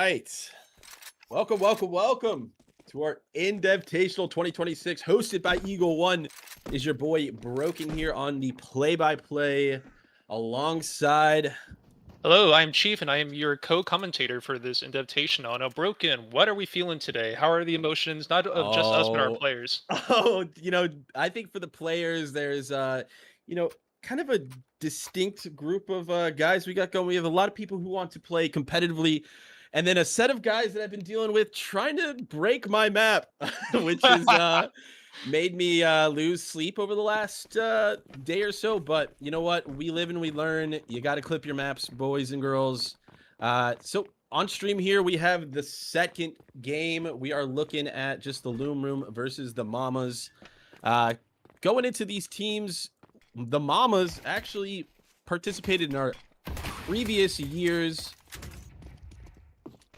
right. Welcome to our Indev-tational 2026, hosted by Eagle One. Is your boy Broken here on the play-by-play alongside. Hello, I'm Chief, and I am your co-commentator for this Indev-tational. Now, Broken, what are we feeling today? How are the emotions, not of just us, but our players? I think for the players, there's, kind of a distinct group of guys we got going. We have a lot of people who want to play competitively, and then a set of guys that I've been dealing with trying to break my map, which has made me lose sleep over the last day or so. But you know what? We live and we learn. You got to clip your maps, boys and girls. So on stream here, we have the second game. We are looking at just the Loom Room versus the Mamas. Going into these teams, the Mamas actually participated in our previous year's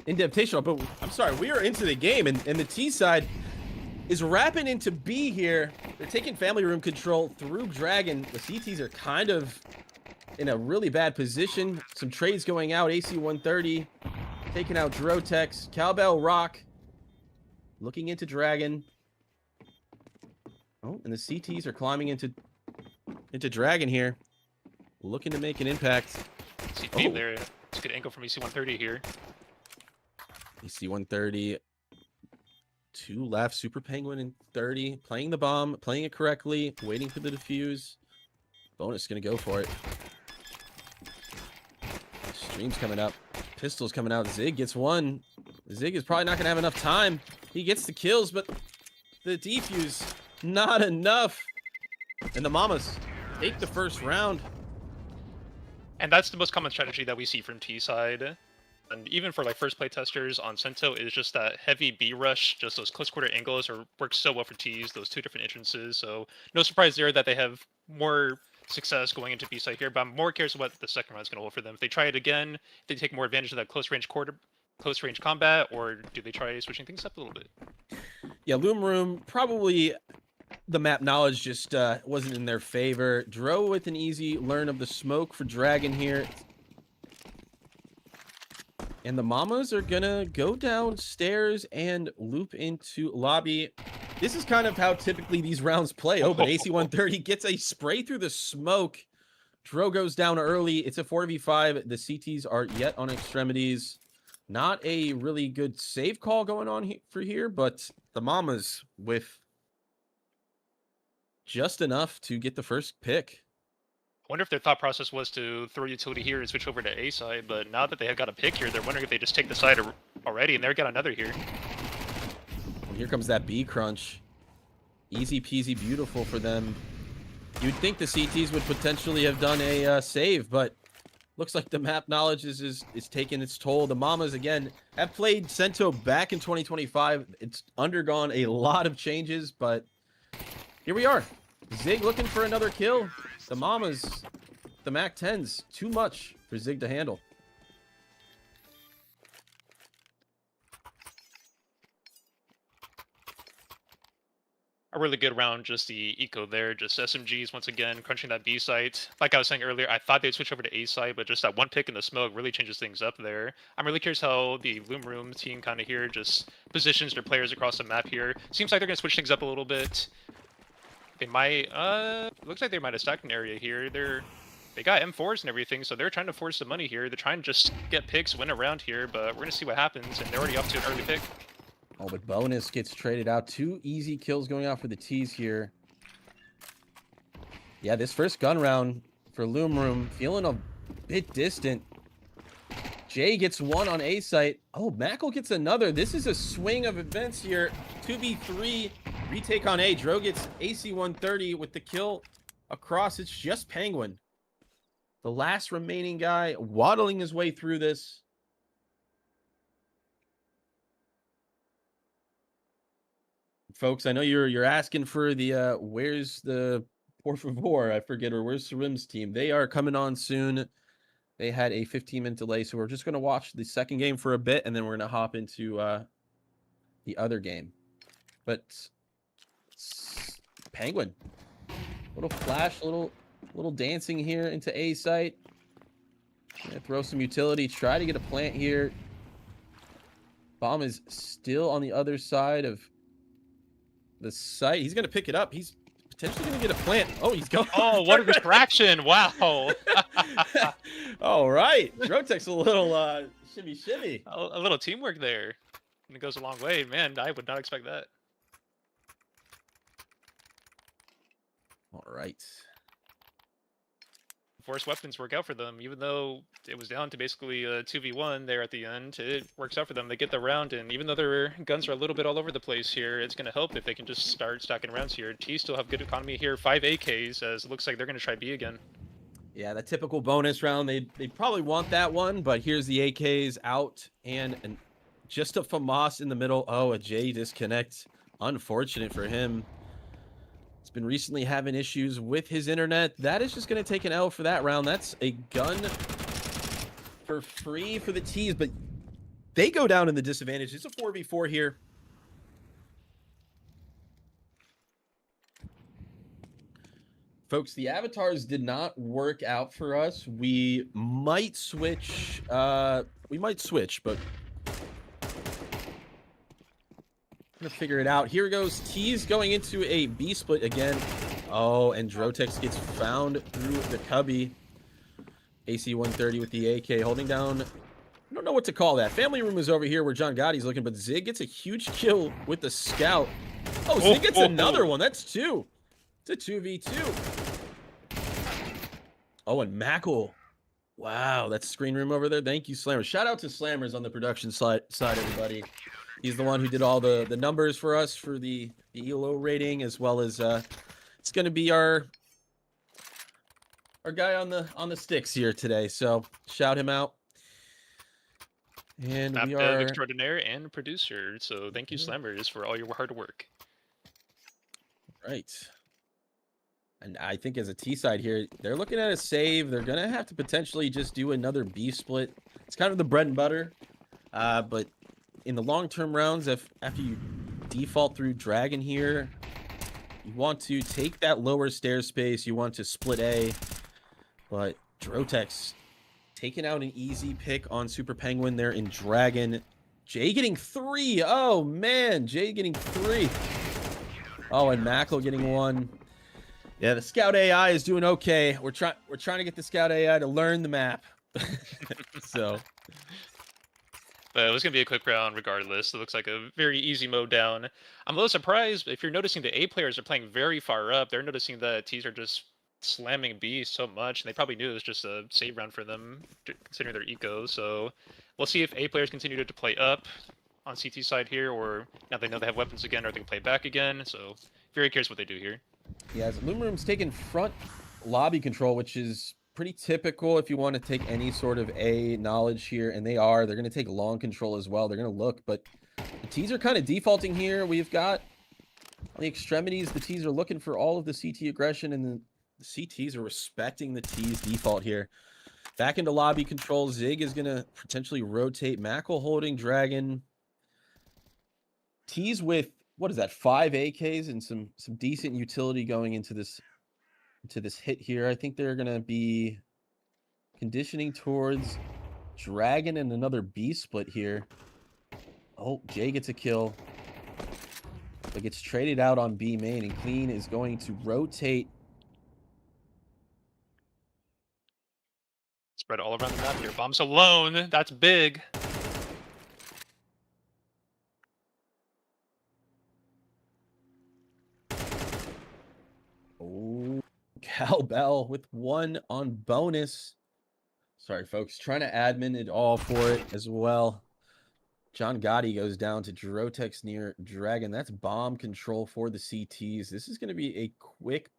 Indev-tational, but I'm sorry, we are into the game, and the T side is wrapping into B here. They're taking family room control through Dragon. The CTs are kind of in a really bad position. Some trades going out. AC 130 taking out Drotex. Cowbell Rock looking into Dragon. Oh, and the CTs are climbing into Dragon here, looking to make an impact. CP there. It's a good angle from AC 130 here. AC 130. Two left. Super Penguin and 30. Playing the bomb, playing it correctly, waiting for the defuse. Bonus gonna go for it. Stream's coming up. Pistol's coming out. Zig gets one. Zig is probably not gonna have enough time. He gets the kills, but the defuse not enough. And the Mamas take the first round. And that's the most common strategy that we see from T side. And even for like first play testers on Sento, is just that heavy B rush, just those close quarter angles work so well for Ts, those two different entrances. So no surprise there that they have more success going into B side here, but I'm more curious what the second round is going to hold for them. If they try it again, if they take more advantage of that close range combat, or do they try switching things up a little bit? Yeah, Loom Room, probably the map knowledge just wasn't in their favor. Dro with an easy learn of the smoke for Dragon here. And the Mamas are gonna go downstairs and loop into lobby. This is kind of how typically these rounds play. Oh, but AC 130 gets a spray through the smoke. Dro goes down early. It's a 4v5. The CTs are yet on extremities. Not a really good save call going on for here, but the Mamas with just enough to get the first pick. I wonder if their thought process was to throw utility here and switch over to A side, but now that they have got a pick here, they're wondering if they just take the side already, and they've got another here. And here comes that B crunch. Easy peasy beautiful for them. You'd think the CTs would potentially have done a save, but looks like the map knowledge is taking its toll. The Mamas, again, have played Sento back in 2025. It's undergone a lot of changes, but here we are. Zig looking for another kill. The Mamas, the Mac 10s, too much for Zig to handle. A really good round, just the eco there, just SMGs once again crunching that B site. Like I was saying earlier, I thought they'd switch over to A site, but just that one pick in the smoke really changes things up there. I'm really curious how the Loom Room team kind of here just positions their players across the map here. Seems like they're gonna switch things up a little bit. They might, looks like they might have stacked an area here. They got M4s and everything, so they're trying to force some money here. They're trying to just get picks, win around here, but we're gonna see what happens, and they're already up to an early pick. Oh, but bonus gets traded out. 2 easy kills going out for the T's here. Yeah, this first gun round for Loom Room, feeling a bit distant. Jay gets one on A site. Oh, Mackle gets another. This is a swing of events here. 2v3. Retake on A. Dro gets AC 130 with the kill across. It's just Penguin, the last remaining guy, waddling his way through this. Folks, I know you're asking for the where's the Poravore? I forget, or where's Sarim's team? They are coming on soon. They had a 15-minute delay, so we're just going to watch the second game for a bit, and then we're going to hop into the other game. But Penguin, little flash, little dancing here into A site. Gonna throw some utility, try to get a plant here. Bomb is still on the other side of the site. He's going to pick it up. He's potentially going to get a plant. Oh, he's going. Oh, what a distraction. Wow. All right. Drotek's a little shimmy shimmy. A little teamwork there. And it goes a long way. Man, I would not expect that. All right. Force weapons work out for them, even though it was down to basically a 2v1 there at the end. It works out for them. They get the round, and even though their guns are a little bit all over the place here, it's going to help if they can just start stacking rounds here. T still have good economy here, 5 AKs, as it looks like they're going to try B again. Yeah, that typical bonus round, they probably want that one, but here's the AKs out, and just a FaMoss in the middle. Oh, a J disconnect. Unfortunate for him. He's been recently having issues with his internet. That is just going to take an L for that round. That's a gun for free for the T's, but they go down in the disadvantage. It's a 4v4 here. Folks, the avatars did not work out for us. We might switch. But gonna figure it out. Here goes. T's going into a B split again. Oh, and Drotex gets found through the cubby. AC 130 with the AK holding down. I don't know what to call that. Family room is over here where John Gotti's looking, but Zig gets a huge kill with the scout. Oh, Zig gets another one. That's 2. It's a 2v2. Oh, and Mackle. Wow, that's screen room over there. Thank you, TheSlammerss. Shout out to TheSlammerss on the production side, everybody. He's the one who did all the numbers for us for the ELO rating, as well as it's going to be our guy on the sticks here today. So shout him out. And Map we dev are extraordinaire and producer. So thank you, TheSlammerss, for all your hard work. right. And I think as a T side here, they're looking at a save. They're going to have to potentially just do another B split. It's kind of the bread and butter. But in the long-term rounds, after you default through Dragon here, you want to take that lower stair space. You want to split A. But Drotex taking out an easy pick on Super Penguin there in Dragon. Jay getting 3. Oh, man. Jay getting 3. Oh, and Mackle getting 1. Yeah, the Scout AI is doing okay. We're trying to get the Scout AI to learn the map. So... But it was going to be a quick round regardless. It looks like a very easy mode down. I'm a little surprised if you're noticing the A players are playing very far up. They're noticing that T's are just slamming B so much, and they probably knew it was just a save round for them, considering their eco. So we'll see if A players continue to play up on CT side here, or now they know they have weapons again, or they can play back again. So very curious what they do here. Yeah, so Loom Room's taking front lobby control, which is pretty typical if you want to take any sort of A knowledge here, and they are. They're going to take long control as well. They're going to look, but the T's are kind of defaulting here. We've got on the extremities, the T's are looking for all of the CT aggression, and the CTs are respecting the T's default here. Back into lobby control. Zig is going to potentially rotate. Mackle holding Dragon. T's with, what is that, 5 AKs and some decent utility going into this hit here. I think they're going to be conditioning towards Dragon and another B split here. Oh, Jay gets a kill, but gets traded out on B main, and Clean is going to rotate. Spread all around the map here. Bombs alone. That's big. Oh, Cowbell with 1 on bonus. Sorry, folks. Trying to admin it all for it as well. John Gotti goes down to Drotex near Dragon. That's bomb control for the CTs. This is going to be a quick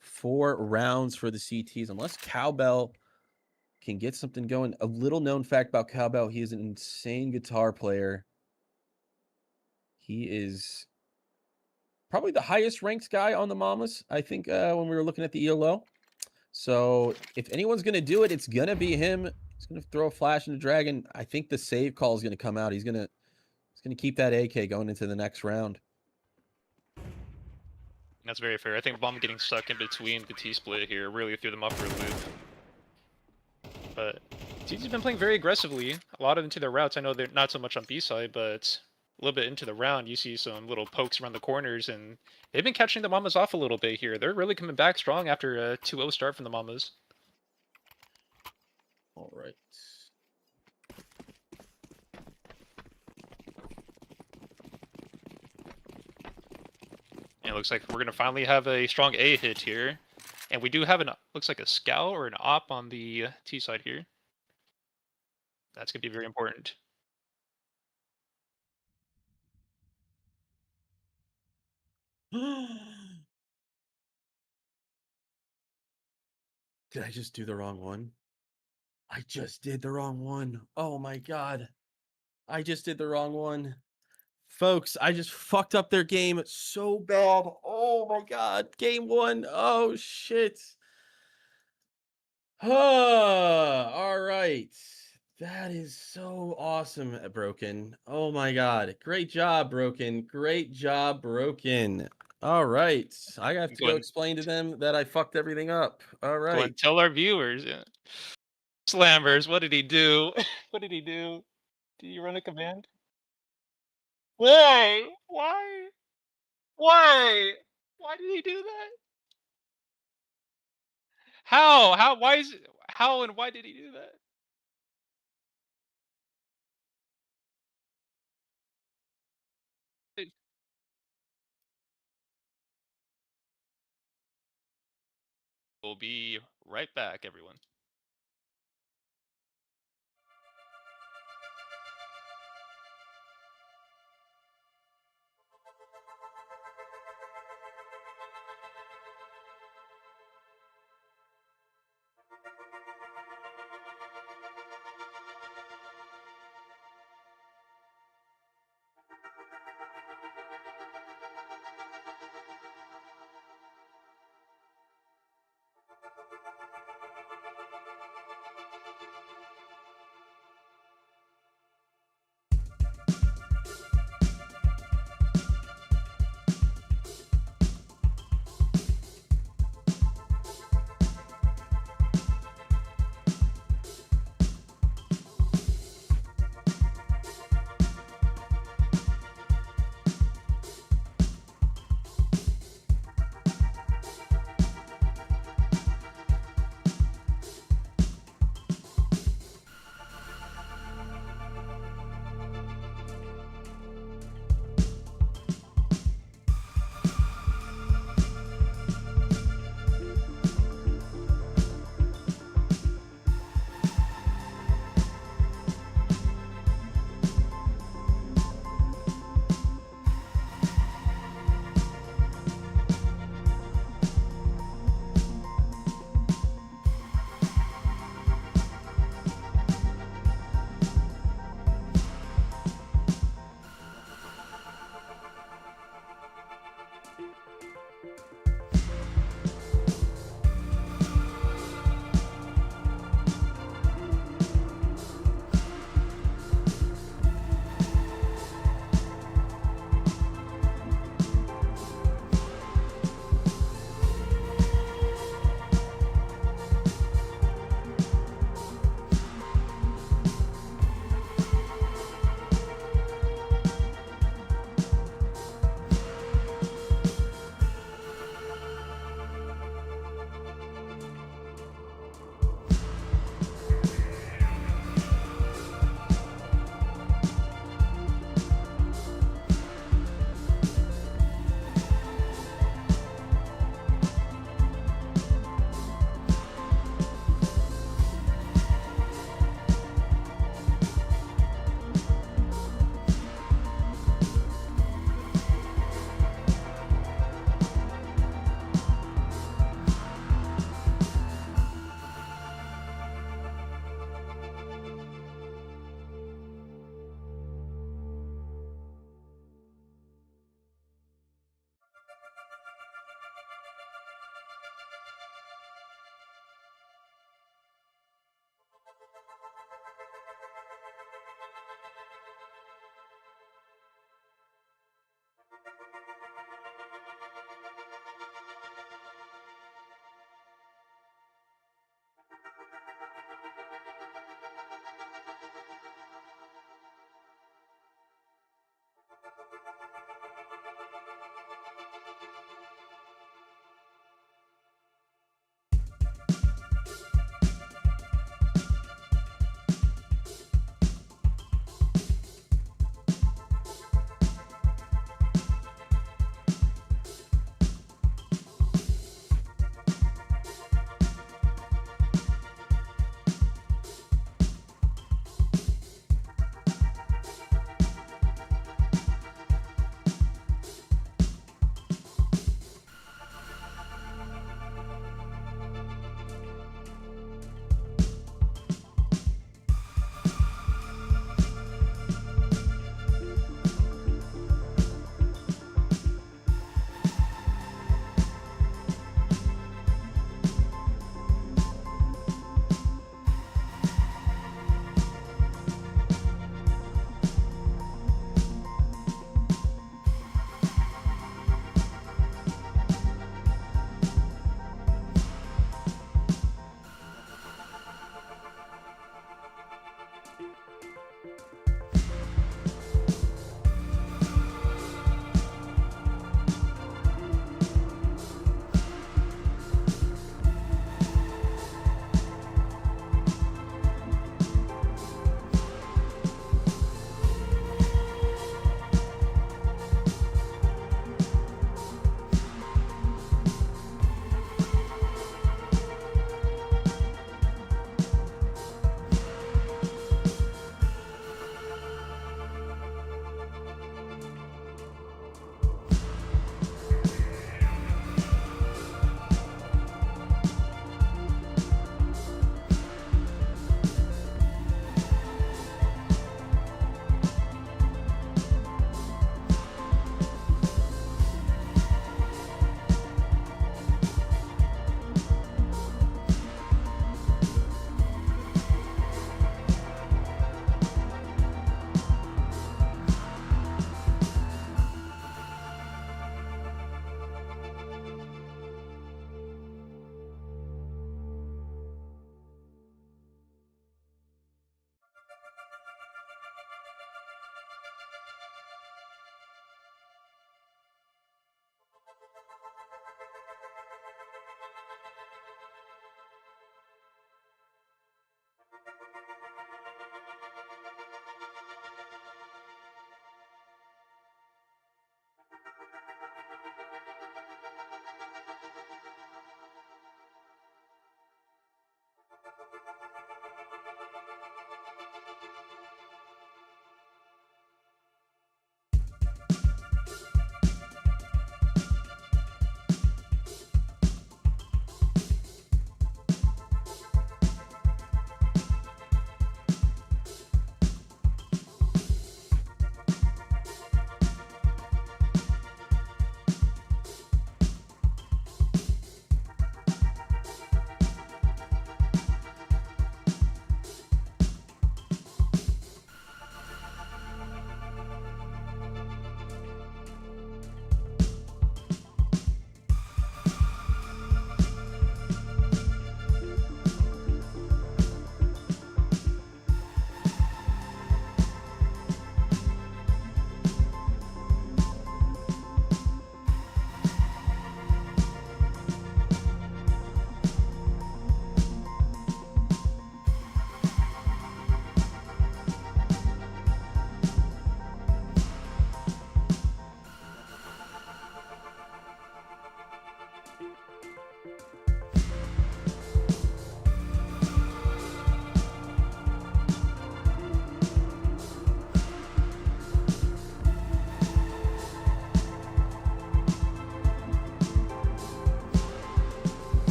4 rounds for the CTs, unless Cowbell can get something going. A little known fact about Cowbell, he is an insane guitar player. He is probably the highest ranked guy on the Mamas, I think, when we were looking at the ELO. So if anyone's going to do it, it's going to be him. He's going to throw a flash into Dragon. I think the save call is going to come out. He's going to keep that AK going into the next round. That's very fair. I think Bomb getting stuck in between the T-split here really threw them off for a loop. But TT's been playing very aggressively. A lot of into their routes. I know they're not so much on B side, but a little bit into the round, you see some little pokes around the corners, and they've been catching the Mamas off a little bit here. They're really coming back strong after a 2-0 start from the Mamas. All right. And it looks like we're gonna finally have a strong A hit here, and we do have an looks like a scowl or an op on the T side here. That's gonna be very important. Did I just do the wrong one? I just did the wrong one. Oh my god. I just did the wrong one. Folks, I just fucked up their game so bad. Oh my god. Game 1. Oh shit. All right. That is so awesome, Broken. Oh my god. Great job, Broken. Great job, Broken. All right. I have to Go go and explain to them that I fucked everything up. All go right. and tell our viewers. Yeah. Slammers, what did he do? What did he do? Did he run a command? Why? Why? Why? Why did he do that? How? How? Why is it? How and why did he do that? We'll be right back, everyone.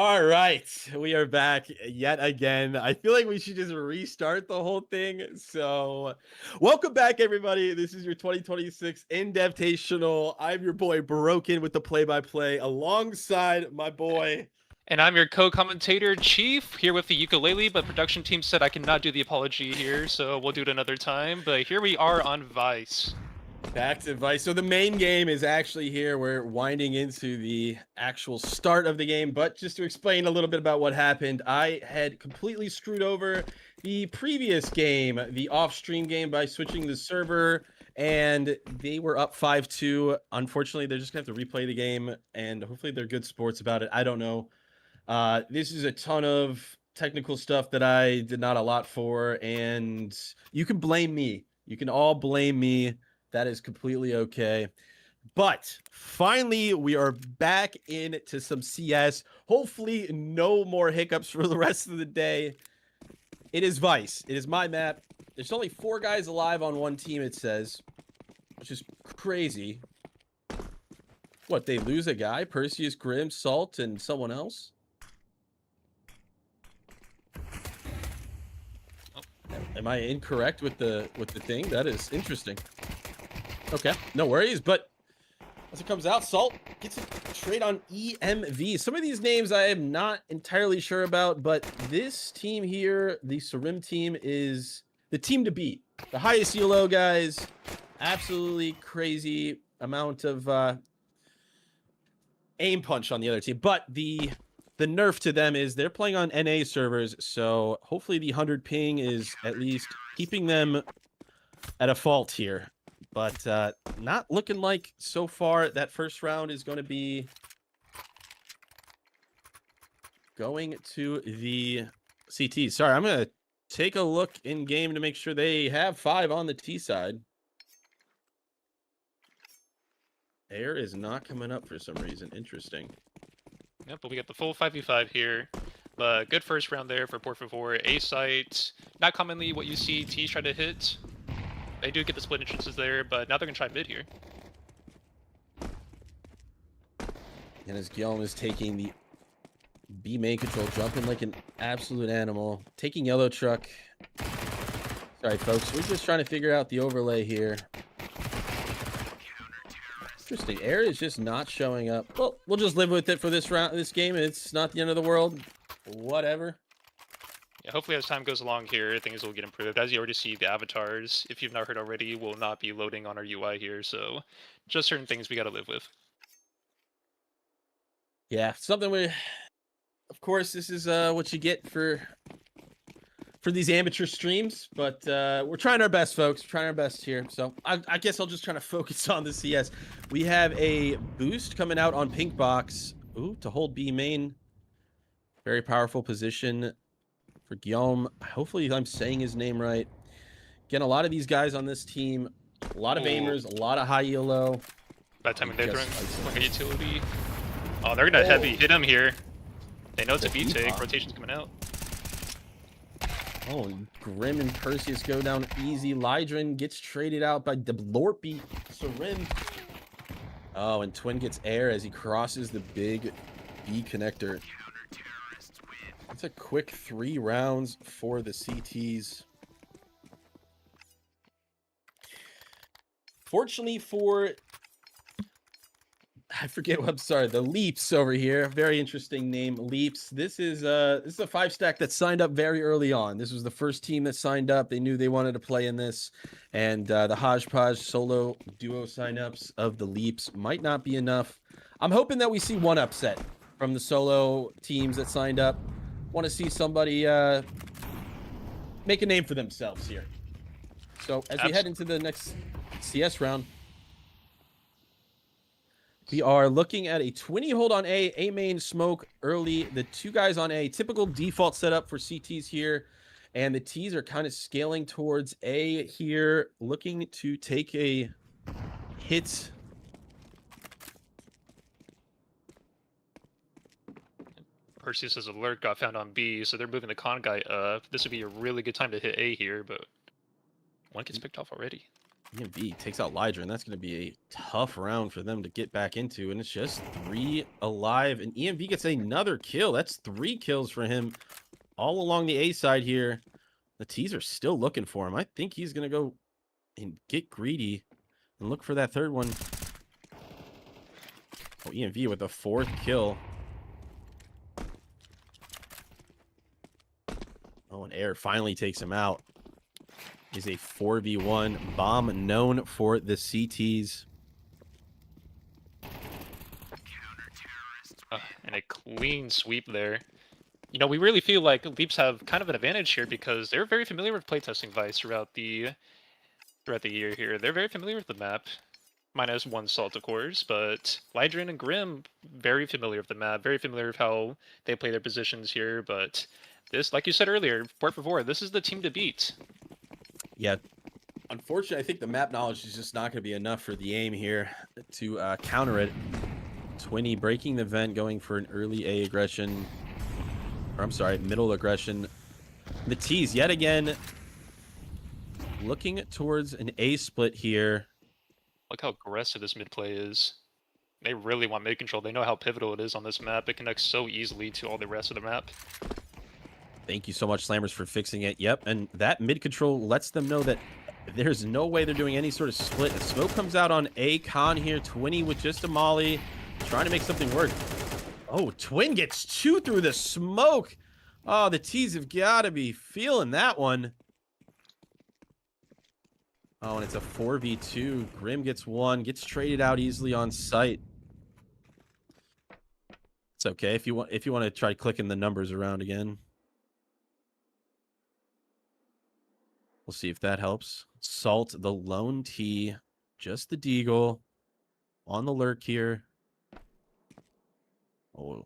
All right, we are back yet again. I feel like we should just restart the whole thing. So, welcome back, everybody. This is your 2026 Indev-tational. I'm your boy Broken with the play-by-play, alongside my boy. And I'm your co-commentator, Chief, here with the ukulele, but production team said I cannot do the apology here, so we'll do it another time. But here we are on Vice. Back to Vice. So the main game is actually here. We're winding into the actual start of the game. But just to explain a little bit about what happened, I had completely screwed over the previous game, the off-stream game, by switching the server. And they were up 5-2. Unfortunately, they're just going to have to replay the game. And hopefully they're good sports about it. I don't know. This is a ton of technical stuff that I did not allot for. And you can blame me. You can all blame me. That is completely okay. But finally, we are back into some CS. Hopefully, no more hiccups for the rest of the day. It is Vice. It is my map. There's only 4 guys alive on one team, it says, which is crazy. What, they lose a guy? Perseus, Grim, Salt, and someone else? Am I incorrect with the thing? That is interesting. Okay, no worries, but as it comes out, Salt gets a trade on EMV. Some of these names I am not entirely sure about, but this team here, the Sarim team, is the team to beat. The highest ELO guys, absolutely crazy amount of aim punch on the other team, but the nerf to them is they're playing on NA servers, so hopefully the 100 ping is at least keeping them at a fault here. But not looking like so far that first round is going to be going to the CT. Sorry, I'm going to take a look in game to make sure they have 5 on the T side. Air is not coming up for some reason. Interesting. Yep, but we got the full 5v5 here. But good first round there for Poravore. A site, not commonly what you see T's try to hit. They do get the split entrances there, but now they're going to try mid here. And as Guillaume is taking the B main control, jumping like an absolute animal. Taking yellow truck. Sorry, folks. We're just trying to figure out the overlay here. Interesting. Air is just not showing up. Well, we'll just live with it for this round, this game. It's not the end of the world. Whatever. Yeah, hopefully as time goes along here, things will get improved. As you already see, the avatars, if you've not heard already, will not be loading on our UI here, so just certain things we got to live with. Yeah, something we... Of course, this is what you get for these amateur streams, but we're trying our best, folks. We're trying our best here. So I guess I'll just try to focus on the CS. We have a boost coming out on Pink Box. Ooh, to hold B main. Very powerful position for Guillaume. Hopefully I'm saying his name right. Again, a lot of these guys on this team, a lot of aimers, a lot of high ELO. Bad timing there, throwing like a utility. Oh, they're going to heavy hit him here. They know it's a B take. Rotation's coming out. Oh, Grim and Perseus go down easy. Lydrin gets traded out by Deblorpy. Sarim. Oh, and Twin gets air as he crosses the big B connector. It's a quick 3 rounds for the CTs. Fortunately for... I forget what, I'm sorry, the Leaps over here. Very interesting name, Leaps. This is a 5-stack that signed up very early on. This was the first team that signed up. They knew they wanted to play in this. And the hodgepodge solo duo signups of the Leaps might not be enough. I'm hoping that we see one upset from the solo teams that signed up. Want to see somebody make a name for themselves here. So as we head into the next CS round, we are looking at a 20 hold on A main smoke early. The 2 guys on A, typical default setup for CTs here. And the Ts are kind of scaling towards A here, looking to take a hit. Perseus' alert got found on B, so they're moving the con guy up. This would be a really good time to hit A here, but one gets picked off already. EMV takes out Lydra, and that's going to be a tough round for them to get back into. And it's just 3 alive. And EMV gets another kill. That's 3 kills for him all along the A side here. The T's are still looking for him. I think he's going to go and get greedy and look for that third one. Oh, EMV with the 4th kill. Oh, and Air finally takes him out. Is a 4v1 bomb known for the CTs. And a clean sweep there. You know, we really feel like Leaps have kind of an advantage here because they're very familiar with playtesting Vice throughout the year here. They're very familiar with the map. Minus 1 Salt, of course, but Lydrin and Grim, very familiar with the map, very familiar with how they play their positions here, but this, like you said earlier, Poravore, this is the team to beat. Yeah, unfortunately, I think the map knowledge is just not going to be enough for the aim here to counter it. Twinny breaking the vent, going for an early A aggression. Or I'm sorry, middle aggression. The T's yet again looking towards an A split here. Look how aggressive this mid play is. They really want mid control. They know how pivotal it is on this map. It connects so easily to all the rest of the map. Thank you so much, TheSlammerss, for fixing it. Yep, and that mid control lets them know that there's no way they're doing any sort of split. The smoke comes out on A Con here. Twinny with just a molly, trying to make something work. Oh, Twin gets 2 through the smoke. Oh, the T's have got to be feeling that one. Oh, and it's a 4v2. Grim gets 1, gets traded out easily on site. It's okay if you want to try clicking the numbers around again. We'll see if that helps. Salt, the lone T, just the Deagle on the lurk here. Oh,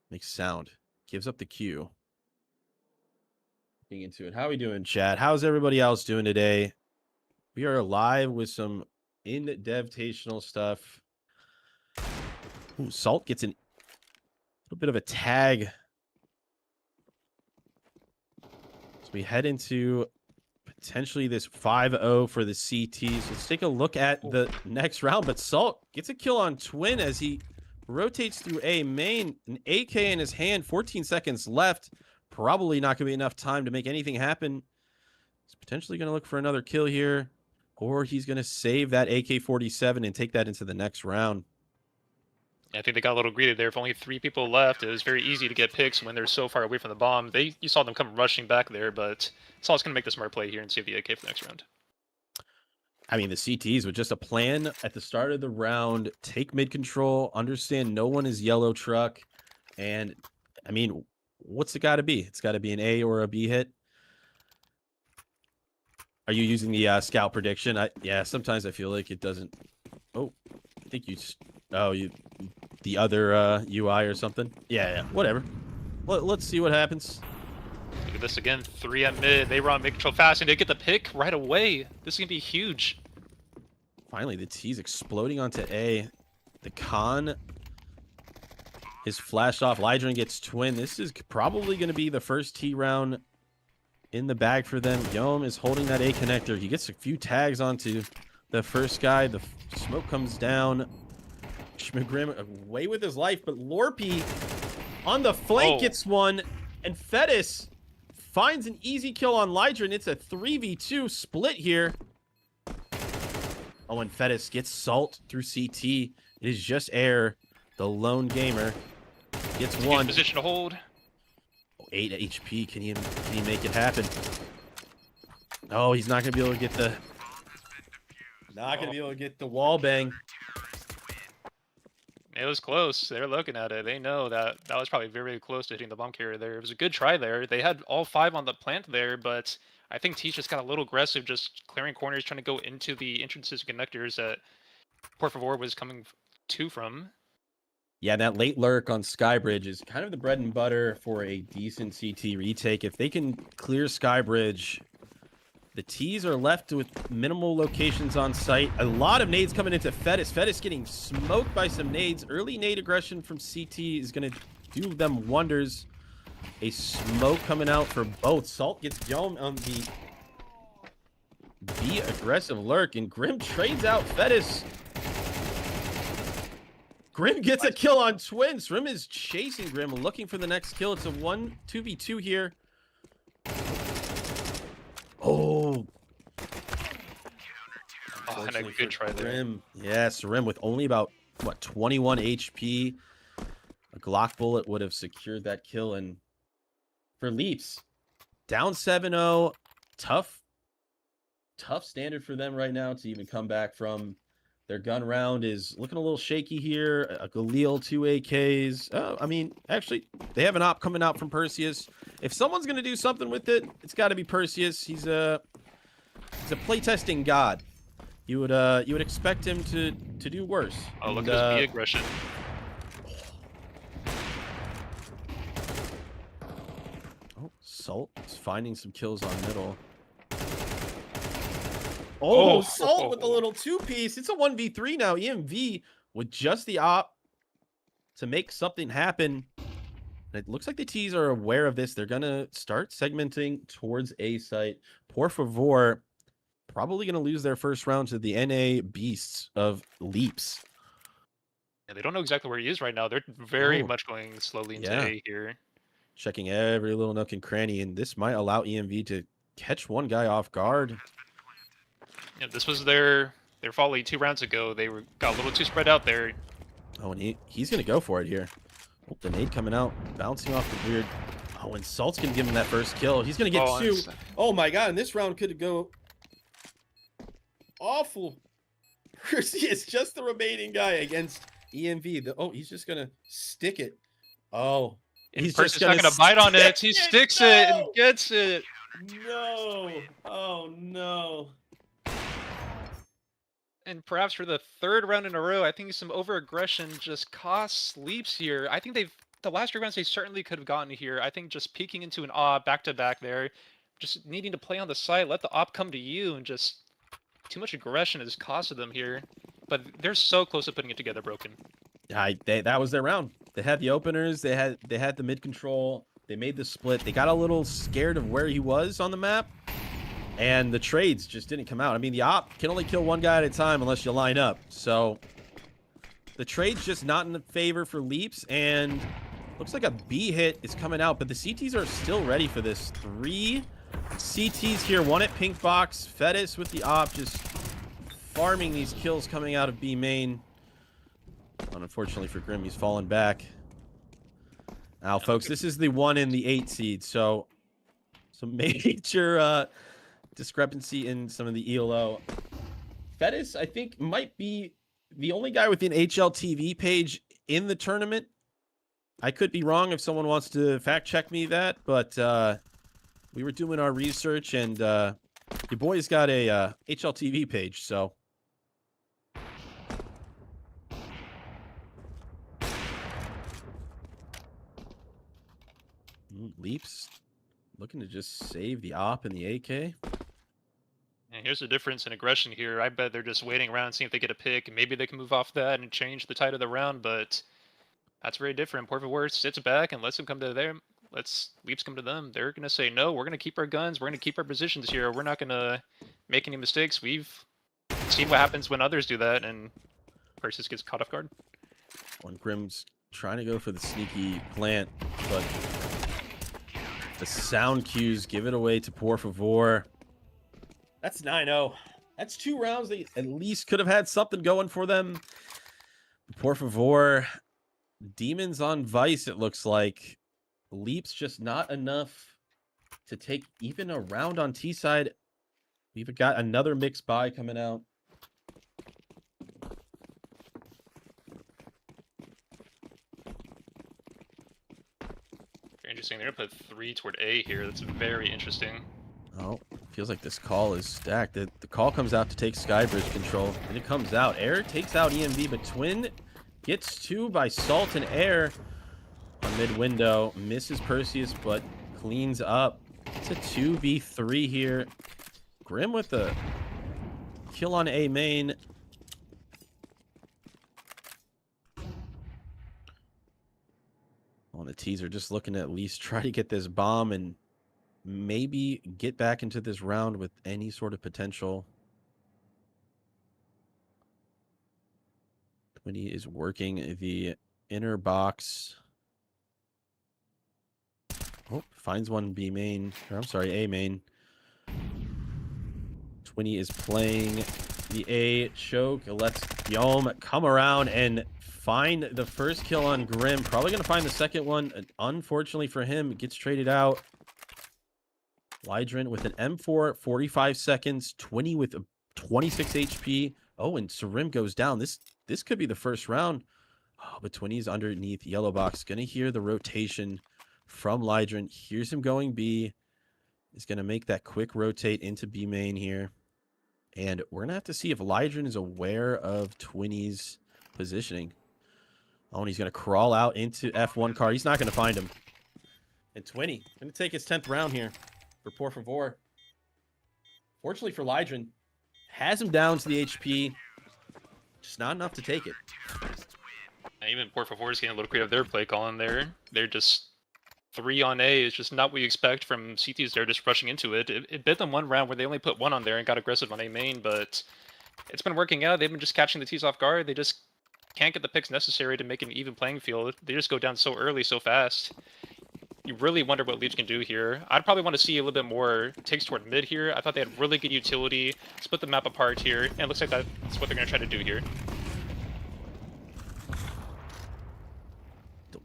makes sound. Gives up the Q. Looking into it. How are we doing, chat? How's everybody else doing today? We are live with some Indev-tational stuff. Ooh, Salt gets a little bit of a tag. So we head into potentially this 5-0 for the CTs. Let's take a look at the next round. But Salt gets a kill on Twin as he rotates through A main. An AK in his hand, 14 seconds left. Probably not going to be enough time to make anything happen. He's potentially going to look for another kill here. Or he's going to save that AK-47 and take that into the next round. I think they got a little greedy there. If only 3 people left, it was very easy to get picks when they're so far away from the bomb. You saw them come rushing back there, but Salt's going to make the smart play here and save the AK for the next round. I mean, the CTs with just a plan at the start of the round, take mid control, understand no one is yellow truck, and I mean, what's it got to be? It's got to be an A or a B hit. Are you using the scout prediction? Yeah, sometimes I feel like it doesn't. Oh, I think you just. Oh, the other UI or something. Yeah, whatever. Let's see what happens. Look at this again. 3 at mid. They run mid control fast and they get the pick right away. This is gonna be huge. Finally, the T's exploding onto A. The Con is flashed off. Lydrin gets Twin. This is probably going to be the first T round in the bag for them. Yom is holding that A connector. He gets a few tags onto the first guy. The smoke comes down. Schmigrim away with his life, but Lorpy on the flank gets one, and Fedis finds an easy kill on Lydrin. It's a 3v2 split here. Oh, and Fedis gets Salt through CT. It is just Air, the lone gamer. Gets one. Position to hold. 8 HP. Can he make it happen? Oh, he's not gonna be able to get the. Not gonna be able to get the wall bang. It was close. They're looking at it. They know that was probably very, very close to hitting the bomb carrier there. It was a good try there. They had all 5 on the plant there, but I think T just got a little aggressive, just clearing corners, trying to go into the entrances and connectors that Poravore was coming to from. Yeah, that late lurk on Skybridge is kind of the bread and butter for a decent CT retake. If they can clear Skybridge, the T's are left with minimal locations on site. A lot of nades coming into Fedis. Fedis getting smoked by some nades. Early nade aggression from CT is going to do them wonders. A smoke coming out for both. Salt gets Yom on the B aggressive lurk, and Grim trades out Fedis. Grim gets a kill on Twin. Rim is chasing Grim, looking for the next kill. It's a 2v2 here. Oh. Oh, and a good try there. Rim. Yes, Rim with only about, what, 21 HP. A Glock bullet would have secured that kill. And for Leaps, down 7-0. Tough standard for them right now to even come back from. Their gun round is looking a little shaky here. A Galil, 2 AKs. I mean, actually, they have an op coming out from Perseus. If someone's going to do something with it, it's got to be Perseus. He's a playtesting god. You would expect him to do worse. Oh, look at his B aggression. Oh, Salt is finding some kills on middle. Oh, Salt with the little 2-piece. It's a 1v3 now. EMV with just the op to make something happen. And it looks like the T's are aware of this. They're going to start segmenting towards A site. Poravore probably going to lose their first round to the NA Beasts of Leaps. Yeah, they don't know exactly where he is right now. They're very much going slowly into A here. Checking every little nook and cranny, and this might allow EMV to catch one guy off guard. Yeah, this was their folly 2 rounds ago. They got a little too spread out there. Oh, and he's going to go for it here. Oh, the nade coming out, bouncing off the weird. Oh, and Salt's going to give him that first kill. He's going to get 2. Oh, my God. And this round could go awful. It's just the remaining guy against EMV. He's just going to stick it. Oh. He's just not going to bite on it. He sticks it and gets it. No. Oh, no. And perhaps for the 3rd round in a row, I think some over-aggression just costs Leaps here. I think the last 3 rounds they certainly could have gotten here. I think just peeking into an op back-to-back there, just needing to play on the site, let the op come to you, and just too much aggression has costed them here. But they're so close to putting it together, Broken. That was their round. They had the openers. They had the mid-control. They made the split. They got a little scared of where he was on the map. And the trades just didn't come out. I mean, the op can only kill one guy at a time unless you line up. So the trade's just not in favor for Leaps. And looks like a B hit is coming out. But the CTs are still ready for this. 3 CTs here. 1 at pink box. Fedis with the op just farming these kills coming out of B main. Unfortunately for Grim, he's fallen back. Now, folks, this is the 1 and the 8 seed. So some major... discrepancy in some of the ELO. Fedis, I think, might be the only guy with an HLTV page in the tournament. I could be wrong if someone wants to fact check me that, but we were doing our research and your boy's got a HLTV page, so. Leaps looking to just save the op and the AK. And here's the difference in aggression here. I bet they're just waiting around, seeing if they get a pick, and maybe they can move off that and change the tide of the round, but that's very different. Poravore sits back and lets them come to them. Lets Leaps come to them. They're going to say, no, we're going to keep our guns. We're going to keep our positions here. We're not going to make any mistakes. We've seen what happens when others do that, and Perseus gets caught off guard. One Grim's trying to go for the sneaky plant, but the sound cues give it away to Poravore. That's 9-0. That's 2 rounds they at least could have had something going for them. Poravore, Demons on Vice, it looks like. Leaps just not enough to take even a round on T side. We've got another mixed buy coming out. Very interesting. They're going to put 3 toward A here. That's very interesting. Oh, feels like this call is stacked. The call comes out to take Skybridge control, and it comes out. Air takes out EMV, but Twin gets 2 by Salt and Air on mid window. Misses Perseus, but cleans up. It's a 2v3 here. Grim with the kill on A main. Well, the T's are just looking to at least try to get this bomb and maybe get back into this round with any sort of potential. 20 is working the inner box. Oh, finds one B main, or I'm sorry, A main. 20 is playing the A choke. Let's Yom come around and find the first kill on Grim. Probably going to find the second one. Unfortunately for him, gets traded out. Lydrin with an M4, 45 seconds, 20 with a 26 HP. Oh, and Sarim goes down. This could be the first round. Oh, but 20 is underneath yellow box. Going to hear the rotation from Lydrin. Here's him going B. He's going to make that quick rotate into B main here. And we're going to have to see if Lydrin is aware of 20's positioning. Oh, and he's going to crawl out into F1 car. He's not going to find him. And 20 going to take his 10th round here for Poravore. Fortunately for Lydrin, has him down to the HP. Just not enough to take it. And even Poravore is getting a little creative. Their play calling there. They're just 3 on A is just not what you expect from CTs. They're just rushing into it. It bit them one round where they only put 1 on there and got aggressive on A main, but it's been working out. They've been just catching the T's off guard. They just can't get the picks necessary to make an even playing field. They just go down so early, so fast. You really wonder what Leafs can do here. I'd probably want to see a little bit more takes toward mid here. I thought they had really good utility. Split the map apart here, and it looks like that's what they're going to try to do here.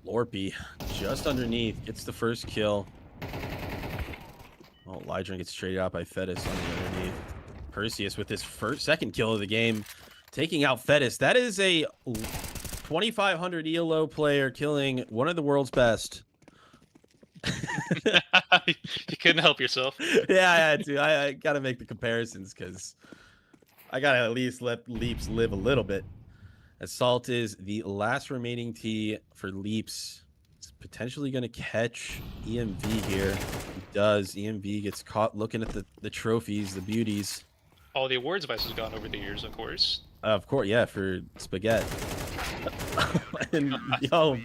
Lorpy just underneath gets the first kill. Oh, Lydrin gets traded out by Fedis underneath. Perseus with his second kill of the game, taking out Fedis. That is a 2,500 ELO player killing one of the world's best. You couldn't help yourself. Yeah, I had to. I got to make the comparisons because I got to at least let Leaps live a little bit. Assault is the last remaining T for Leaps. It's potentially going to catch EMV here. He does. EMV gets caught looking at the trophies, the beauties. All the awards Vice has gone over the years, of course. Of course, yeah, for Spaghetti. And yo,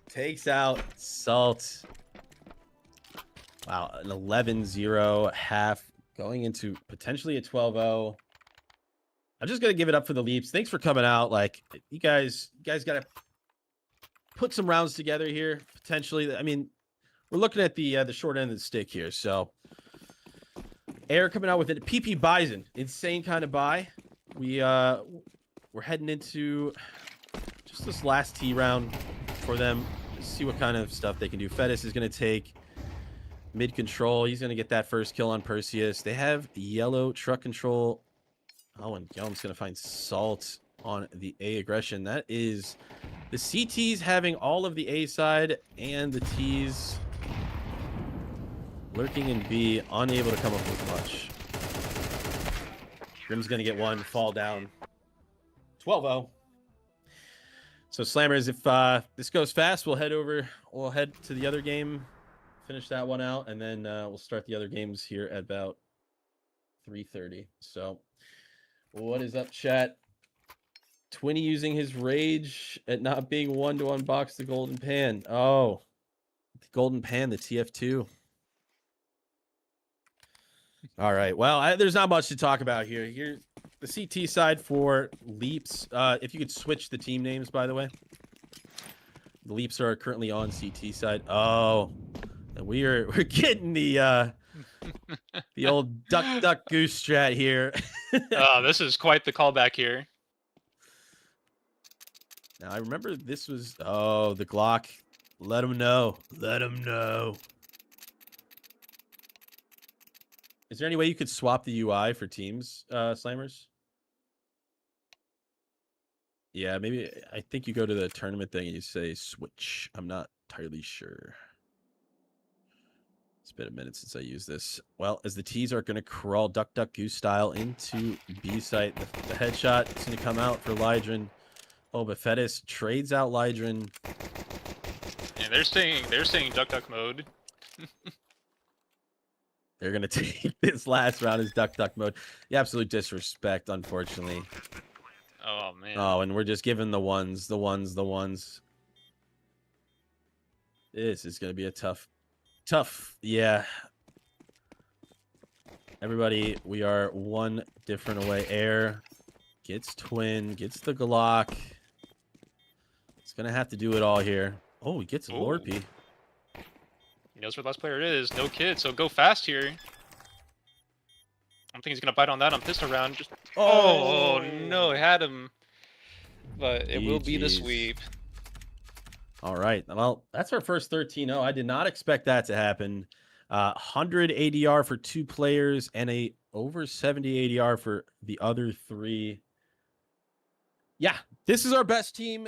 takes out Salt. Wow, an 11-0 half going into potentially a 12-0. I'm just gonna give it up for the Leaps. Thanks for coming out. Like you guys gotta put some rounds together here. Potentially, I mean, we're looking at the short end of the stick here. So, Air coming out with it. PP Bison, insane kind of buy. We're heading into just this last T round for them. See what kind of stuff they can do. Fedis is gonna take mid control. He's gonna get that first kill on Perseus. They have yellow truck control. Oh, and Yelm's going to find Salt on the A aggression. That is the CTs having all of the A side and the T's lurking in B, unable to come up with much. Grim's going to get one, fall down. 12-0. So Slammers, if this goes fast, we'll head to the other game, finish that one out, and then we'll start the other games here at about 3:30. So what is up, chat? 20 using his rage at not being one to unbox the golden pan. Oh, the golden pan, the TF2. All right. Well, there's not much to talk about here. Here, the CT side for Leaps. If you could switch the team names, by the way. The Leaps are currently on CT side. Oh, and we're getting the old duck goose strat here. Oh, this is quite the callback here. Now I remember this was the Glock. Let him know. Let him know. Is there any way you could swap the UI for teams, Slammers? Yeah, maybe. I think you go to the tournament thing and you say switch. I'm not entirely sure. It's been a minute since I used this. Well, as the T's are going to crawl duck goose style into B site, the headshot is going to come out for Lydrin. Oh, but Fedis trades out Lydrin. And they're staying duck mode. They're going to take this last round as duck mode. The absolute disrespect, unfortunately. Oh, man. Oh, and we're just giving the ones. This is going to be a tough. Yeah. Everybody, we are one different away. Air gets twin, gets the Glock. It's going to have to do it all here. Oh, he gets a Lorpy. He knows where the last player is. No kid, so go fast here. I don't think he's going to bite on that on pistol round. Just oh no, it had him. But it will be the sweep. All right. Well, that's our first 13-0. I did not expect that to happen. 100 ADR for 2 players and a over 70 ADR for the other 3. Yeah, this is our best team.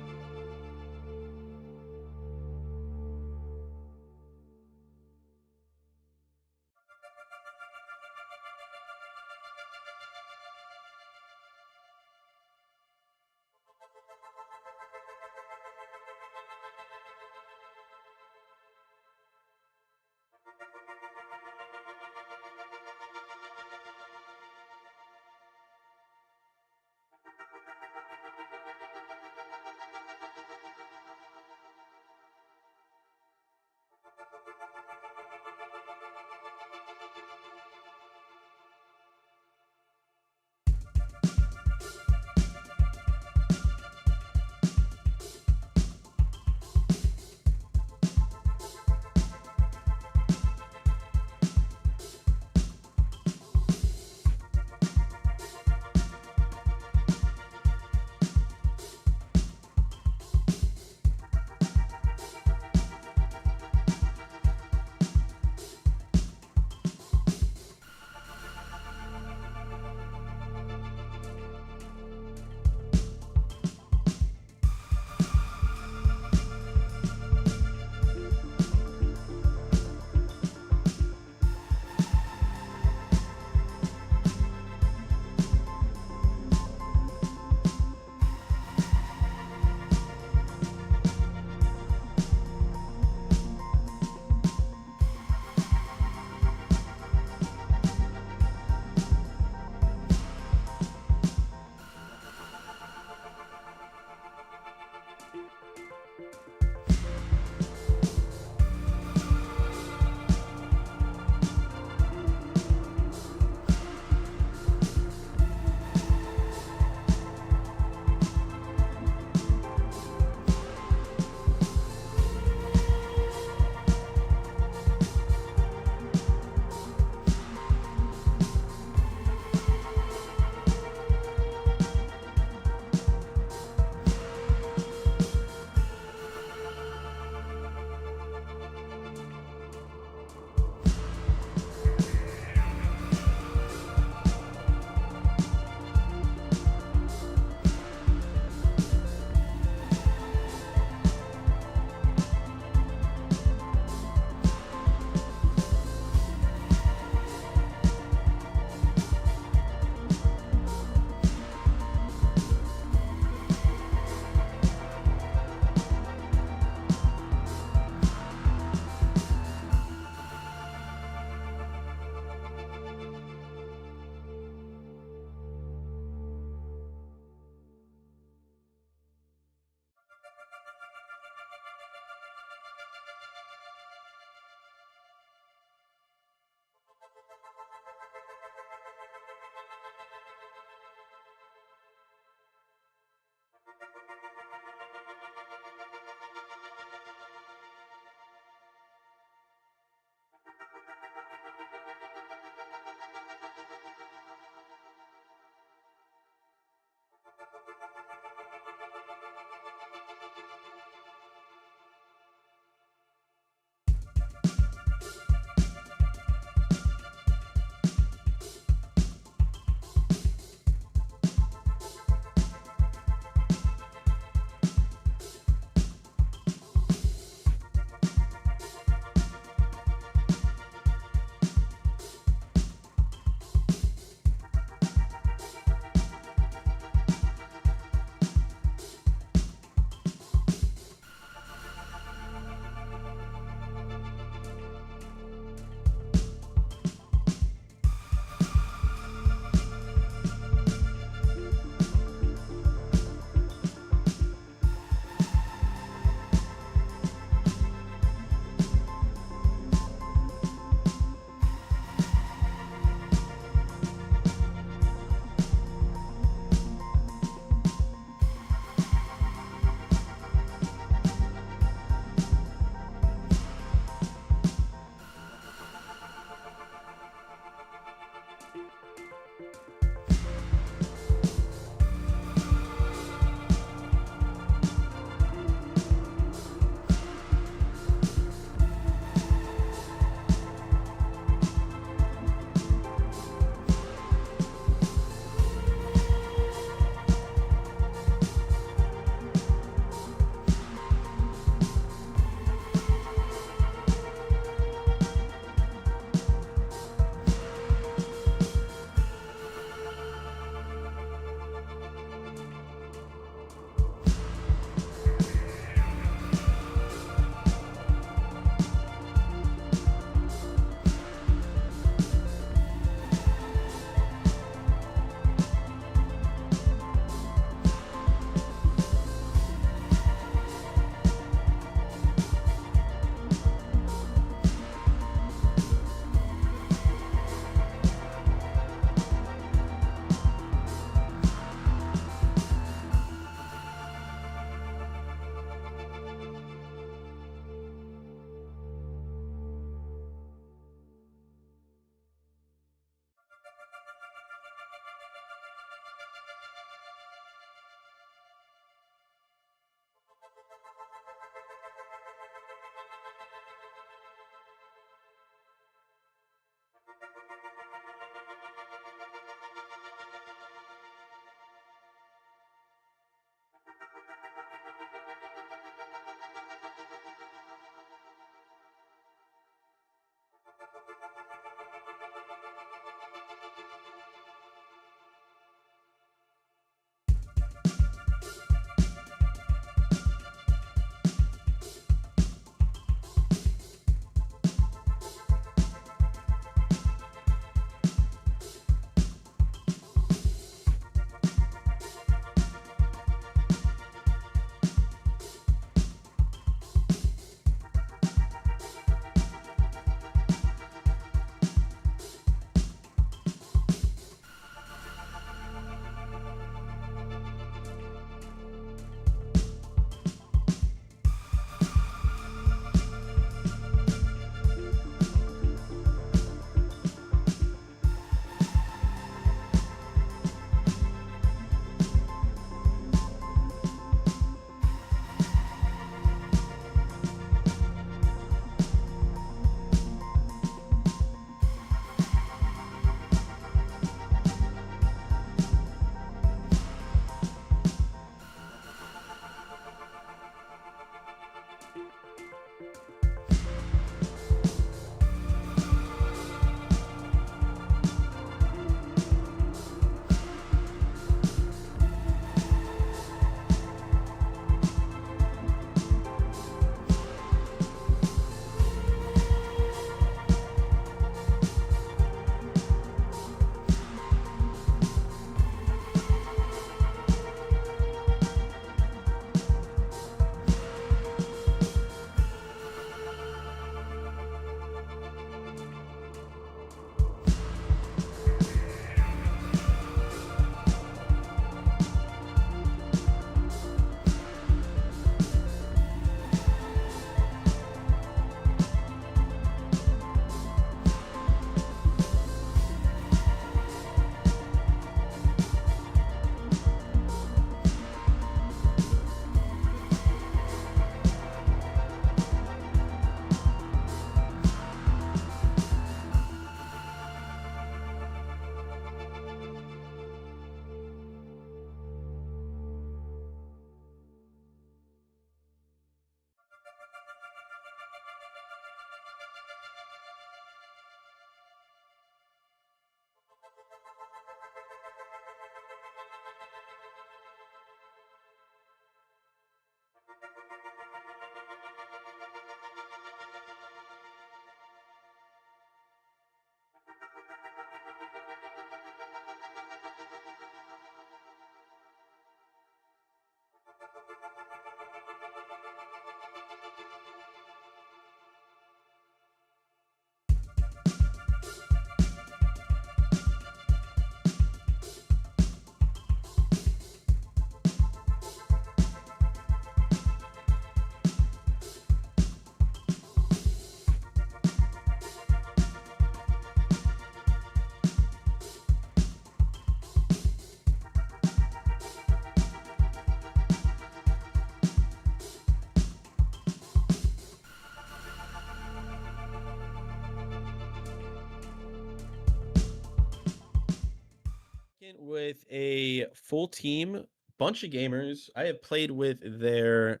with a full team, bunch of gamers. I have played with their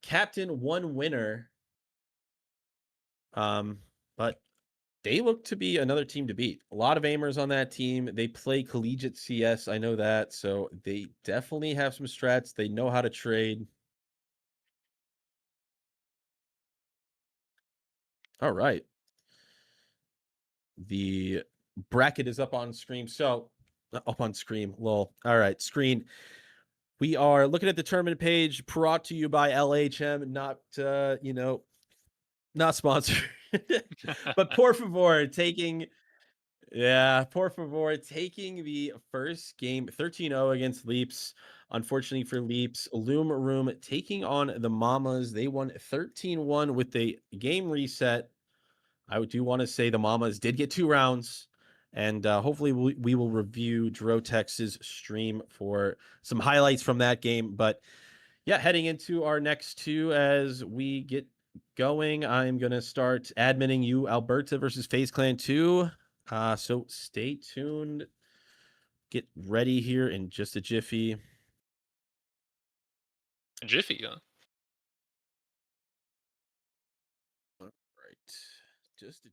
captain, one winner. But they look to be another team to beat. A lot of aimers on that team. They play collegiate CS. I know that. So they definitely have some strats. They know how to trade. All right. The bracket is up on screen. So up on screen. Lol. All right. Screen. We are looking at the tournament page brought to you by LHM, not not sponsored. But Poravore taking Poravore taking the first game 13-0 against Leaps. Unfortunately for Leaps, Loom Room taking on the Mamas. They won 13-1 with the game reset. I do want to say the Mamas did get 2 rounds, and hopefully we will review Drotex's stream for some highlights from that game. But yeah, heading into our next 2 as we get going, I'm going to start adminning you Alberta versus FaZe Clan 2. So stay tuned. Get ready here in just a jiffy. Jiffy, huh? All right. Just a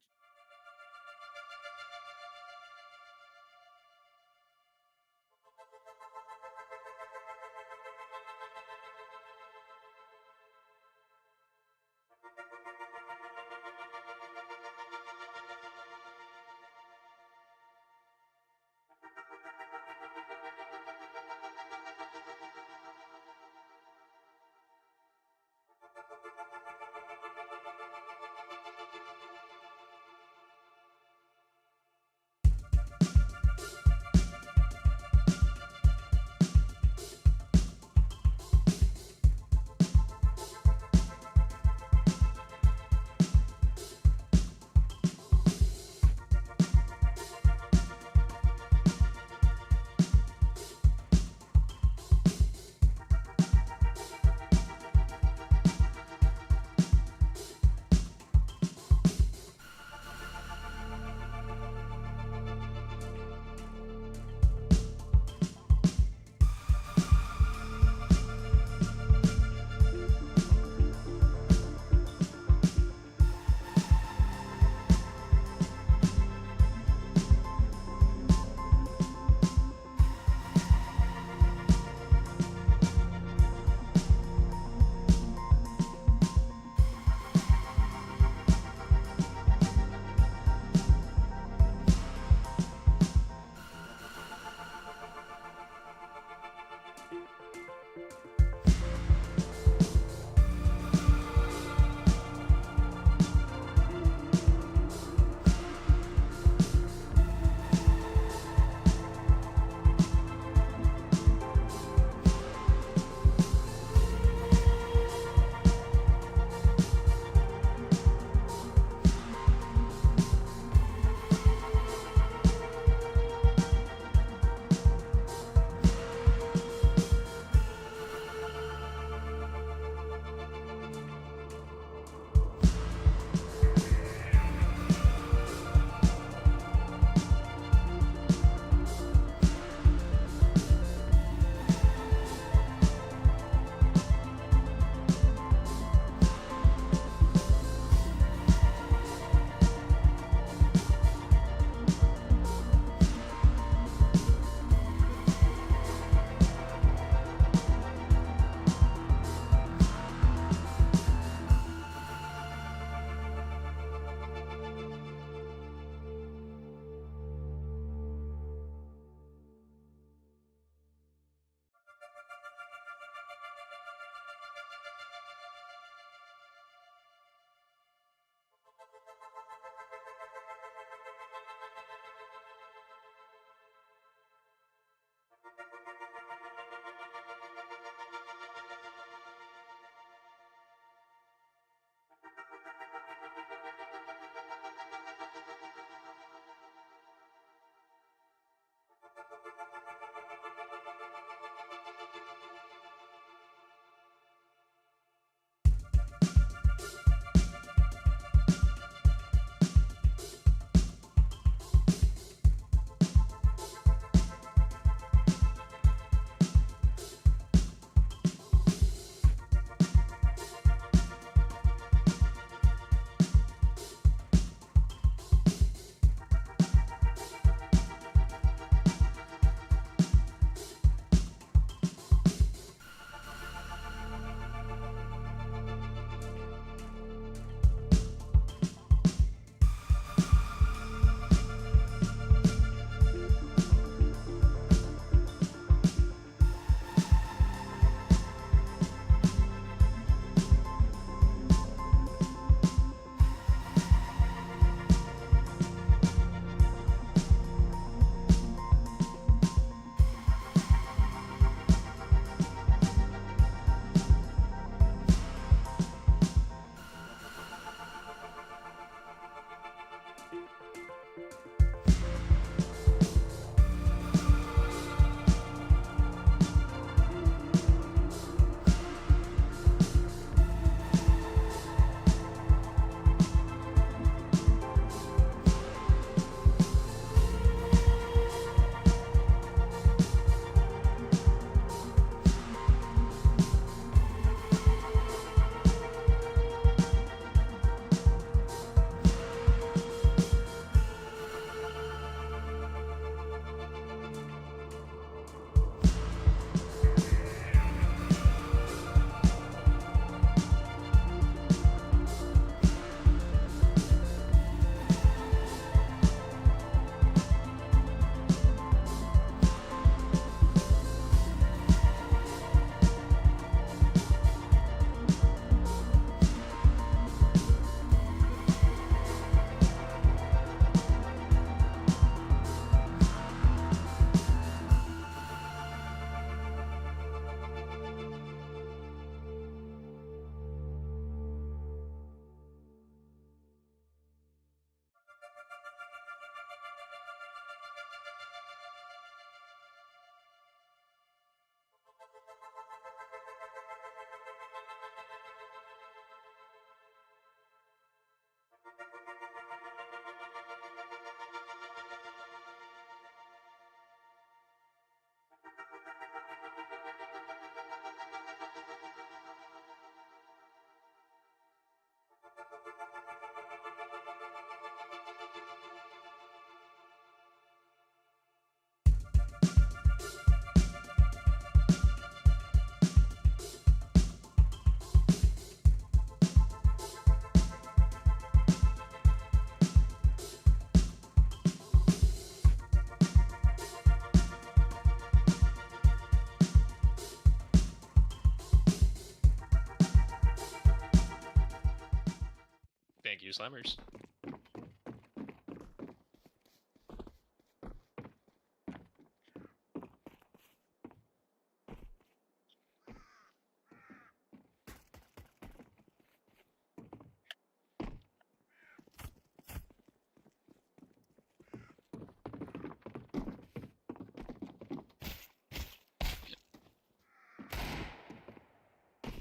TheSlammerss.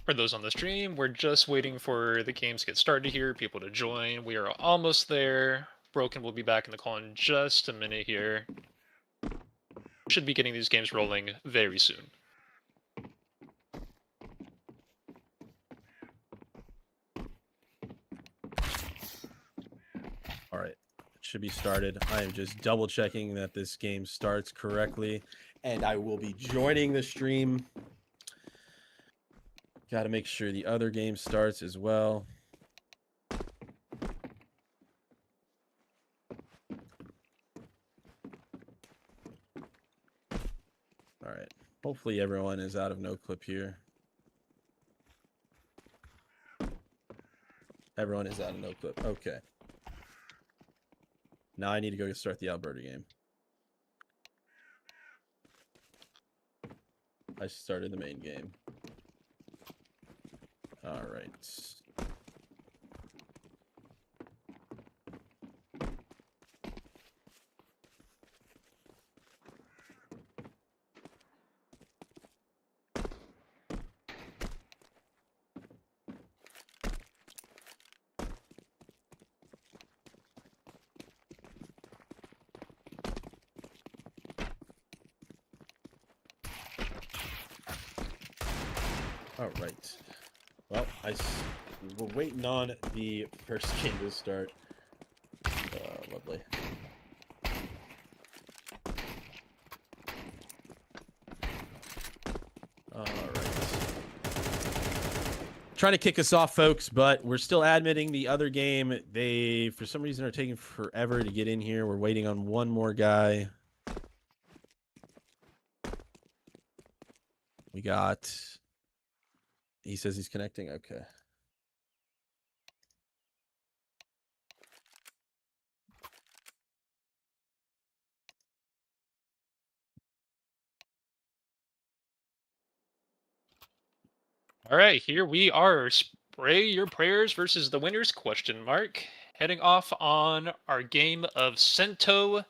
For those on the stream, we're just waiting for the games to get started here, people to join. We are almost there. Broken will be back in the call in just a minute here. Should be getting these games rolling very soon. All right, it should be started. I am just double checking that this game starts correctly, and I will be joining the stream. Got to make sure the other game starts as well. All right. Hopefully everyone is out of no clip here. Everyone is out of no clip. Okay. Now I need to go start the Alberta game. I started the main game. All right. All right. Well, we're waiting on the first game to start. Lovely. All right. Trying to kick us off, folks, but we're still admitting the other game. They, for some reason, are taking forever to get in here. We're waiting on one more guy. We got... He says he's connecting. Okay. All right, here we are. Spray your prayers versus the winners, question mark. Heading off on our game of Cento.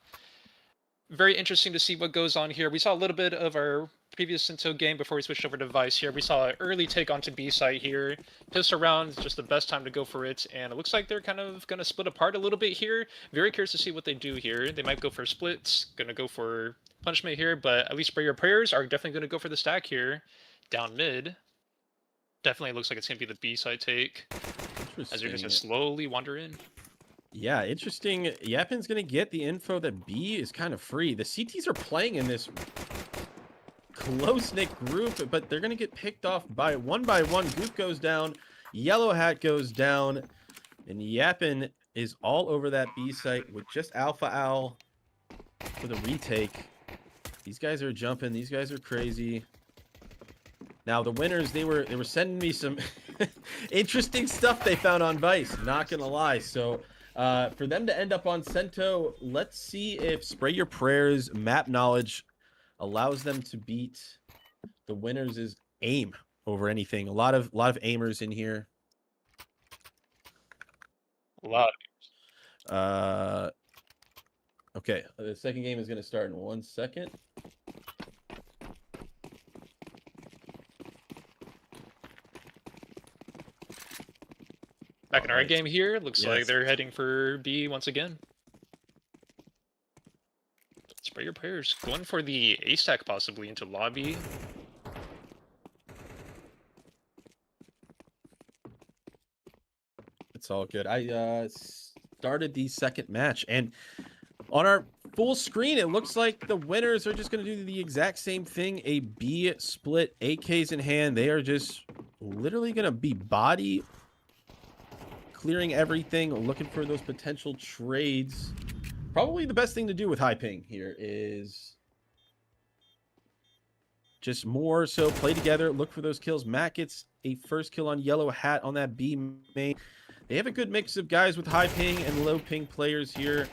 Very interesting to see what goes on here. We saw a little bit of our previous Cento game before we switched over to Vice here. We saw an early take onto B site here. Pistol round is just the best time to go for it. And it looks like they're kind of going to split apart a little bit here. Very curious to see what they do here. They might go for splits, going to go for punishment here, but at least Spray Your Prayers are definitely going to go for the stack here. Down mid. Definitely looks like it's going to be the B side take. As you're just going to slowly wander in. Yeah, interesting. Yapin's going to get the info that B is kind of free. The CTs are playing in this close-knit group, but they're going to get picked off by one. Goop goes down, Yellow Hat goes down, and Yapin is all over that B site with just Alpha Owl for the retake. These guys are jumping. These guys are crazy. Now, the winners, they were sending me some interesting stuff they found on Vice, not going to lie. So... for them to end up on Cento, let's see if Spray Your Prayers map knowledge allows them to beat the winners' aim over anything. A lot of aimers in here. A lot. Okay, the second game is going to start in 1 second. Back in our game here, looks like they're heading for B once again. Spray Your Prayers going for the A stack possibly into lobby. It's all good. I started the second match, and on our full screen, it looks like the winners are just going to do the exact same thing. A B split, AKs in hand. They are just literally going to be body clearing everything, looking for those potential trades. Probably the best thing to do with high ping here is just more so play together, look for those kills. Matt gets a first kill on Yellow Hat on that B main. They have a good mix of guys with high ping and low ping players here.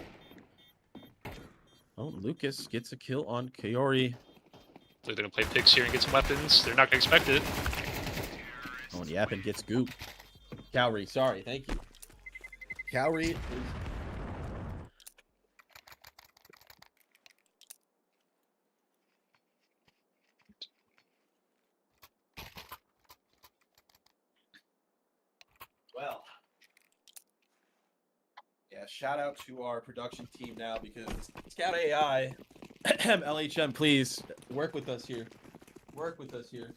Oh, Lucas gets a kill on Kaori. They're going to play picks here and get some weapons. They're not going to expect it. Oh, and Yappin gets goop. Kaori, sorry, thank you. Kaori is... Well, yeah, shout out to our production team now because Scout AI, LHM, please work with us here. Work with us here.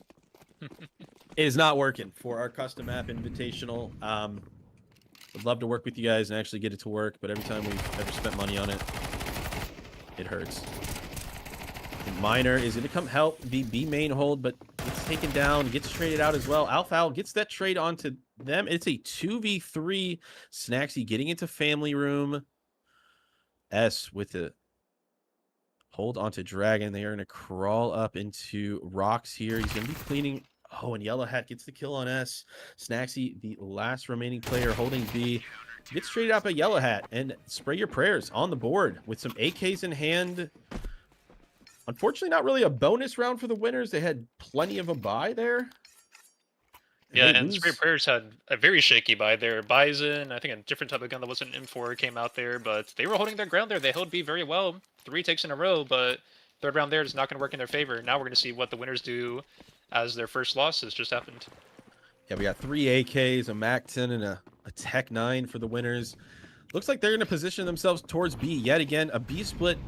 It is not working for our custom map invitational. Would love to work with you guys and actually get it to work, but every time we've ever spent money on it, it hurts. And Miner is going to come help the B main hold, but gets taken down, gets traded out as well. Alpha Owl gets that trade onto them. It's a 2v3. Snacksy getting into family room. S with the hold onto Dragon. They are going to crawl up into rocks here. He's going to be cleaning. Oh, and Yellow Hat gets the kill on S. Snacksy, the last remaining player holding B, gets traded out by Yellow Hat. And Spray Your Prayers on the board with some AKs in hand. Unfortunately, not really a bonus round for the winners. They had plenty of a buy there. Yeah, and Spray Prayers had a very shaky buy there. Bison, I think a different type of gun that wasn't an M4 came out there, but they were holding their ground there. They held B very well. 3 takes in a row, but third round there is not going to work in their favor. Now we're going to see what the winners do as their first loss has just happened. Yeah, we got 3 AKs, a MAC-10, and a Tech 9 for the winners. Looks like they're going to position themselves towards B yet again. A B split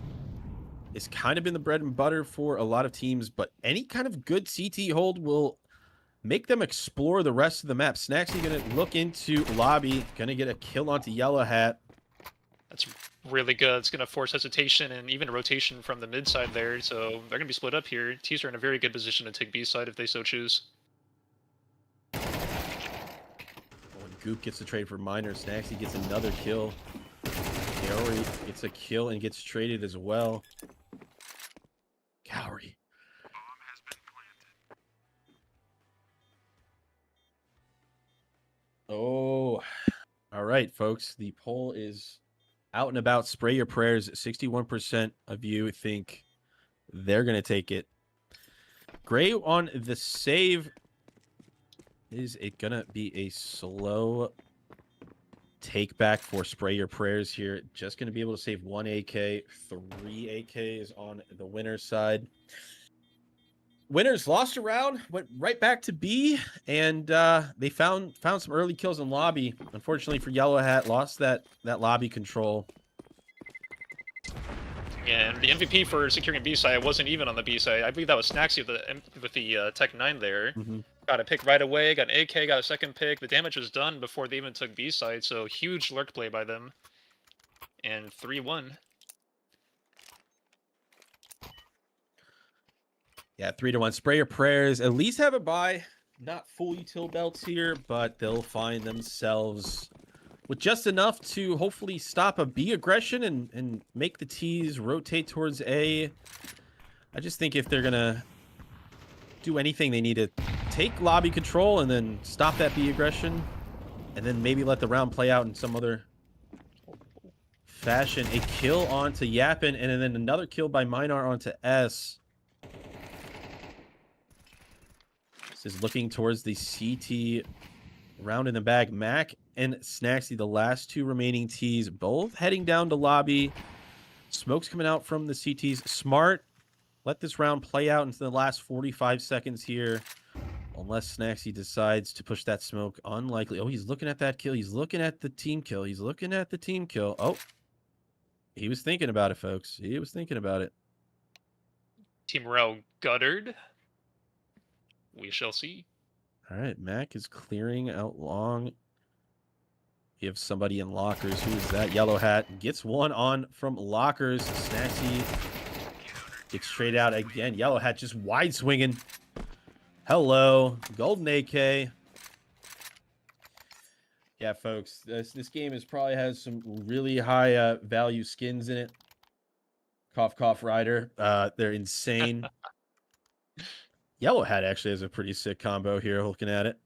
is kind of been the bread and butter for a lot of teams, but any kind of good CT hold will make them explore the rest of the map. Snacksy going to look into lobby, going to get a kill onto Yellow Hat. That's really good. It's going to force hesitation and even a rotation from the mid side there, so they're going to be split up here. T's are in a very good position to take B side if they so choose. Oh, and Goop gets the trade for Miner. Snacksy gets another kill. Kaori gets a kill and gets traded as well. Kaori. Oh, all right, folks. The poll is out and about. Spray Your Prayers. 61% of you think they're going to take it. Gray on the save. Is it going to be a slow take back for Spray Your Prayers here? Just going to be able to save 1 AK. 3 AKs on the winner's side. Winners lost a round, went right back to B, and they found some early kills in lobby. Unfortunately for Yellow Hat, lost that lobby control. Yeah, and the MVP for securing B side wasn't even on the B side. I believe that was Snacksy with the Tech 9 there. Got a pick right away, got an AK, got a second pick. The damage was done before they even took B side, so huge lurk play by them. And 3-1. Yeah, 3-1. Spray Your Prayers. At least have a buy. Not full util belts here, but they'll find themselves with just enough to hopefully stop a B aggression and make the T's rotate towards A. I just think if they're going to do anything, they need to take lobby control and then stop that B aggression. And then maybe let the round play out in some other fashion. A kill onto Yappin, and then another kill by Minar onto S. This is looking towards the CT round in the bag. Mac and Snacksy, the last 2 remaining T's, both heading down to lobby. Smoke's coming out from the CTs. Smart. Let this round play out into the last 45 seconds here. Unless Snacksy decides to push that smoke. Unlikely. Oh, he's looking at that kill. He's looking at the team kill. He's looking at the team kill. Oh, he was thinking about it, folks. He was thinking about it. Team morale guttered. We shall see. All right, Mac is clearing out long. You have somebody in lockers. Who is that? Yellow Hat gets one on from lockers. Snacksy gets straight out again. Yellow Hat just wide swinging. Hello, golden AK. Yeah, folks, this game probably has some really high value skins in it. Cough, cough, rider. They're insane. Yellow Hat actually has a pretty sick combo here, looking at it.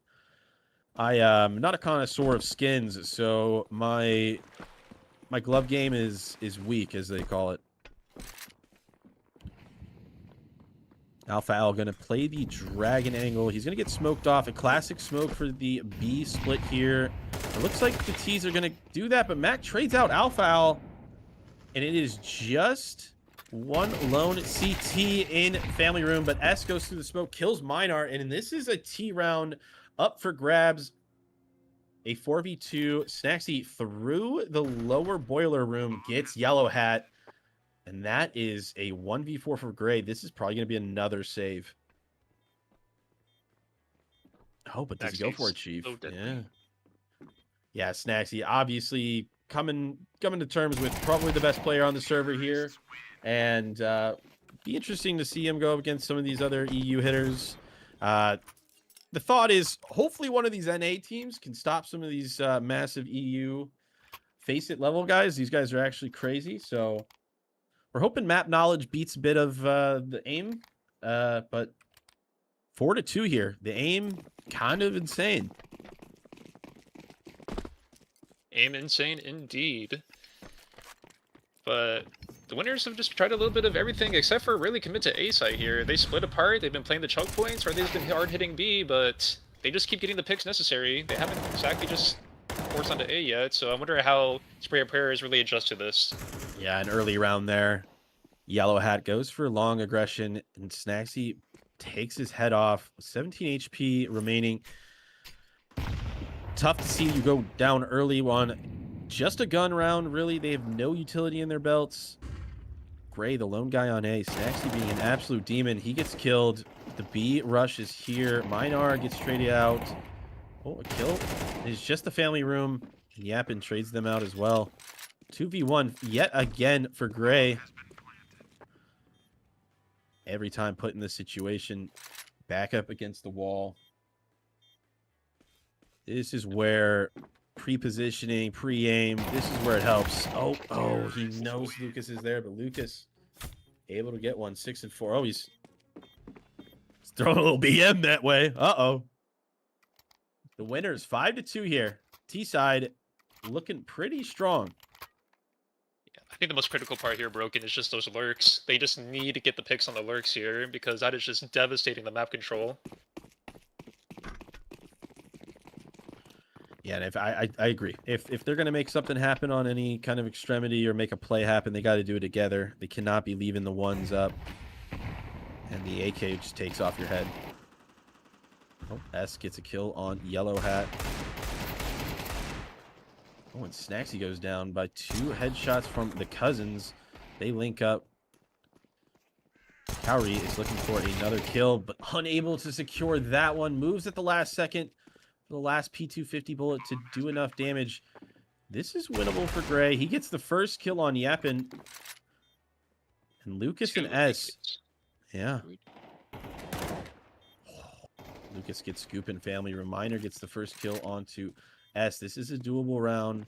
I am not a connoisseur of skins, so my glove game is weak, as they call it. Alpha Al going to play the dragon angle. He's going to get smoked off. A classic smoke for the B split here. It looks like the T's are going to do that, but Mac trades out Alpha Al. And it is just one lone CT in family room, but S goes through the smoke, kills Minar, and this is a T round up for grabs. A 4v2. Snacksy through the lower boiler room, gets Yellow Hat. And that is a 1v4 for Gray. This is probably going to be another save. Oh, but does he go for it, Chief? So yeah. Yeah, Snacksy obviously coming to terms with probably the best player on the server here. And be interesting to see him go up against some of these other EU hitters. The thought is hopefully one of these NA teams can stop some of these massive EU face-it level guys. These guys are actually crazy, so we're hoping map knowledge beats a bit of the aim, but 4-2 here. The aim kind of insane. Aim insane indeed. But the winners have just tried a little bit of everything except for really commit to A site here. They split apart, they've been playing the choke points, or they've been hard hitting B, but they just keep getting the picks necessary. They haven't exactly just forced onto A yet, so I wonder how Sprayer Prayers really adjust to this. Yeah, an early round there. Yellow Hat goes for long aggression, and Snacksy takes his head off. 17 HP remaining. Tough to see you go down early on just a gun round, really. They have no utility in their belts. Gray, the lone guy on A. Snacksy being an absolute demon. He gets killed. The B rush is here. Minar gets traded out. Oh, a kill. It's just the family room. And Yapin trades them out as well. 2v1 yet again for Gray. Every time put in this situation, back up against the wall. This is where pre-positioning, pre-aim, this is where it helps. Oh, he knows Lucas is there, but Lucas able to get one. 6 and 4. Oh, he's throwing a little BM that way. Uh-oh. The winners 5-2 here. T-side looking pretty strong. I think the most critical part here, Broken, is just those lurks. They just need to get the picks on the lurks here, because that is just devastating the map control. Yeah, and if I agree. If they're going to make something happen on any kind of extremity or make a play happen, they got to do it together. They cannot be leaving the ones up. And the AK just takes off your head. Oh, S gets a kill on Yellow Hat. Oh, and Snacksy goes down by 2 headshots from the Cousins. They link up. Cowrie is looking for another kill, but unable to secure that one. Moves at the last second. The last P250 bullet to do enough damage. This is winnable for Gray. He gets the first kill on Yapin. And Lucas and S. Yeah. Lucas gets scoop in family. Reminder gets the first kill onto S. This is a doable round.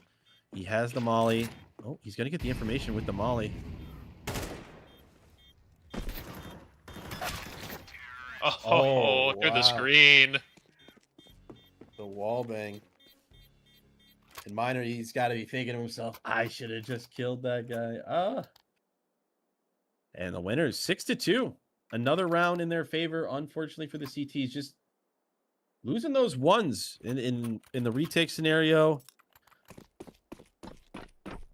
He has the molly. Oh, he's going to get the information with the molly. Oh, through the screen. The wall bang. And Miner, he's got to be thinking to himself, I should have just killed that guy. And the winner is 6-2. Another round in their favor. Unfortunately for the CTs, just losing those ones in the retake scenario.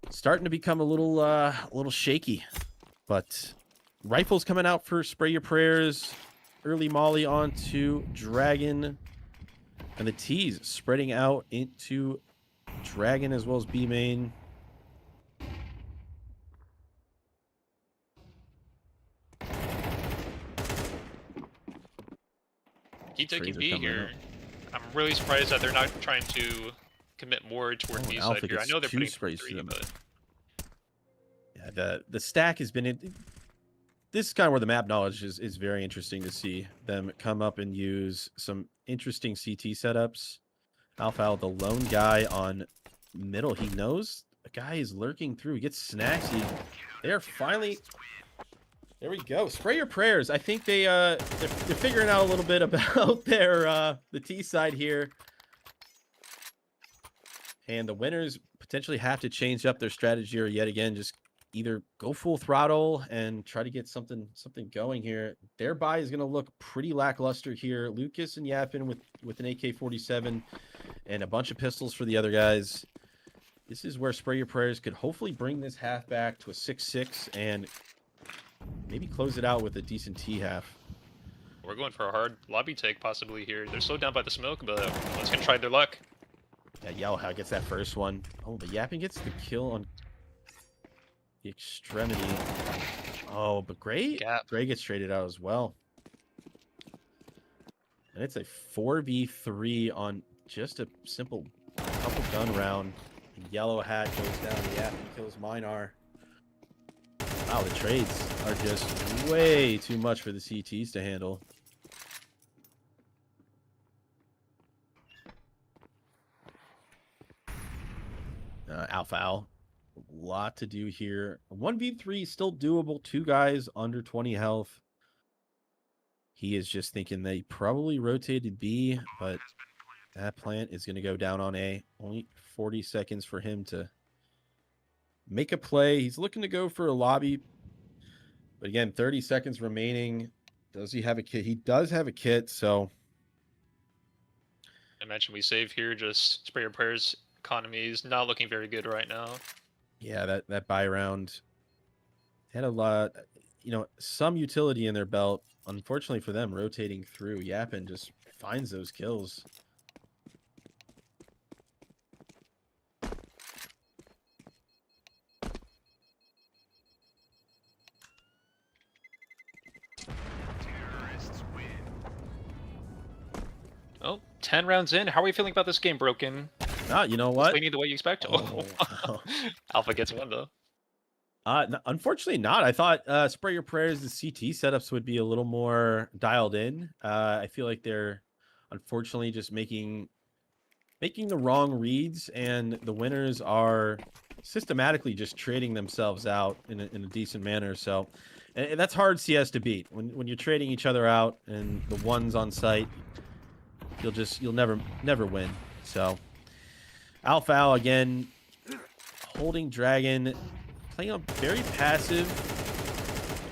Starting to become a little shaky. But rifles coming out for Spray Your Prayers. Early molly onto Dragon. And the T's spreading out into Dragon as well as B main. Keep taking B here. I'm really surprised that they're not trying to commit more toward B side here. I know they're putting 3, but yeah, the stack has been this is kind of where the map knowledge is very interesting to see them come up and use some interesting CT setups. Alpha, the lone guy on middle, he knows a guy is lurking through. He gets Snacksy. They're finally. There we go. Spray Your Prayers. I think they're figuring out a little bit about their the T side here. And the winners potentially have to change up their strategy or yet again just either go full throttle and try to get something going here. Their buy is going to look pretty lackluster here. Lucas and Yapin with an AK-47 and a bunch of pistols for the other guys. This is where Spray Your Prayers could hopefully bring this half back to a 6-6 and maybe close it out with a decent T half. We're going for a hard lobby take possibly here. They're slowed down by the smoke, but one's gonna try their luck. Yeah, Yellowhat gets that first one. Oh, but Yapin gets the kill on the extremity. Oh, but Gray gets traded out as well. And it's a 4v3 on just a simple couple gun round. Yellowhat goes down. Yapin kills Minar. Wow, the trades are just way too much for the CTs to handle. Alpha Al, a lot to do here. 1v3 still doable. 2 guys under 20 health. He is just thinking they probably rotated B, but that plant is going to go down on A. Only 40 seconds for him to make a play. He's looking to go for a lobby. But again, 30 seconds remaining. Does he have a kit? He does have a kit, so. I mentioned we save here, just Spray Your Prayers economy is not looking very good right now. Yeah, that buy round had a lot, some utility in their belt. Unfortunately for them, rotating through, Yapin just finds those kills. Oh, 10 rounds in. How are we feeling about this game, Broken? You know what? Leaning the way you expect. Oh. Alpha gets one though. Unfortunately not. I thought Spray Your Prayers, the CT setups would be a little more dialed in. I feel like they're unfortunately just making the wrong reads, and the winners are systematically just trading themselves out in a decent manner. So, and that's hard CS to beat when you're trading each other out and the ones on site. You'll never win. So, Alpha Al again holding Dragon. Playing up very passive.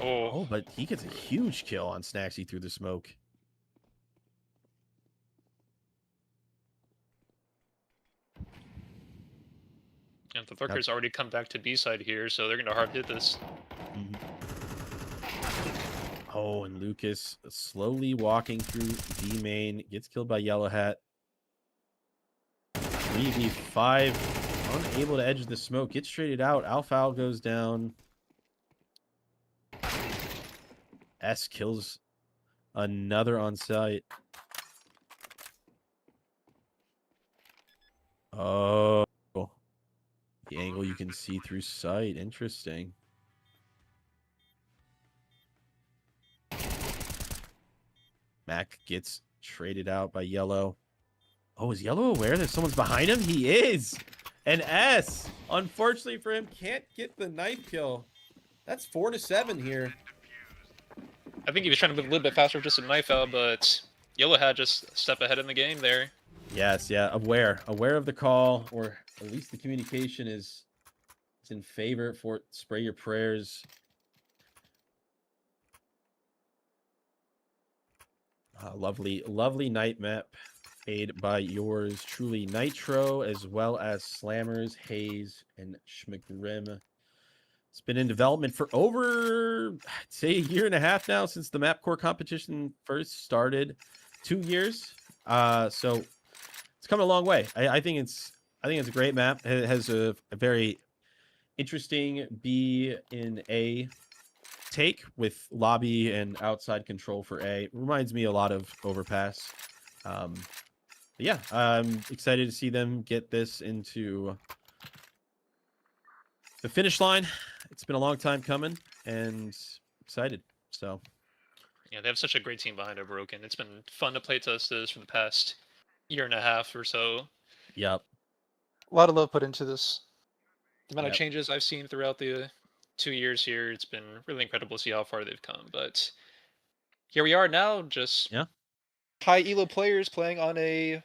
Oh, but he gets a huge kill on Snacksy through the smoke. And the Lurker's already come back to B side here, so they're going to hard hit this. Oh, and Lucas slowly walking through B main. Gets killed by Yellowhat. 3v5. Unable to edge the smoke. Gets traded out. Alpha Al goes down. S kills another on site. Oh. The angle you can see through sight. Interesting. Mac gets traded out by Yellow. Oh, is Yellow aware that someone's behind him? He is. And S, unfortunately for him, can't get the knife kill. That's 4-7 here. I think he was trying to move a little bit faster with just a knife out, but Yellow had just a step ahead in the game there. Yes, yeah, aware of the call, or at least the communication is in favor for Spray Your Prayers. Lovely night map made by yours truly, Nitro, as well as Slammerss, Hayes, and Schmgrim. It's been in development for over, I'd say, a year and a half now since the map core competition first started. 2 years. So it's come a long way. I think it's a great map. It has a very interesting B in A take with lobby and outside control for A. Reminds me a lot of Overpass. Yeah, I'm excited to see them get this into the finish line. It's been a long time coming, and excited. So, yeah, they have such a great team behind it, Broken. It's been fun to play test this for the past year and a half or so. Yep. A lot of love put into this. The amount of changes I've seen throughout the 2 years here, it's been really incredible to see how far they've come. But here we are now, just high elo players playing on a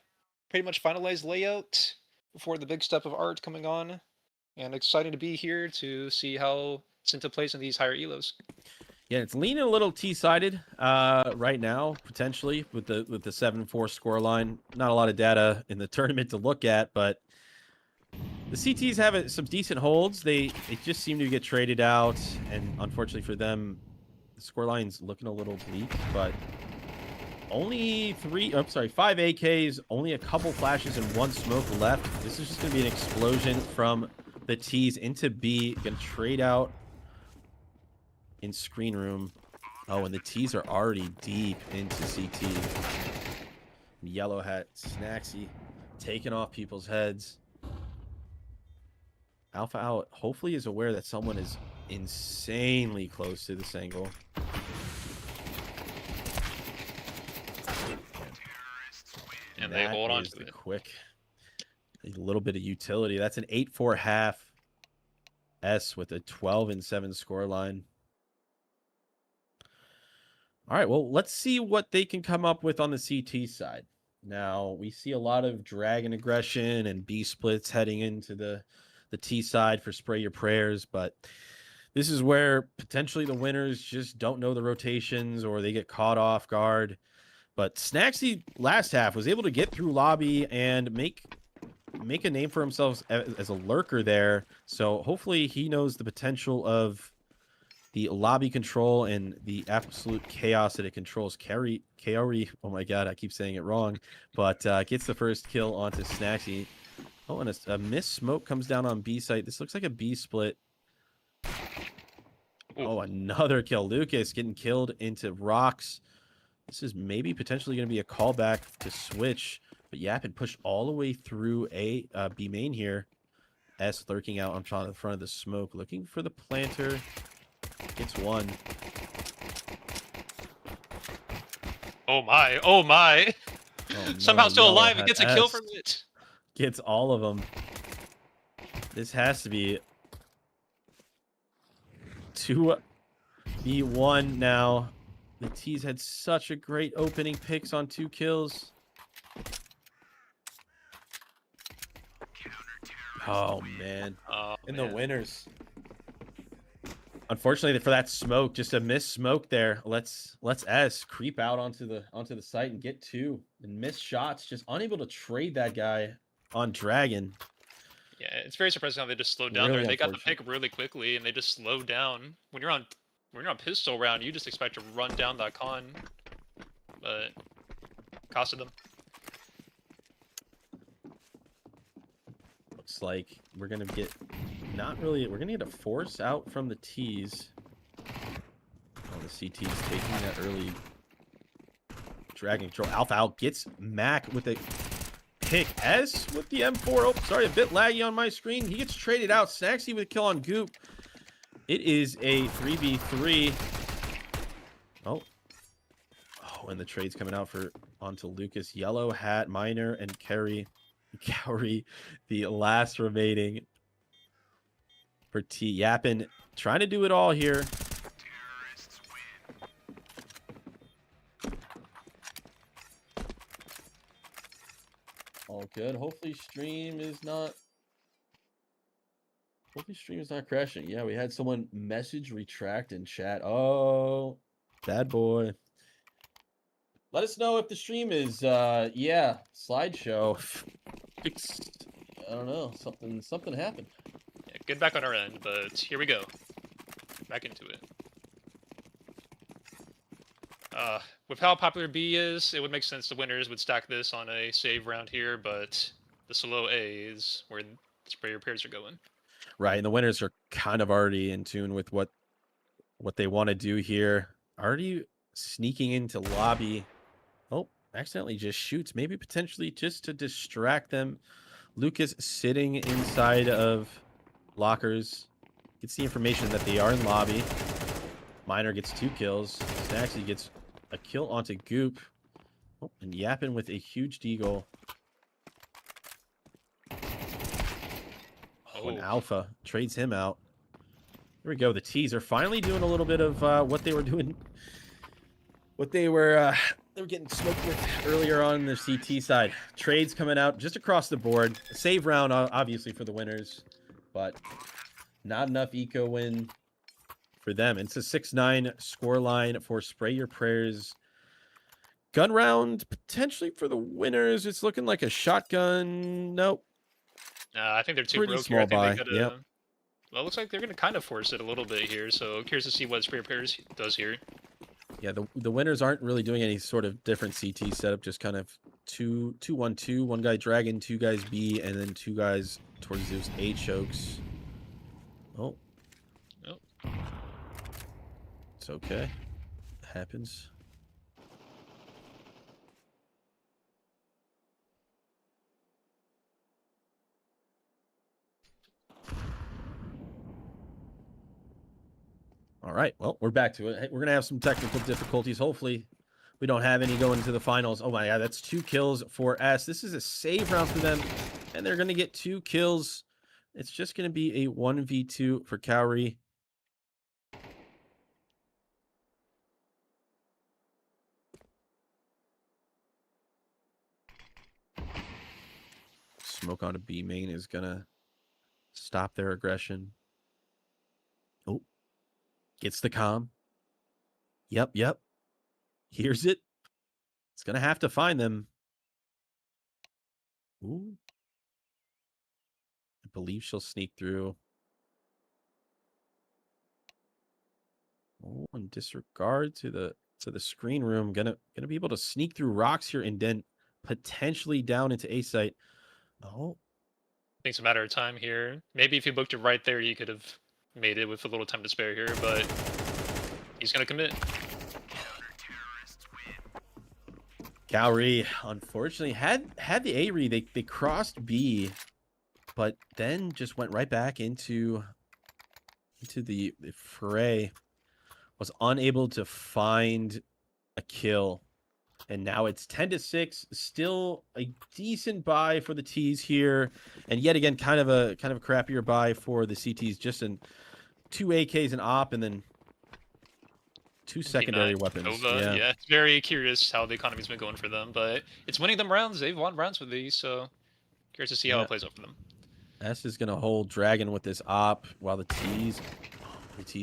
pretty much finalized layout. before the big step of art coming on, and exciting to be here to see how Cinta plays in these higher elos. Yeah, it's leaning a little T-sided right now, potentially with the 7-4 scoreline. Not a lot of data in the tournament to look at, but the CTs have some decent holds. They just seem to get traded out, and unfortunately for them, the scoreline's looking a little bleak. But only 5 AKs, only a couple flashes and 1 smoke left. This is just going to be an explosion from the T's into B. Going to trade out in screen room. Oh, and the T's are already deep into CT. Yellow hat, Snacksy, taking off people's heads. Alpha Out hopefully is aware that someone is insanely close to this angle. And they hold on to it. Quick. A little bit of utility. That's an 8-4 half S with a 12-7 scoreline. All right, well, let's see what they can come up with on the CT side. Now, we see a lot of dragon aggression and B splits heading into the T side for Spray Your Prayers, but this is where potentially the winners just don't know the rotations or they get caught off guard. But Snacksy last half was able to get through lobby and make a name for himself as a lurker there. So hopefully he knows the potential of the lobby control and the absolute chaos that it controls. Kaori, oh my god, I keep saying it wrong, but gets the first kill onto Snacksy. Oh, and a miss smoke comes down on B site. This looks like a B split. Oh, another kill. Lucas getting killed into rocks. This is maybe potentially going to be a callback to switch, but Yapin push all the way through B main here. S lurking out on the front of the smoke, looking for the planter. Gets one. Oh my! Oh my! Oh, Somehow no, still alive. Yellow It gets hat a kill S from it. Gets all of them. This has to be 2v1 now. The T's had such a great opening picks on 2 kills. Oh man. And the winners. Unfortunately for that smoke, just a miss smoke there. Let's S creep out onto the site and get 2 and miss shots, just unable to trade that guy on Dragon. Yeah, it's very surprising how they just slowed down Really there. They got the pick really quickly and they just slowed down. When you're on pistol round, you just expect to run down that con, but costed them. Looks like we're gonna get we're gonna get a force out from the T's. Oh, the CT's taking that early dragon control. Alpha Out gets Mac with a pick. S with the M4. Oh, sorry, a bit laggy on my screen. He gets traded out. Snacksy with a kill on Goop. It is a 3v3. Oh, and the trade's coming out onto Lucas. Yellow hat, Miner, and Kaori, the last remaining for T. Yapin trying to do it all here. All good. Hopefully stream is not crashing. Yeah, we had someone message retract in chat. Oh, bad boy. Let us know if the stream is yeah, slideshow. I don't know. Something happened. Yeah, good back on our end, but here we go. Back into it. With how popular B is, it would make sense the winners would stack this on a save round here, but the solo A is where the Spray Your Prayers are going. Right, and the winners are kind of already in tune with what they want to do here. Already sneaking into lobby. Oh, accidentally just shoots. Maybe potentially just to distract them. Lucas sitting inside of lockers. Gets the information that they are in lobby. Miner gets 2 kills. Snacksy gets a kill onto Goop. Oh, and Yapin with a huge deagle. Oh, and Alpha trades him out. Here we go. The T's are finally doing a little bit of what they were doing. What they were they were getting smoked with earlier on the CT side. Trades coming out just across the board. Save round, obviously, for the winners, but not enough eco win for them. It's a 6-9 score line for Spray Your Prayers. Gun round, potentially for the winners. It's looking like a shotgun. Nope. I think they're too Pretty broke here. I small think buy. they gotta... Well, it looks like they're going to kind of force it a little bit here, so curious to see what Spray Your Prayers does here. Yeah, the winners aren't really doing any sort of different CT setup, just kind of 2-1-2, one guy Dragon, two guys B, and then two guys towards those A chokes. Oh. Nope. It's okay. It happens. All right, well, we're back to it. We're going to have some technical difficulties. Hopefully, we don't have any going to the finals. Oh, my God, that's 2 kills for S. This is a save round for them, and they're going to get 2 kills. It's just going to be a 1v2 for Cowrie. Smoke on a B main is going to stop their aggression. Oh. Gets the comm. Yep. Here's it. It's going to have to find them. Ooh. I believe she'll sneak through. Oh, and disregard to the screen room. Gonna be able to sneak through rocks here and then potentially down into A site. Oh. I think it's a matter of time here. Maybe if you booked it right there, you could have made it with a little time to spare here, but he's going to commit. Cowrie, unfortunately, had the A read. They crossed B, but then just went right back into the fray. Was unable to find a kill. And now it's 10-6. Still a decent buy for the T's here. And yet again, kind of a crappier buy for the CTs. Just in 2 AKs and op, and then 2 secondary weapons. Nova. Yeah, it's very curious how the economy's been going for them, but it's winning them rounds. They've won rounds with these, so curious to see how it plays out for them. S is going to hold Dragon with this op while the T's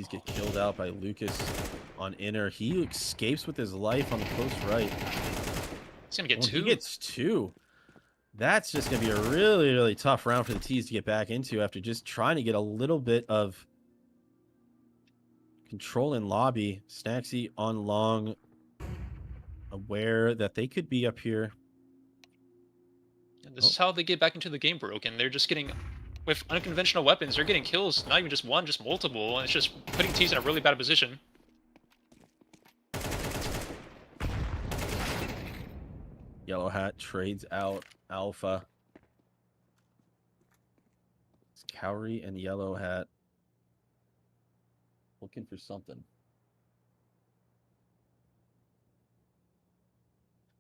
get killed out by Lucas on inner. He escapes with his life on the close right. He's going to get 2. He gets 2. That's just going to be a really, really tough round for the T's to get back into after just trying to get a little bit of control in lobby. Snacksy on long, aware that they could be up here. And this is how they get back into the game, broken. They're just getting, with unconventional weapons, they're getting kills, not even just one, just multiple, and it's just putting T's in a really bad position. Yellow Hat trades out Alpha. It's Cowrie and Yellow Hat looking for something.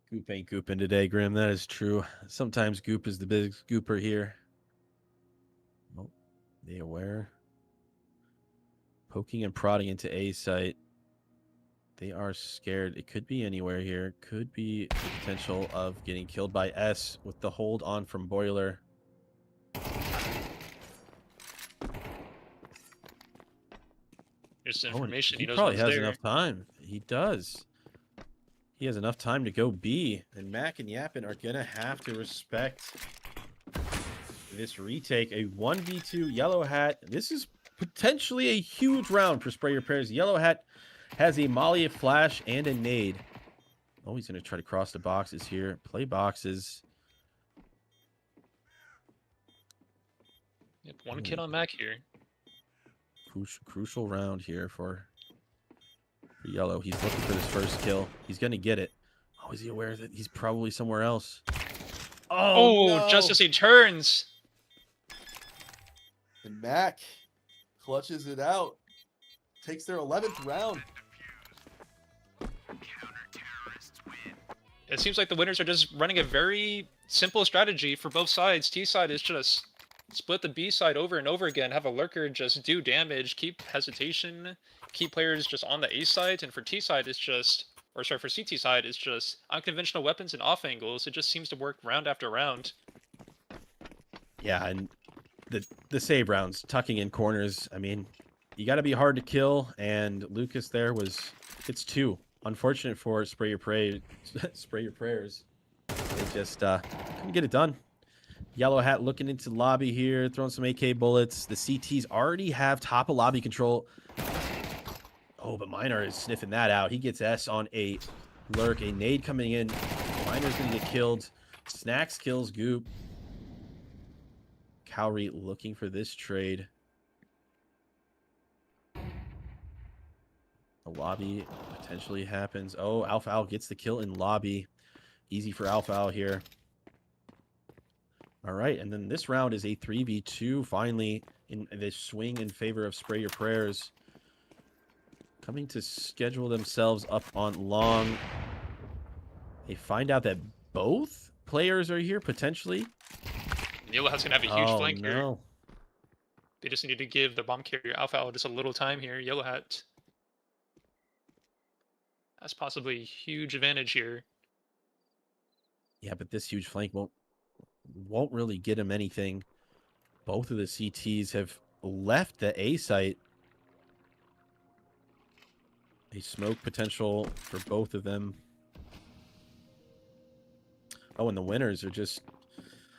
Goop ain't gooping today, Grim. That is true. Sometimes Goop is the big gooper here. Oh, they aware. Poking and prodding into A site. They are scared. It could be anywhere here. Could be the potential of getting killed by S with the hold on from Boiler. Here's information. He knows probably what's has there. enough time. He does. He has enough time to go B. And Mac and Yappin are going to have to respect this retake. A 1v2 Yellow Hat. This is potentially a huge round for Spray Your Prayers. Yellow Hat has a Molly, a flash, and a nade. Oh, he's going to try to cross the boxes here. Play boxes. Yep, one kid on Mac here. Crucial round here for Yellow. He's looking for this first kill. He's going to get it. Oh, is he aware that he's probably somewhere else? Oh, no. just as he turns. And Mac clutches it out. Takes their 11th round. It seems like the winners are just running a very simple strategy for both sides. T side is just split the B side over and over again, have a lurker just do damage, keep hesitation, keep players just on the A side, and for T side it's just or sorry, for CT side, is just unconventional weapons and off angles. It just seems to work round after round. Yeah, and the save rounds, tucking in corners. I mean, you got to be hard to kill, and Lucas there it's 2. Unfortunate for Spray Your Prayers. They just couldn't get it done. Yellow Hat looking into lobby here, throwing some AK bullets. The CTs already have top of lobby control. Oh, but Minor is sniffing that out. He gets S on a lurk. A nade coming in. Minor's going to get killed. Snacks kills Goop. Cowrie looking for this trade. The lobby potentially happens. Oh, Alpha Owl gets the kill in lobby. Easy for Alpha Owl here. All right, and then this round is a 3v2, finally, in the swing in favor of Spray Your Prayers. Coming to schedule themselves up on long. They find out that both players are here, potentially. Yellow Hat's going to have a huge flank here. No. They just need to give the bomb carrier Alpha Owl just a little time here. Yellow Hat has possibly a huge advantage here. Yeah, but this huge flank won't really get him anything. Both of the CTs have left the A site. A smoke potential for both of them. Oh, and the winners are just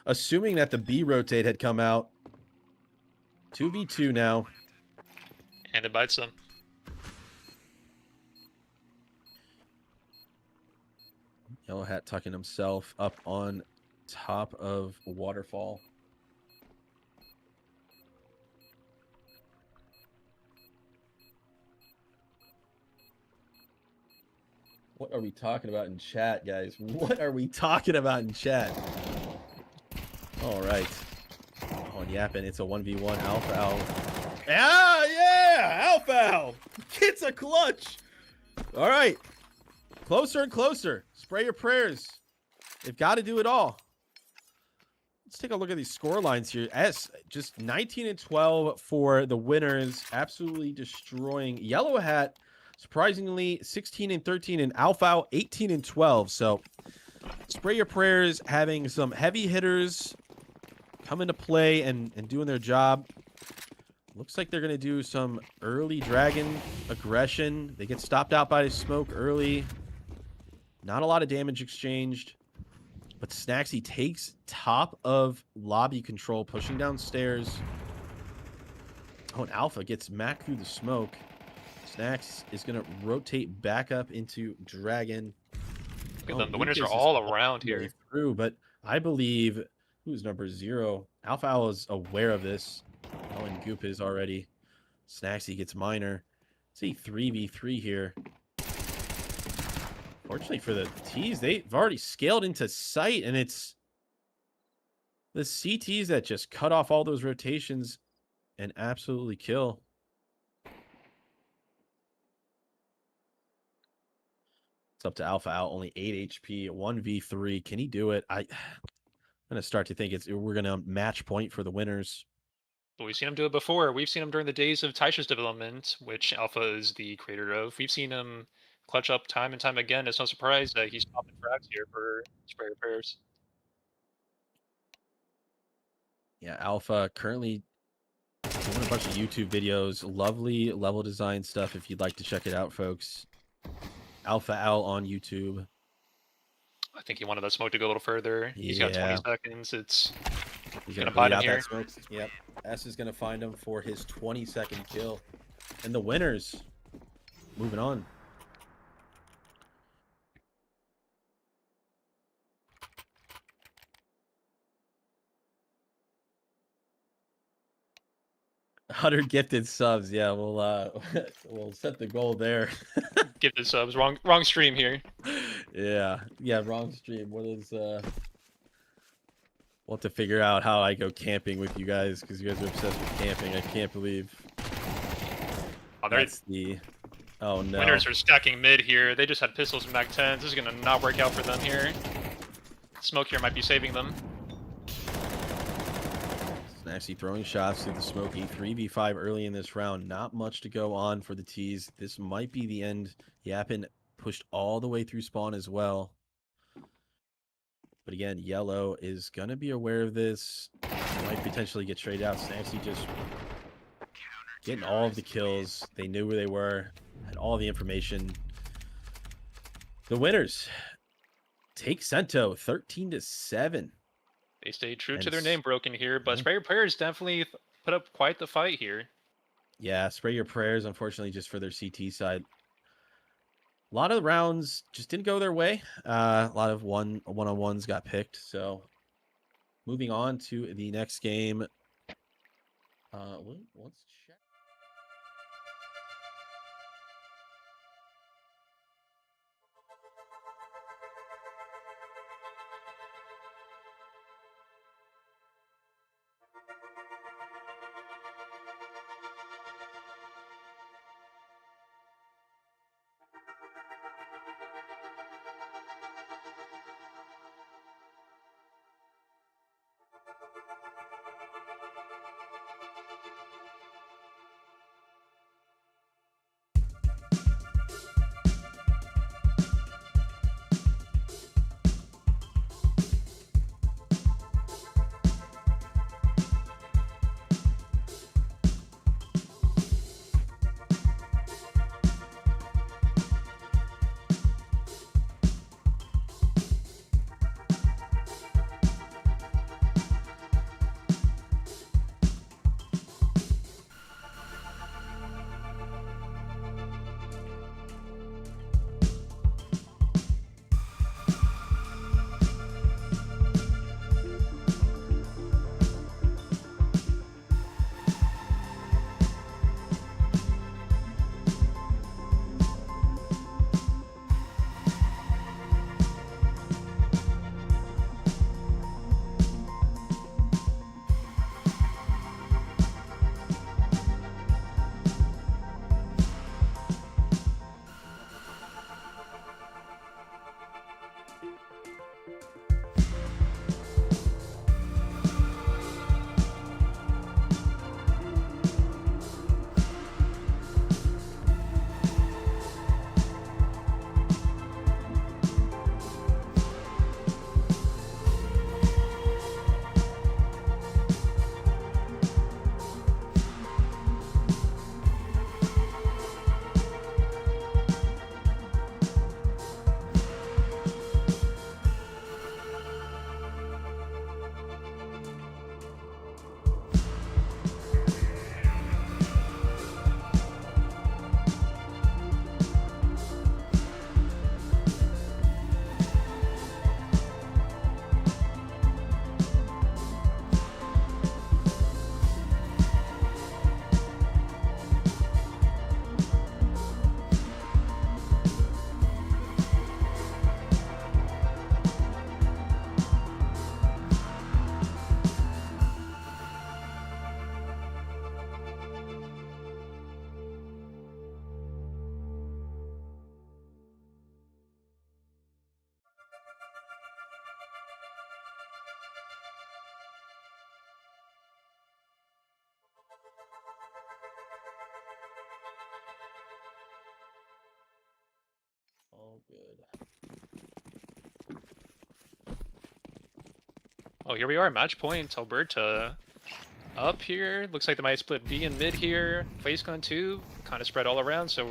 assuming that the B rotate had come out. 2v2 now. And it bites them. Yellow Hat tucking himself up on top of Waterfall. What are we talking about in chat, guys? What are we talking about in chat? All right. Oh, and yapping. It's a 1v1 Alpha Owl. Ah, yeah! Alpha Owl gets a clutch. All right. Closer and closer. Spray Your Prayers. They've got to do it all. Let's take a look at these score lines here. S just 19 and 12 for the winners. Absolutely destroying Yellow Hat. Surprisingly, 16 and 13, and Alpha Owl 18 and 12. So, Spray Your Prayers having some heavy hitters come into play and doing their job. Looks like they're going to do some early dragon aggression. They get stopped out by smoke early. Not a lot of damage exchanged. But Snacksy takes top of lobby control, pushing downstairs. Oh, and Alpha gets Mac through the smoke. Snacks is going to rotate back up into Dragon. Look at them. The winners are all around here. Through, but I believe, who's number 0? Alpha Owl is aware of this. Oh, and Goop is already. Snacksy gets Minor. It's a 3v3 here. Fortunately for the T's, they've already scaled into sight, and it's the CTs that just cut off all those rotations and absolutely kill. It's up to Alpha Owl, only 8 HP, 1v3. Can he do it? I'm going to start to think we're going to match point for the winners. But we've seen him do it before. We've seen him during the days of Taisha's development, which Alpha is the creator of. We've seen him clutch up time and time again. It's no surprise that he's popping frags here for Spray Your Prayers. Yeah, Alpha currently doing a bunch of YouTube videos. Lovely level design stuff if you'd like to check it out, folks. Alpha Owl on YouTube. I think he wanted that smoke to go a little further. He's got 20 seconds. He's going to bite him here. Yep. S is going to find him for his 20-second kill. And the winners moving on. $100 gifted subs. Yeah, we'll set the goal there. Gifted subs. Wrong stream here. Yeah, wrong stream. What is we'll have to figure out how I go camping with you guys, because you guys are obsessed with camping. I can't believe that's the... Oh no. Winners are stacking mid here. They just had pistols and Mac 10s. This is gonna not work out for them here. Smoke here might be saving them. Actually throwing shots through the smoke. A 3v5 early in this round. Not much to go on for the T's. This might be the end. Yappin pushed all the way through spawn as well. But again, yellow is going to be aware of this. Might potentially get traded out. Snaxy just getting all of the kills. They knew where they were, had all the information. The winners take Cento 13-7. They stayed true And to their name broken here, but yeah. Spray Your Prayers definitely put up quite the fight here. Yeah, Spray Your Prayers, unfortunately, just for their CT side. A lot of the rounds just didn't go their way. A lot of one-on-ones got picked. So moving on to the next game. Let's check. All good. Oh, here we are, match point, Alberta. Up here, looks like they might split B and mid here. FaZe gun 2, kind of spread all around, so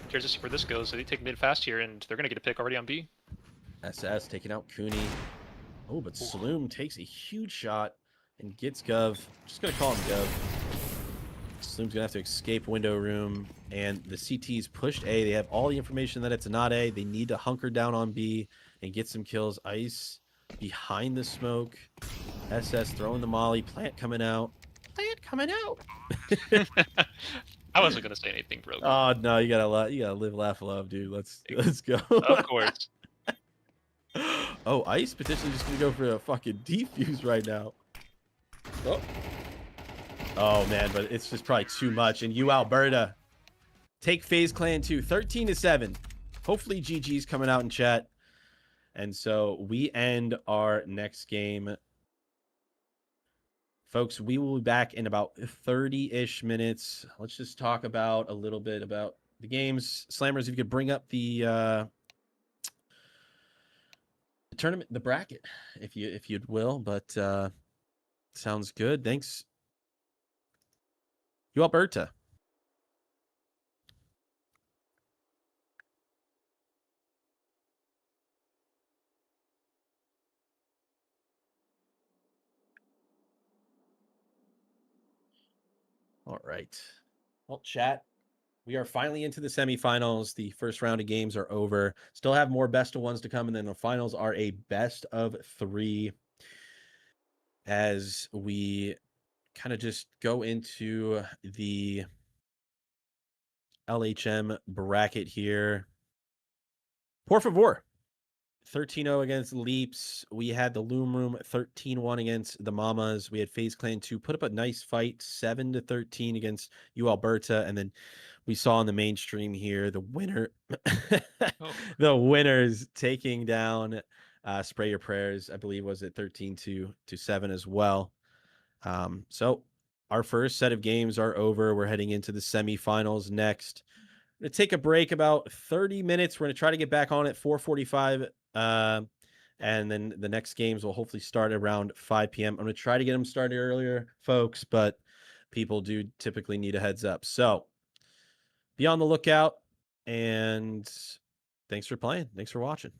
curious to see where this goes. So they take mid fast here, and they're going to get a pick already on B. SS taking out Cooney. Oh, but Sloom takes a huge shot and gets Gov. Just going to call him Gov. Sloom's going to have to escape window room, and the CT's pushed A. They have all the information that it's not A. They need to hunker down on B and get some kills. Ice behind the smoke. SS throwing the molly. Plant coming out. Plant coming out. I wasn't going to say anything, bro. Oh, no, you gotta live, laugh, love, dude. Let's go. Of course. Oh, Ice potentially just gonna go for a fucking defuse right now. Oh man, but it's just probably too much. And you, Alberta, take FaZe Clan 2, 13-7. Hopefully GG's coming out in chat. And so we end our next game. Folks, we will be back in about 30-ish minutes. Let's just talk about a little bit about the games. Slammers, if you could bring up the tournament, the bracket, if you'd will. But sounds good. Thanks, you Alberta. All right. Well, chat, we are finally into the semifinals. The first round of games are over. Still have more best of ones to come, and then the finals are a best of 3 as we kind of just go into the LHM bracket here. Poravore 13-0 against Leaps. We had the Loom Room 13-1 against the Mamas. We had FaZe Clan 2 put up a nice fight, 7-13 against you Alberta, and then we saw on the mainstream here the winner, the winners taking down Spray Your Prayers. I believe was it 13-7 as well. So our first set of games are over. We're heading into the semifinals next. I'm going to take a break about 30 minutes. We're going to try to get back on at 4:45. And then the next games will hopefully start around 5 p.m. I'm going to try to get them started earlier, folks, but people do typically need a heads up. So be on the lookout, and thanks for playing. Thanks for watching.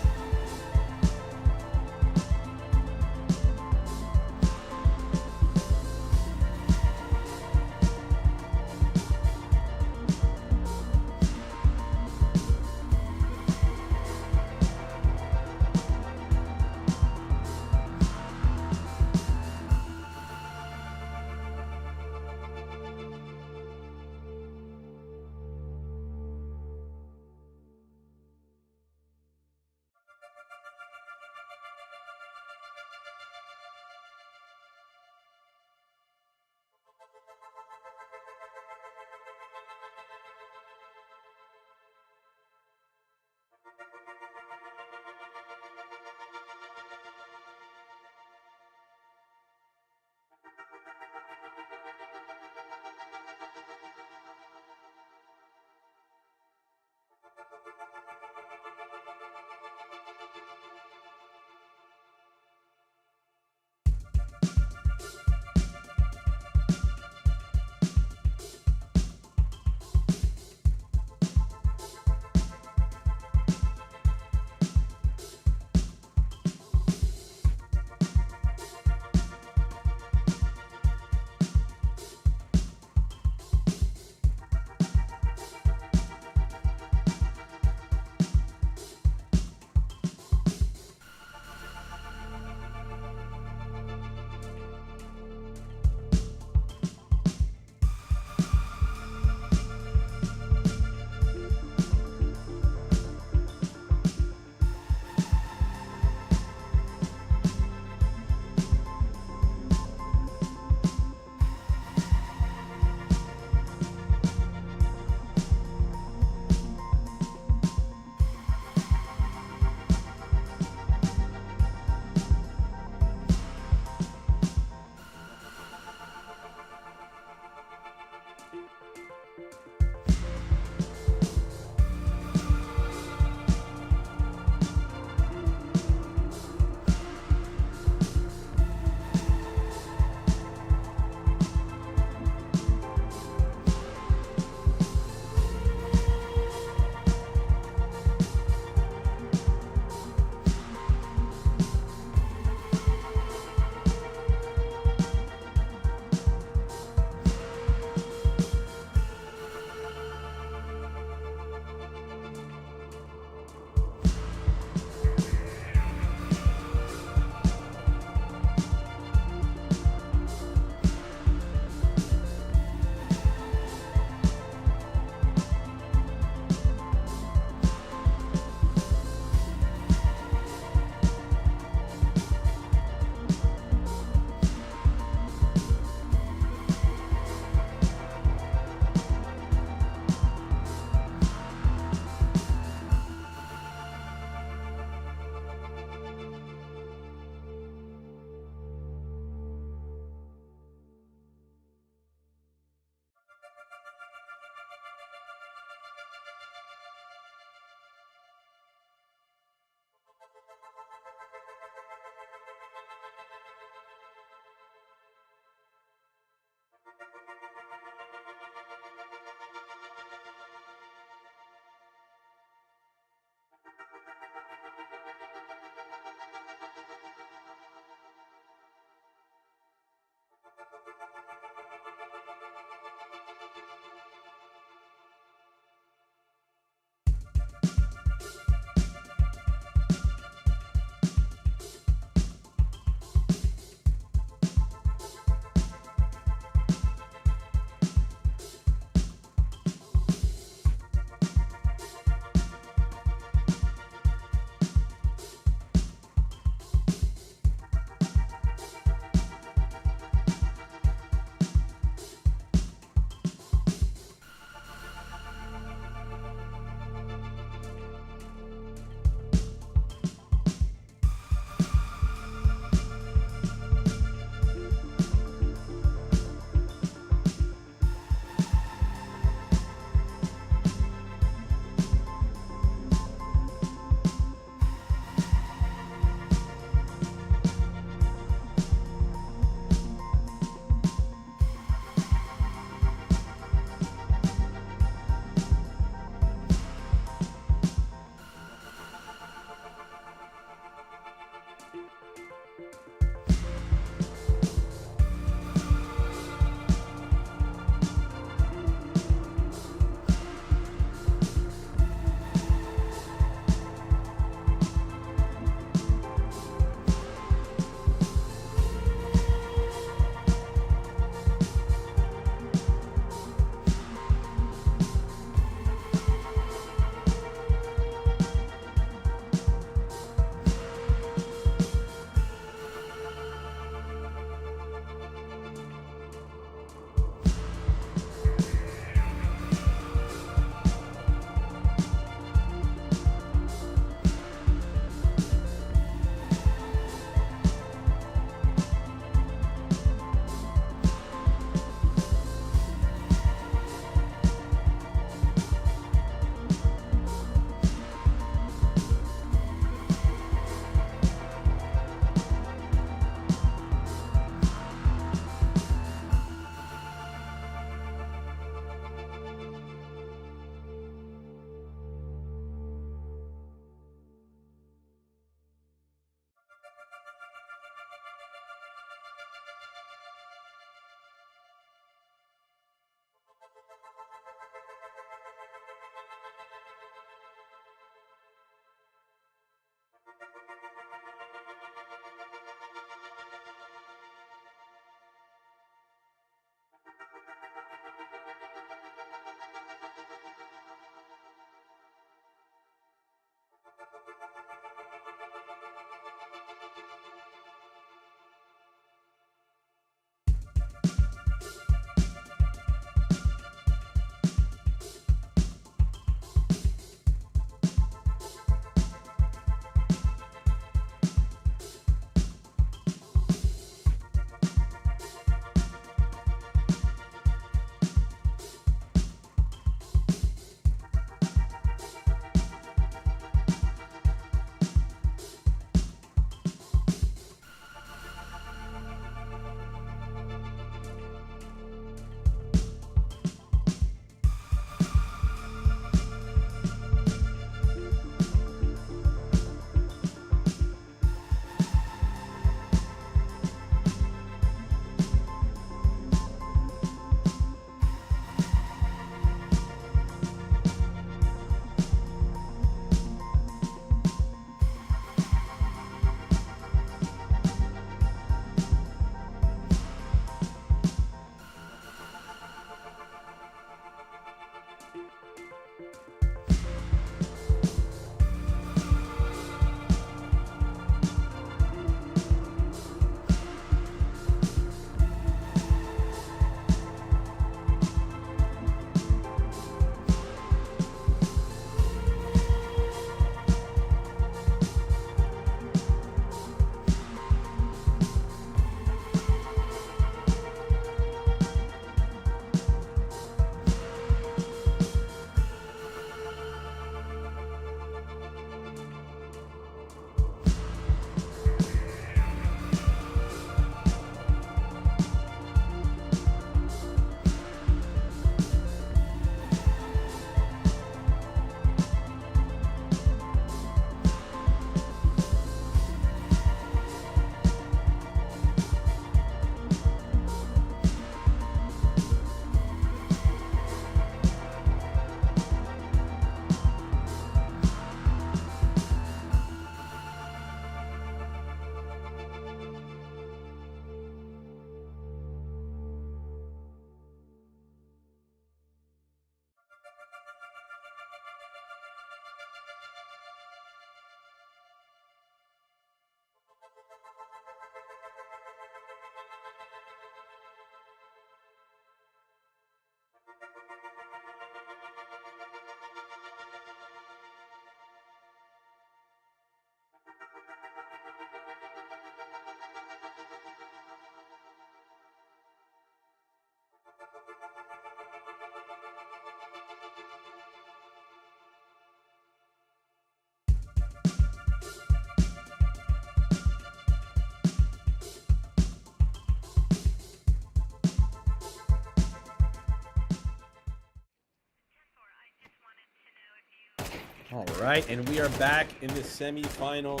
All right, and we are back in the semifinals.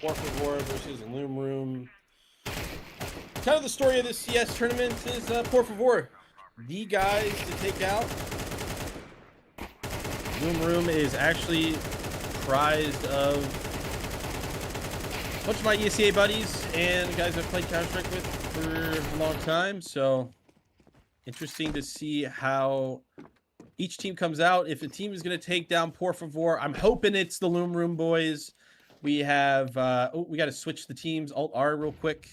Poravore versus Loom Room. Kind of the story of this CS tournament is Poravore, the guys to take out. Loom Room is actually prized of a bunch of my ESEA buddies and guys I've played Counter-Strike with for a long time. So interesting to see how each team comes out. If a team is going to take down Poravore, I'm hoping it's the Loom Room boys. We have, we got to switch the teams. Alt-R real quick.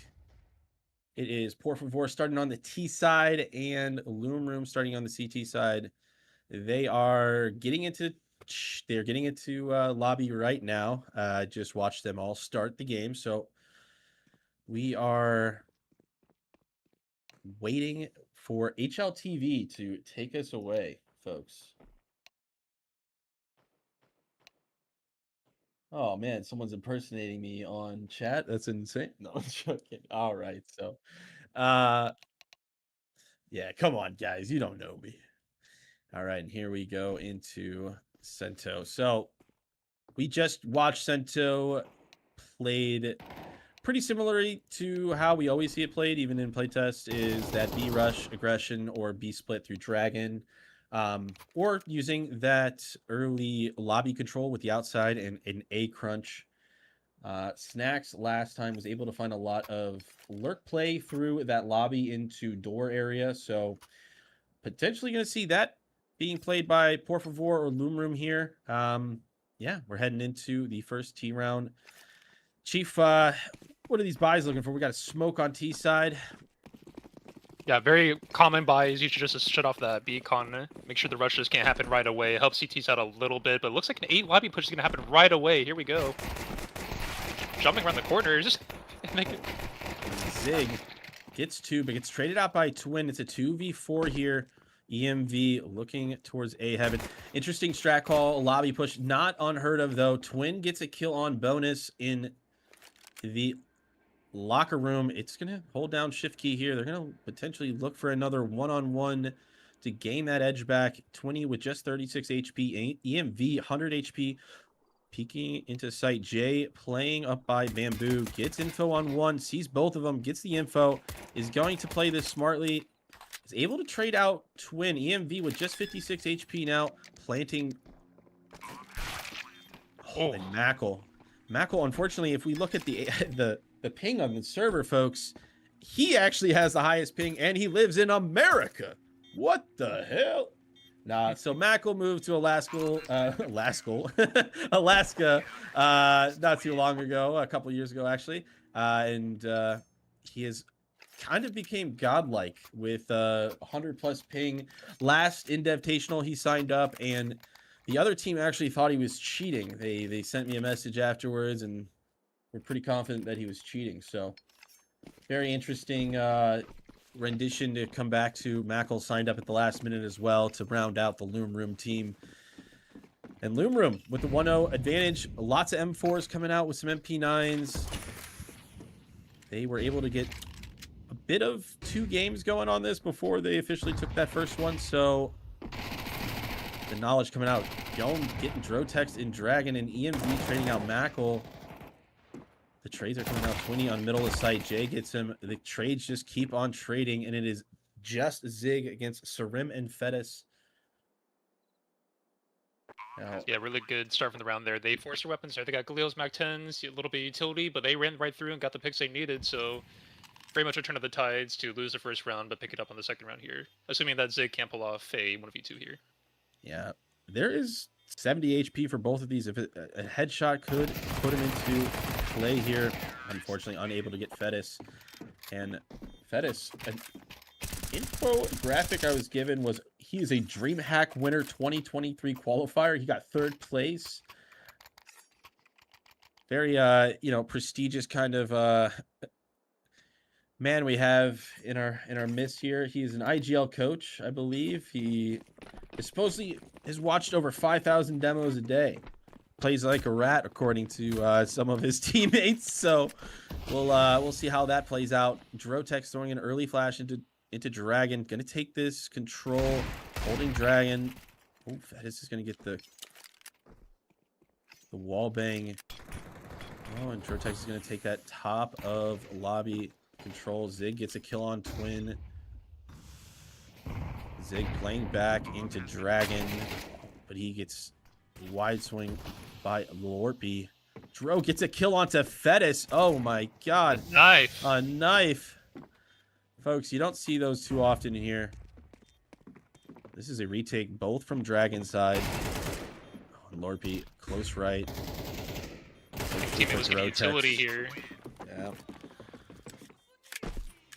It is Poravore starting on the T side and Loom Room starting on the CT side. They are getting into, lobby right now. Just watch them all start the game. So we are waiting for HLTV to take us away, folks. Oh man, someone's impersonating me on chat. That's insane. No, I'm joking. All right, so yeah, come on, guys. You don't know me. All right, and here we go into Sento. So we just watched Sento played pretty similarly to how we always see it played, even in playtest, is that B rush aggression or B split through Dragon, or using that early lobby control with the outside and an A crunch. Snacks last time was able to find a lot of lurk play through that lobby into door area, so potentially going to see that being played by Poravore or Loom Room here. Yeah, we're heading into the first T round. Chief, what are these buys looking for? We got a smoke on T side. Yeah, very common buys. You should just shut off that beacon. Make sure the rushes can't happen right away. Help CTs out a little bit, but it looks like an 8 lobby push is going to happen right away. Here we go. Jumping around the corner. Just make it. Zig gets 2, but gets traded out by Twin. It's a 2v4 here. EMV looking towards A heaven. Interesting strat call. Lobby push. Not unheard of, though. Twin gets a kill on bonus in the locker room. It's going to hold down shift key here. They're going to potentially look for another one-on-one to gain that edge back. 20 with just 36 HP. EMV 100 HP. Peeking into sight. Jay playing up by Bamboo. Gets info on one. Sees both of them. Gets the info. Is going to play this smartly. Is able to trade out Twin. EMV with just 56 HP now. Planting. Oh, and Mackle. Mackle, unfortunately, if we look at the ping on the server, folks, he actually has the highest ping, and he lives in America. What the hell? Nah, so Mackle moved to Alaska, not too long ago, a couple years ago, actually. And he has kind of became godlike with 100+ ping. Last Indev-tational, he signed up, and the other team actually thought he was cheating. They sent me a message afterwards, and we're pretty confident that he was cheating. So very interesting rendition to come back to. Mackle signed up at the last minute as well to round out the Loom Room team. And Loom Room with the 1-0 advantage. Lots of M4s coming out with some MP9s. They were able to get a bit of 2 games going on this before they officially took that first one. So the knowledge coming out. Going, getting Drotex in Dragon, and EMV trading out Mackle. The trades are coming out. 20 on middle of site. Jay gets him. The trades just keep on trading, and it is just Zig against Sarim and Fedis. Yeah, really good start from the round there. They forced their weapons there. They got Galil's Mac 10s, a little bit of utility, but they ran right through and got the picks they needed. So very much a turn of the tides to lose the first round, but pick it up on the second round here. Assuming that Zig can't pull off a 1v2 here. Yeah, there is 70 HP for both of these. If a headshot could put him into play here, unfortunately unable to get Fedis. And Fedis, an infographic I was given was he is a DreamHack winner 2023 qualifier. He got 3rd place. Very prestigious kind of man we have in our midst here. He's an IGL coach, I believe. He supposedly has watched over 5,000 demos a day. Plays like a rat, according to some of his teammates. So we'll see how that plays out. Drotex throwing an early flash into Dragon. Gonna take this control, holding Dragon. Oh, Fedis is gonna get the The wall bang. Oh, and Drotex is going to take that top of lobby control. Zig gets a kill on Twin. Zig playing back into Dragon, but he gets wide swing by Lorpy. Dro gets a kill onto Fetus. Oh my god. Knife. A knife. Folks, you don't see those too often here. This is a retake both from Dragon side. Oh, Lorpy, close right. Teammate was getting utility here. Yeah.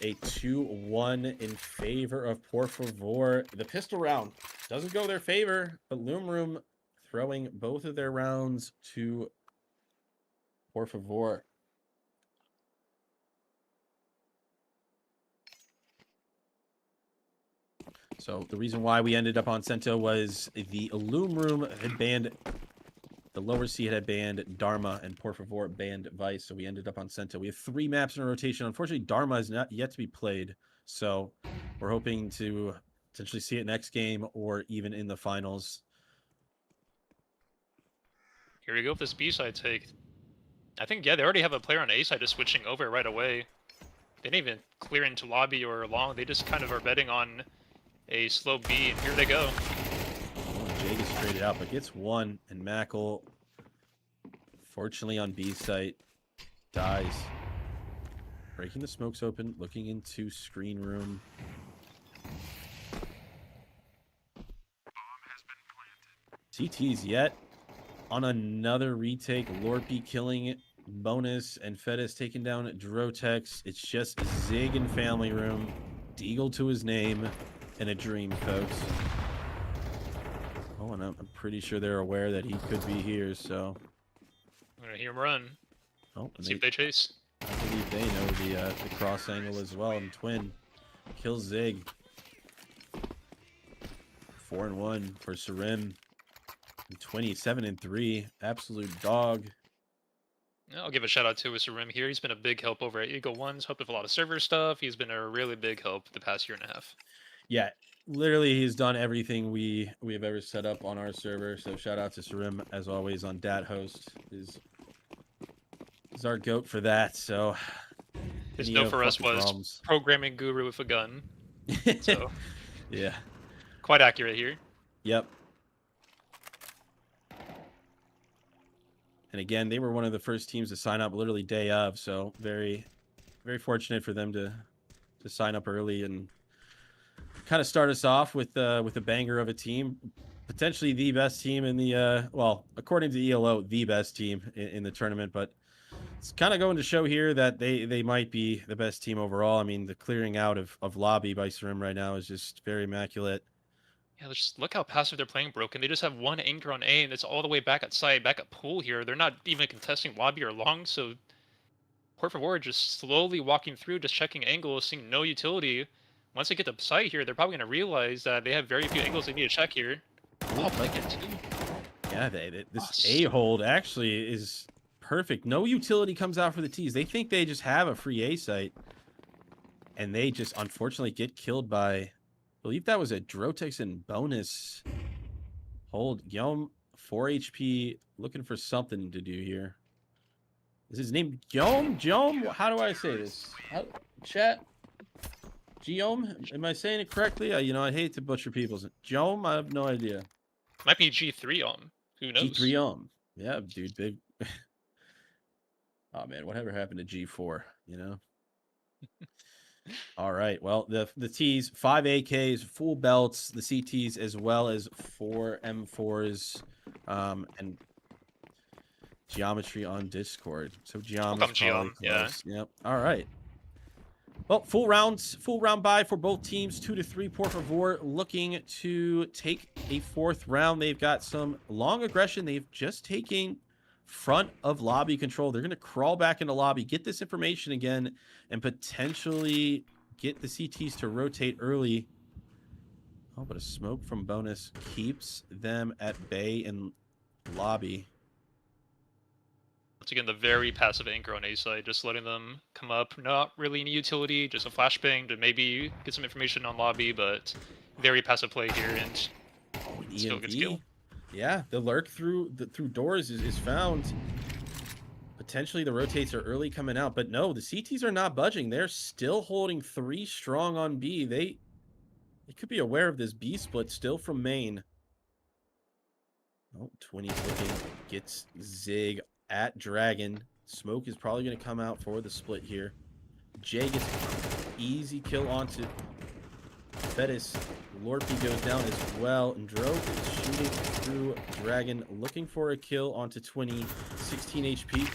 A 2-1 in favor of Poravore. The pistol round doesn't go their favor, but Loom Room throwing both of their rounds to Poravore. So the reason why we ended up on Sento was the Loom Room had banned, the lower seed had banned Dharma, and Poravore banned Vice, so we ended up on Sento. We have 3 maps in a rotation. Unfortunately, Dharma is not yet to be played, so we're hoping to potentially see it next game or even in the finals. Here we go with this B side take. I think, yeah, they already have a player on A side just switching over right away. They didn't even clear into lobby or long. They just kind of are betting on a slow B, and here they go. Oh, Jay gets traded out, but gets one, and Mackle, fortunately on B site, dies. Breaking the smokes open, looking into screen room. CT's yet on another retake. Lorpy killing Bonus and Fetus taking down Drotex. It's just Zig and Family Room. Deagle to his name and a dream, folks. Oh, and I'm pretty sure they're aware that he could be here, so. I'm gonna hear him run. Oh, Let's see if they chase. I believe they know the cross angle as well. And Twin kills Zig. 4-1 for Sarim. And 27-3. Absolute dog. I'll give a shout out to Sarim here. He's been a big help over at Eagle One's, helped with a lot of server stuff. He's been a really big help the past year and a half. Yeah, literally he's done everything we have ever set up on our server. So shout out to Sarim as always on Dat Host. Is our goat for that. So his note for us was problems. Programming guru with a gun. So yeah, quite accurate here. Yep. And again, they were one of the first teams to sign up literally day of, so very, very fortunate for them to sign up early and kind of start us off with a banger of a team, potentially the best team in the well, according to ELO, the best team in the tournament. But it's kind of going to show here that they might be the best team overall. I mean, the clearing out of lobby by Sarim right now is just very immaculate. Yeah, just look how passive they're playing, Broken. They just have one anchor on A, and it's all the way back at side, back at pool here. They're not even contesting lobby or long, so Poravore just slowly walking through, just checking angles, seeing no utility. Once they get to site here, they're probably going to realize that they have very few angles they need to check here. Oh, like it too. Yeah, this A-hold actually is perfect. No utility comes out for the T's. They think they just have a free A site, and they just unfortunately get killed by... I believe that was a Drotex and Bonus hold. Yom 4 HP, looking for something to do here. Is his name Yom? Jom? How do I say this? Chat? Giom? Am I saying it correctly? I hate to butcher people's. Jom? I have no idea. Might be G3 Who knows? G3 Yeah, dude, big. Oh man, whatever happened to G4? All right. Well, the T's, 5 AKs, full belts, the CTs, as well as 4 M4s, and geometry on Discord. So geometry. Yeah. Yep. All right. Well, full round bye for both teams, 2-3. Poravore looking to take a 4th round. They've got some long aggression. They've just taken front of lobby control. They're going to crawl back into lobby, get this information again, and potentially get the CTs to rotate early. Oh, but a smoke from Bonus keeps them at bay in lobby. Once again, the very passive anchor on A side, just letting them come up. Not really any utility, just a flashbang to maybe get some information on lobby, but very passive play here, and still gets kill. Yeah, the lurk through doors is found. Potentially the rotates are early coming out, but no, the CTs are not budging. They're still holding 3 strong on B. They could be aware of this B split still from main. Oh, 20's looking, gets Zig at Dragon. Smoke is probably going to come out for the split here. Jay gets easy kill onto Fedis. Lorpy goes down as well, and Drove is shooting through Dragon, looking for a kill onto 20, 16 HP.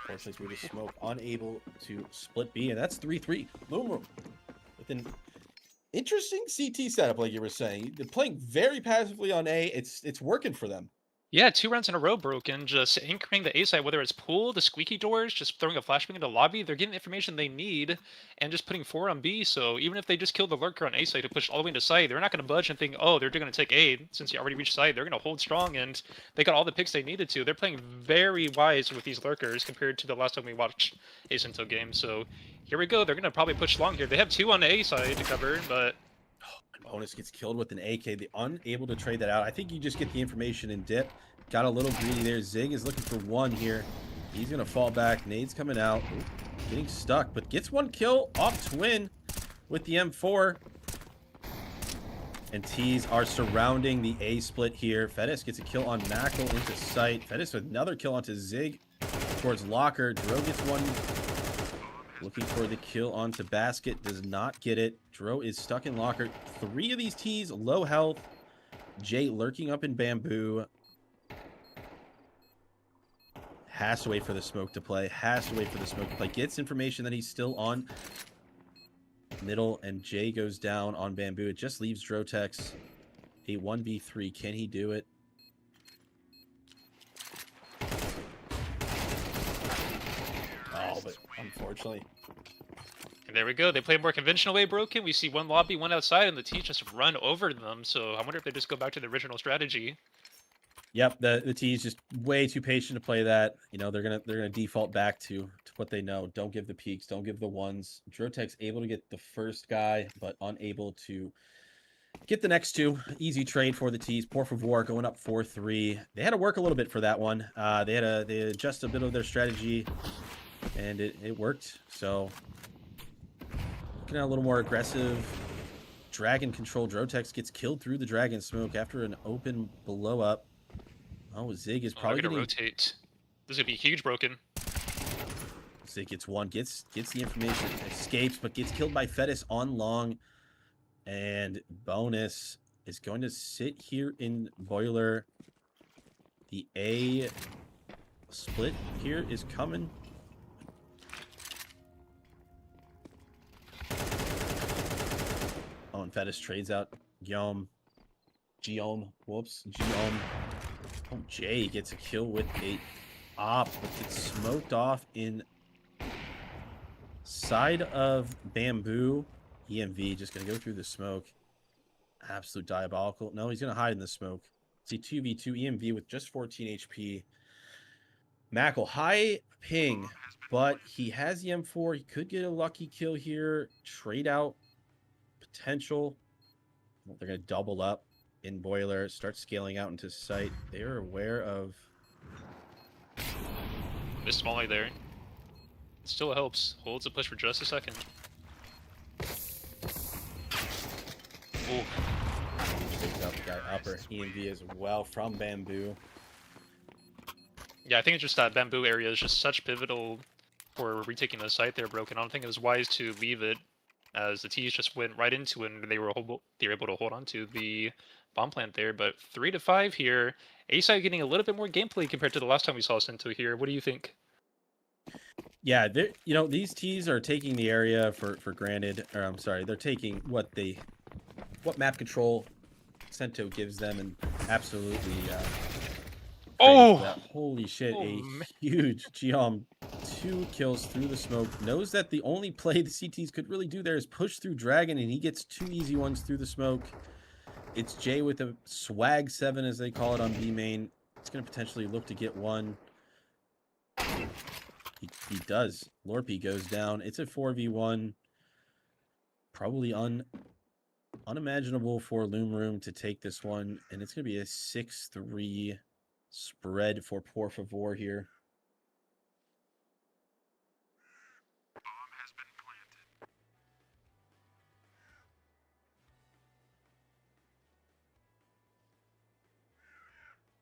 Fortunately, through the smoke, unable to split B, and that's 3-3. Loom Room with an interesting CT setup, like you were saying. They're playing very passively on A. It's working for them. Yeah, 2 rounds in a row broken, just anchoring the A side, whether it's pool, the squeaky doors, just throwing a flashbang into lobby, they're getting the information they need, and just putting 4 on B, so even if they just kill the lurker on A side to push all the way into side, they're not going to budge and think, oh, they're going to take A, since you already reached side, they're going to hold strong, and they got all the picks they needed to. They're playing very wise with these lurkers compared to the last time we watched A Sinto game, so here we go, they're going to probably push long here. They have 2 on the A side to cover, but... Bonus gets killed with an AK. They're unable to trade that out. I think you just get the information in dip. Got a little greedy there. Zig is looking for 1 here. He's going to fall back. Nade's coming out. Ooh, getting stuck, but gets 1 kill off Twin with the M4. And T's are surrounding the A split here. Fedis gets a kill on Knuckle into sight. Fedis with another kill onto Zig towards Locker. Dro gets 1. Looking for the kill onto Basket. Does not get it. Dro is stuck in Locker. 3 of these T's low health. Jay lurking up in Bamboo. Has to wait for the smoke to play. Has to wait for the smoke to play. Gets information that he's still on middle, and Jay goes down on Bamboo. It just leaves Drotex a 1v3. Can he do it? Oh, but unfortunately. And there we go. They play a more conventional way broken. We see 1 lobby, 1 outside, and the T's just run over them. So I wonder if they just go back to the original strategy. Yep, the T's just way too patient to play that. You know, they're gonna default back to what they know. Don't give the peaks, don't give the ones. Drotex able to get the first guy, but unable to get the next 2. Easy trade for the T's. Poravore going up 4-3. They had to work a little bit for that one. They adjust a bit of their strategy, and it worked. So looking at a little more aggressive dragon control. Drotex gets killed through the dragon smoke after an open blow up. Oh, Zig is probably going to rotate. This is going to be huge broken. Zig gets 1, gets the information, escapes, but gets killed by Fedis on long. And Bonus is going to sit here in Boiler. The A split here is coming. Oh, and Fedis trades out Guillaume. Whoops. Oh, Jay gets a kill with a op, but gets smoked off in side of Bamboo. EMV just going to go through the smoke. Absolute diabolical. No, he's going to hide in the smoke. See 2v2 EMV with just 14 HP. Mackle, high ping, but he has the M4. He could get a lucky kill here. Trade out potential. Well, they're going to double up in Boiler, start scaling out into sight. They are aware of... Missed Molly there. It still helps. Holds a push for just a second. Ooh. Picked up guy upper. EMV as well from Bamboo. Yeah, I think it's just that Bamboo area is just such pivotal for retaking the site there, Broken. I don't think it was wise to leave it, as the T's just went right into it and they were able to hold on to the bomb plant there. But 3-5 here. A-side getting a little bit more gameplay compared to the last time we saw Sinto here. What do you think? Yeah, these T's are taking the area for granted. Or I'm sorry, they're taking what map control Sinto gives them, and absolutely holy shit, huge Geom. 2 kills through the smoke. Knows that the only play the CTs could really do there is push through Dragon, and he gets 2 easy ones through the smoke. It's Jay with a swag 7, as they call it on B main. It's going to potentially look to get 1. He does. Lorpy goes down. It's a 4v1. Probably unimaginable for Loom Room to take this one, and it's going to be a 6-3 spread for Poravore here.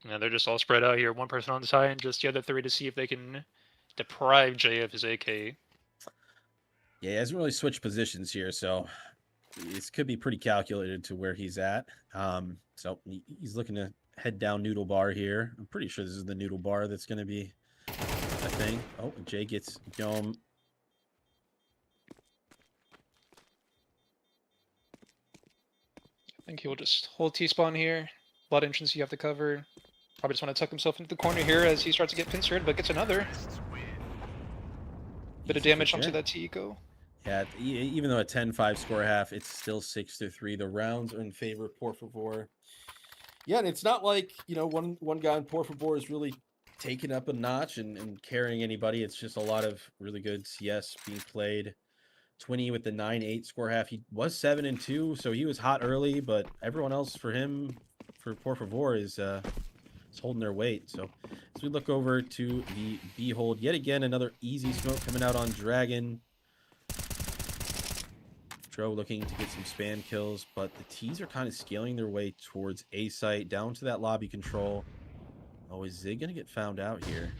Yeah, they're just all spread out here. One person on the side and just the other three to see if they can deprive Jay of his AK. Yeah, he hasn't really switched positions here, so this could be pretty calculated to where he's at. So he's looking to head down Noodle Bar here. I'm pretty sure this is the Noodle Bar that's going to be a thing. Oh, Jay gets Dome. I think he'll just hold T-spawn here. A lot of entrance you have to cover. Probably just want to tuck himself into the corner here as he starts to get pincered, but gets another. Bit of damage onto that T-eco. Yeah, even though a 10-5 score half, it's still 6-3. The rounds are in favor of Poravore. Yeah, and it's not like, you know, one guy in Poravore is really taking up a notch and carrying anybody. It's just a lot of really good CS being played. Twinny with the 9-8 score half. He was 7-2, so he was hot early, but everyone else for him, for Poravore, is holding their weight. So as we look over to the B hold, yet again, another easy smoke coming out on Dragon. Dro looking to get some spam kills, but the T's are kind of scaling their way towards A site, down to that lobby control. Oh, is Zig gonna get found out here?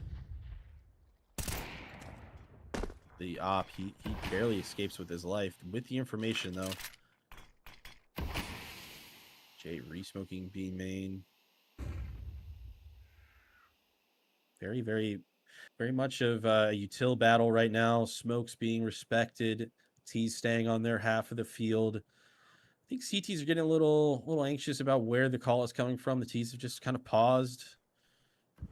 The op, he barely escapes with his life. With the information though. Jay re-smoking B main. Very much of a util battle right now. Smokes being respected. T's staying on their half of the field. I think CTs are getting a little anxious about where the call is coming from. The T's have just kind of paused.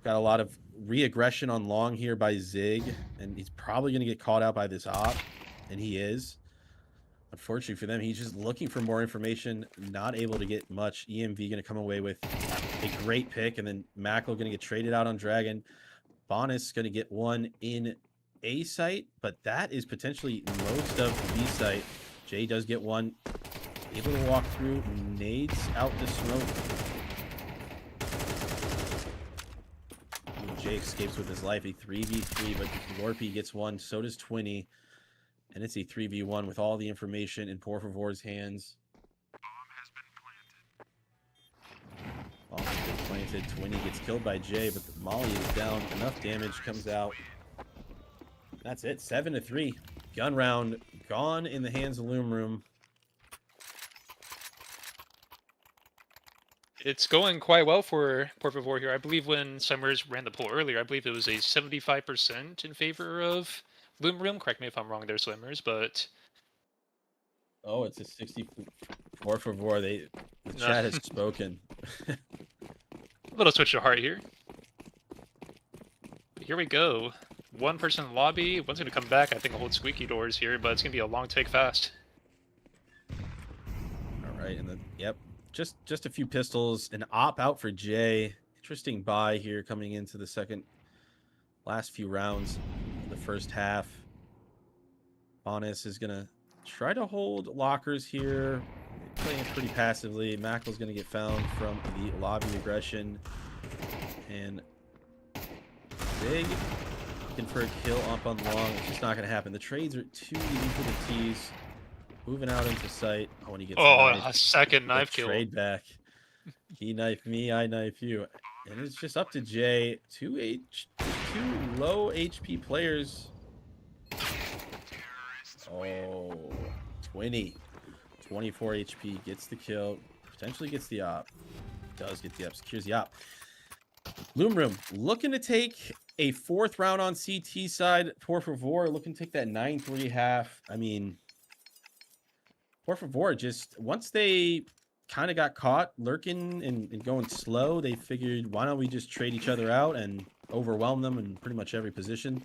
Got a lot of re-aggression on long here by Zig, and he's probably going to get caught out by this op, and he is. Unfortunately for them, he's just looking for more information, not able to get much. EMV going to come away with a great pick, and then Mackle going to get traded out on Dragon. Bonus going to get one in A site, but that is potentially most of B site. Jay does get one. Able to walk through, nades out the smoke. Jay escapes with his life, a 3v3, but Lorpy gets one, so does Twinny. And it's a 3v1 with all the information in Poravore's hands. Bomb has been planted. Twinny gets killed by Jay, but the Molly is down. Enough damage comes out. That's it, 7-3. Gun round gone in the hands of Loom Room. It's going quite well for Poravore here. I believe when TheSlammerss ran the poll earlier, I believe it was a 75% in favor of Loom Room. Correct me if I'm wrong there, TheSlammerss, but... Oh, it's a 60 Poravore. The chat has spoken. A little switch of heart here. But here we go. One person in the lobby. One's going to come back. I think I'll hold squeaky doors here, but it's going to be a long take fast. All right, and then, yep. Just a few pistols. An op out for Jay. Interesting buy here coming into the last few rounds of the first half. Bonus is going to try to hold lockers here. Playing pretty passively. Mackle's going to get found from the lobby aggression. And Big looking for a kill up on long. It's just not going to happen. The trades are too easy for the T's. Moving out into sight. Oh, when he gets a second knife kill. Trade back. He knifed me, I knife you. And it's just up to Jay. Two low HP players. Oh, 24 HP. Gets the kill. Potentially gets the op. Does get the op. Secures the op. Loom Room looking to take a 4th round on CT side. Poravore looking to take that 9-3 half. I mean... Poravore just, once they kind of got caught lurking and going slow, they figured, why don't we just trade each other out and overwhelm them in pretty much every position.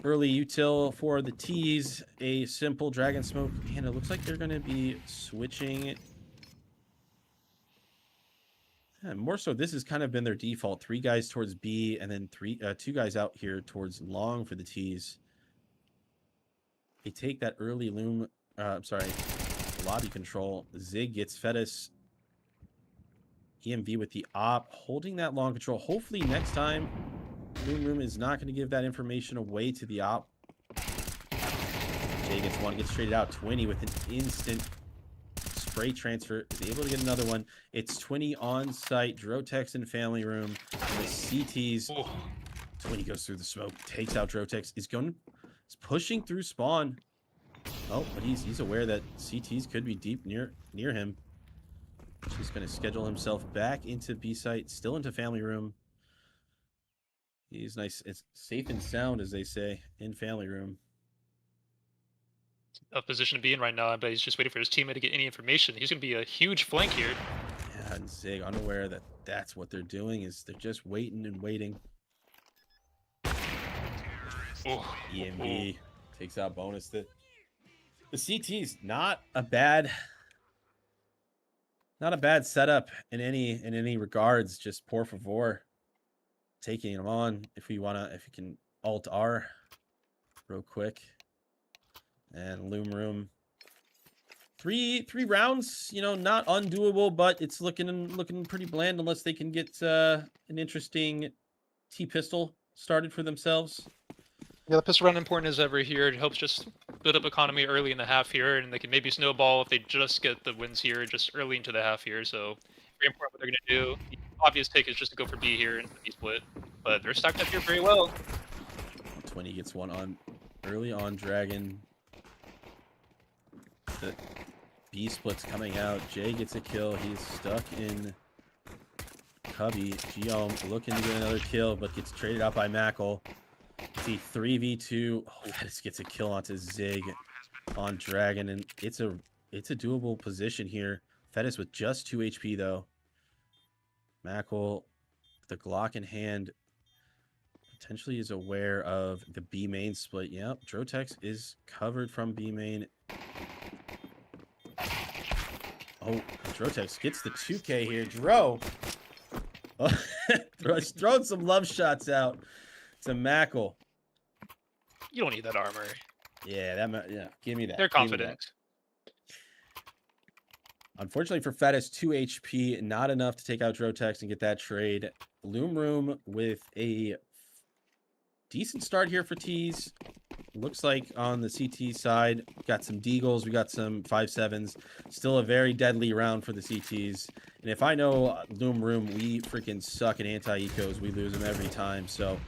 Early util for the T's, a simple Dragon Smoke, and it looks like they're going to be switching. Yeah, more so, this has kind of been their default. 3 guys towards B, and then 2 guys out here towards long for the T's. They take that early Loom... I'm sorry. lobby control. Zig gets Fedis. EMV with the op, holding that long control. Hopefully next time, Loom Room is not going to give that information away to the op. Jay gets one, gets traded out. 20 with an instant spray transfer. Is able to get another one. It's 20 on site. Drotex in family room. And the CTs. Oh. 20 goes through the smoke, takes out Drotex. Is pushing through spawn. Oh, but he's aware that CTs could be deep near him. He's going to schedule himself back into B site, still into family room. He's nice. It's safe and sound, as they say, in family room. Tough position to be in right now, but he's just waiting for his teammate to get any information. He's going to be a huge flank here. Yeah, and Zig, unaware that that's what they're doing, is they're just waiting and waiting. Oh. EMB takes out bonus. The CT's not a bad setup in any regards. Just Poravore taking him on. If you can alt R real quick. And Loom Room. Three rounds, not undoable, but it's looking pretty bland unless they can get an interesting T-pistol started for themselves. Yeah, the pistol round important as ever here. It helps just build up economy early in the half here, and they can maybe snowball if they just get the wins here just early into the half here. So very important what they're going to do. The obvious pick is just to go for B here and B split, but they're stacked up here very well. 20 gets one on early on Dragon. The B split's coming out. Jay gets a kill. He's stuck in Cubby. Geom looking to get another kill, but gets traded out by Mackle. See 3v2. Oh, Fedis gets a kill onto Zig on Dragon, and it's a doable position here. Fedis with just 2 HP though. Mackle, the Glock in hand, potentially is aware of the B main split. Yep, Drotex is covered from B main. Oh, Drotex gets the 2K here. Dro. Throwing some love shots out to Mackle. You don't need that armor. Yeah, give me that. They're confident. Unfortunately for Fedis, 2 HP, not enough to take out Drotex and get that trade. Loom Room with a decent start here for T's. Looks like on the CT side, got some Deagles, we got some 5.7s. Still a very deadly round for the CTs. And if I know Loom Room, we freaking suck at anti-ecos. We lose them every time. So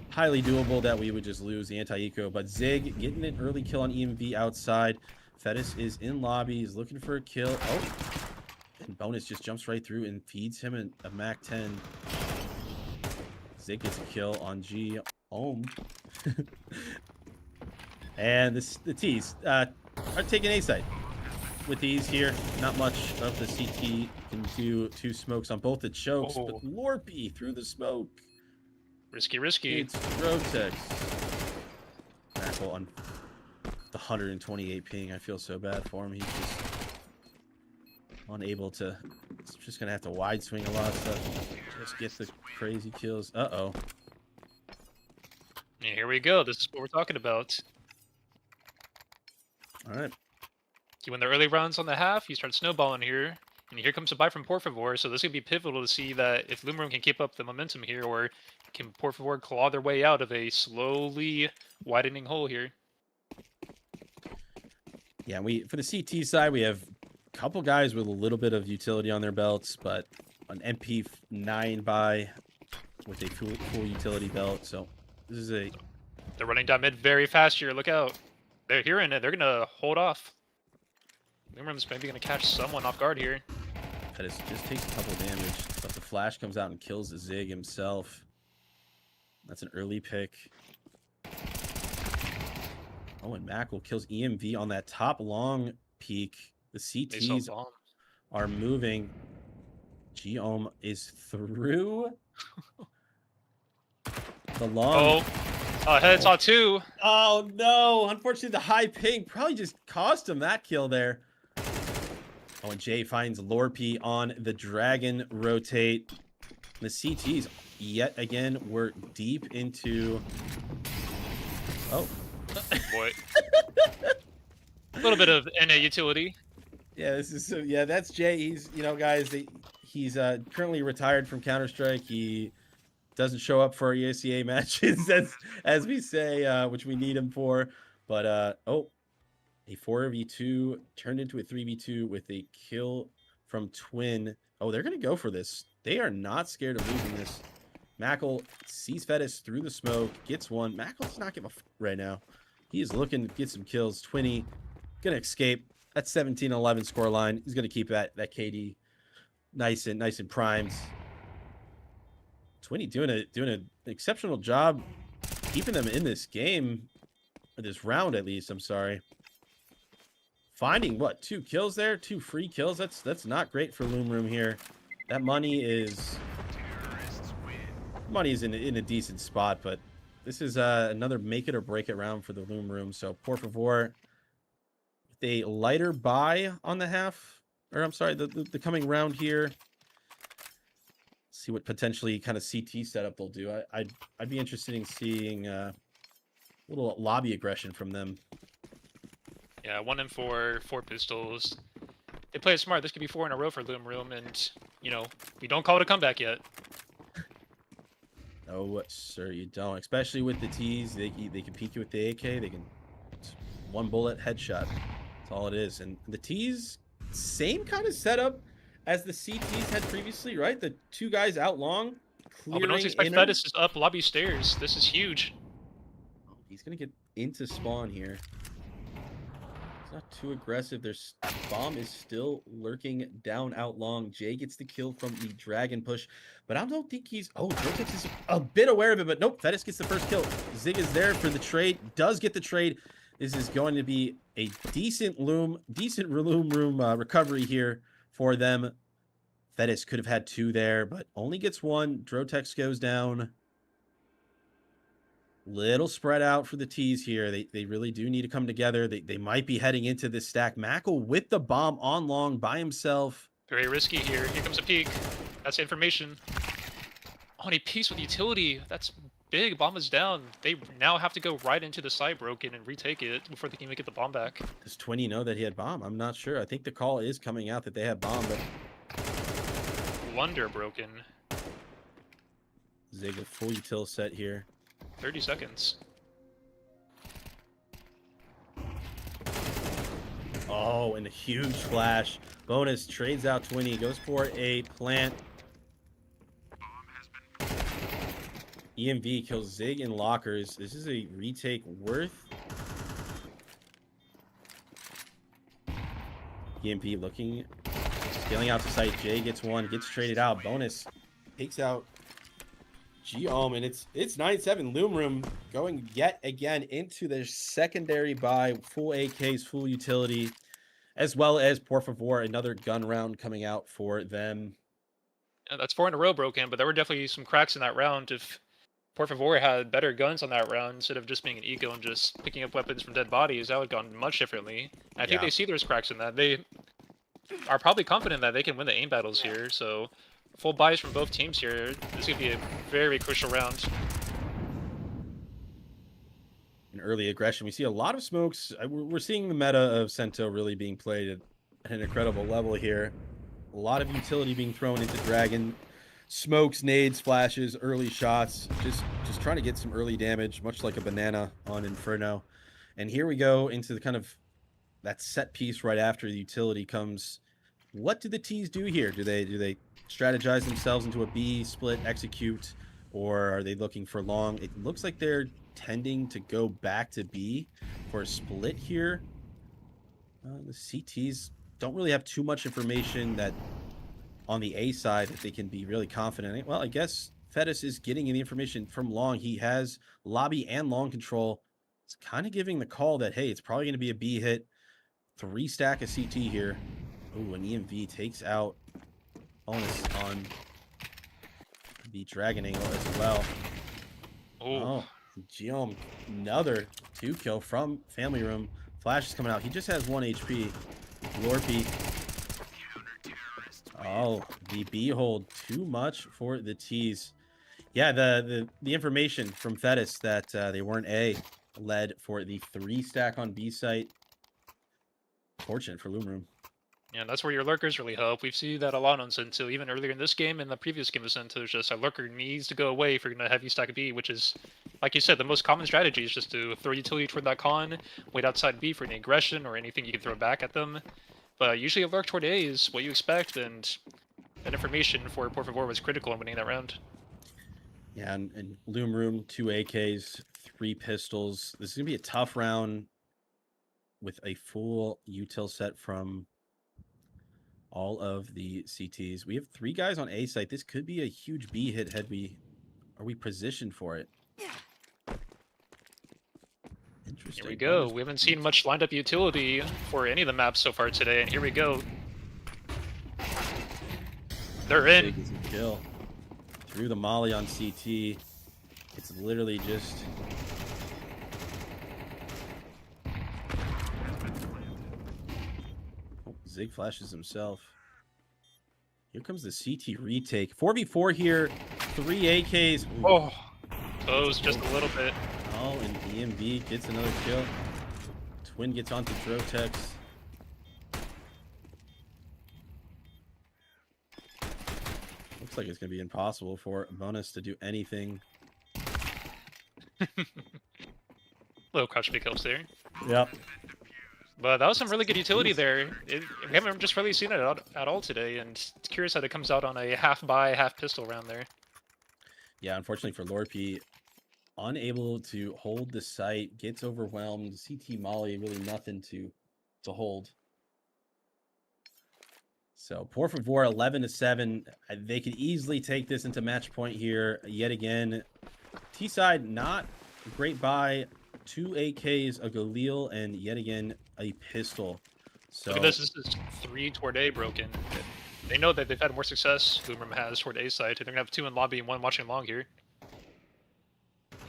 highly doable that we would just lose the anti-eco. But Zig getting an early kill on EMV outside. Fedis is in lobby. He's looking for a kill. Oh, and bonus just jumps right through and feeds him a Mac 10. Zig gets a kill on G. And the T's are taking A side. With these here, not much of the CT can do. 2 smokes on both the chokes, but Lorpy through the smoke. Risky. It's Drotex. Mackle on the 128 ping. I feel so bad for him. He's just unable to. He's just gonna have to wide swing a lot of stuff. Just get the crazy kills. Uh-oh. And here we go. This is what we're talking about. All right. You win the early rounds on the half, you start snowballing here, and here comes a buy from Poravore. So this could be pivotal to see that if Loom Room can keep up the momentum here, or can Poravore claw their way out of a slowly widening hole here. Yeah, for the CT side, we have a couple guys with a little bit of utility on their belts, but an MP9 buy with a full utility belt. So this is They're running down mid very fast here. Look out. They're hearing it. They're going to hold off. Loom Room's maybe going to catch someone off guard here. Pettis just takes a couple damage, but the flash comes out and kills the Zig himself. That's an early pick. Oh, and Mackle kills EMV on that top long peak. The CTs are moving. Geom is through the long. Heads on 2. Oh no! Unfortunately, the high ping probably just cost him that kill there. Oh, and Jay finds Lorpy on the Dragon rotate. The CTs yet again were deep into. Oh boy! A little bit of NA utility. Yeah, this is yeah. That's Jay. He's guys. He's currently retired from Counter Strike. He doesn't show up for our ESEA matches as we say, which we need him for. But oh, a 4v2 turned into a 3v2 with a kill from Twin. Oh, they're gonna go for this. They are not scared of losing this. Mackle sees Fettis through the smoke, gets one. Mackle does not give a right now. He is looking to get some kills. Twinny gonna escape. That's 17-11 scoreline. He's gonna keep that KD nice and primed. Twinny doing an exceptional job keeping them in this game, or this round at least. I'm sorry. Finding what, 2 kills there, 2 free kills. That's not great for Loom Room here. That money is in a decent spot, but this is another make it or break it round for the Loom Room. So Poravore with a lighter buy on the half, or I'm sorry, the coming round here. See what potentially kind of CT setup they'll do. I'd be interested in seeing a little lobby aggression from them. Yeah, 1 and 4, 4 pistols. They play it smart. This could be 4 in a row for Loom Room, and we don't call it a comeback yet. No, sir, you don't. Especially with the T's, they can peek you with the AK. They can, it's 1 bullet headshot. That's all it is. And the T's, same kind of setup as the CTs had previously, right? The 2 guys out long, Oh, but don't expect Fettis is up lobby stairs. This is huge. He's gonna get into spawn here. It's not too aggressive. There's bomb is still lurking down out long. Jay gets the kill from the dragon push, but I don't think he's. Oh, Jotex is a bit aware of it, but nope. Fettis gets the first kill. Zig is there for the trade. Does get the trade. This is going to be a decent Loom Room recovery here for them. Fettis could have had 2 there, but only gets 1. Drotex goes down. Little spread out for the T's here. They really do need to come together. They might be heading into this stack. Mackle with the bomb on long by himself. Very risky here. Here comes a peek. That's information. Oh, and he peeks with utility. That's big. Bomb is down. They now have to go right into the side broken and retake it before they can even get the bomb back. Does Twinny know that he had bomb? I'm not sure. I think the call is coming out that they have bomb, but Blunder broken. Zig a full util set here. 30 seconds. Oh, and a huge flash. Bonus trades out Twinny. Goes for a plant. EMV kills Zig in lockers. This is a retake worth. EMP looking. Scaling out to site. Jay gets 1. Gets traded out. Bonus takes out Geom, and it's 9-7. Loom Room going yet again into their secondary buy, full AKs, full utility, as well as Poravore, another gun round coming out for them. Yeah, that's 4 in a row broken, but there were definitely some cracks in that round. If Poravore had better guns on that round instead of just being an eco and just picking up weapons from dead bodies, that would have gone much differently. And I think they see there's cracks in that. They are probably confident that they can win the aim battles here, so full buys from both teams here. This could be a very crucial round. An early aggression. We see a lot of smokes. We're seeing the meta of Sento really being played at an incredible level here. A lot of utility being thrown into Dragon. Smokes, nades, flashes, early shots. Just trying to get some early damage, much like a banana on Inferno. And here we go into the kind of that set piece right after the utility comes. What do the T's do here? Do they strategize themselves into a B split execute, or are they looking for long? It looks like they're tending to go back to B for a split here. The CTs don't really have too much information that on the A side that they can be really confident in. Well, I guess Fettis is getting the information from long. He has lobby and long control. It's kind of giving the call that, hey, it's probably going to be a B hit. 3 stack of CT here. Ooh, an EMV takes out bonus on the dragon angle as well. Ooh. Oh, Geom, another 2 kill from Family Room. Flash is coming out. He just has 1 HP. Lorpy. Oh, the B hold too much for the T's. Yeah, the information from Fettis that they weren't A led for the 3 stack on B site. Fortunate for Loom Room. Yeah, that's where your lurkers really help. We've seen that a lot on Sento, even earlier in this game and the previous game of Sento. It's just a lurker needs to go away if you're going to heavy stack B, which is, like you said, the most common strategy is just to throw utility toward that con, wait outside B for any aggression or anything you can throw back at them. But usually a lurk toward A is what you expect, and that information for Poravore was critical in winning that round. Yeah, and Loom Room, 2 AKs, 3 pistols. This is going to be a tough round with a full util set from all of the CTs. We have 3 guys on A site. This could be a huge B hit. Are we positioned for it? Interesting. Here we go. We haven't seen much lined up utility for any of the maps so far today, and here we go. They're in. Big is a kill. Through the molly on CT. It's literally just... Oh, Zig flashes himself. Here comes the CT retake. 4v4 here. 3 AKs. Ooh. Oh, close just a little bit. Oh, and EMB gets another kill. Twin gets onto Drotex. Looks like it's going to be impossible for Bonus to do anything. Little crouch pick helps there. Yep. But that was some really good utility there. We haven't just really seen it at all today, and it's curious how it comes out on a half buy, half pistol round there. Yeah, unfortunately for Lorp, unable to hold the site, gets overwhelmed. CT Molly, really nothing to hold. So Poravore 11-7. They could easily take this into match point here. Yet again, T side not a great buy. 2 AKs, a Galil, and yet again a pistol. So look at this. This is 3 toward A broken. They know that they've had more success. Loom Room has toward A side. They're gonna have 2 in lobby and 1 watching long here.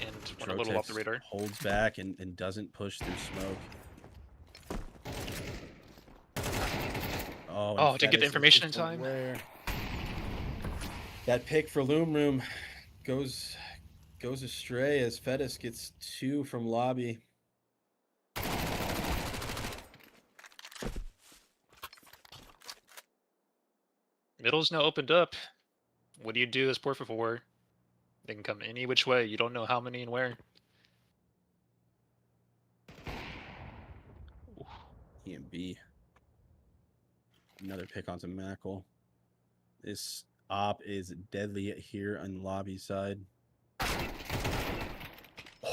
And one a little off the radar. Holds back and doesn't push through smoke. Oh, didn't get the information in time. That pick for Loom Room goes astray as FaZe gets 2 from lobby. Middle's now opened up. What do you do as Poravore? They can come any which way. You don't know how many and where. EMB. Another pick onto Mackle. This op is deadly here on the lobby side.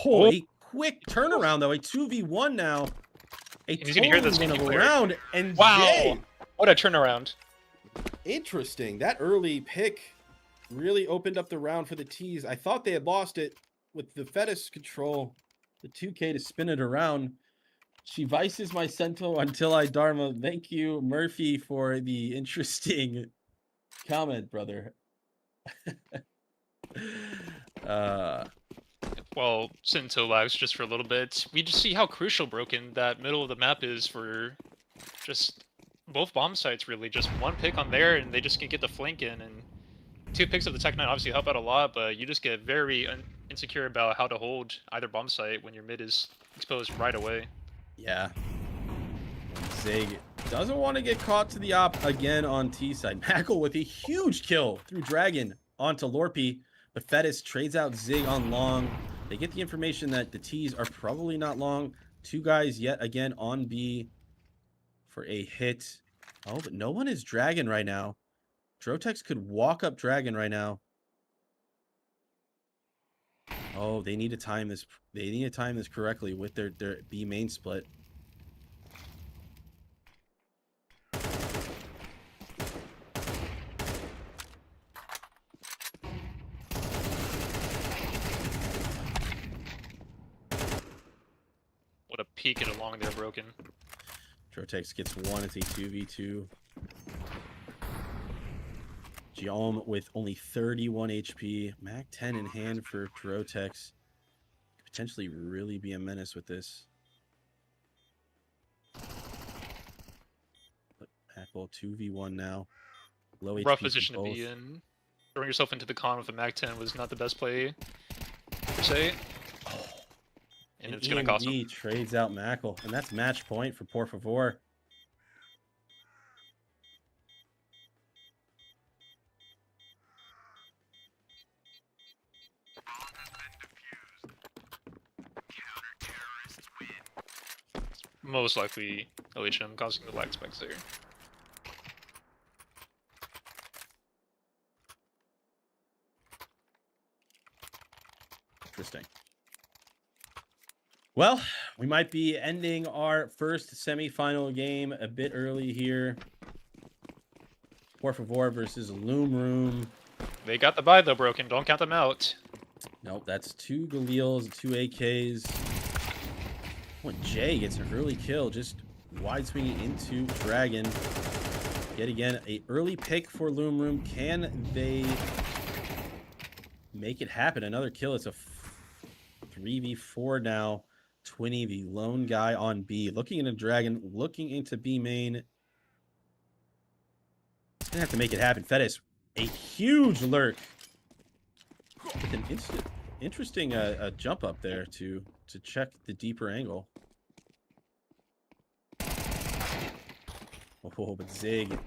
Oh, a quick turnaround though. A 2v1 now. He's gonna hear this round. And wow, Jay, what a turnaround! interesting. That early pick really opened up the round for the T's. I thought they had lost it with the FaZe control. The 2K to spin it around. She vices my Sento until I Dharma. Thank you, Murphy, for the interesting comment, brother. Well, Sento lags just for a little bit. We just see how crucial broken that middle of the map is for just both bomb sites, really. Just 1 pick on there, and they just can get the flank in. And 2 picks of the Tech 9 obviously help out a lot, but you just get very insecure about how to hold either bomb site when your mid is exposed right away. Yeah. Zig doesn't want to get caught to the op again on T side. Mackle with a huge kill through Dragon onto Lorp, but FaZe trades out Zig on long. They get the information that the T's are probably not long. 2 guys yet again on B for a hit. Oh, but no one is Dragon right now. Drotex could walk up Dragon right now. Oh, they need to time this. They need to time this correctly with their B main split. What a peek it along there, broken. Drotex gets 1. It's a 2v2. Geom with only 31 HP. Mag 10 in hand for Drotex. Could potentially really be a menace with this. But Mackle 2v1 now. Low Rough HP position to both. be in. Throwing yourself into the con with a Mag 10 was not the best play, per se. And it's going to cost him. EMD trades out Mackle, and that's match point for Poravore. Most likely LHM causing the lag spikes there. Interesting. Well, we might be ending our first semifinal game a bit early here. Poravore versus Loom Room. They got the buy though, Broken. Don't count them out. Nope, that's 2 Galils, 2 AKs. Oh, and Jay gets an early kill, just wide swinging into Dragon. Yet again, a early pick for Loom Room. Can they make it happen? Another kill. It's a 3v4 now. Twinny, the lone guy on B, looking into Dragon, looking into B main. He's gonna have to make it happen. FaZe, a huge lurk with an interesting jump up there to check the deeper angle. Oh, but Zig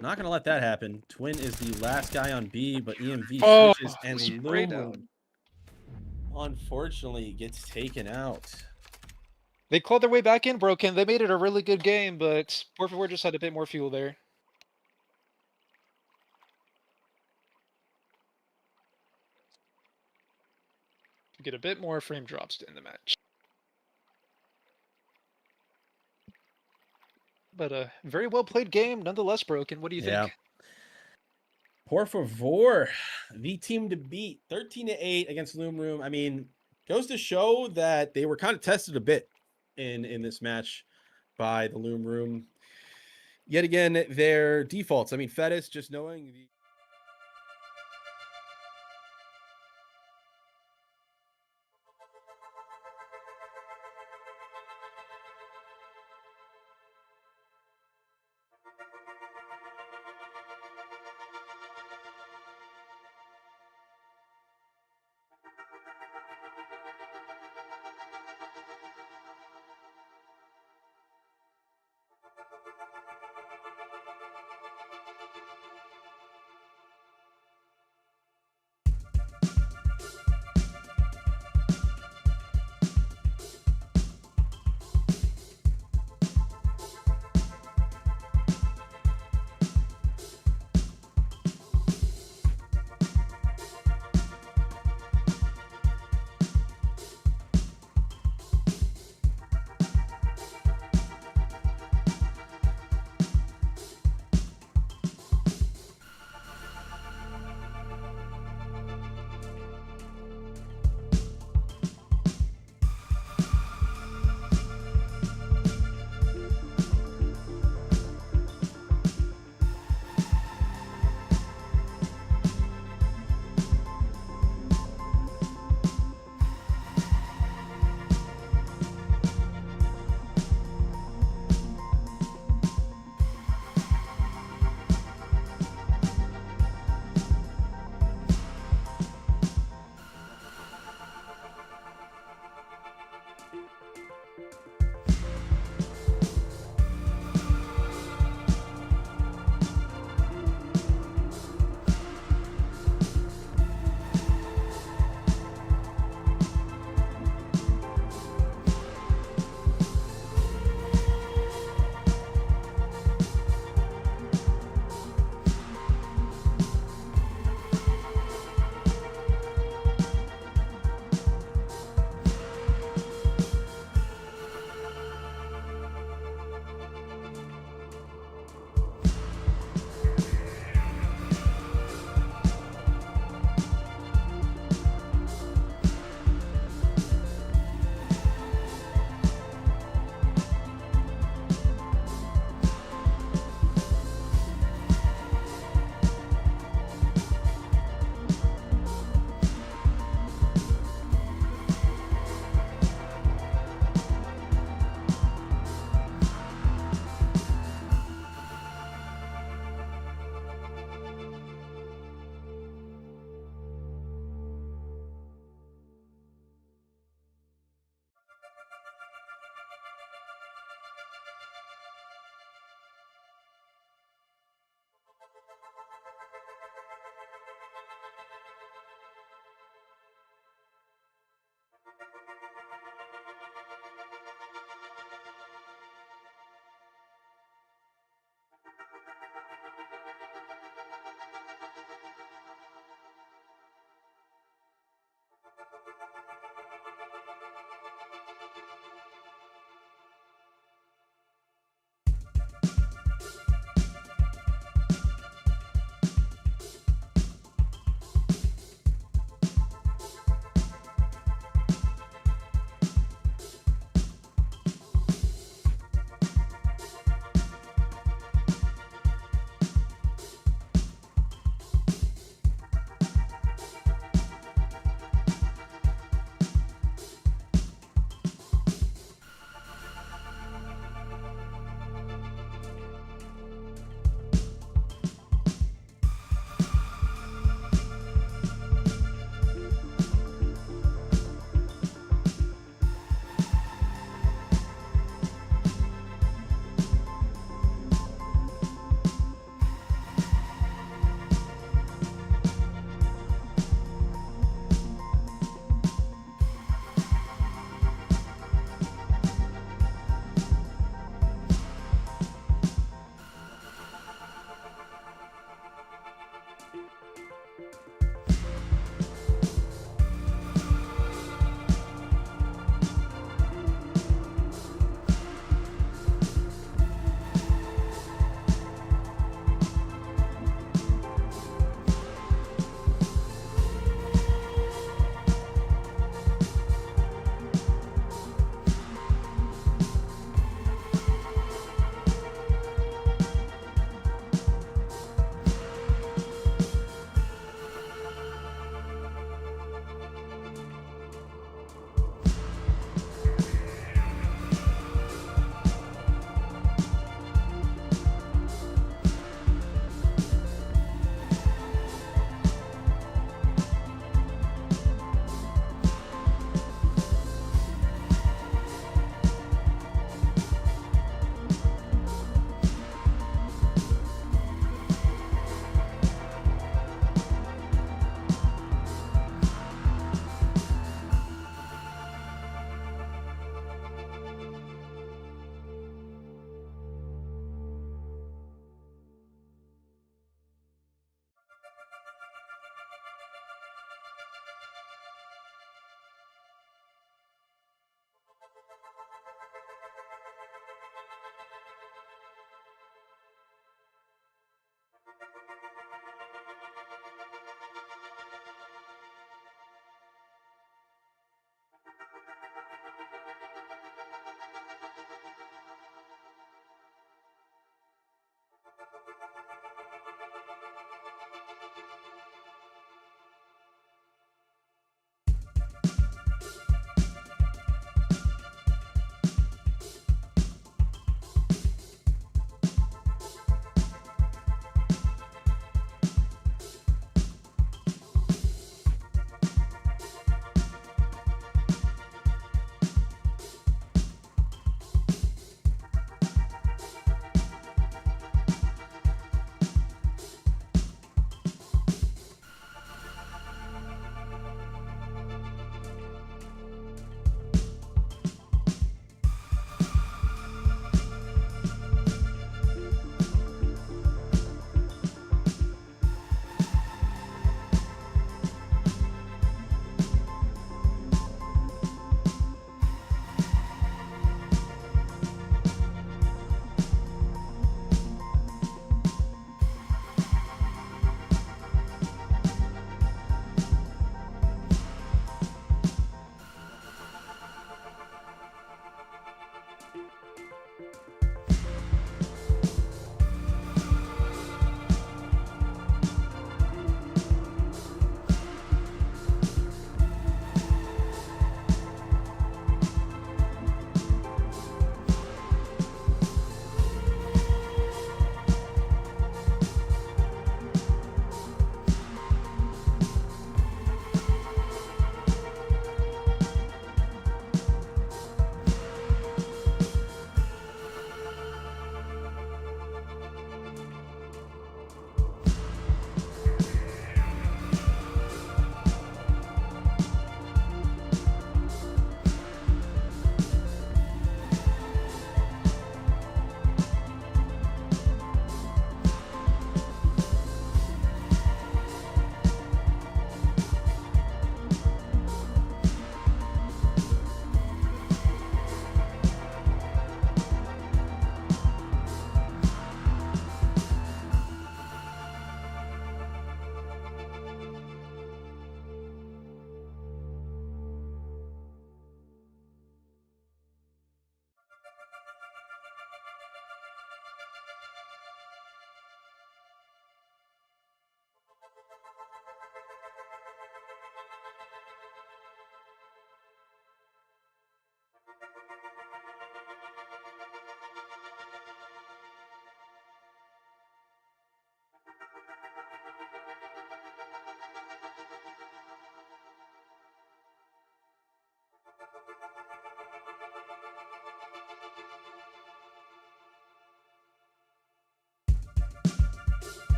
not gonna let that happen. Twin is the last guy on B, but EMV switches and straight Loom out. Room unfortunately gets taken out. They clawed their way back in, Broken. They made it a really good game, but Poravore just had a bit more fuel there. Get a bit more frame drops to end the match. But a very well played game, nonetheless, Broken. What do you think? Poravore, the team to beat, 13-8 against Loom Room. I mean, goes to show that they were kind of tested a bit in this match by the Loom Room. Yet again, their defaults. I mean, FaZe just knowing the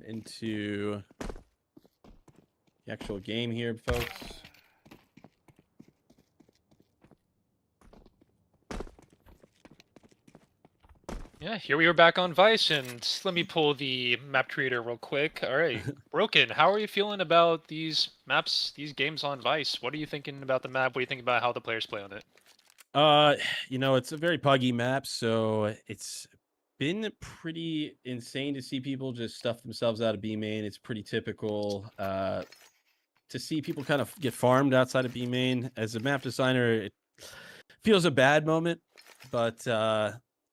into the actual game here, folks. Yeah, here we are back on Vice, and let me pull the map creator real quick. All right, Broken, how are you feeling about these maps, these games on Vice? What are you thinking about the map? What do you think about how the players play on it? It's a very puggy map, so it's been pretty insane to see people just stuff themselves out of B main. It's pretty typical to see people kind of get farmed outside of B main. As a map designer, it feels a bad moment, but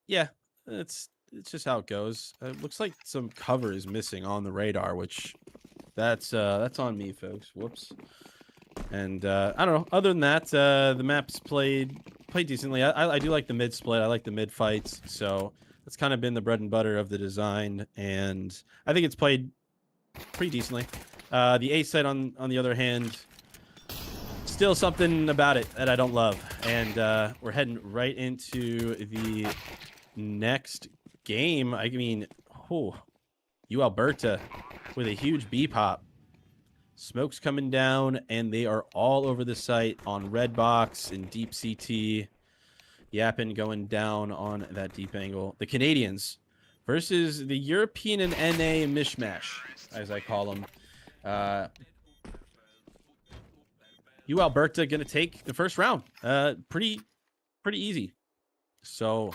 yeah, it's just how it goes. It looks like some cover is missing on the radar, which that's on me, folks. Whoops. And I don't know. Other than that, the map's played decently. I do like the mid split. I like the mid fights. So that's kind of been the bread and butter of the design, and I think it's played pretty decently. The A side, on the other hand, still something about it that I don't love. And we're heading right into the next game. I mean, Alberta with a huge B pop. Smoke's coming down, and they are all over the site on red box and deep CT. Yappin going down on that deep angle. The Canadians versus the European and NA mishmash, as I call them. Alberta going to take the first round. Pretty easy. So,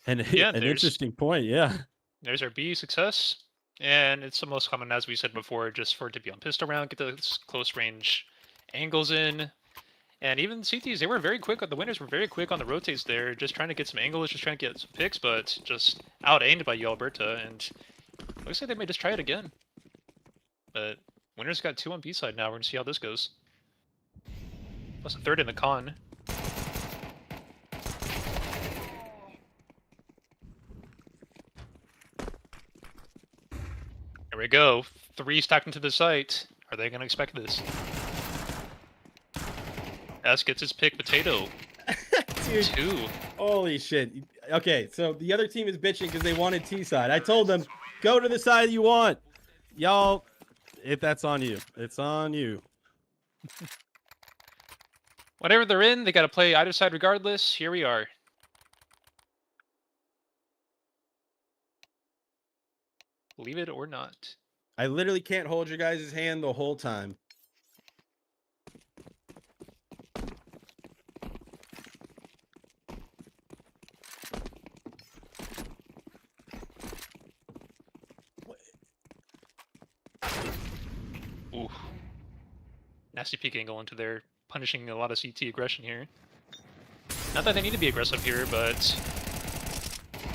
and Yeah, an interesting point. Yeah. There's our B success. And it's the most common, as we said before, just for it to be on pistol round, get those close range angles in. And even CTs, they were very quick. The winners were very quick on the rotates there, just trying to get some angles, just trying to get some picks, but just out-aimed by Alberta. And looks like they may just try it again. But winners got 2 on B side now. We're going to see how this goes. Plus a third in the con. There we go. 3 stacked into the site. Are they going to expect this? S gets his pick, Potato. Dude, 2. holy shit. Okay, so the other team is bitching because they wanted T side. I told them, go to the side you want. Y'all, that's on you. It's on you. Whatever they're in, they got to play either side regardless. Here we are. Believe it or not. I literally can't hold your guys' hand the whole time. Ooh. Nasty peek angle into there, punishing a lot of CT aggression here. Not that they need to be aggressive here, but...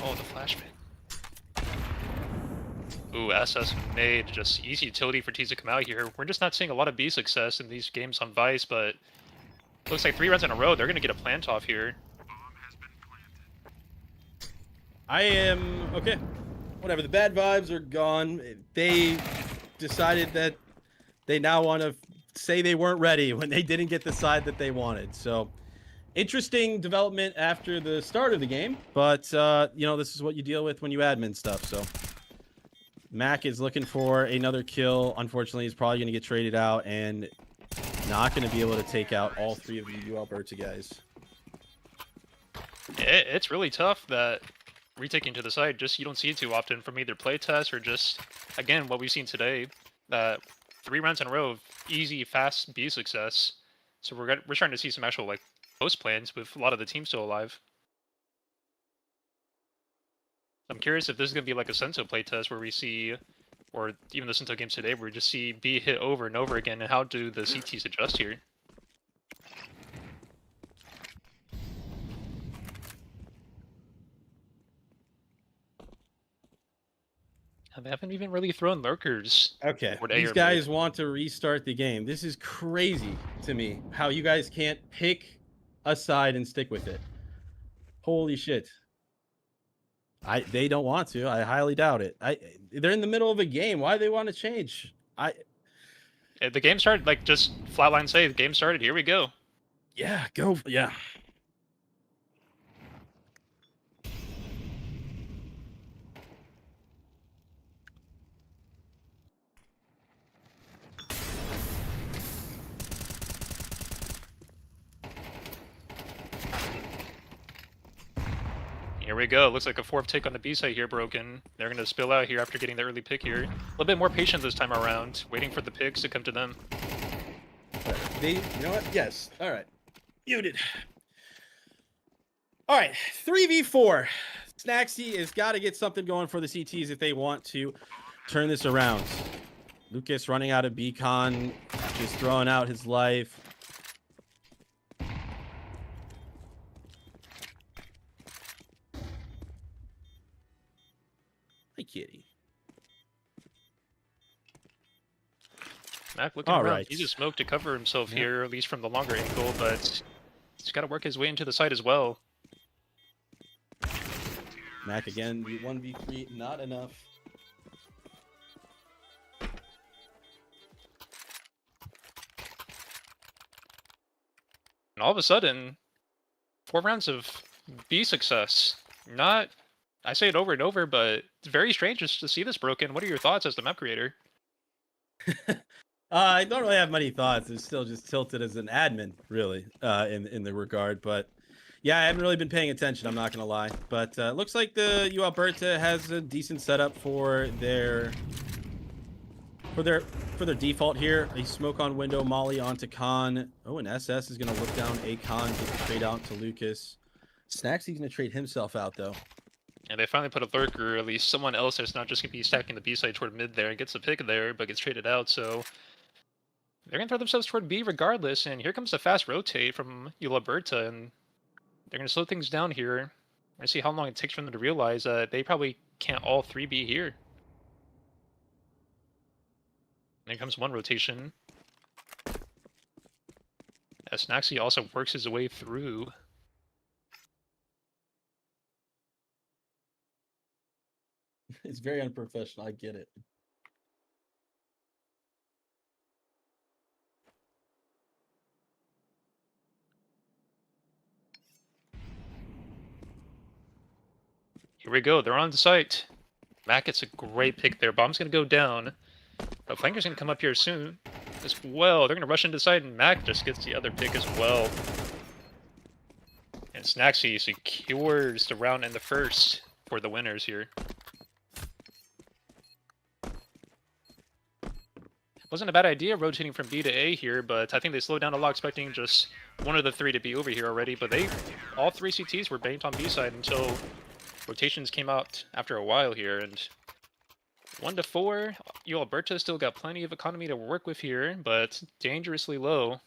Oh, the flashbang. Ooh, SS made just easy utility for T's to come out here. We're just not seeing a lot of B success in these games on Vice, but looks like 3 runs in a row. They're going to get a plant off here. I am okay. Whatever. The bad vibes are gone. They decided that they now want to say they weren't ready when they didn't get the side that they wanted. So interesting development after the start of the game, but this is what you deal with when you admin stuff. So Mac is looking for another kill. Unfortunately, he's probably going to get traded out and not going to be able to take out all 3 of the Alberta guys. It's really tough that retaking to the side, just you don't see it too often from either playtest or just, again, what we've seen today, that 3 rounds in a row of easy, fast B success. So we're starting to see some actual post plans with a lot of the team still alive. I'm curious if this is going to be like a Sento playtest where we see, or even the Sento games today, where we just see B hit over and over again, and how do the CTs adjust here? And they haven't even really thrown lurkers. Okay, toward A these or guys mid. want to restart the game. This is crazy to me, how you guys can't pick a side and stick with it. Holy shit. They don't want to. I highly doubt it. They're in the middle of a game. Why do they want to change? The game started, just flatline say, the game started, here we go. Yeah, go. Yeah. Here we go. Looks like a fourth take on the B side here broken. They're going to spill out here after getting the early pick here. A little bit more patient this time around, waiting for the picks to come to them. You know what? Yes. All right. Muted. All right. 3v4. Snacksy has got to get something going for the CTs if they want to turn this around. Lucas running out of beacon, just throwing out his life. Hi, kitty. Mac looking All around. right. He's a smoke to cover himself here, at least from the longer angle, but he's got to work his way into the side as well. Mac again, 1v3, not enough. And all of a sudden, 4 rounds of B success. Not, I say it over and over, but it's very strange just to see this broken. What are your thoughts as the map creator? I don't really have many thoughts. It's still just tilted as an admin, really, in the regard. But yeah, I haven't really been paying attention. I'm not gonna lie. But looks like the Alberta has a decent setup for their default here. A smoke on window, molly onto Khan. Oh, and SS is gonna look down a Khan to trade out to Lucas. Snacksy's gonna trade himself out though. And they finally put a lurker, at least someone else that's not just gonna be stacking the B side toward mid there. Gets a pick there, but gets traded out. So they're gonna throw themselves toward B regardless. And here comes the fast rotate from Alberta, and they're gonna slow things down here. I see how long it takes for them to realize they probably can't all 3 be here. There comes one rotation. As Snacksy also works his way through. It's very unprofessional. I get it. Here we go. They're on the site. Mac gets a great pick there. Bomb's going to go down. But Flanker's going to come up here soon as well. They're going to rush into the side, and Mac just gets the other pick as well. And Snacksy secures the round in the first for the winners here. Wasn't a bad idea rotating from B to A here, but I think they slowed down a lot, expecting just one of the 3 to be over here already. But all 3 CTs were banked on B side until rotations came out after a while here. And 1 to 4, Alberta still got plenty of economy to work with here, but dangerously low.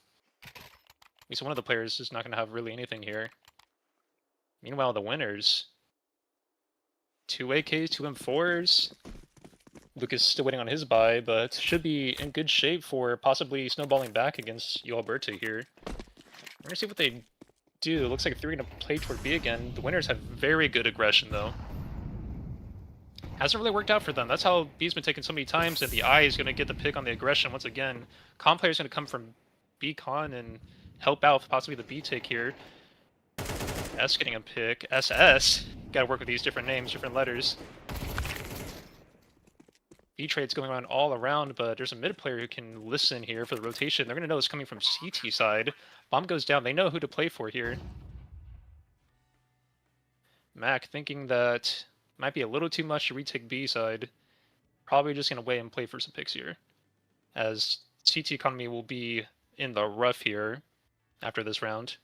At least one of the players is not going to have really anything here. Meanwhile, the winners, 2 AKs, 2 M4s. Lucas still waiting on his buy, but should be in good shape for possibly snowballing back against Alberta here. We're gonna see what they do. Looks like 3 gonna play toward B again. The winners have very good aggression though. Hasn't really worked out for them. That's how B's been taken so many times, and the I is gonna get the pick on the aggression once again. Con player's gonna come from B con and help out possibly the B take here. S getting a pick. SS. Gotta work with these different names, different letters. B trades going on all around, but there's a mid player who can listen here for the rotation. They're going to know it's coming from CT side. Bomb goes down. They know who to play for here. Mac thinking that might be a little too much to retake B side. Probably just going to wait and play for some picks here, as CT economy will be in the rough here after this round.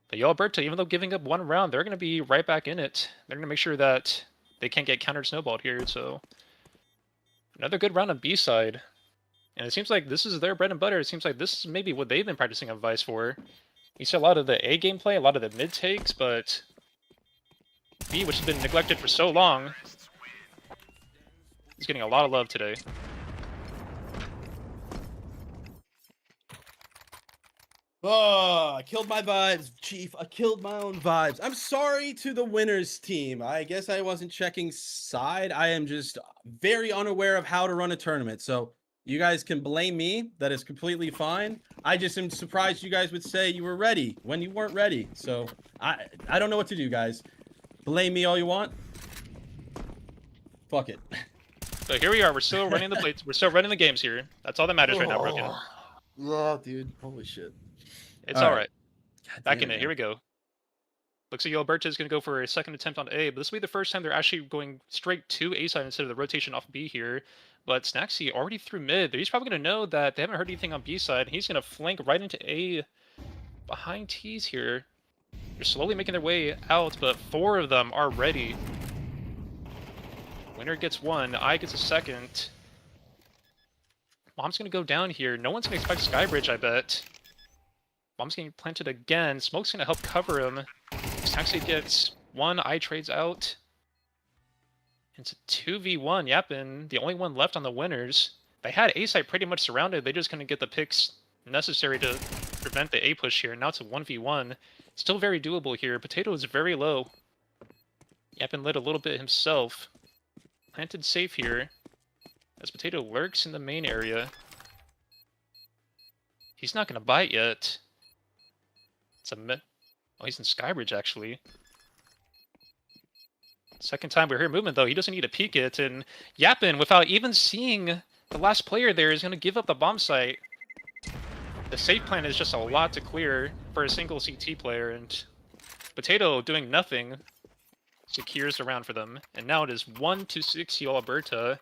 But Alberta, even though giving up 1 round, they're going to be right back in it. They're going to make sure that they can't get countered snowballed here, so another good round on B side. And it seems like this is their bread and butter. It seems like this is maybe what they've been practicing on Vice for. You see a lot of the A gameplay, a lot of the mid takes, but B, which has been neglected for so long, is getting a lot of love today. Oh, I killed my vibes, Chief. I killed my own vibes. I'm sorry to the winners team. I guess I wasn't checking side. I am just very unaware of how to run a tournament. So you guys can blame me. That is completely fine. I just am surprised you guys would say you were ready when you weren't ready. So I don't know what to do, guys. Blame me all you want. Fuck it. But here we are. We're still running the plates. We're still running the games here. That's all that matters right now, Broken. Yeah, dude. Holy shit. It's all right. Back in it. Here we go. Looks like Alberta is going to go for a second attempt on A, but this will be the first time they're actually going straight to A side instead of the rotation off B here. But Snaxy already through mid. He's probably going to know that they haven't heard anything on B side. He's going to flank right into A behind T's here. They're slowly making their way out, but 4 of them are ready. Winner gets 1, I gets a second. Bomb's going to go down here. No one's going to expect Skybridge, I bet. Bomb's getting planted again. Smoke's going to help cover him. Snaxy gets 1, I trades out. It's a 2v1, Yappin, the only one left on the winners. They had A site pretty much surrounded. They just couldn't get the picks necessary to prevent the A push here. Now it's a 1v1. Still very doable here. Potato is very low. Yappin lit a little bit himself. Planted safe here. As Potato lurks in the main area. He's not going to bite yet. It's a oh, he's in Skybridge, actually. Second time we hear movement, though. He doesn't need to peek it. And Yappin, without even seeing the last player there, is going to give up the bomb site. The safe plan is just a lot to clear for a single CT player. And Potato doing nothing secures the round for them. And now it is 1-6 Alberta.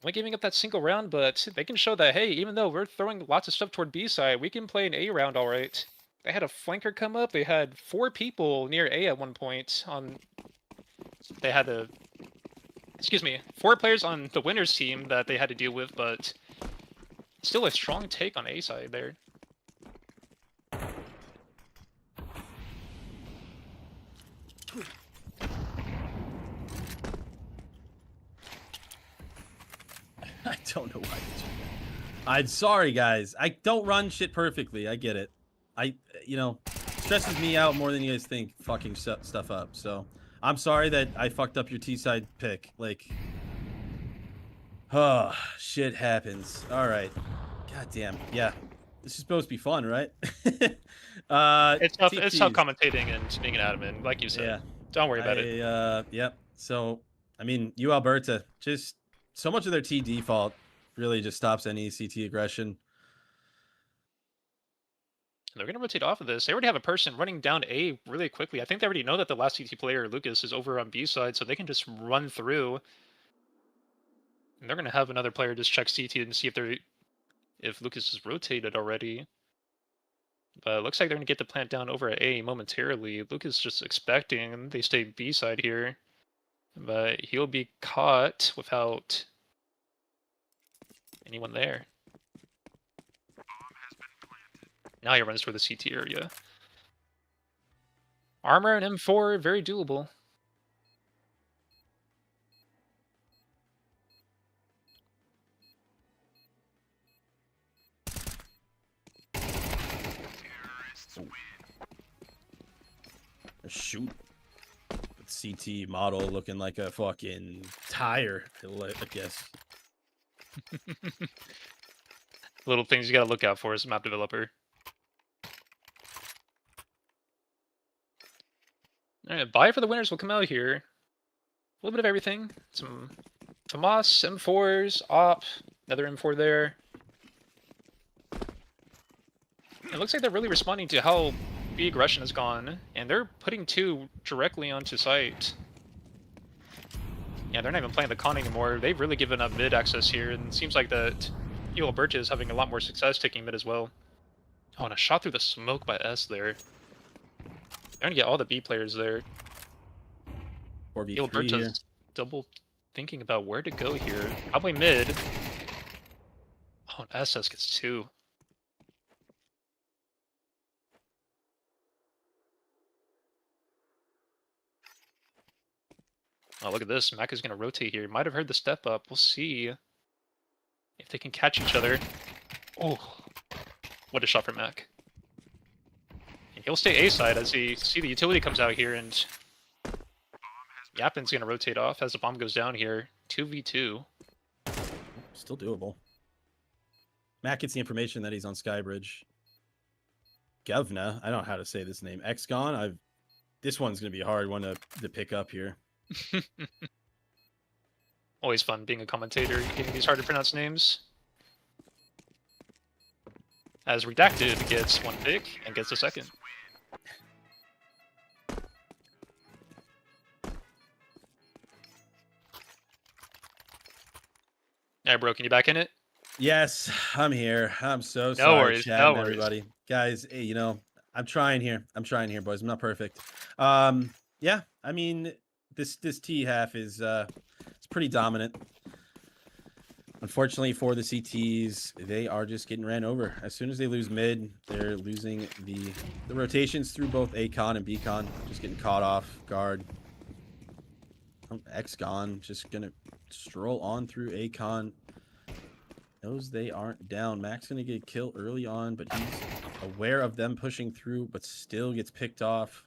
Only giving up that single round, but they can show that, hey, even though we're throwing lots of stuff toward B side, we can play an A round all right. They had a flanker come up. They had 4 people near A at one point. They had 4 players on the winners team that they had to deal with, but still a strong take on A side there. I don't know why. I'm sorry, guys. I don't run shit perfectly. I get it. Stresses me out more than you guys think fucking stuff up. So I'm sorry that I fucked up your T-side pick. Like, oh, shit happens. All right. God damn. Yeah. This is supposed to be fun, right? It's tough commentating and being an admin, like you said. Yeah. Don't worry about it. Yep. So, I mean, Alberta, just so much of their T default really just stops any CT aggression. They're going to rotate off of this. They already have a person running down A really quickly. I think they already know that the last CT player, Lucas, is over on B side, so they can just run through. And they're going to have another player just check CT and see if Lucas is rotated already. But it looks like they're going to get the plant down over at A momentarily. Lucas just expecting they stay B side here. But he'll be caught without anyone there. Now he runs for the CT area. Armor and M4, very doable. Shoot. CT model looking like a fucking tire, I guess. Little things you gotta look out for as a map developer. Alright, buy for the winners will come out here. A little bit of everything. Some FAMAS, M4s, AWP, another M4 there. It looks like they're really responding to how B aggression has gone, and they're putting 2 directly onto site. Yeah, they're not even playing the con anymore. They've really given up mid access here, and it seems like that Alberta is having a lot more success taking mid as well. Oh, and a shot through the smoke by S there. They're gonna get all the B players there. Alberta's double thinking about where to go here. Probably mid. Oh, and SS gets 2. Oh, look at this. Mac is going to rotate here. Might have heard the step up. We'll see if they can catch each other. Oh, what a shot from Mac. And he'll stay A side as he see the utility comes out here, and Yappin's going to rotate off as the bomb goes down here. 2v2. Still doable. Mac gets the information that he's on Skybridge. Gevna, I don't know how to say this name. Xgon, this one's going to be a hard one to pick up here. Always fun being a commentator, getting these hard to pronounce names. As Redacted gets 1 pick and gets a second. All right, bro, can you back in it? Yes, I'm here. I'm so No sorry, worries, chat no and worries. everybody. Guys, hey, you know, I'm trying here, boys. I'm not perfect. Yeah, I mean, this T half is it's pretty dominant. Unfortunately for the CTs, they are just getting ran over. As soon as they lose mid, they're losing the rotations through both A-Con and B-Con. Just getting caught off guard. X-Gon just gonna stroll on through A-Con. Knows they aren't down. Mac's gonna get killed early on, but he's aware of them pushing through, but still gets picked off.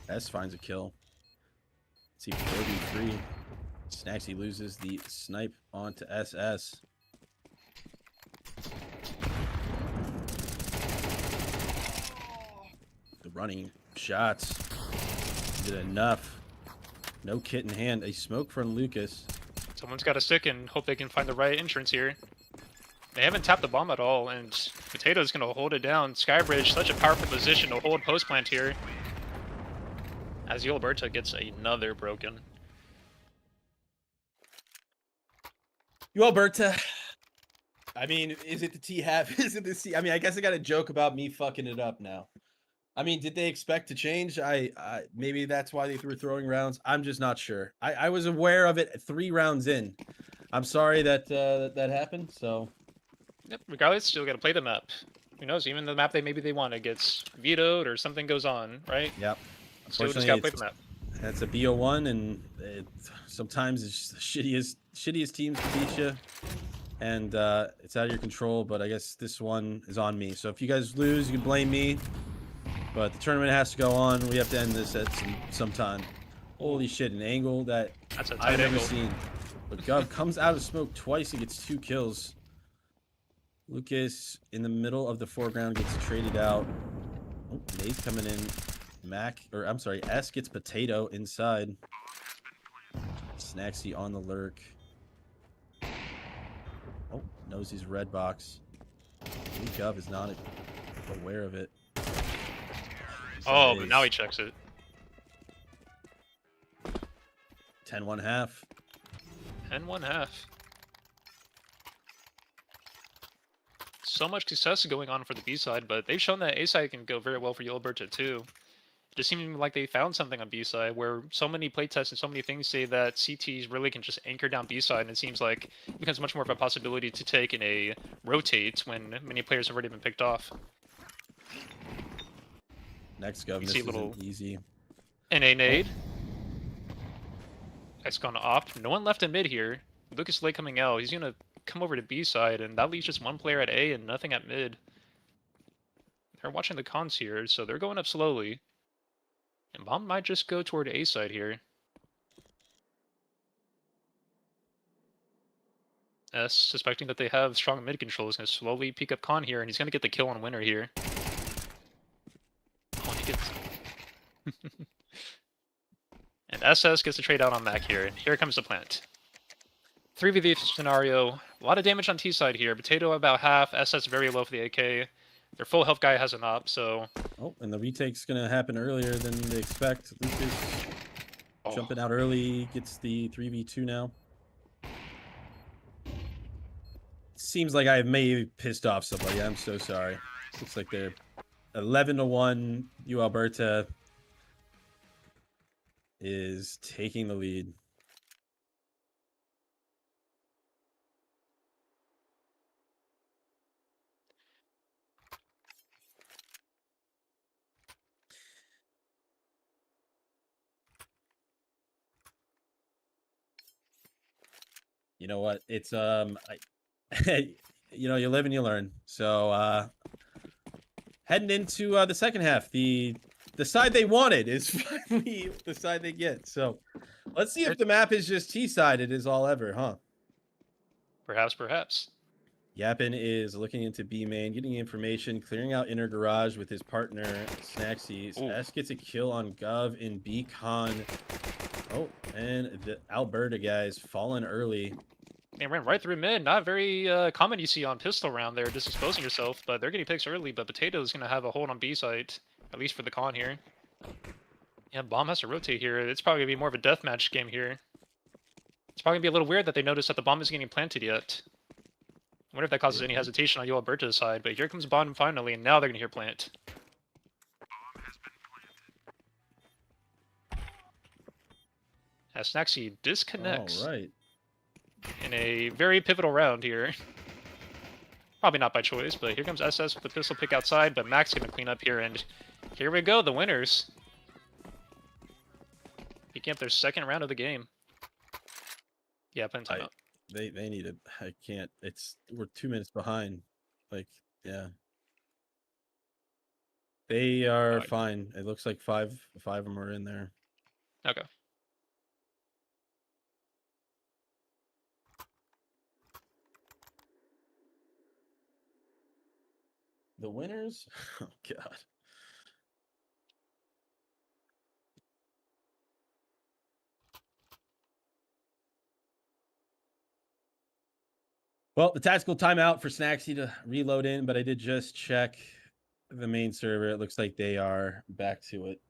S finds a kill. Let's see, 4v3. Snaxy loses the snipe onto SS. The running shots did enough. No kit in hand. A smoke from Lucas. Someone's got to stick and hope they can find the right entrance here. They haven't tapped the bomb at all, and Potato's going to hold it down. Skybridge, such a powerful position to hold post plant here. As Alberta gets another broken. Alberta. I mean, is it the T half? Is it the C? I mean, I guess I got a joke about me fucking it up now. I mean, did they expect to change? Maybe that's why they threw throwing rounds. I'm just not sure. I was aware of it 3 rounds in. I'm sorry that that happened. So, Yep, regardless, still got to play the map. Who knows? Even the map maybe they want, it gets vetoed or something goes on, right? yep. Still just got to play the map. That's a BO1, and sometimes it's just the shittiest teams can beat you, and it's out of your control. But I guess this one is on me. So if you guys lose, you can blame me. But the tournament has to go on. We have to end this at some time. Holy shit, an angle that That's a tight I've never angle. seen. But Gov comes out of smoke twice and gets 2 kills. Lucas in the middle of the foreground gets traded out. Oh, Nate's coming in. S gets Potato inside. Snaxy on the lurk. Oh, knows he's red box. Gov is not aware of it. Oh, but now he checks it. 10-1 half. 10-1 half. So much success going on for the B side, but they've shown that A side can go very well for Alberta too. It just seemed like they found something on B side where so many playtests and so many things say that CTs really can just anchor down B side, and it seems like it becomes much more of a possibility to take in a rotate when many players have already been picked off. Next Gov, this isn't easy. NA nade. X-Gon opt. No one left in mid here. Lucas Lake coming out. He's gonna come over to B side, and that leaves just one player at A and nothing at mid. They're watching the cons here, so they're going up slowly. And bomb might just go toward A side here. S, suspecting that they have strong mid control, is going to slowly peek up con here, and he's going to get the kill on winner here. Oh, and he gets... And SS gets the trade out on Mac here, and here comes the plant. 3v3 scenario. A lot of damage on T side here. Potato about half, SS very low for the AK. Their full health guy has an op, so... Oh, and the retake's going to happen earlier than they expect. Lucas jumping out early, gets the 3v2 now. Seems like I may have pissed off somebody. I'm so sorry. Looks like they're 11-1. Alberta is taking the lead. You know what? It's you know, you live and you learn. So heading into the second half, the side they wanted is finally the side they get. So let's see if the map is just T-sided as all ever, huh? Perhaps. Yapin is looking into B main, getting information, clearing out inner garage with his partner Snaxy. S gets a kill on Gov in B con. Oh, and the Alberta guys falling early. They ran right through mid. Not very common you see on pistol round there, just exposing yourself. But they're getting picks early. But Potato's going to have a hold on B site, at least for the con here. Yeah, Bomb has to rotate here. It's probably going to be more of a deathmatch game here. It's probably going to be a little weird that they notice that the bomb isn't getting planted yet. I wonder if that causes any hesitation on Yo Alberta's side. But here comes Bomb finally, and now they're going to hear plant. As Snaxy disconnects. All right. In a very pivotal round here. Probably not by choice, but here comes SS with the pistol pick outside, but Mac's going to clean up here, and here we go, the winners. Picking up their second round of the game. Yeah, playing timeout. They need it. I can't. We're 2 minutes behind. Like, yeah. They are fine. It looks like five of them are in there. Okay. The winners? Oh, God. Well, the tactical timeout for Snaxy to reload in, but I did just check the main server. It looks like they are back to it.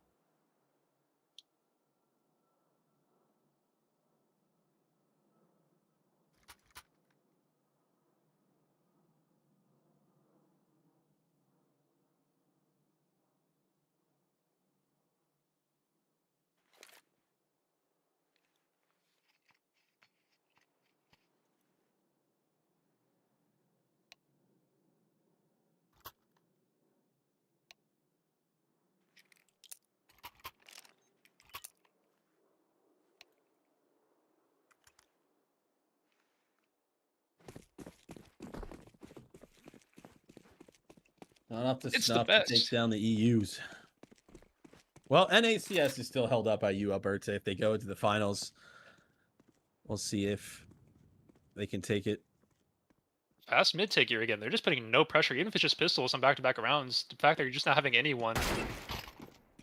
Not up to snuff to take down the EUs. Well, NACS is still held up by U Alberta. If they go into the finals, we'll see if they can take it. Fast mid take here again. They're just putting no pressure, even if it's just pistols on back-to-back rounds. The fact that you're just not having anyone.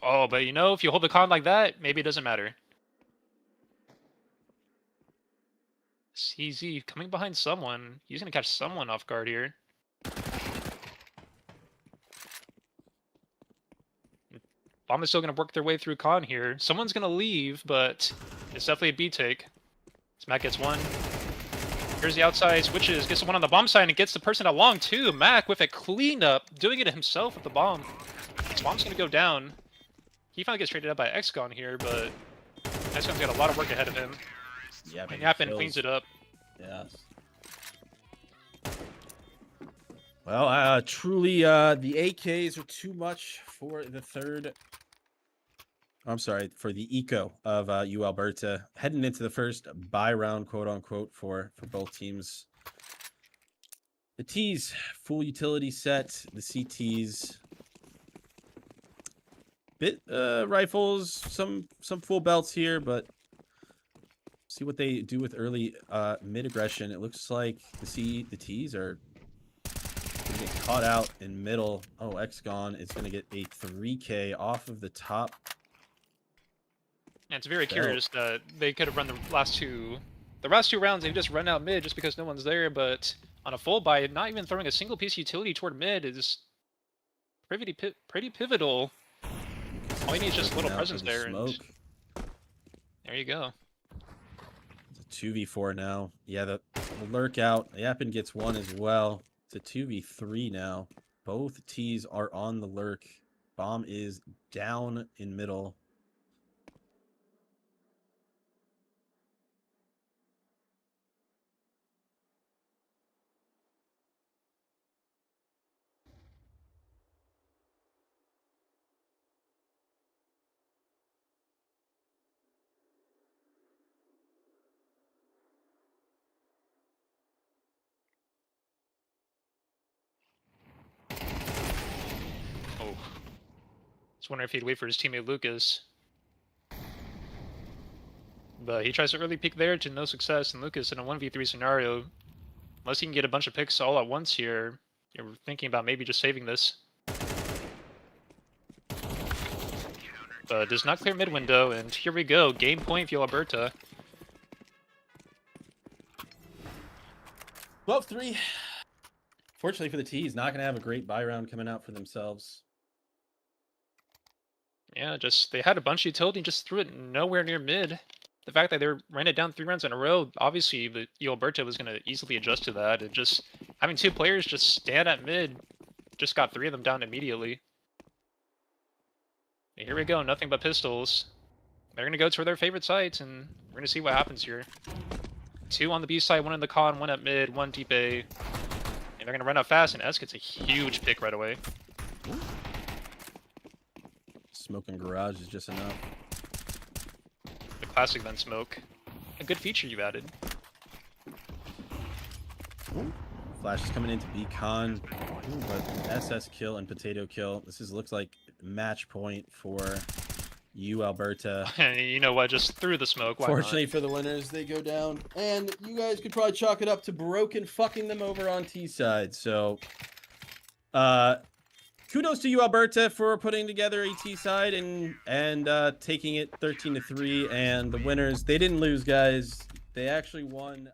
Oh, but you know, if you hold the con like that, maybe it doesn't matter. CZ coming behind someone. He's going to catch someone off guard here. Bomb is still going to work their way through con here. Someone's going to leave, but it's definitely a B take. Mac gets one. Here's the outside, switches, gets the one on the bomb side, and gets the person along too. Mac with a cleanup, doing it himself with the bomb. This bomb's going to go down. He finally gets traded up by XCon here, but XCon's got a lot of work ahead of him. Yeah, and Yappin cleans it up. Yes. Well, truly, the AKs are too much for the third. I'm sorry, for the eco of U Alberta heading into the first bye round, quote unquote, for both teams. The T's full utility set, the CTs bit rifles, some full belts here, but see what they do with early mid aggression. It looks like the T's are gonna get caught out in middle. Oh, XGone is gonna get a 3K off of the top. And it's very curious that they could have run the last two rounds. They've just run out mid just because no one's there. But on a full buy, not even throwing a single piece of utility toward mid is pretty pivotal. All you need is just a little presence there. And there you go. It's a 2v4 now. Yeah, the lurk out. Yappin gets one as well. It's a 2v3 now. Both T's are on the lurk. Bomb is down in middle. Just wondering if he'd wait for his teammate Lucas. But he tries to early peek there to no success, and Lucas in a 1v3 scenario, unless he can get a bunch of picks all at once here, you're thinking about maybe just saving this. but does not clear mid window, and here we go. Game point for Alberta. 12-3. Fortunately for the T's, not going to have a great buy round coming out for themselves. Yeah, just they had a bunch of utility and just threw it nowhere near mid. The fact that they ran it down 3 rounds in a row, obviously the Alberta was going to easily adjust to that. And just having 2 players just stand at mid, just got 3 of them down immediately. And here we go, nothing but pistols. They're going to go to their favorite sites, and we're going to see what happens here. 2 on the B side, 1 in the con, 1 at mid, 1 deep A. And they're going to run out fast, and S gets a huge pick right away. Smoking garage is just enough. The classic then smoke. A good feature you added. Flash is coming into B-Con, but SS kill and potato kill. This looks like match point for you, Alberta. You know what? Just threw the smoke. Why Fortunately not? for the winners, they go down. And you guys could probably chalk it up to Broken fucking them over on T side. So, kudos to you, Alberta, for putting together a T side and taking it 13-3. And the winners, they didn't lose, guys. They actually won.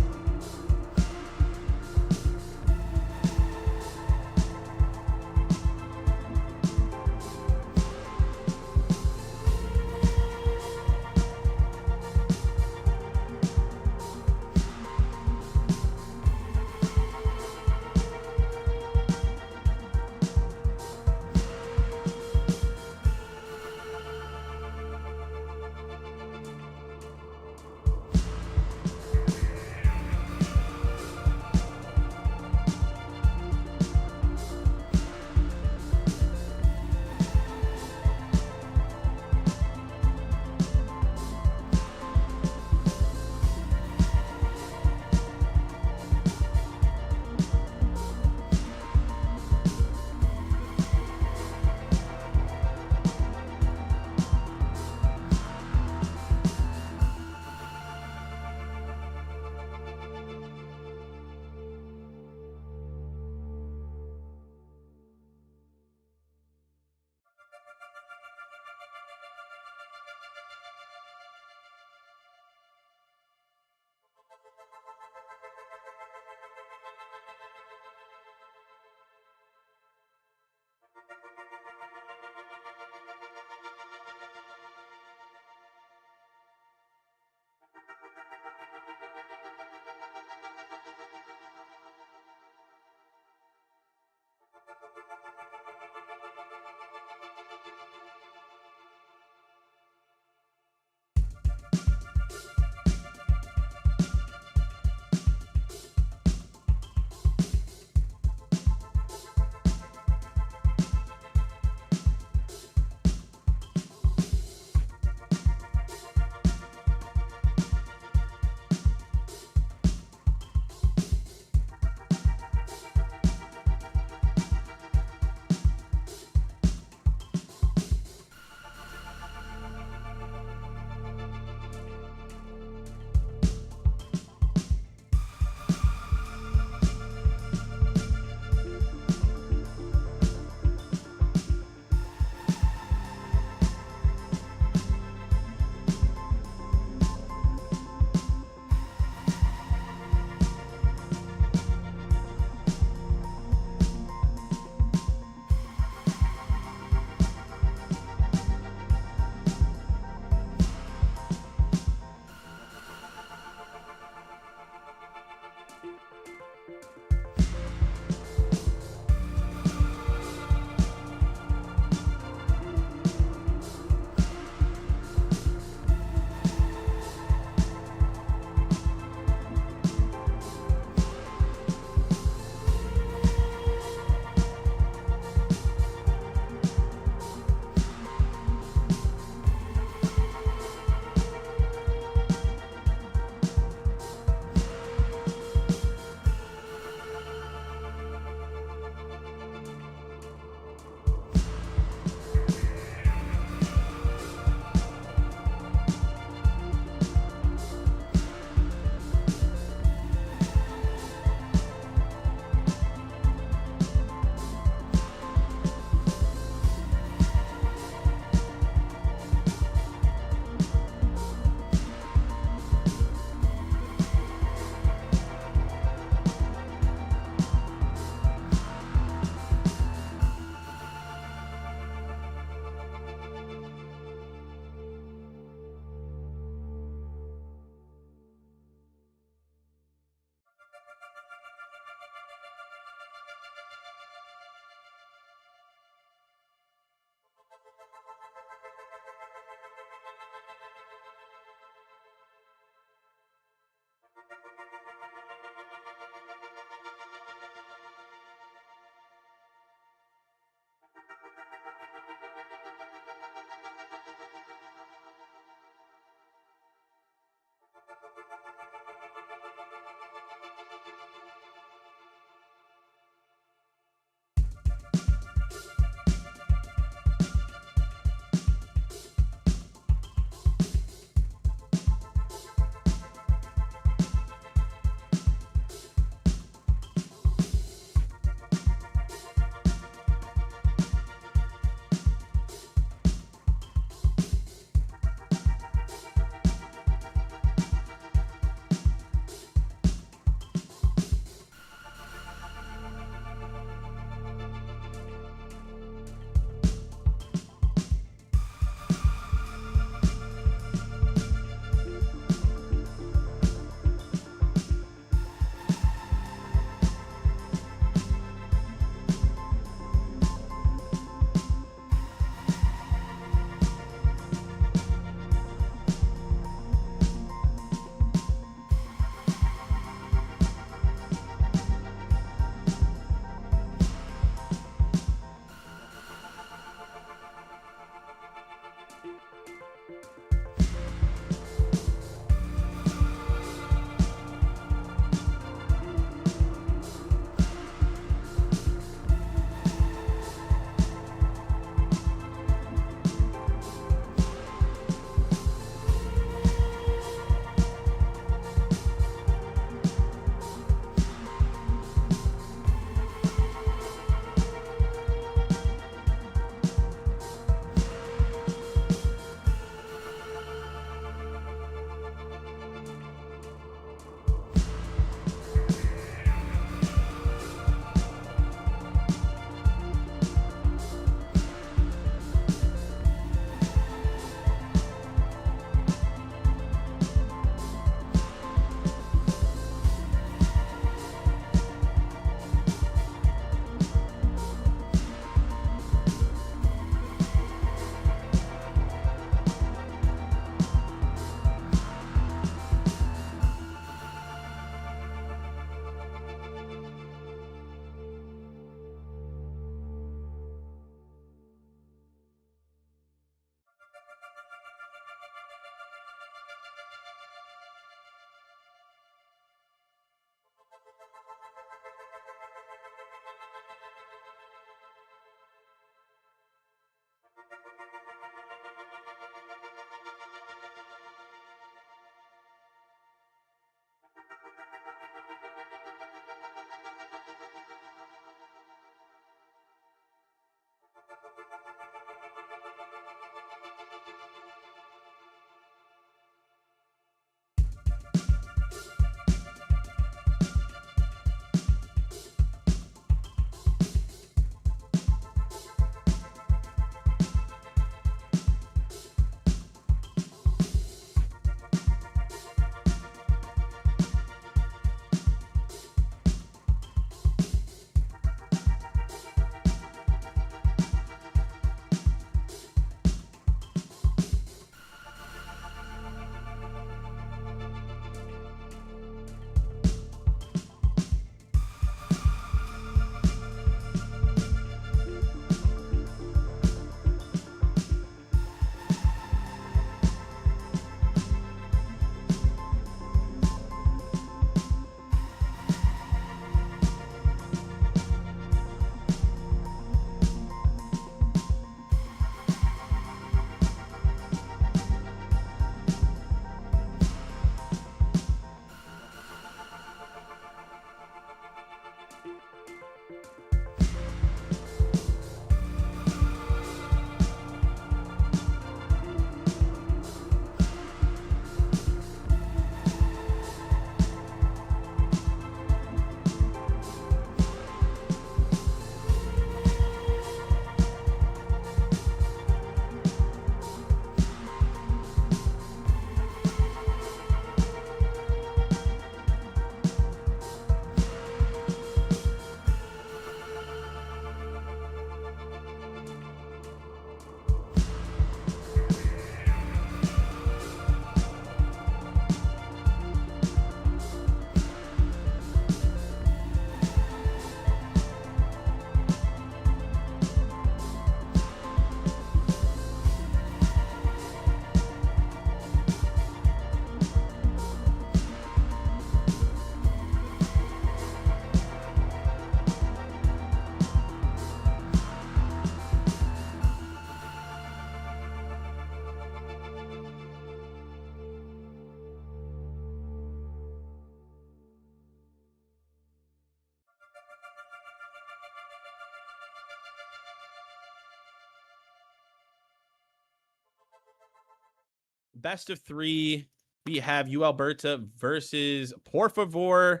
best of 3. We have Alberta versus Poravore.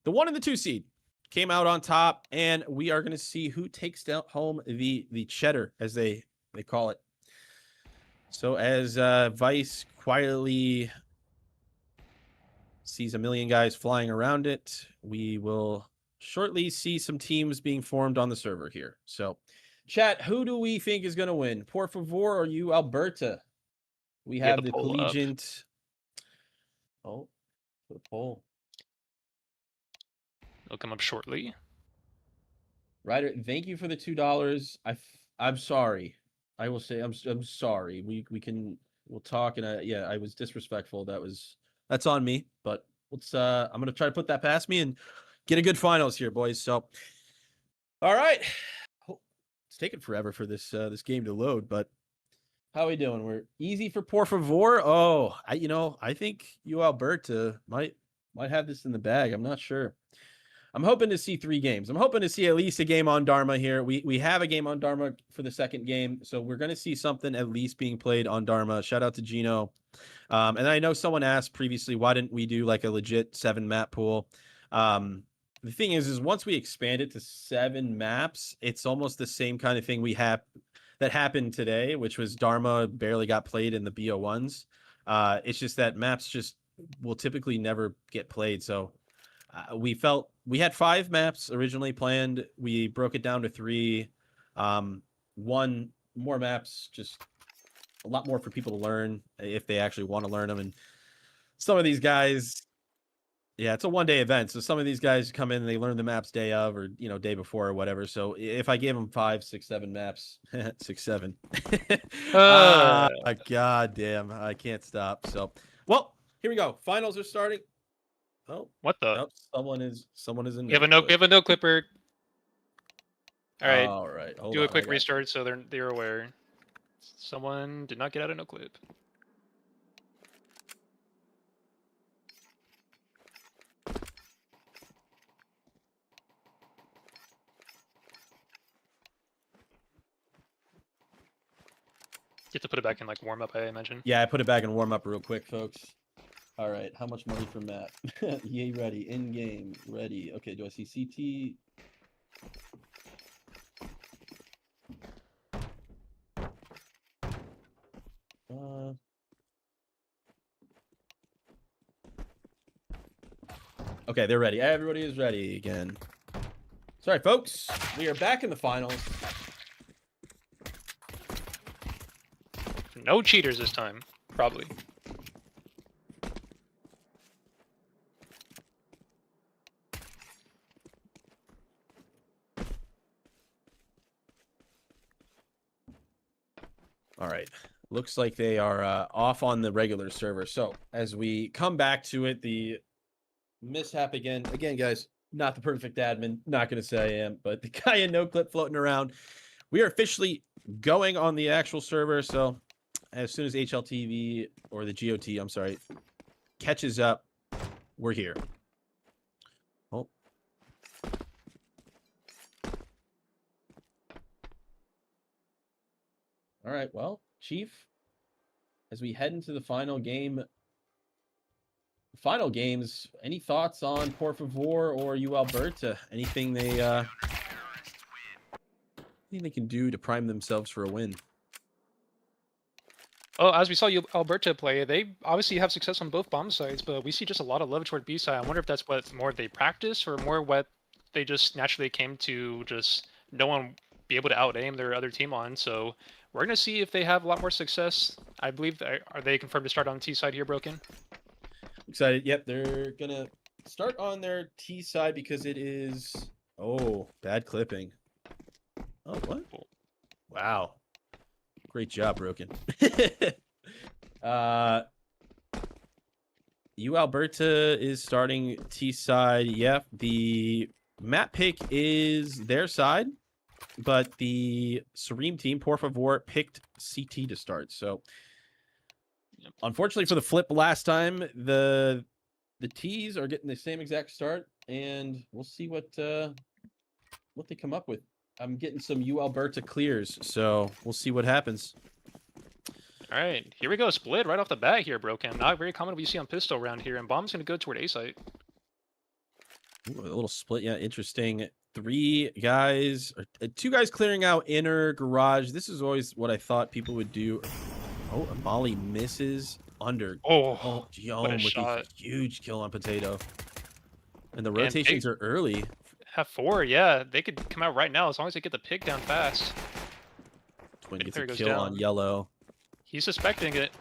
The 1 and the 2 seed came out on top, and we are going to see who takes down home the cheddar, as they call it. So as Vice quietly sees a million guys flying around it, we will shortly see some teams being formed on the server here. So, chat, who do we think is going to win? Poravore or Alberta? We have the collegiate. Oh, the poll. It'll come up shortly. Ryder, thank you for the $2. I'm sorry. I will say I'm sorry. We'll talk, and I was disrespectful. That's on me. But let's I'm gonna try to put that past me and get a good finals here, boys. So, all right. It's taking forever for this game to load, but how are we doing? We're easy for Poravore. Oh, I think Alberta might have this in the bag. I'm not sure. I'm hoping to see 3 games. I'm hoping to see at least a game on Dharma here. We have a game on Dharma for the second game, so we're going to see something at least being played on Dharma. Shout out to Gino. And I know someone asked previously, why didn't we do like a legit 7 map pool? The thing is once we expand it to 7 maps, it's almost the same kind of thing that happened today, which was Dharma barely got played in the BO1s. It's just that maps just will typically never get played. So we felt we had 5 maps originally planned. We broke it down to 3. 1 more maps, just a lot more for people to learn if they actually want to learn them. And some of these guys, it's a 1-day event. So some of these guys come in and they learn the maps day of, or, day before or whatever. So if I gave them 5, 6, 7 maps, 6, 7, God damn, I can't stop. So, well, here we go. Finals are starting. Oh, what the? Nope, someone is in. You have a no clipper. All right. All right. Do a quick restart so they're aware. Someone did not get out of no clip. You have to put it back in like warm up, I imagine. Yeah, I put it back in warm up real quick, folks. All right, how much money for Matt? Yay, ready. In game, ready. Okay, do I see CT? Okay, they're ready. Everybody is ready again. Sorry, folks. We are back in the finals. No cheaters this time, probably. All right. Looks like they are off on the regular server. So as we come back to it, the mishap again, guys, not the perfect admin. Not going to say I am, but the guy in no clip floating around. We are officially going on the actual server. So as soon as HLTV or the GOT, I'm sorry, catches up, we're here. Oh. All right, well, Chief, as we head into the final games, any thoughts on Poravore or Alberta? Anything they can do to prime themselves for a win? Oh, as we saw Alberta play, they obviously have success on both bomb sides, but we see just a lot of love toward B side. I wonder if that's what more they practice or more what they just naturally came to just no one be able to out-aim their other team on. So we're going to see if they have a lot more success. I believe, are they confirmed to start on the T side here, Broken? Excited. Yep, they're going to start on their T side because it is... Oh, bad clipping. Oh, what? Wow. Great job, Broken. Alberta is starting T side. Yep, the map pick is their side, but the Serene team, Poravore, picked CT to start. So, unfortunately for the flip last time, the T's are getting the same exact start, and we'll see what they come up with. I'm getting some Alberta clears, so we'll see what happens. All right, here we go. Split right off the bat here, Broken. Not very common we see on pistol around here, and Bomb's gonna go toward A site. Ooh, a little split, yeah, interesting. 3 guys, or 2 guys clearing out inner garage. This is always what I thought people would do. Oh, a Molly misses under. Oh, Oh, what a Gion with shot. a huge kill on Potato. And the And rotations are early. Have 4, yeah. They could come out right now as long as they get the pick down fast. Twin gets There a goes kill on down. yellow. He's suspecting it.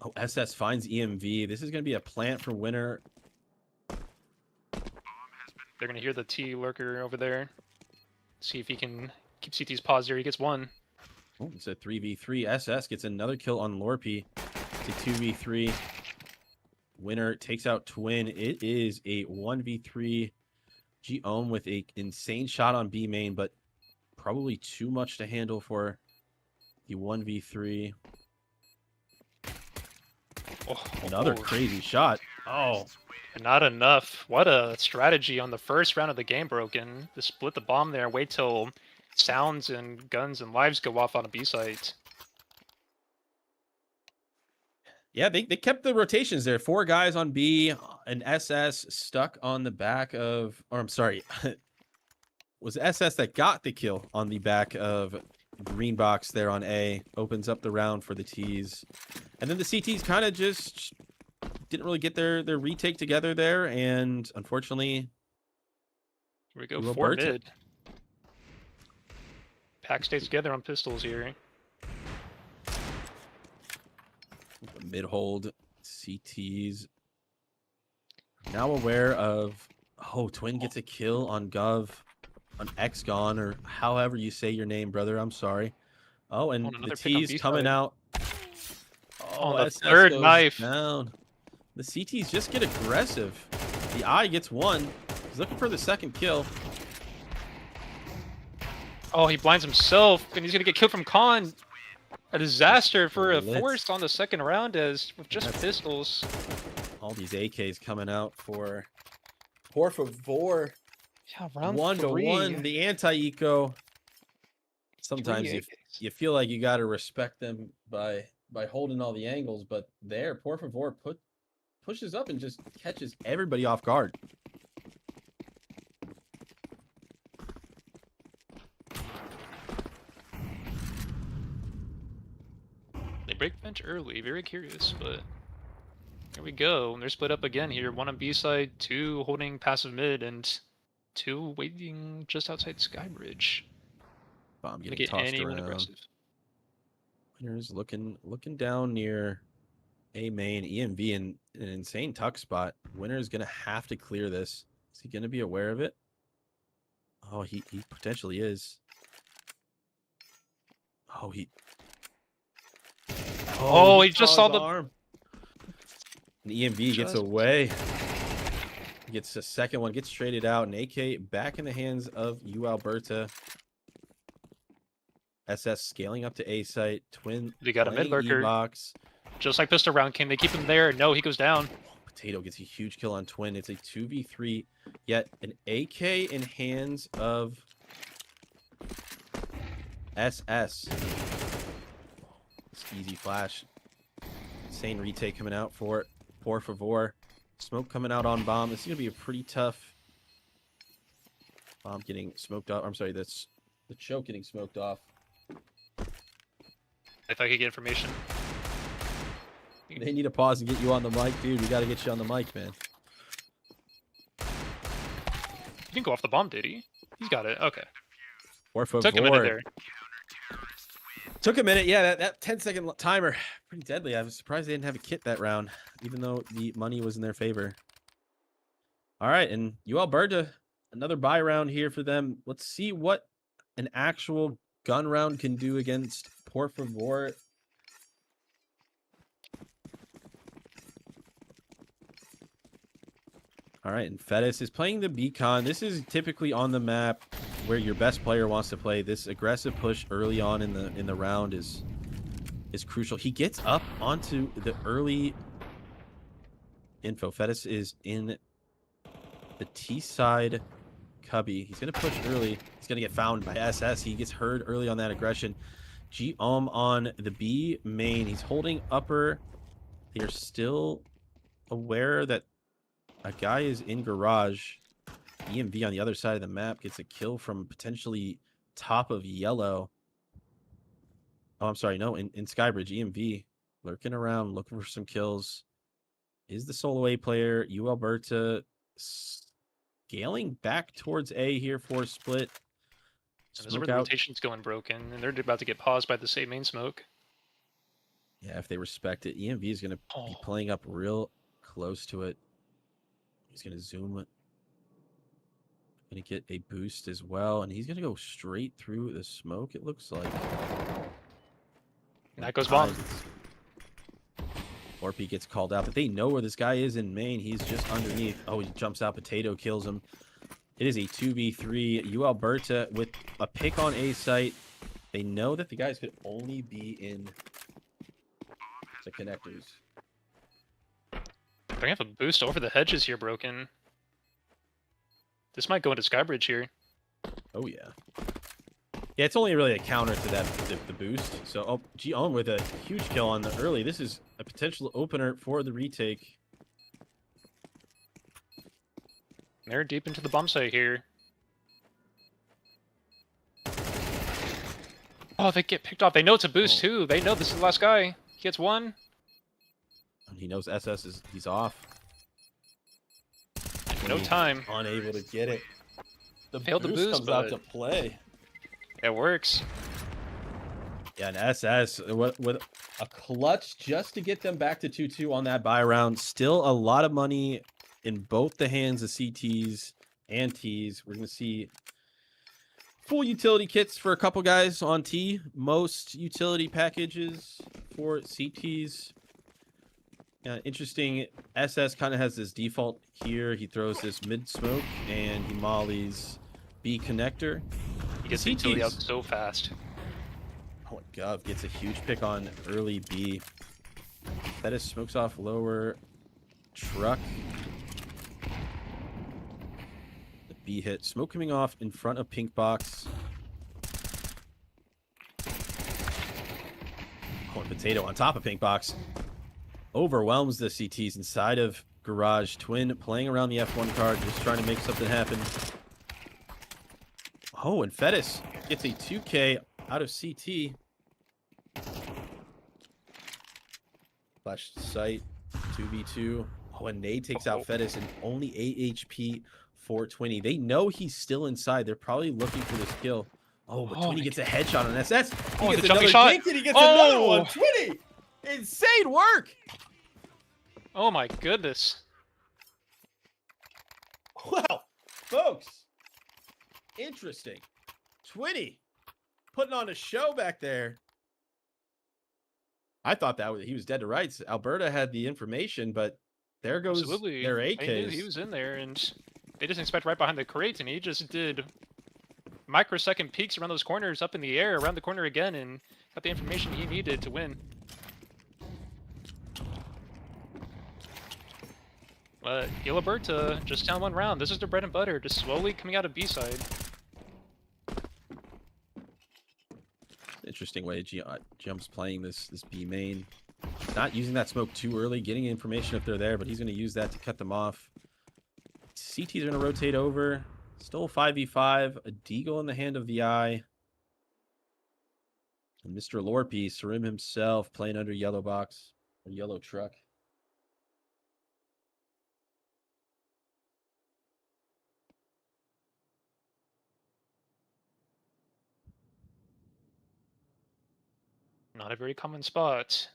Oh, SS finds EMV. This is going to be a plant for winner. They're gonna hear the T lurker over there. See if he can keep CT's pause there. He gets 1. Oh, it's a 3v3. SS gets another kill on Lorpy. It's a 2v3. Winner takes out Twin. It is a 1v3. G-Ohm with a insane shot on B main, but probably too much to handle for the 1v3. Oh, Another crazy shot. Oh, not enough. What a strategy on the first round of the game, Broken. To split the bomb there, wait till sounds and guns and lives go off on a B site. yeah, they kept the rotations there. 4 guys on B, and SS stuck on the back of, or I'm sorry, was SS that got the kill on the back of green box there on A. Opens up the round for the T's. And then the CTs kind of just didn't really get their retake together there, and unfortunately, Here we go, Will 4 Alberta. mid. Pack stays together on pistols here. mid hold CTs now aware of, oh, Twin gets a kill on Gov, on Xgon, or however you say your name, brother. I'm sorry. Oh, and the another pick on T's B coming side. out. On the SS third goes knife. down. The CTs just get aggressive. The I gets 1. He's looking for the second kill. Oh, he blinds himself, and he's gonna get killed from Khan. A disaster for a Blitz. force on the second round as with just That's- pistols. All these AKs coming out for Poravore. Yeah, round 1-1. The anti-eco. Sometimes Three you feel like you got to respect them by holding all the angles, but there, Poravore pushes up and just catches everybody off guard. They break bench early, very curious, but here we go. They're split up again here. 1 on B side, 2 holding passive mid, and 2 waiting just outside Skybridge. Bomb Gonna getting get tossed anyone around. aggressive. Winner's looking down near A main, EMV in an insane tuck spot. Winner's gonna have to clear this. Is he gonna be aware of it? Oh, he potentially is. Oh, Oh, he just saw his the- arm. And EMV gets Just- away. He gets a second one, gets traded out, and AK back in the hands of Alberta. SS scaling up to A site. Twin. They got a mid playing lurker. E-box. Just like pistol round came, they keep him there. No, he goes down. Potato gets a huge kill on Twin. It's a 2v3, yet an AK in hands of SS. It's easy flash. Insane retake coming out for it. Poravore. Smoke coming out on bomb. This is going to be a pretty tough. Bomb getting smoked off. I'm sorry, that's the choke getting smoked off. If I could get information. They need to pause and get you on the mic, dude. We got to get you on the mic, man. He didn't go off the bomb, did he? He's got it. Okay. Poravore. Took a minute there. Took a minute, yeah. That 10-second timer, pretty deadly. I was surprised they didn't have a kit that round, even though the money was in their favor. All right, and Alberta, another buy round here for them. Let's see what an actual gun round can do against Poravore. All right, and Fedis is playing the Beacon. This is typically on the map where your best player wants to play. This aggressive push early on in the round is crucial. He gets up onto the early info. Fedis is in the T side cubby. He's gonna push early. He's gonna get found by SS. He gets heard early on that aggression. on the B main. He's holding upper. They're still aware that a guy is in garage. EMV on the other side of the map gets a kill from potentially top of yellow. Oh, I'm sorry. No, in Skybridge, EMV lurking around, looking for some kills. Is the solo A player. Alberta scaling back towards A here for a split. And this is where the rotation's going broken, and they're about to get paused by the same main smoke. Yeah, if they respect it. EMV is going to be playing up real close to it. He's going to zoom it. Going to get a boost as well, and he's going to go straight through the smoke, it looks like. And that goes bomb. Orpy gets called out, but they know where this guy is in main. He's just underneath. Oh, he jumps out. Potato kills him. It is a 2v3. Alberta with a pick on A site. They know that the guys could only be in the connectors. They're going to have a boost over the hedges here, Broken. This might go into Skybridge here. Oh, yeah. Yeah, it's only really a counter to that, the boost. So, oh, G-On with a huge kill on the early. This is a potential opener for the retake. They're deep into the bomb site here. Oh, they get picked off. They know it's a boost, too. They know this is the last guy. He gets one. And he knows SS is he's off. No time. Unable to get it. The Failed the boost, comes out to play. It works. Yeah, and SS with a clutch just to get them back to 2-2 on that buy round. Still a lot of money in both the hands of CTs and Ts. We're going to see full utility kits for a couple guys on T. Most utility packages for CTs. Interesting. SS kind of has this default here. He throws this mid smoke and he mollies B connector. He gets the utility out so fast. Oh my god, gets a huge pick on early B. That is smokes off lower truck. The B hit. Smoke coming off in front of pink box. Oh, and potato on top of pink box. Overwhelms the CTs inside of garage. Twin playing around the F1 card, just trying to make something happen. Oh, and Fedis gets a 2K out of CT. Flash sight, 2v2. Oh, and Nade takes out Fedis and only 8 HP for Twinny. They know he's still inside. They're probably looking for this kill. Oh, but Twinny gets a headshot on SS. He gets another dink and he gets another one. Twinny! Insane work! Oh my goodness. Wow, folks. Interesting. Twinny putting on a show back there. I thought that he was dead to rights. Alberta had the information, but there goes their AKs. They knew he was in there, and they just inspect right behind the crates, and he just did microsecond peeks around those corners up in the air, around the corner again, and got the information he needed to win. But Alberta just down one round. This is their bread and butter, just slowly coming out of B side. Interesting way Jump's playing this B main. Not using that smoke too early, getting information if they're there, but he's going to use that to cut them off. CTs are going to rotate over. Still 5v5. A deagle in the hand of the eye. And Mr. Lorpy, Sarim himself, playing under yellow box or yellow truck. Not a very common spot.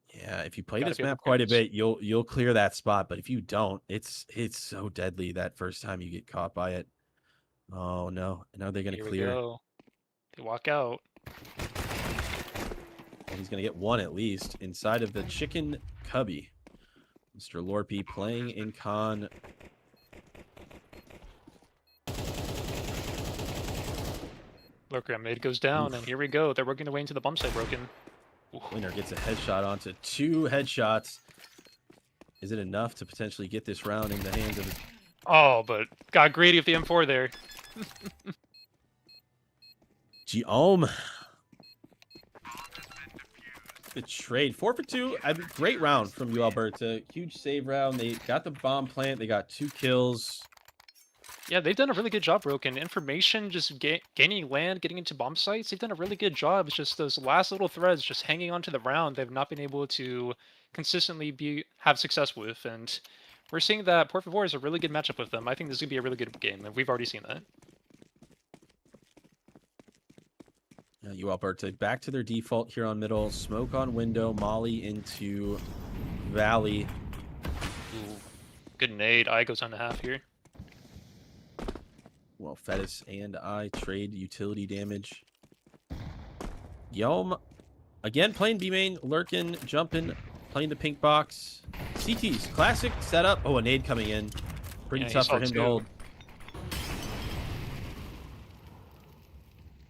Yeah, if you play this map quite a bit, you'll clear that spot. But if you don't, it's so deadly that first time you get caught by it. Oh no! And now they're gonna clear. Go. They walk out. And he's gonna get one at least inside of the chicken cubby. Mr. Lorpy playing in con. Lurker mid goes down, and here we go. They're working their way into the bump site. Broken. Winner gets a headshot onto 2 headshots. Is it enough to potentially get this round in the hands of? Oh, but got greedy with the M4 there. Geom the trade. 4 for 2. I mean, great round from Alberta. Huge save round. They got the bomb plant. They got 2 kills. Yeah, they've done a really good job, Broken. Information, just gaining land, getting into bomb sites. They've done a really good job. It's just those last little threads, just hanging on to the round. They've not been able to consistently have success with, and we're seeing that Poravore is a really good matchup with them. I think this is gonna be a really good game, and we've already seen that. Alberta back to their default here on middle. Smoke on window. Molly into Valley. Ooh, good nade. I goes on the half here. Well, Fettis and I trade utility damage. Yom again playing B main, lurking, jumping, playing the pink box. CT's classic setup. Oh, a nade coming in. Pretty tough for him to hold.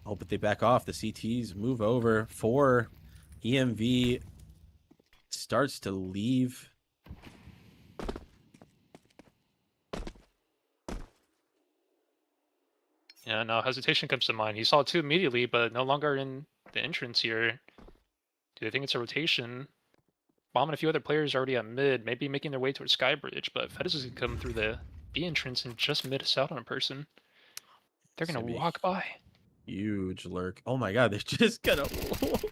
Oh, but they back off. The CTs move over. 4 EMV starts to leave. Yeah, no, hesitation comes to mind. He saw 2 immediately, but no longer in the entrance here. Do they think it's a rotation? Bomb and a few other players already at mid, maybe making their way towards Skybridge, but Fettis is going to come through the B entrance and just miss out on a person. They're going to walk by. Huge lurk. Oh my god, they're just going to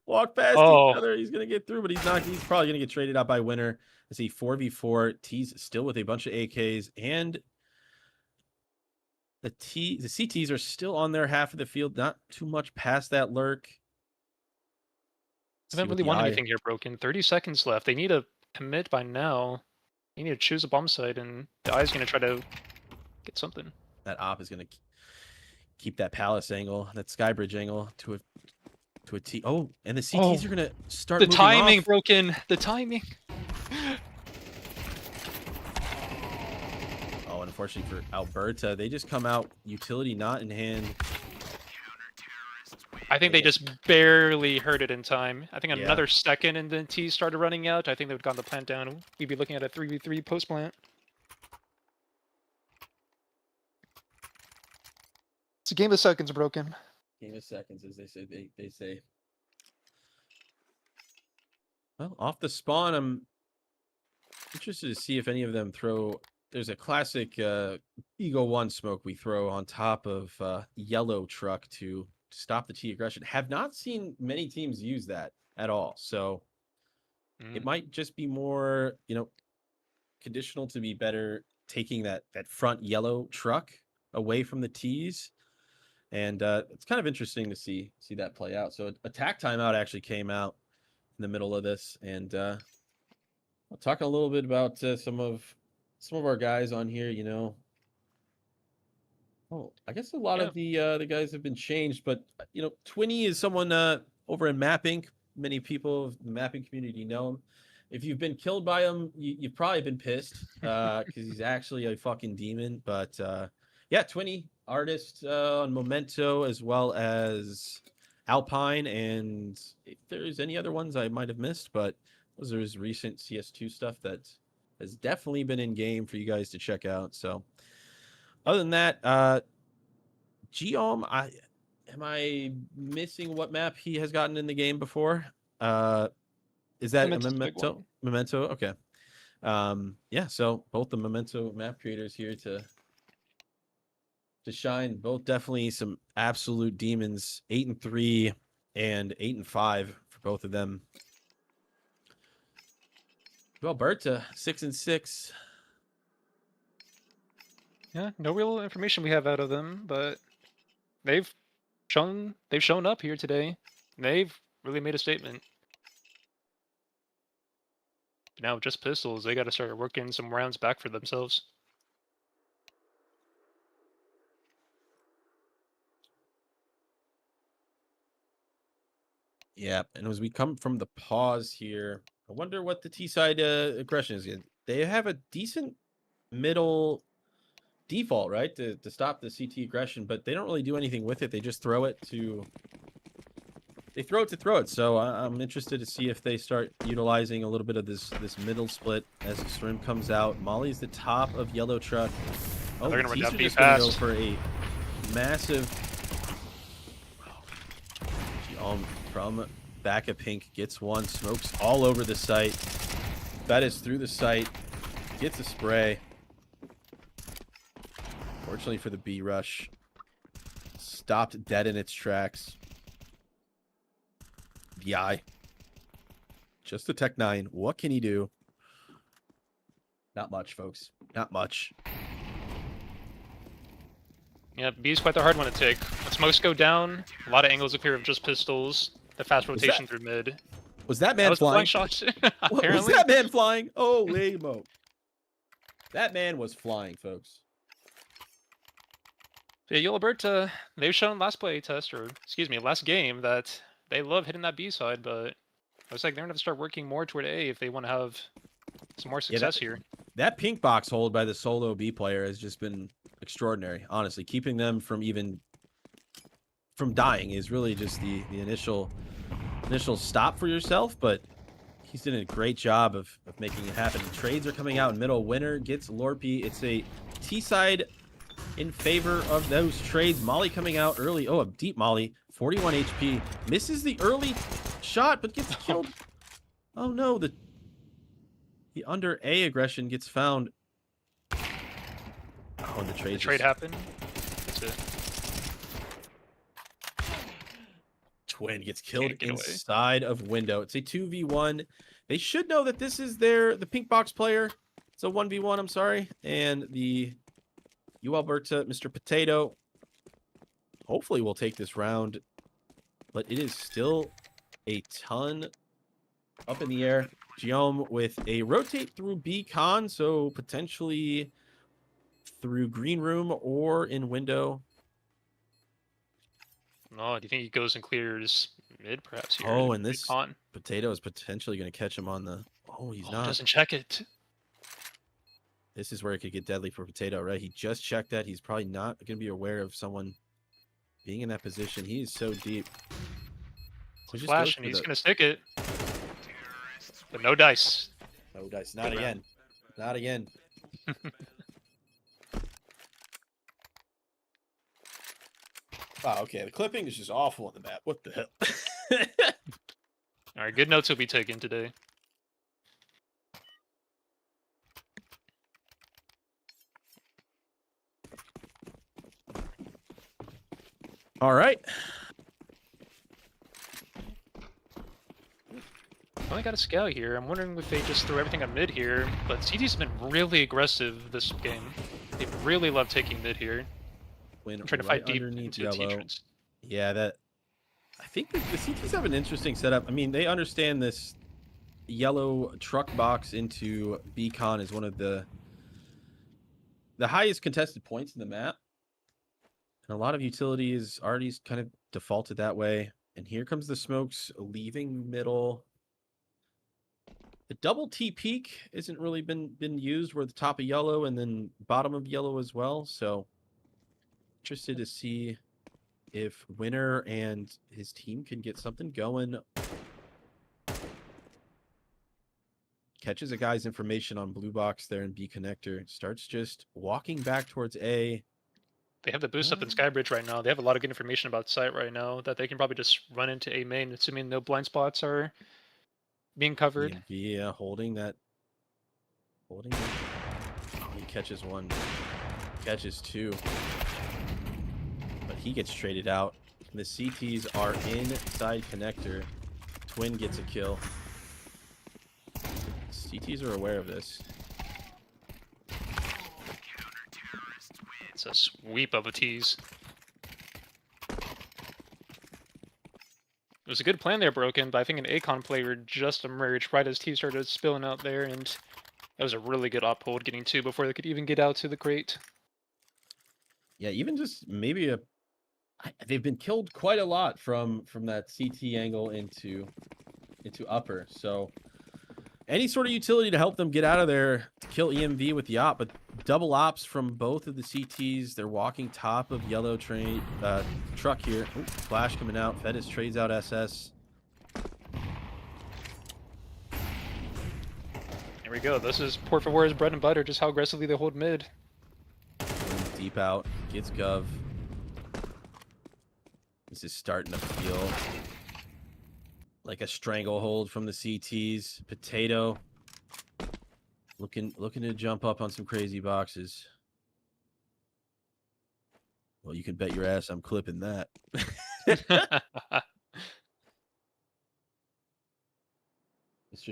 walk past each other. He's going to get through, but he's not. He's probably going to get traded out by winner. I see 4v4. T's still with a bunch of AKs, and the CTs are still on their half of the field, not too much past that lurk. I haven't really won anything here, Broken. 30 seconds left. They need to commit by now. They need to choose a bomb site, and the Eye's going to try to get something. That op is going to keep that palace angle, that Skybridge angle to a T. Oh, and the CTs are going to start the timing, off. Broken. The timing. Oh, unfortunately for Alberta, they just come out utility not in hand. I think they just barely heard it in time. I think another second and then T started running out. I think they would have gotten the plant down. We'd be looking at a 3v3 post plant. It's a game of seconds, Broken. Game of seconds, as they say. Well, off the spawn, I'm interested to see if any of them throw. There's a classic Eagle 1 smoke we throw on top of yellow truck to stop the T aggression. Have not seen many teams use that at all. So it might just be more, conditional to be better taking that front yellow truck away from the T's. And it's kind of interesting to see that play out. So attack timeout actually came out in the middle of this. And I'll talk a little bit about some of our guys on here, Oh, I guess a lot of the guys have been changed, but Twinny is someone over in Mapping. Many people of the Mapping community know him. If you've been killed by him, you've probably been pissed because he's actually a fucking demon. But yeah, Twinny, artist on Memento as well as Alpine, and if there's any other ones I might have missed, but those are his recent CS2 stuff that has definitely been in game for you guys to check out. So. Other than that, Geom, am I missing what map he has gotten in the game before? Is that Memento? Memento? Okay. Yeah, so both the Memento map creators here to shine. Both definitely some absolute demons. 8-3 and 8-5 for both of them. Alberta 6-6. Yeah, no real information we have out of them, but they've shown up here today. They've really made a statement. Now just pistols, they got to start working some rounds back for themselves. Yeah, and as we come from the pause here, I wonder what the T side aggression is. They have a decent middle default, right, to stop the CT aggression, but they don't really do anything with it. They just throw it to throw it. So I'm interested to see if they start utilizing a little bit of this middle split as the Swim comes out. Molly's the top of yellow truck. Oh, they're gonna run down B just gonna go fast for a massive from Back of pink gets one. Smokes all over the site. FaZe through the site. Gets a spray. Fortunately for the B rush. Stopped dead in its tracks. The eye. Just the Tech 9. What can he do? Not much, folks. Not much. Yeah, B's quite the hard one to take. When smokes go down, a lot of angles appear of just pistols. The fast rotation through mid. Was that man flying? Shot. Was that man flying? Holy mo. That man was flying, folks. Yeah, Alberta, they've shown last play test, or excuse me, last game, that they love hitting that B side, but looks like they're gonna have to start working more toward A if they want to have some more success here. That pink box hold by the solo B player has just been extraordinary. Honestly, keeping them from dying is really just the initial stop for yourself, but he's doing a great job of making it happen. Trades are coming out in middle. Winner gets Lorpy. It's a T side in favor of those trades. Molly coming out early. Oh, a deep Molly. 41 HP. Misses the early shot, but gets killed. Oh no, the under A aggression gets found. Oh, and the trade happened. That's it. Twin gets killed inside of window. It's a 2v1. They should know that this is the pink box player. It's a 1v1, I'm sorry. And the Alberta, Mr. Potato, hopefully will take this round. But it is still a ton up in the air. Giome with a rotate through B con, so potentially through green room or in window. No, do you think he goes and clears mid perhaps here? Oh, and this Potato is potentially going to catch him on the... Oh, he's not. Doesn't check it. This is where it could get deadly for Potato, right? He just checked that. He's probably not going to be aware of someone being in that position. He is so deep. Flash, and he's going to stick it. But no dice. No dice. Not again. Not again. Oh, okay. The clipping is just awful on the map. What the hell? All right, good notes will be taken today. All right. Only got a scout here. I'm wondering if they just threw everything on mid here, but CT's been really aggressive this game. They really love taking mid here. Trying to fight deep into the entrance. Yeah, that. I think the CTs have an interesting setup. I mean, they understand this yellow truck box into Beacon is one of the highest contested points in the map. And a lot of utility is already kind of defaulted that way. And here comes the smokes leaving middle. The double T peak isn't really been used. We're at the top of yellow and then bottom of yellow as well. So interested to see if Winner and his team can get something going. Catches a guy's information on blue box there in B connector. Starts just walking back towards A. They have the boost up in Skybridge right now. They have a lot of good information about site right now that they can probably just run into A main, assuming no blind spots are being covered. Yeah, holding that. Oh, he catches one. Catches two. But he gets traded out. The CTs are inside connector. Twin gets a kill. CTs are aware of this. It's a sweep of a tease. It was a good plan there, Broken, but I think an Acon player just emerged right as T started spilling out there, and that was a really good op hold getting two before they could even get out to the crate. Yeah, even just maybe they've been killed quite a lot from that CT angle into upper. So any sort of utility to help them get out of there to kill EMV with the op, but double ops from both of the CTs. They're walking top of yellow train truck here. Ooh, flash coming out. FaZe trades out SS. Here we go. This is Poravore's bread and butter, just how aggressively they hold mid. Deep out. Gets Gov. This is starting to feel Like a stranglehold from the CTs. Potato. Looking to jump up on some crazy boxes. Well, you can bet your ass I'm clipping that. Mr.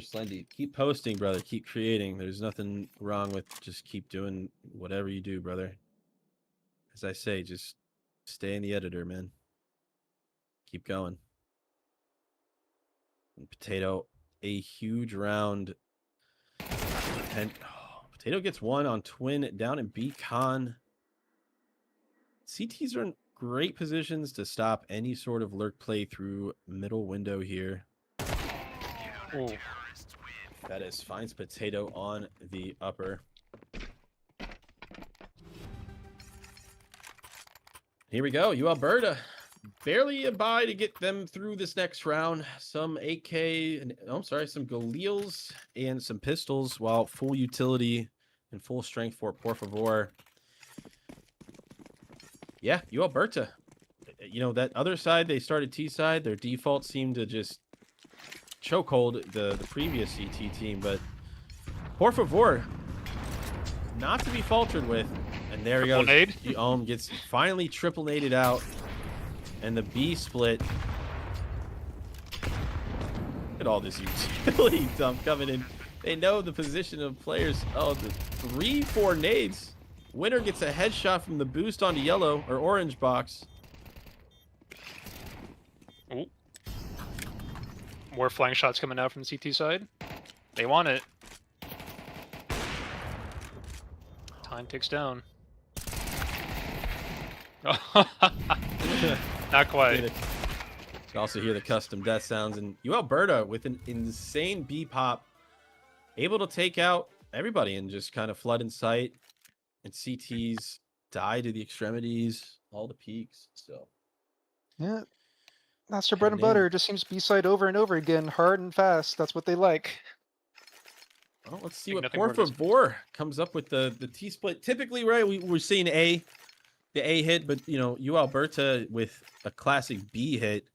Slendy, keep posting, brother. Keep creating. There's nothing wrong with just keep doing whatever you do, brother. As I say, just stay in the editor, man. Keep going. And Potato, a huge round. Potato gets one on Twin down in B-Con. CTs are in great positions to stop any sort of lurk play through middle window here. Ooh. FaZe finds Potato on the upper. Here we go. Alberta barely a buy to get them through this next round. Some AK, and some Galils and some pistols, while full utility and full strength for Poravore. Yeah, Alberta. You know, that other side, they started T side. Their default seemed to just chokehold the previous CT team, but Poravore, not to be faltered with. And there he goes. Nade. Gets finally triple naded out. And the B split. Look at all this utility dump coming in. They know the position of players. Oh, the 3-4 nades. Winner gets a headshot from the boost onto yellow or orange box. Ooh. More flying shots coming out from the CT side. They want it. Time ticks down. Not quite. You can also hear the custom death sounds. And Alberta with an insane B pop, able to take out everybody and just kind of flood in sight. And CTs die to the extremities, all the peaks. So Yeah, that's their bread and Heading in. butter. It just seems B-side over and over again, hard and fast. That's what they like. Well, let's see Think what nothing more of this. Poravore comes up with the T split. Typically, right, we're seeing the A hit, but you know, Alberta with a classic B hit.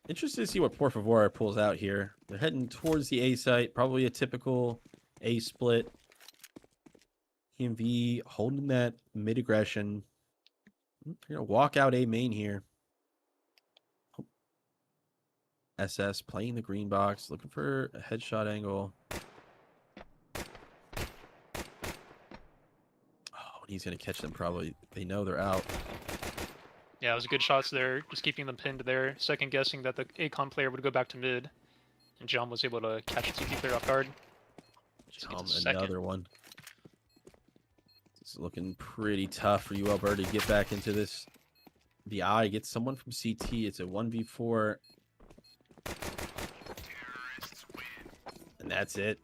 Interested to see what Poravore pulls out here. They're heading towards the A site, probably a typical A split. EMV holding that mid aggression. They're gonna walk out A main here. SS playing the green box, looking for a headshot angle. Oh, he's gonna catch them probably. They know they're out. Yeah, it was good shots there, just keeping them pinned there. Second guessing that the ACON player would go back to mid. And John was able to catch the CT player off guard. Just gets a second. Another one. It's looking pretty tough for Alberta to get back into this. The eye gets someone from CT. It's a 1v4. And that's it.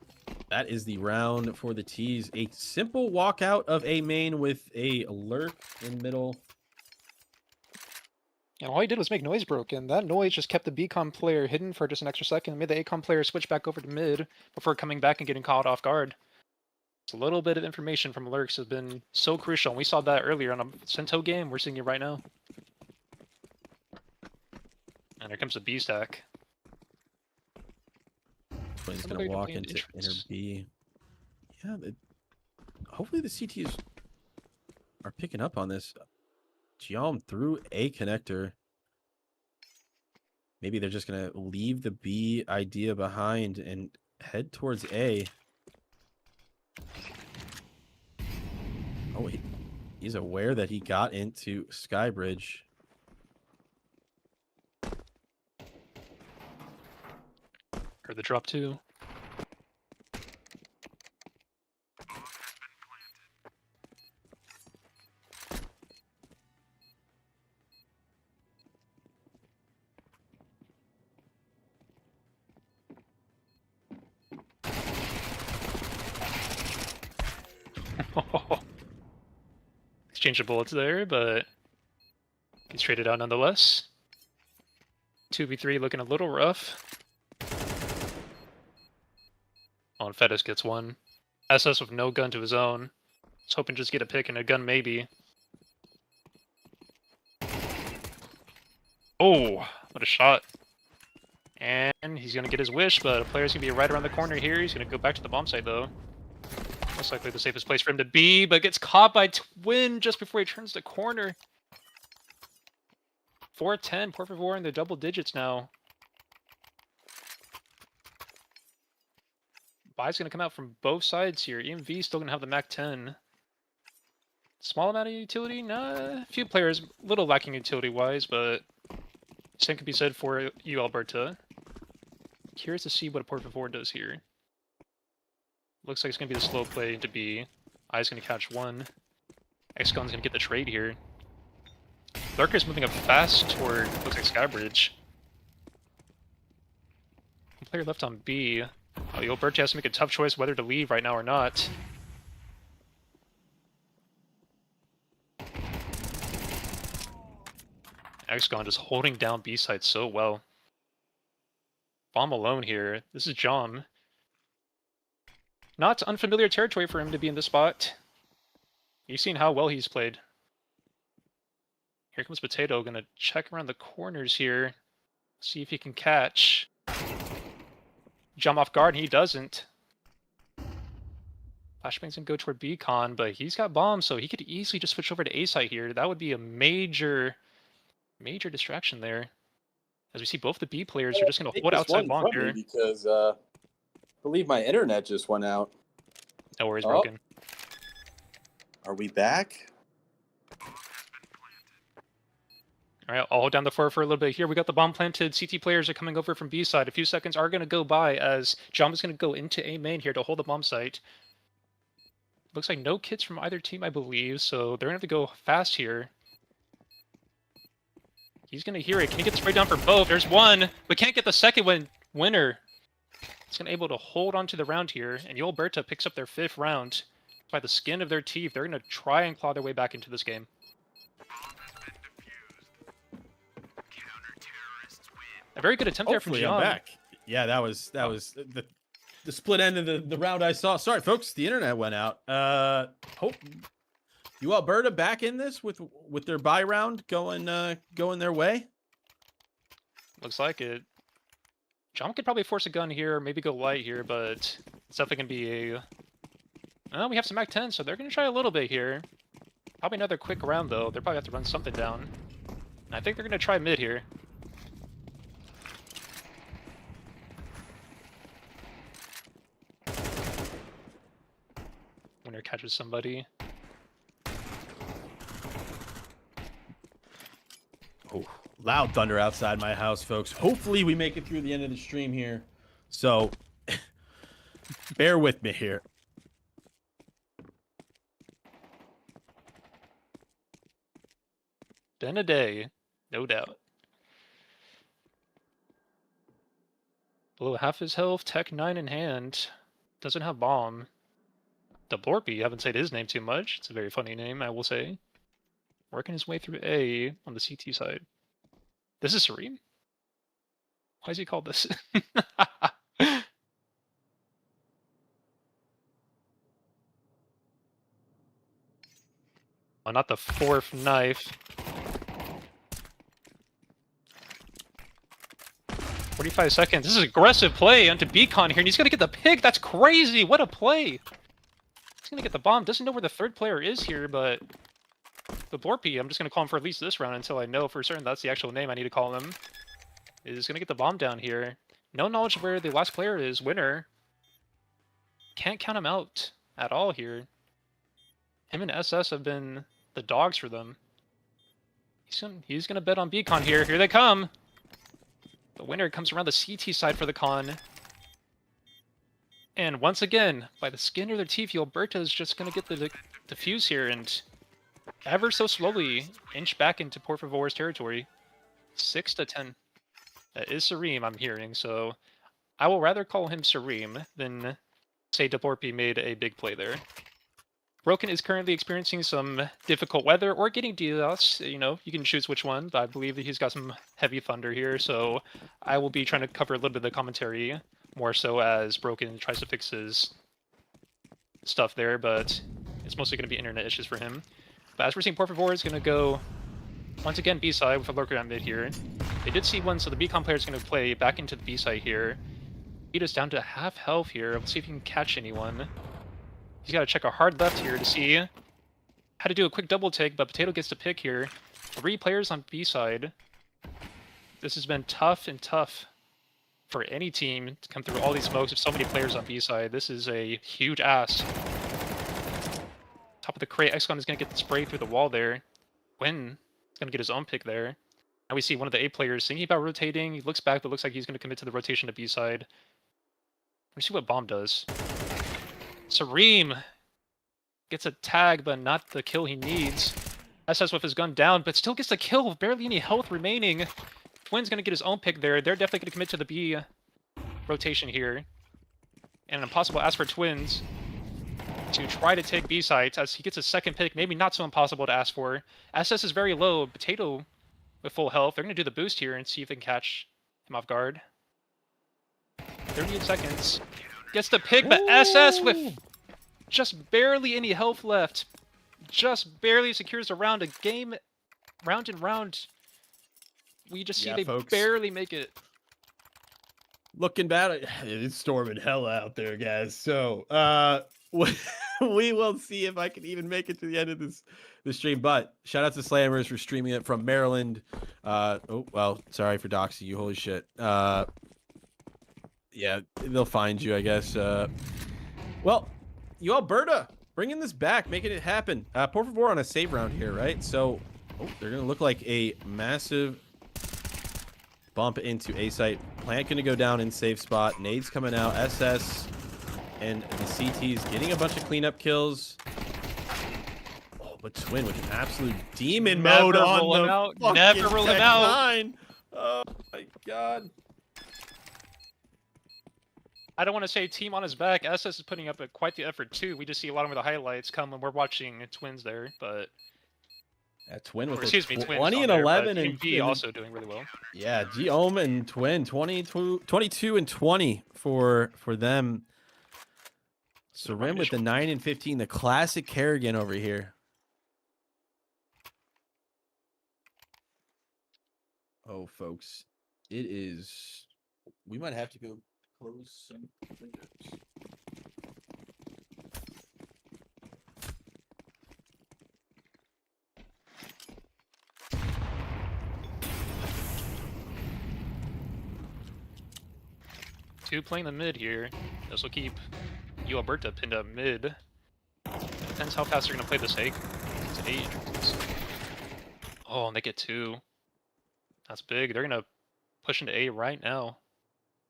That is the round for the T's. A simple walkout of A main with a lurk in middle. And all he did was make noise broken. That noise just kept the BCom player hidden for just an extra second. Made the ACOM player switch back over to mid before coming back and getting caught off guard. A little bit of information from lurks has been so crucial. And we saw that earlier on a Cento game. We're seeing it right now. And here comes a B stack. He's going to walk into inner B. Yeah, hopefully the CTs are picking up on this. Giom through A connector. Maybe they're just going to leave the B idea behind and head towards A. Oh, he's aware that he got into Skybridge. Heard the drop too. Exchange of bullets there, but he's traded out nonetheless. 2v3 looking a little rough. Oh, and FaZe gets one. SS with no gun to his own. He's hoping to just get a pick and a gun maybe. Oh, what a shot. And he's going to get his wish, but a player's going to be right around the corner here. He's going to go back to the bomb site, though. Most likely the safest place for him to be, but gets caught by Twin just before he turns the corner. 4-10, Poravore in the double digits now. Buy's going to come out from both sides here. EMV still going to have the MAC-10. Small amount of utility? Nah, a few players, a little lacking utility-wise, but same can be said for you, Alberta. Curious to see what a Poravore does here. Looks like it's going to be the slow play into B. I's going to catch one. X-Gun's going to get the trade here. Lurker's moving up fast toward, looks like Skybridge. Player left on B. Oh, Alberta has to make a tough choice whether to leave right now or not. X-Gun just holding down B side so well. Bomb alone here. This is Jom. Not unfamiliar territory for him to be in this spot. You've seen how well he's played. Here comes Potato, gonna check around the corners here. See if he can catch. Jump off guard, and he doesn't. Flashbang's gonna go toward Beacon, but he's got bombs, so he could easily just switch over to A site here. That would be a major distraction there. As we see both the B players are just going to hold outside bomb here. Because I believe my internet just went out. No worries, Broken. Are we back? All right, I'll hold down the fort for a little bit here. We got the bomb planted. CT players are coming over from B side. A few seconds are going to go by as Jom is going to go into A main here to hold the bomb site. Looks like no kits from either team, I believe, so they're going to have to go fast here. He's going to hear it. Can he get the spray down for both? There's one, but can't get the second one. Winner. He's going to be able to hold on to the round here, and Alberta picks up their 5th round. By the skin of their teeth, they're going to try and claw their way back into this game. A very good attempt there from Hopefully John. I'm back. Yeah, that was the split end of the round I saw. Sorry, folks, the internet went out. Hope you Alberta back in this with their bye round going their way. Looks like it. John could probably force a gun here, or maybe go light here, but it's definitely going to be a... we have some MAC-10, so they're going to try a little bit here. Probably another quick round, though. They'll probably have to run something down. And I think they're going to try mid here. Winner catches somebody. Oh, loud thunder outside my house, folks. Hopefully we make it through the end of the stream here. So bear with me here. Been a day, no doubt. Below half his health, Tech 9 in hand. Doesn't have bomb. Deblorpy, haven't said his name too much. It's a very funny name, I will say. Working his way through A on the CT side. This is Serene? Why is he called this? Oh, not the 4th knife. 45 seconds. This is aggressive play onto Beacon here, and he's going to get the pick. That's crazy. What a play. He's going to get the bomb. Doesn't know where the 3rd player is here, but the Blorpy, I'm just going to call him for at least this round until I know for certain that's the actual name I need to call him, is going to get the bomb down here. No knowledge of where the last player is. Winner. Can't count him out at all here. Him and SS have been the dogs for them. He's going to bet on Beacon here. Here they come. The winner comes around the CT side for the con. And once again, by the skin of their teeth, Alberta is just going to get the defuse here and ever so slowly inch back into Poravore's territory. 6-10. That is Sareem, I'm hearing, so I will rather call him Sareem than say Deborpi made a big play there. Broken is currently experiencing some difficult weather or getting DDoS. You know, you can choose which one, but I believe that he's got some heavy thunder here, so I will be trying to cover a little bit of the commentary more so as Broken tries to fix his stuff there, but it's mostly going to be internet issues for him. But as we're seeing, Poravore is going to go once again B-side with a lurker at mid here. They did see one, so the BCom player is going to play back into the B site here. Beat us down to half health here. Let's see if he can catch anyone. He's got to check a hard left here to see how to do a quick double take, but Potato gets to pick here. 3 players on B side. This has been tough and tough for any team to come through all these smokes with so many players on B side. This is a huge ask. Top of the crate, Xcon is going to get sprayed through the wall there. Win is going to get his own pick there. Now we see one of the A players thinking about rotating. He looks back, but looks like he's going to commit to the rotation to B side. Let's see what Bomb does. Sareem gets a tag, but not the kill he needs. SS with his gun down, but still gets the kill with barely any health remaining. Twin's going to get his own pick there. They're definitely going to commit to the B rotation here. And an impossible ask for Twins to try to take B sites as he gets a second pick. Maybe not so impossible to ask for. SS is very low. Potato with full health. They're going to do the boost here and see if they can catch him off guard. 38 seconds. Gets the pick, but SS with just barely any health left. Just barely secures the round. A game, round and round. We just see they folks. barely make it. Looking bad. It's storming hell out there, guys. So we will see if I can even make it to the end of this stream. But shout out to TheSlammerss for streaming it from Maryland. Oh well, sorry for doxing you. Holy shit. Yeah, they'll find you, I guess. Well, you Alberta, bringing this back, making it happen. Poravore on a save round here, right? So they're gonna look like a massive bump into A site. Plant gonna go down in safe spot. Nades coming out. SS and the CT's getting a bunch of cleanup kills. Oh, but Twin with an absolute demon mode on roll him the out. fucking Never roll him Tech out. 9. Oh my god. I don't want to say team on his back. SS is putting up quite the effort too. We just see a lot of the highlights come when we're watching Twins there, but Twin with Twins 20 on and there, 11 but and G also doing really well. yeah, G-Ohm and Twin 22 and 20 for them. Sarim with the 9 and 15, the classic Kerrigan over here. Oh, folks, it is. We might have to go close some windows. Two playing the mid here. This will keep Alberta pinned up mid. Depends how fast they're going to play this A. It's 8. Oh, and they get 2. That's big. They're going to push into A right now.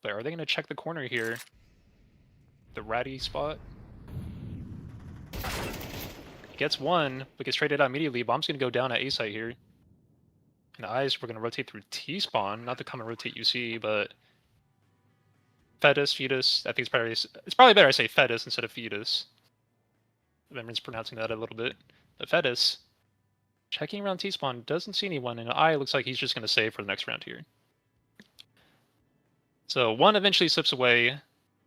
But are they going to check the corner here? The ratty spot? Gets 1, but gets traded out immediately. Bomb's going to go down at A site here. And the eyes, we're going to rotate through T spawn. Not the common rotate you see, but fetus. I think it's probably better I say fetus instead of fetus. I'm mispronouncing that a little bit. The fetus. Checking around T spawn, doesn't see anyone, and I looks like he's just going to save for the next round here. So 1 eventually slips away,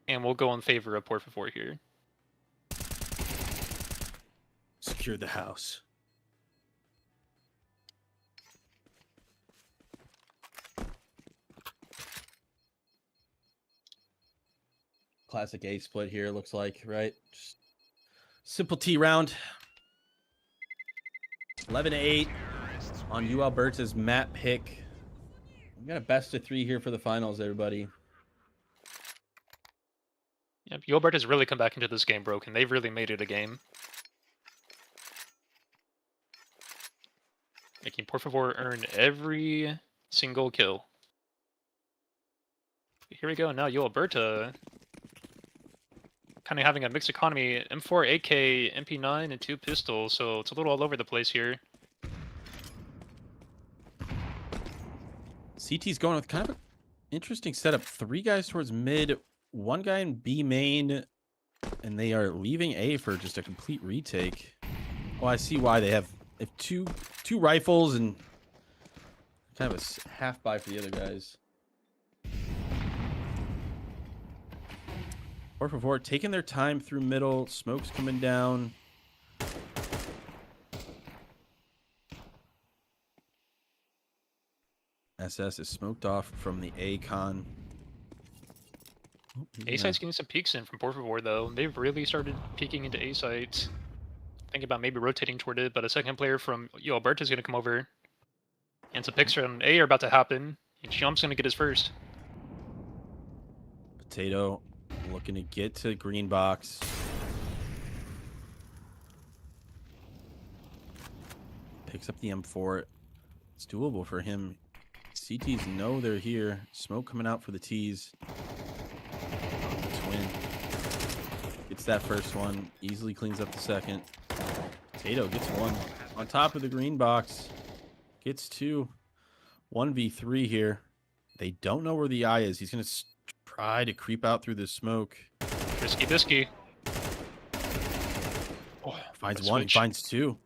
and we'll go in favor of Poravore here. Secure the house. Classic A split here, looks like, right? Just simple T round. 11-8 on U Alberta's map pick. We got a best of 3 here for the finals, everybody. Yep, Alberta has really come back into this game broken. They've really made it a game. Making Poravore earn every single kill. Here we go, now Alberta kind of having a mixed economy. M4, AK, MP9, and 2 pistols, so it's a little all over the place here. CT's going with kind of an interesting setup. 3 guys towards mid, 1 guy in B main, and they are leaving A for just a complete retake. Oh, I see why they have two rifles and kind of a half buy for the other guys. Poravore taking their time through middle. Smoke's coming down. SS is smoked off from the A-con. A site's getting some peeks in from Poravore though. They've really started peeking into A site. Thinking about maybe rotating toward it, but a second player from Alberta is going to come over. And some picks on A are about to happen. And Jump's going to get his first. Potato looking to get to green box. Picks up the M4. It's doable for him. CTs know they're here. Smoke coming out for the T's. Twin gets that first one. Easily cleans up the second. Potato gets one on top of the green box. Gets two. 1v3 here. They don't know where the eye is. He's going to try to creep out through the smoke. Risky bisky. Oh, finds one, finds two.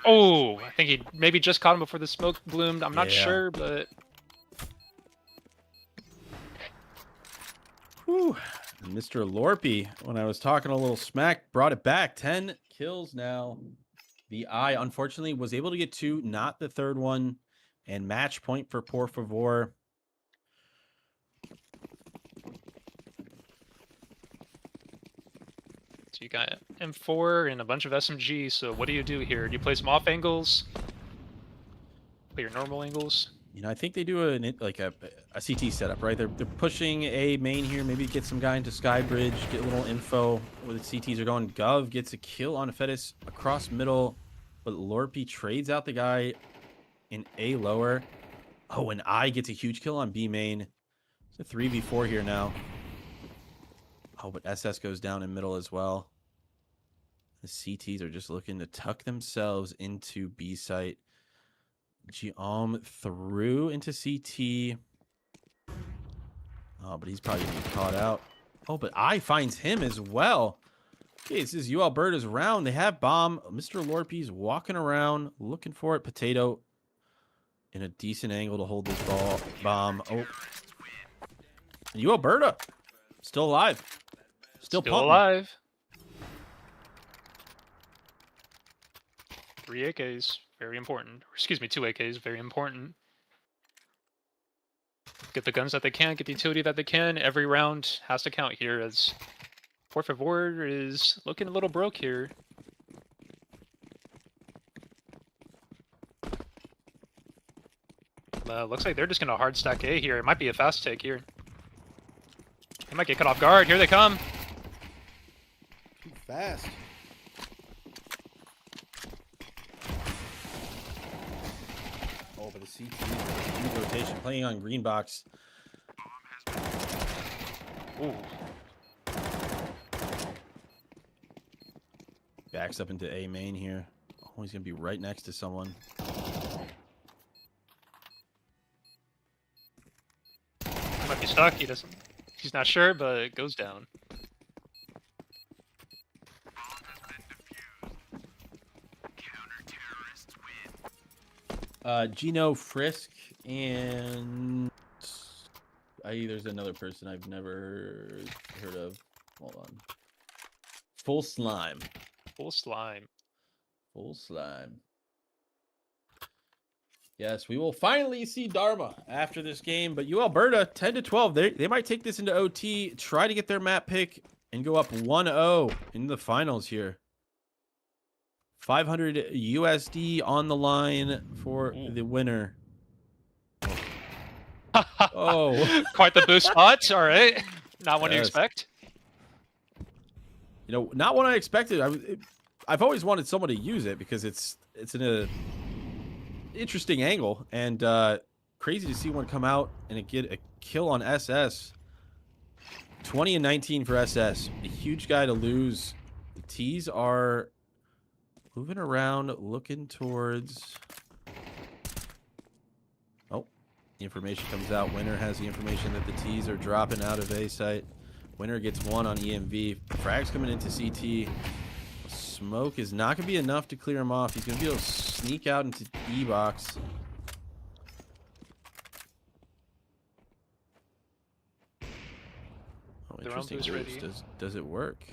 Oh, I think he maybe just caught him before the smoke bloomed. I'm not sure, but... Whew. And Mr. Lorpy, when I was talking a little smack, brought it back. 10 kills now. The eye, unfortunately, was able to get two, not the third one. And match point for Poravore. So you got M4 and a bunch of SMG, so what do you do here? Do you play some off angles? Play your normal angles? You know, I think they do a CT setup, right? They're pushing a main here, maybe get some guy into Skybridge, get a little info where the CTs are going. Gov gets a kill on a Fettis across middle, but Lorpy trades out the guy in A lower. Oh, and I gets a huge kill on B main. It's a 3v4 here now. Oh, but SS goes down in middle as well. The CTs are just looking to tuck themselves into B site. Giom through into CT. Oh, but he's probably gonna be caught out. Oh, but I finds him as well. Okay, this is Alberta's round. They have bomb. Mr. Lorpy's walking around looking for it. Potato in a decent angle to hold this bomb. Oh, and Alberta still alive. Still pumping. Alive. 3 AKs, very important. Or, excuse me, 2 AKs, very important. Get the guns that they can, get the utility that they can. Every round has to count here as Poravore is looking a little broke here. Looks like they're just going to hard stack A here. It might be a fast take here. They might get caught off guard. Here they come. Too fast. Oh, but the CT rotation playing on green box. Ooh. Backs up into A main here. Oh, he's gonna be right next to someone. He might be stuck. He's not sure, but it goes down. Gino Frisk and there's another person I've never heard of. Hold on. Full Slime. Full slime. Full Slime. Yes, we will finally see Dharma after this game, but Alberta 10-12. They might take this into OT, try to get their map pick, and go up 1-0 in the finals here. 500 USD on the line for the winner. Oh, Quite the boost spot. All right. Not what you Yes. expect. You know, not what I expected. I've always wanted someone to use it because it's in a interesting angle, and crazy to see one come out and get a kill on SS. 20 and 19 for SS. A huge guy to lose. The T's are moving around, looking towards... Oh, the information comes out. Winner has the information that the T's are dropping out of A site. Winner gets one on EMV. Frag's coming into CT. Smoke is not going to be enough to clear him off. He's going to be able to sneak out into E box. Oh, Their own interesting. boost ready. Does it work?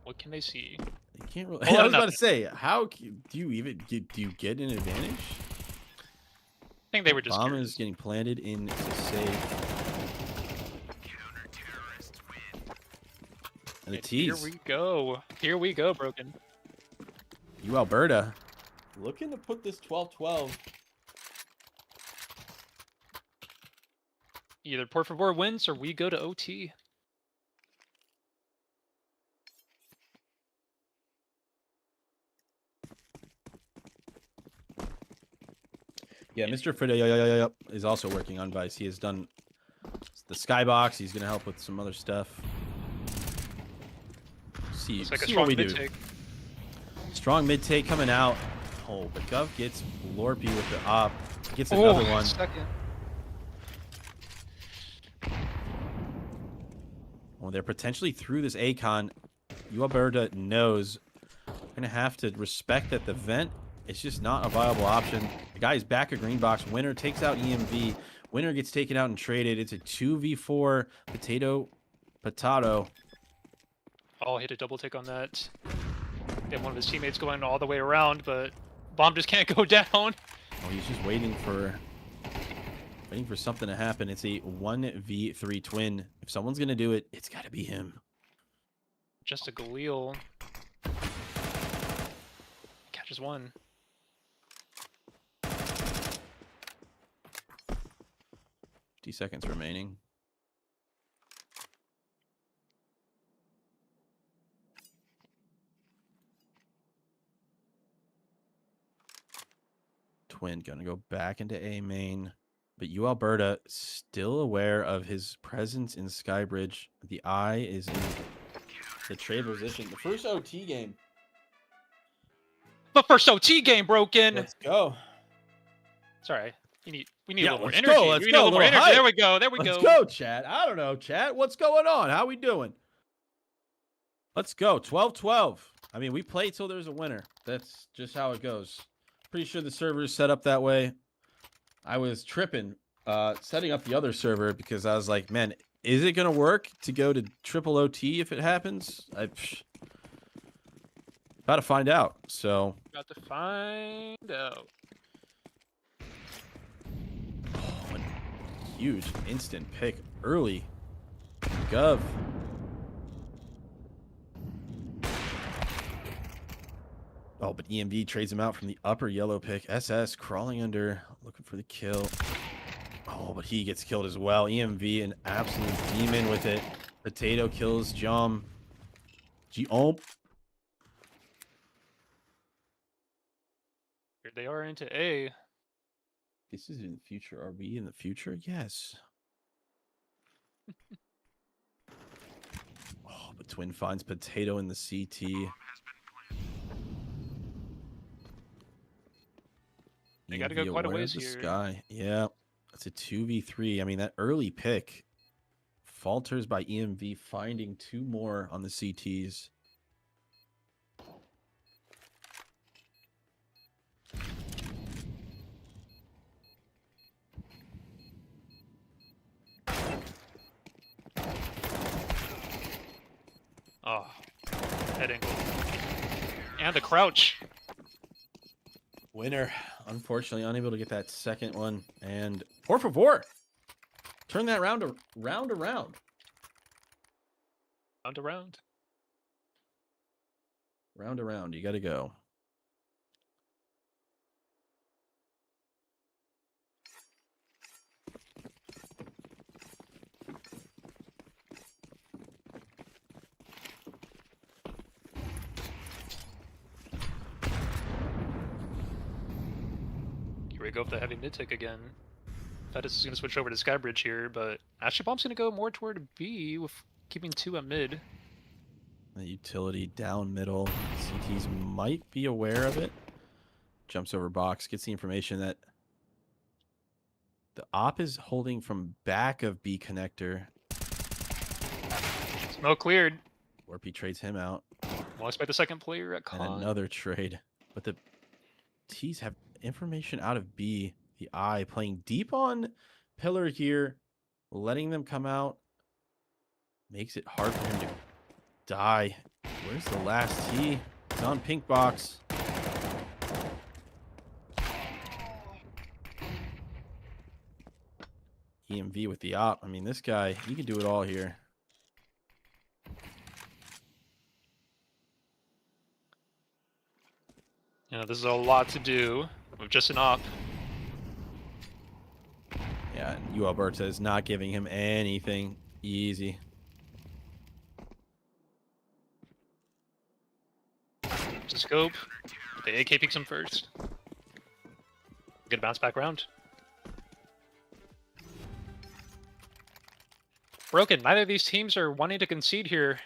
What can they see? You can't really. Oh, I was about to nothing. say, how do you even do you get an advantage? I think they were just Bomb curious. is getting planted in to save. And the And here tease. we go. Here we go, Broken. You Alberta. Looking to put this 12-12. Either Poravore wins or we go to OT. Yeah, Mr. Frida is also working on Vice. He has done the skybox. He's going to help with some other stuff. See, Looks like a see what strong we mid do. take. Strong mid take coming out. Oh, but Gov gets Lorpy with the op. Gets another one. Second. Well, they're potentially through this Acon. Alberta knows they're going to have to respect that the vent is just not a viable option. The guy's back a green box. Winner takes out EMV. Winner gets taken out and traded. It's a 2v4 potato. Oh, hit a double take on that. They have one of his teammates going all the way around, but Bomb just can't go down. Oh, he's just waiting for something to happen. It's a 1v3 twin. If someone's going to do it, it's got to be him. Just a Galil. Catches one. Seconds remaining. Twin gonna go back into A main, but Alberta still aware of his presence in Skybridge. The eye is in the trade position. The first OT game. The first OT game, Broken. Let's go. Sorry. We need Yeah, a little more let's energy. go, let's We need a go, little more little energy. hype. There we go. There we Let's go. go, chat. I don't know, chat. What's going on? How we doing? Let's go. 12-12. I mean, we play till there's a winner. That's just how it goes. Pretty sure the server is set up that way. I was tripping setting up the other server because I was like, man, is it going to work to go to triple OT if it happens? About to find out. So, Got to find out. oh, huge instant pick early. Gov. Oh, but EMV trades him out from the upper yellow pick. SS crawling under, looking for the kill. Oh, but he gets killed as well. EMV, an absolute demon with it. Potato kills Jom. Here They are into A. This is in the future. Are we in the future? Yes. Oh, but Twin finds Potato in the CT. They gotta go quite a ways here. Sky. Yeah, it's a 2v3. I mean, that early pick falters by EMV finding two more on the CTs. Oh, head angle. And the crouch. Winner, unfortunately, unable to get that second one. And Poravore, turn that round around. Round to round. Round around. You got to go. Here we go with the heavy mid tick again. FaZe is going to switch over to Skybridge here, but Astro Bomb's going to go more toward B with keeping 2 at mid. The utility down middle. CTs might be aware of it. Jumps over box. Gets the information that the op is holding from back of B connector. Smoke cleared. Warpy trades him out. We'll expect the second player at And con. another trade. But the T's have information out of B. The I playing deep on pillar here. Letting them come out. Makes it hard for him to die. Where's the last tee? It's on pink box. EMV with the op. I mean, this guy, he can do it all here. You know, this is a lot to do with just an op. Yeah, and Alberta is not giving him anything easy. To scope. The AK picks him first. Good bounce back round. Broken. Neither of these teams are wanting to concede here.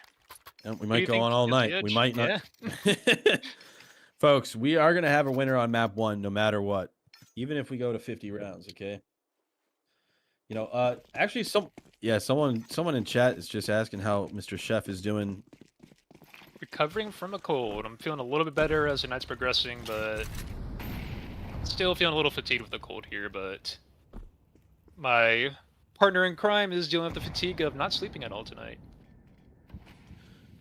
And we do might you go think on all gets the night. We edge? might not. Folks, we are going to have a winner on map 1 no matter what. Even if we go to 50 rounds, okay? You know, actually someone in chat is just asking how Mr. Chef is doing. Recovering from a cold. I'm feeling a little bit better as the night's progressing, but still feeling a little fatigued with the cold here, but my partner in crime is dealing with the fatigue of not sleeping at all tonight.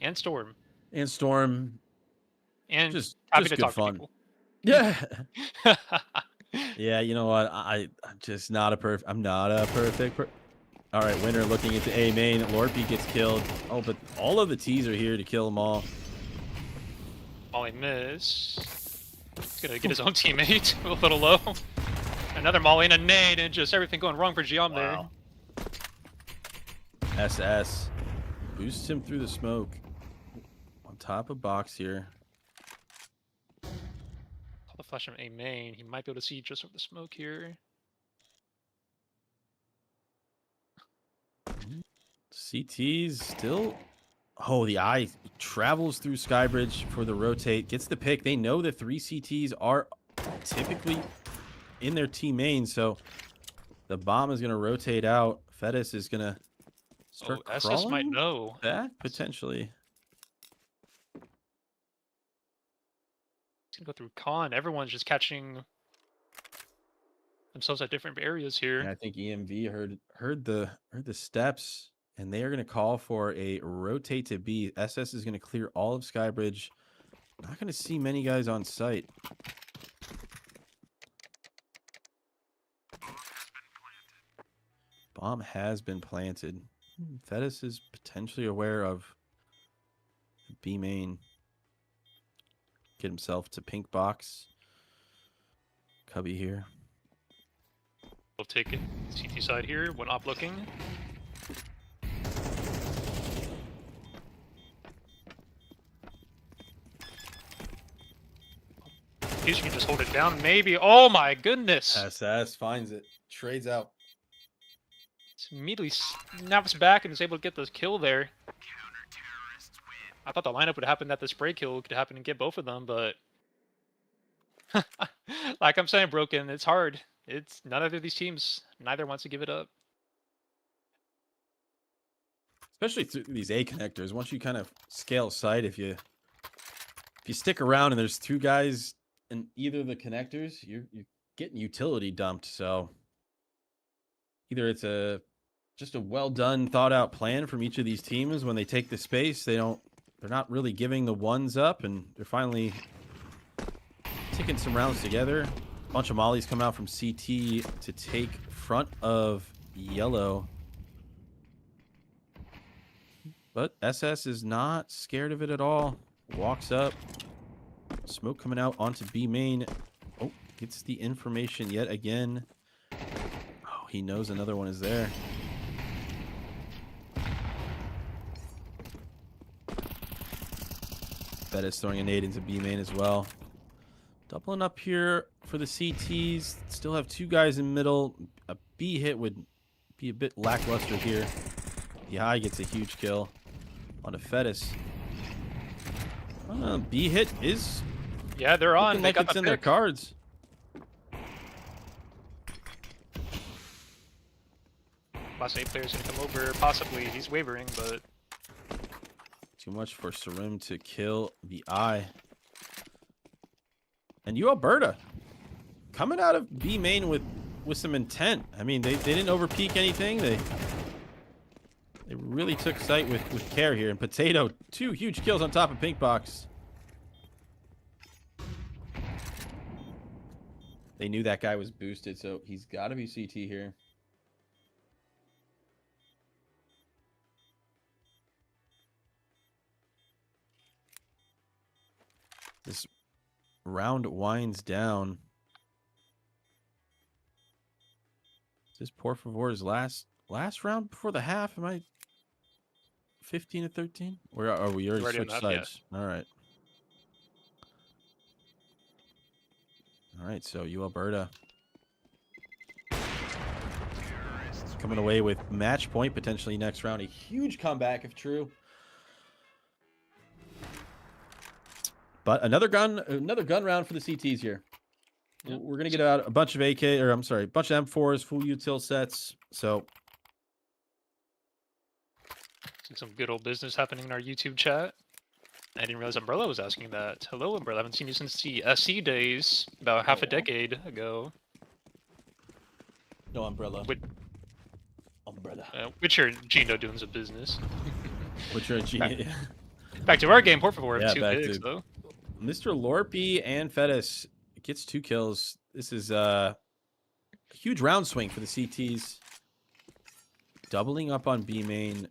And Storm. And Storm, And just happy to good talk fun. to people. Yeah. Yeah, you know what? I'm just not a perfect. I'm not a perfect. All right, winner looking into A main. Lorpy gets killed. Oh, but all of the T's are here to kill them all. Molly miss. He's gonna get his own teammate a little low. Another Molly and a nade, and just everything going wrong for Giam Wow. SS boosts him through the smoke. On top of box here. Call the flash from A main. He might be able to see just over the smoke here. CT's still. Oh, the eye travels through Skybridge for the rotate. Gets the pick. They know the 3 CTs are typically in their team main, so the bomb is going to rotate out. Fedis is going to start Oh, SS crawling might know. back, potentially. He's gonna go through con. Everyone's just catching themselves at different areas here. And I think EMV heard the steps, and they are going to call for a rotate to B. SS is going to clear all of Skybridge. Not going to see many guys on site. Bomb has been planted. Fedis is potentially aware of B main. Get himself to pink box. Cubby here. We'll take it. CT side here. One op looking. You can just hold it down, maybe. Oh my goodness! SS finds it. Trades out. Immediately snaps back and is able to get the kill there. I thought the lineup would happen that the spray kill could happen and get both of them, but like I'm saying, Broken, it's hard. It's none of these teams. Neither wants to give it up. Especially through these A connectors. Once you kind of scale sight, if you stick around and there's 2 guys in either of the connectors, you're getting utility dumped. So either it's just a well done, thought out plan from each of these teams. When they take the space, they're not really giving the ones up, and they're finally taking some rounds together. A bunch of mollies come out from CT to take front of yellow. But SS is not scared of it at all. Walks up. Smoke coming out onto B main. Oh, gets the information yet again. Oh, he knows another one is there. Fedis throwing a nade into B main as well. Doubling up here for the CTs. Still have 2 guys in middle. A B hit would be a bit lackluster here. The eye gets a huge kill onto Fedis. B hit is Yeah, they're on. looking They like got it's the in their pick. cards. Last 8 players gonna come over. Possibly. He's wavering, but Too much for Sarim to kill the eye. And Alberta coming out of B main with some intent. I mean, they didn't overpeak anything. They really took sight with care here. And Potato, 2 huge kills on top of Pink Box. They knew that guy was boosted, so he's got to be CT here. This round winds down. Is this Poravore's last round before the half? Am I 15 to 13? Where are we? Already Already on switched that, yeah. sides. All right. All right, so Alberta coming away with match point potentially next round. A huge comeback if true. But another gun round for the CTs here. Yep. We're gonna get out a bunch of AK, or I'm sorry, a bunch of M4s, full util sets. So some good old business happening in our YouTube chat. I didn't realize Umbrella was asking that. Hello, Umbrella. I haven't seen you since the SC days, about half a decade ago. No Umbrella. With, Umbrella. Witcher Gino doing some business. Witcher Gino. Back to our game, Poravore. Yeah, 2 back picks, to though. Mr. Lorpy and Fedis gets 2 kills. This is a huge round swing for the CTs. Doubling up on B main.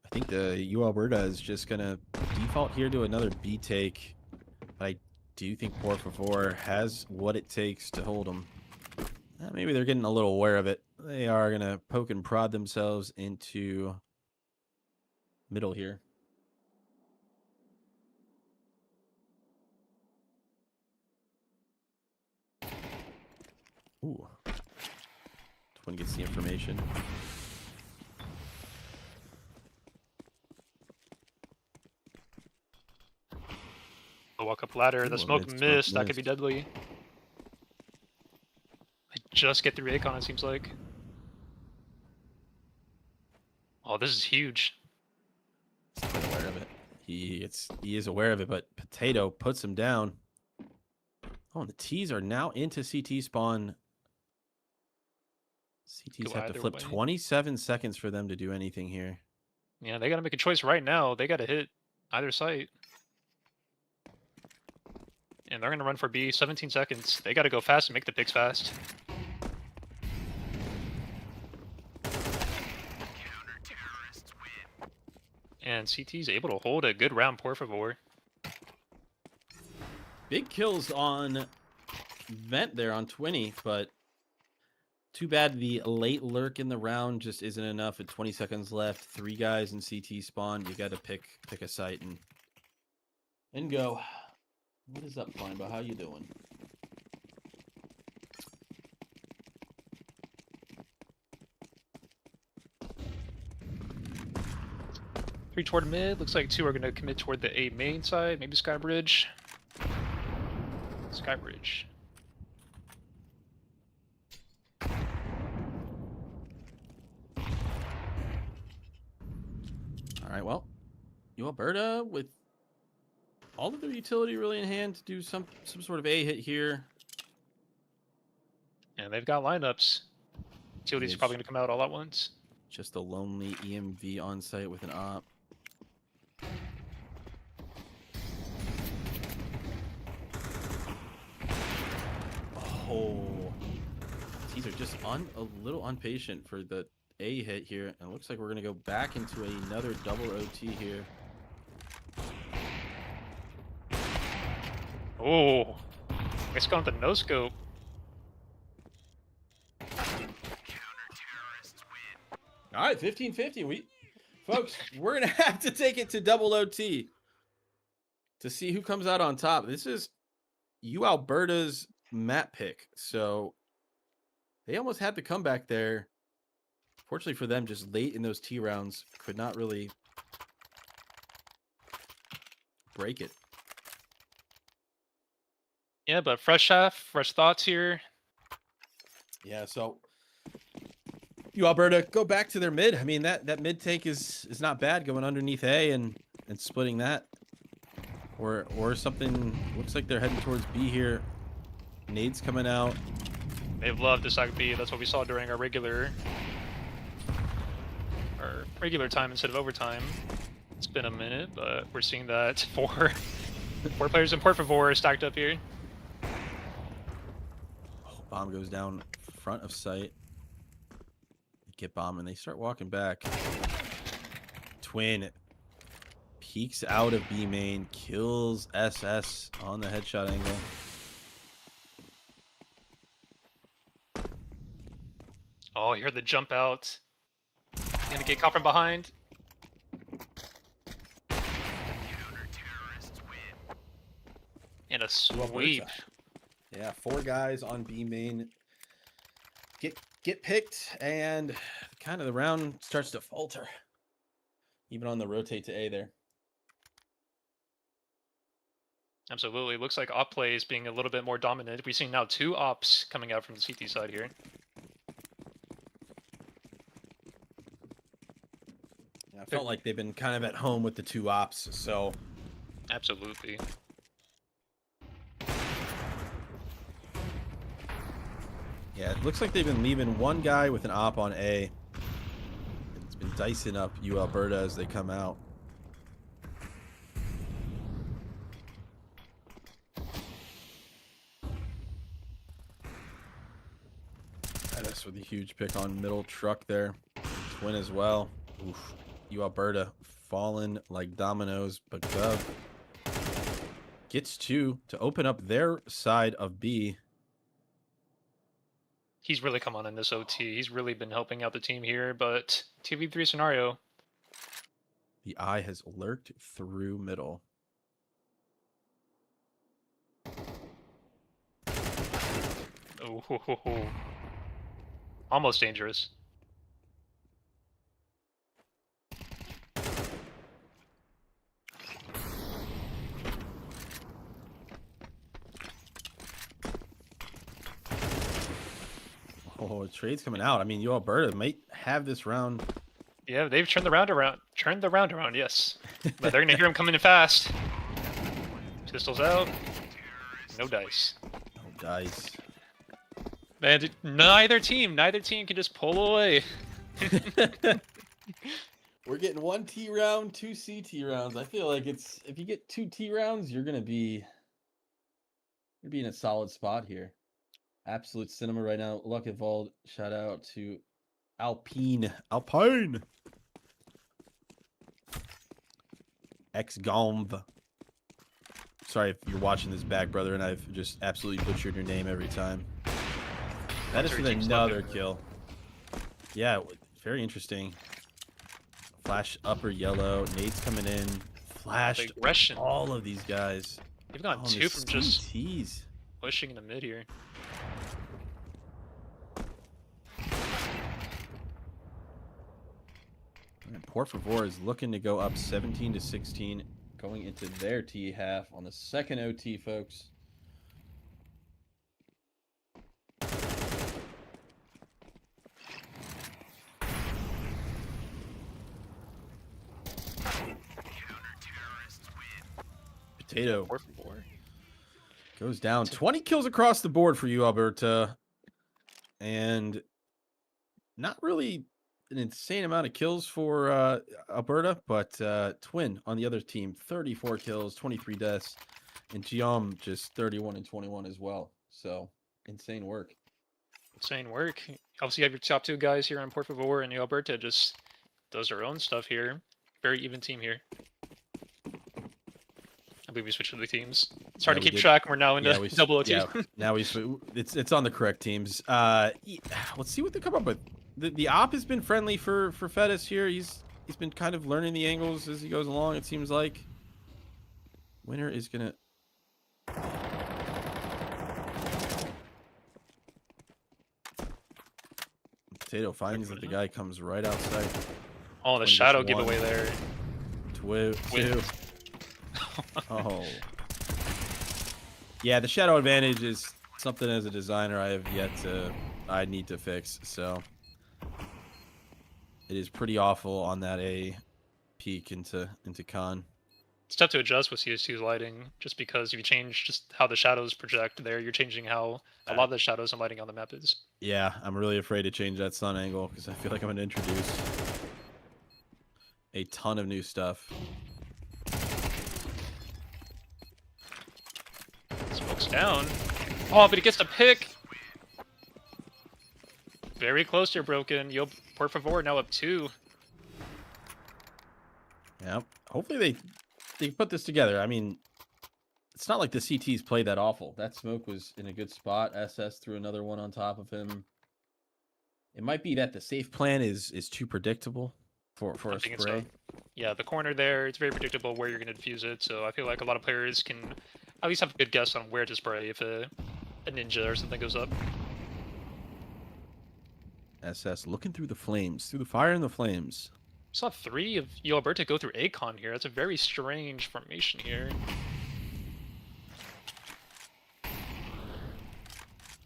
I think the Alberta is just going to default here to another B take. But I do think Poravore has what it takes to hold them. Maybe they're getting a little aware of it. They are going to poke and prod themselves into middle here. Ooh. This one gets the information. The walk up ladder, the Ooh, smoke mid-smoke missed. That could be missed. deadly. I just get through Akon, it seems like. Oh, this is huge. He's quite aware of it. He is aware of it, but Potato puts him down. Oh, and the T's are now into CT spawn. CTs Go have to either flip way. 27 seconds for them to do anything here. Yeah, they gotta make a choice right now. They gotta hit either site. And they're gonna run for B, 17 seconds. They gotta go fast and make the picks fast. And CT's able to hold a good round, Poravore. Big kills on Vent there on 20, but too bad the late lurk in the round just isn't enough. At 20 seconds left, 3 guys in CT spawn. You got to pick a site and go. What is up, Flybo? How you doing? Three toward mid. Looks like 2 are gonna commit toward the A main side. Maybe Skybridge. Skybridge. All right, well, Alberta with all of their utility really in hand to do some sort of A hit here. And they've got lineups. Utility's probably gonna come out all at once. Just a lonely EMV on site with an op. Oh, these are just a little impatient for the A hit here, and it looks like we're gonna go back into another double OT here. Oh, it's gone with the no scope. All right, 15-50. Folks, we're gonna have to take it to double OT to see who comes out on top. This is Alberta's map pick, so they almost had the comeback there. Fortunately for them, just late in those T rounds, could not really break it. Yeah, but fresh half, fresh thoughts here. Yeah, so Alberta go back to their mid. I mean, that mid take is not bad, going underneath A and splitting that. Or something. Looks like they're heading towards B here. Nades coming out. They love to stack B. That's what we saw during our regular time instead of overtime. It's been a minute, but we're seeing that four players in Poravore stacked up here. Oh, bomb goes down front of site. They get bomb and they start walking back. Twin peeks out of B main, kills SS on the headshot angle. Oh, you heard the jump out. Gonna get caught from behind. And a sweep. Yeah, 4 guys on B main get picked, and kind of the round starts to falter. Even on the rotate to A there. Absolutely. Looks like op play is being a little bit more dominant. We've seen now 2 ops coming out from the CT side here. Yeah, I felt like they've been kind of at home with the 2 ops, so. Absolutely. Yeah, it looks like they've been leaving 1 guy with an op on A. It's been dicing up Alberta as they come out. That's with a huge pick on middle truck there. Twin as well. Oof. Alberta falling like dominoes, but Gov gets 2 to open up their side of B. He's really come on in this OT. He's really been helping out the team here, but 2v3 scenario. The eye has lurked through middle. Oh, almost dangerous. Oh, trade's coming out. I mean, Alberta might have this round. Yeah, they've turned the round around. Turned the round around, yes. But they're gonna hear him coming in fast. Pistols out. No dice. No dice. Man, neither team can just pull away. We're getting 1 T round, 2 CT rounds. I feel like it's if you get 2 T rounds, you're gonna be in a solid spot here. Absolute cinema right now. Luck Evolved. Shout out to Alpine. X-Gomv. Sorry if you're watching this back, brother, and I've just absolutely butchered your name every time. That is with another kill. Yeah, very interesting. Flash upper yellow. Nade's coming in. Flashed Aggression. all of these guys. You've got 2 from just pushing in the mid here. And Poravore is looking to go up 17-16, going into their T half on the second OT, folks. Potato goes down. 20 kills across the board for you, Alberta. And not really an insane amount of kills for Alberta, but Twin on the other team, 34 kills, 23 deaths, and Giom just 31 and 21 as well. So insane work. Insane work. Obviously, you have your top 2 guys here on Poravore, and Alberta just does their own stuff here. Very even team here. I believe we switched to the teams. It's hard to keep track. We're now into double OT. Yeah, now it's on the correct teams. Let's see what they come up with. The op has been friendly for Fedis here. He's been kind of learning the angles as he goes along, it seems like. Winner is gonna Potato finds that the guy comes right outside. Oh, the shadow giveaway there. Two. Oh. Yeah, the shadow advantage is something as a designer I need to fix, so it is pretty awful on that A peek into con. It's tough to adjust with CS2's lighting, just because if you change just how the shadows project there, you're changing how a lot of the shadows and lighting on the map is. Yeah, I'm really afraid to change that sun angle because I feel like I'm going to introduce a ton of new stuff. Smoke's down. Oh, but he gets the pick. Very close to broken. Yo, Poravore now up 2. Yeah, hopefully they put this together. I mean, it's not like the CTs played that awful. That smoke was in a good spot. SS threw another one on top of him. It might be that the safe plan is too predictable for a spray. Yeah, the corner there, it's very predictable where you're going to defuse it, so I feel like a lot of players can at least have a good guess on where to spray if a ninja or something goes up. SS looking through the flames, through the fire and the flames. Saw 3 of Alberta go through Acon here. That's a very strange formation here.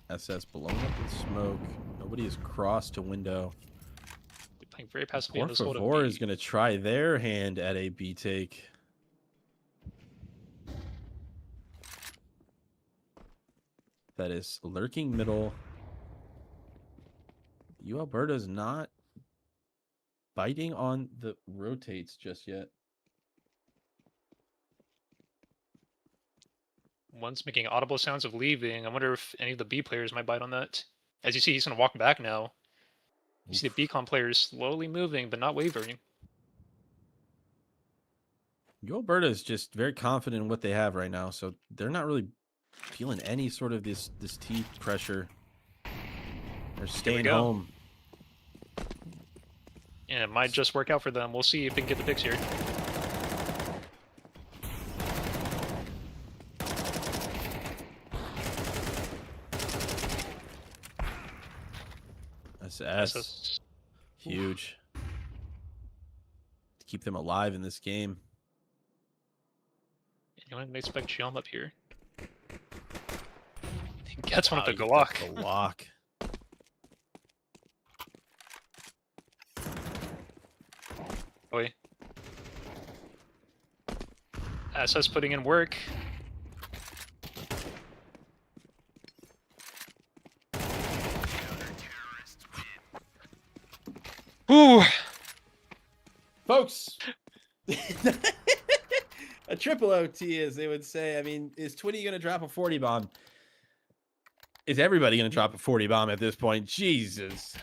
SS blowing up in smoke. Nobody has crossed to window. They're playing very passively on this hold Poravore is going to try their hand at a B take. That is lurking middle. Alberta's not biting on the rotates just yet. One's making audible sounds of leaving. I wonder if any of the B players might bite on that. As you see, he's going to walk back now. You see the BCon players slowly moving, but not wavering. Alberta is just very confident in what they have right now, so they're not really feeling any sort of this T pressure. They're staying home. And it might just work out for them. We'll see if they can get the picks here. SS. Huge. To keep them alive in this game. You want to expect Chiom up here. He gets one of the Glock. Boy. SS putting in work. Ooh. Folks. A triple OT, as they would say. I mean, is Twitty going to drop a 40 bomb? Is everybody going to drop a 40 bomb at this point? Jesus.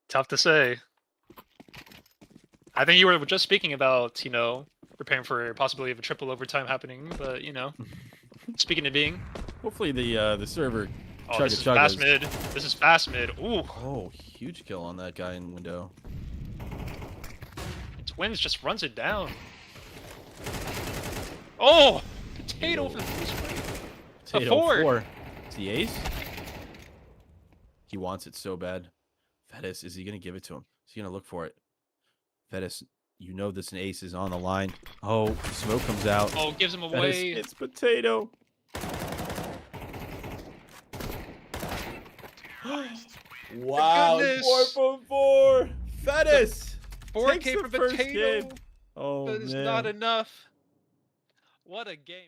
Tough to say. I think you were just speaking about, preparing for a possibility of a triple overtime happening, but, speaking of being. Hopefully the server. Oh, this is fast mid. This is fast mid. Ooh. Oh, huge kill on that guy in window. Twins just runs it down. Oh! Potato for the first Potato 4. It's the ace. He wants it so bad. FaZe, is he going to give it to him? Is he going to look for it? FaZe, you know this an ace is on the line. Oh, smoke comes out. Oh, gives him away. It's Potato. Wow, 4 from 4. FaZe. 4K for Potato. Oh, that is not enough. What a game.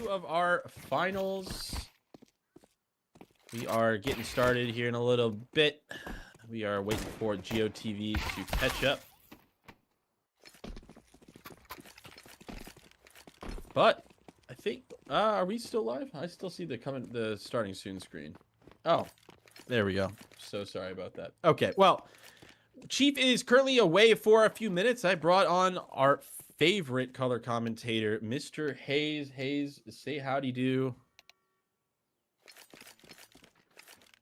of our finals. We are getting started here in a little bit. We are waiting for GeoTV to catch up. But I think, are we still live? I still see the starting soon screen. Oh, there we go. So sorry about that. Okay, well, Chief is currently away for a few minutes. I brought on our favorite color commentator, Mr. Hayes. Hayes, say howdy do.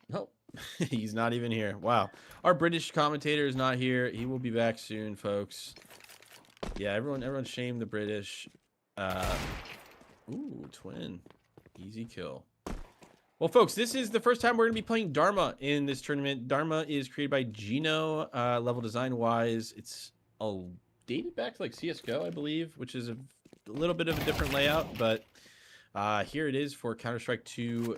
Nope, he's not even here. Wow. Our British commentator is not here. He will be back soon, folks. Yeah, everyone shame the British. Ooh, twin. Easy kill. Well, folks, this is the first time we're going to be playing Dharma in this tournament. Dharma is created by Gino, level design-wise. It's dated back to like CSGO, I believe, which is a little bit of a different layout. But here it is for Counter-Strike 2,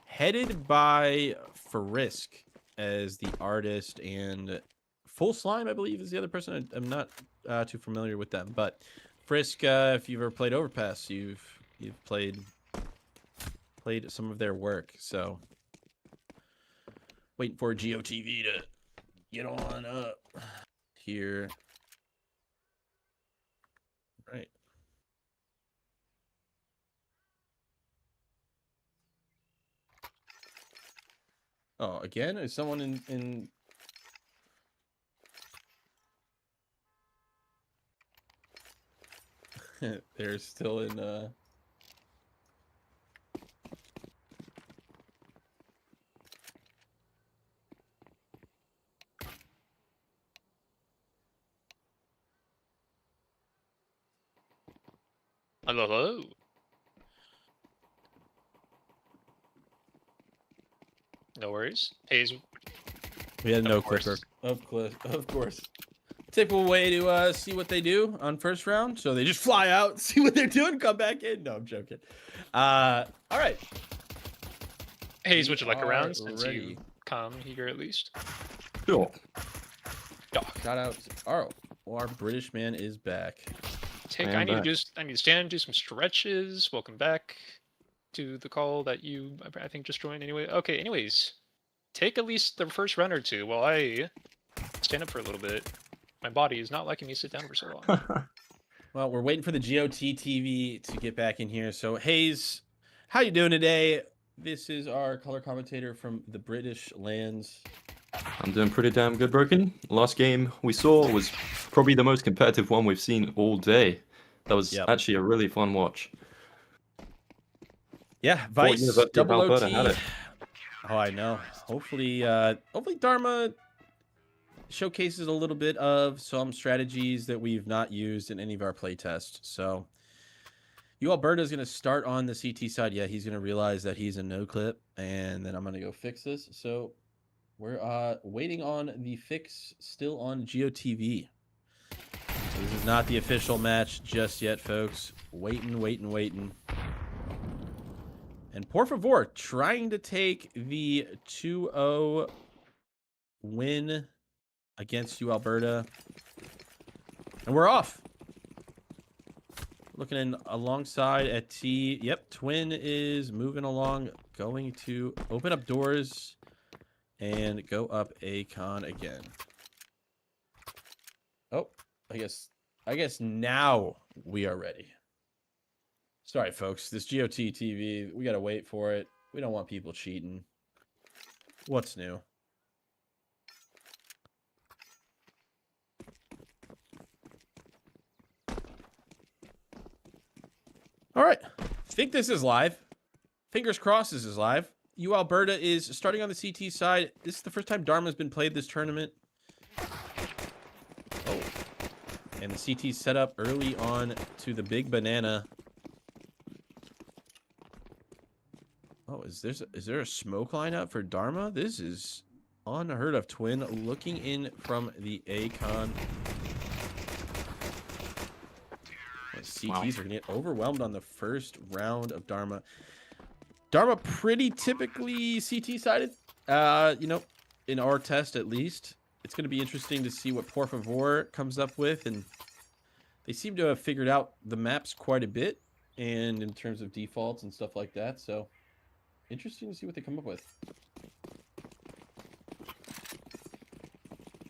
headed by Frisk as the artist, and Full Slime, I believe, is the other person. I'm not too familiar with them. But Frisk, if you've ever played Overpass, you've played some of their work. So waiting for GeoTV to get on up here. Right. Oh, again? Is someone in... They're still in, Hello. No worries. Hayes. We had no Of course. clicker. Of course. Typical way to see what they do on first round. So they just fly out, see what they're doing, come back in. No, I'm joking. All right. Hayes, We would you like a are round since ready. you come here at least? Sure. Shout out to our British man is back. I need to stand and do some stretches. Welcome back to the call that you, I think, just joined anyway. Okay, anyways, take at least the first round or two while I stand up for a little bit. My body is not liking me sit down for so long. Well, we're waiting for the GOT-TV to get back in here. So, Hayes, how you doing today? This is our color commentator from the British lands. I'm doing pretty damn good, Broken. Last game we saw was probably the most competitive one we've seen all day. That was actually a really fun watch. Yeah, Vice, University of double Alberta OT. had it. Oh, I know. Hopefully Dharma showcases a little bit of some strategies that we've not used in any of our playtests. So, Alberta is going to start on the CT side. Yeah, he's going to realize that he's a no clip, and then I'm going to go fix this. So, we're waiting on the fix still on GeoTV. So this is not the official match just yet, folks. Waiting. And Poravore trying to take the 2-0 win against Alberta. And we're off. Looking in alongside at T. Yep, Twin is moving along, going to open up doors and go up A-Con again. Oh, I guess now we are ready. Sorry, folks. This GOT-TV, we got to wait for it. We don't want people cheating. What's new? All right. Think this is live. Fingers crossed this is live. Alberta is starting on the CT side. This is the first time Dharma's been played this tournament. Oh. And the CT set up early on to the big banana. Oh, is there a smoke line up for Dharma? This is unheard of. Twin looking in from the A-Con. CTs are going to get overwhelmed on the first round of Dharma. Dharma pretty typically CT-sided, in our test at least. It's going to be interesting to see what Poravore comes up with, and they seem to have figured out the maps quite a bit. and in terms of defaults and stuff like that. So interesting to see what they come up with.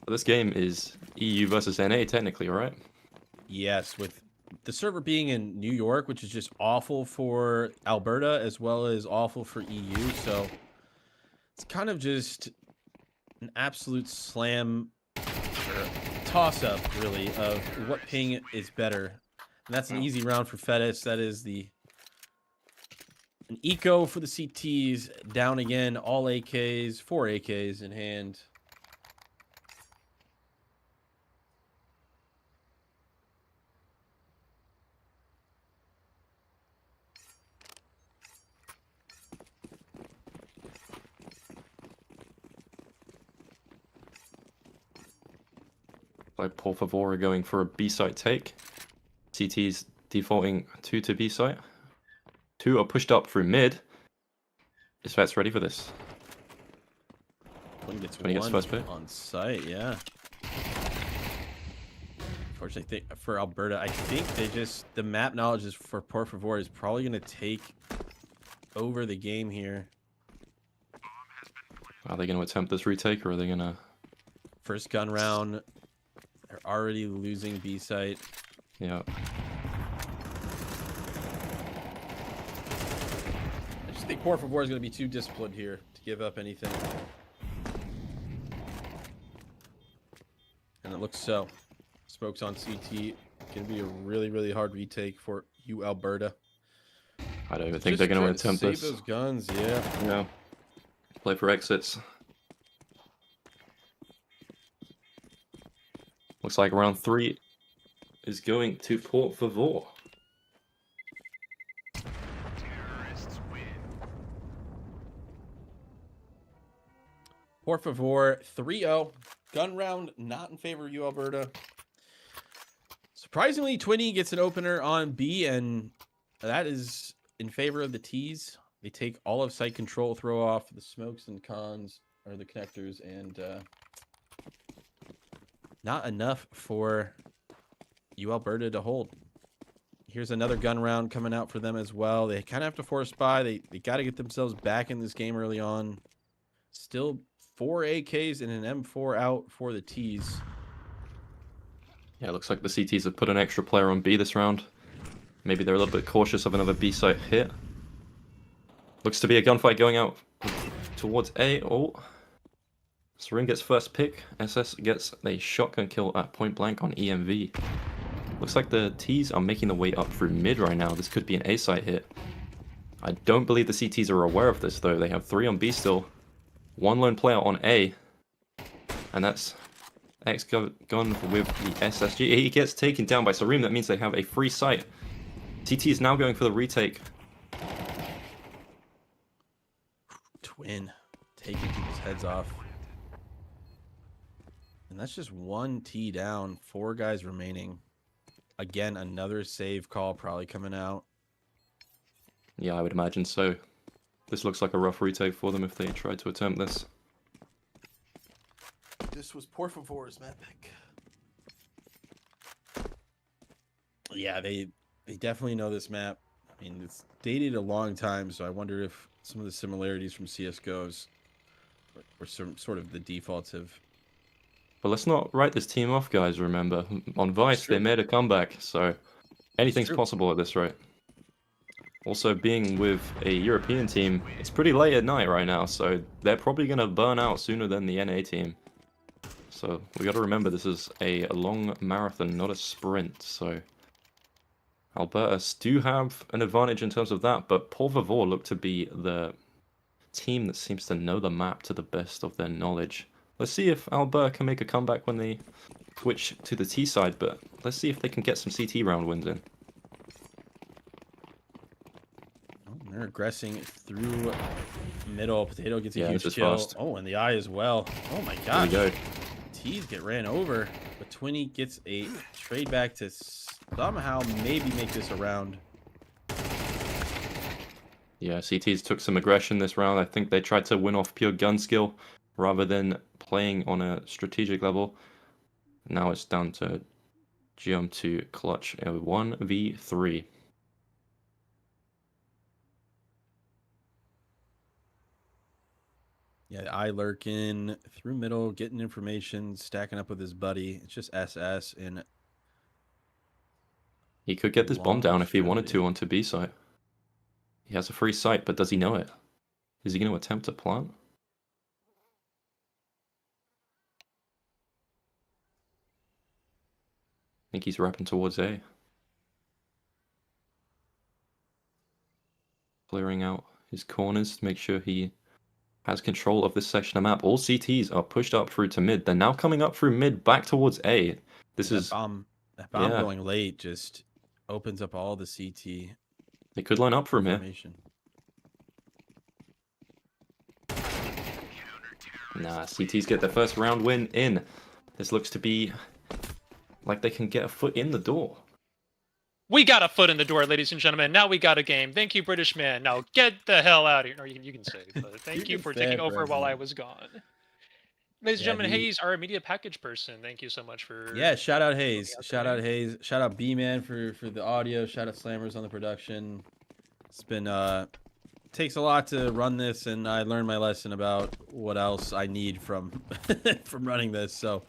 This game is EU versus NA technically, right? Yes, with the server being in New York, which is just awful for Alberta as well as awful for EU. So it's kind of just an absolute slam or toss-up, really, of what ping is better. And that's an easy round for FaZe. That is an eco for the CTs. Down again, all AKs, 4 AKs in hand. Like Poravore going for a B site take. CT's defaulting 2 to B site. 2 are pushed up through mid. Is FaZe ready for this? One gets 20 gets one first pick. on site, yeah. Unfortunately, for Alberta, I think the map knowledge is for Poravore is probably going to take over the game here. Are they going to attempt this retake, or are they going to... First gun round, they're already losing B site. Yeah. I just think Poravore is going to be too disciplined here to give up anything. And it looks so. Smokes on CT. Going to be a really, really hard retake for you, Alberta. I don't even think they're going to attempt save this. those guns, yeah. Yeah. Play for exits. Looks like round 3 is going to Poravore. Poravore 3-0. Gun round not in favor of you, Alberta. Surprisingly, Twinny gets an opener on B, and that is in favor of the T's. They take all of site control, throw off the smokes and cons, or the connectors, and not enough for you, Alberta, to hold. Here's another gun round coming out for them as well. They kind of have to force buy. They got to get themselves back in this game early on. Still 4 AKs and an M4 out for the T's. Yeah, it looks like the CTs have put an extra player on B this round. Maybe they're a little bit cautious of another B site hit. Looks to be a gunfight going out towards A. Oh. Serene gets first pick. SS gets a shotgun kill at point blank on EMV. Looks like the T's are making their way up through mid right now. This could be an A site hit. I don't believe the CTs are aware of this though. They have 3 on B still. 1 lone player on A. And that's X gone with the SSG. He gets taken down by Serene. That means they have a free site. CT is now going for the retake. Twin taking people's heads off. And that's just 1 T down. 4 guys remaining. Again, another save call probably coming out. Yeah, I would imagine so. This looks like a rough retake for them if they tried to attempt this. This was Poravore's map pick. Yeah, they definitely know this map. I mean, it's dated a long time, so I wonder if some of the similarities from CSGO's or some sort of the defaults have... But let's not write this team off, guys, remember. On Vice, they made a comeback, so anything's possible at this rate. Also, being with a European team, it's pretty late at night right now, so they're probably going to burn out sooner than the NA team. So we got to remember this is a long marathon, not a sprint, so... Alberta do have an advantage in terms of that, but Poravore look to be the team that seems to know the map to the best of their knowledge. Let's see if Alberta can make a comeback when they switch to the T side, but let's see if they can get some CT round wins in. They're aggressing through middle. Potato gets a Yeah, huge this is kill. fast. Oh, and the eye as well. Oh my There we gosh. go. T's get ran over, but Twinny gets a trade back to somehow maybe make this a round. Yeah, CTs took some aggression this round. I think they tried to win off pure gun skill rather than playing on a strategic level. Now it's down to jump to clutch a 1v3. Yeah, I lurking through middle, getting information, stacking up with his buddy. It's just SS and He could get this bomb long down if he wanted to strategy. onto B site. He has a free site, but does he know it? Is he going to attempt to plant? I think he's wrapping towards A. Clearing out his corners to make sure he has control of this section of map. All CTs are pushed up through to mid. They're now coming up through mid back towards A. This is... That bomb yeah. going late just opens up all the CT They could line up from here. information. Nah, CTs get their first round win in. This looks to be like they can get a foot in the door. We got a foot in the door, ladies and gentlemen. Now we got a game. Thank you, British man. Now get the hell out of here. Or you can say, but thank you for taking over while I was gone. Ladies and gentlemen, Hayes, our media package person. Thank you so much for... Yeah, shout out Hayes. Shout out Hayes. Shout out B-Man for the audio. Shout out TheSlammerss on the production. It's been takes a lot to run this, and I learned my lesson about what else I need from from running this. So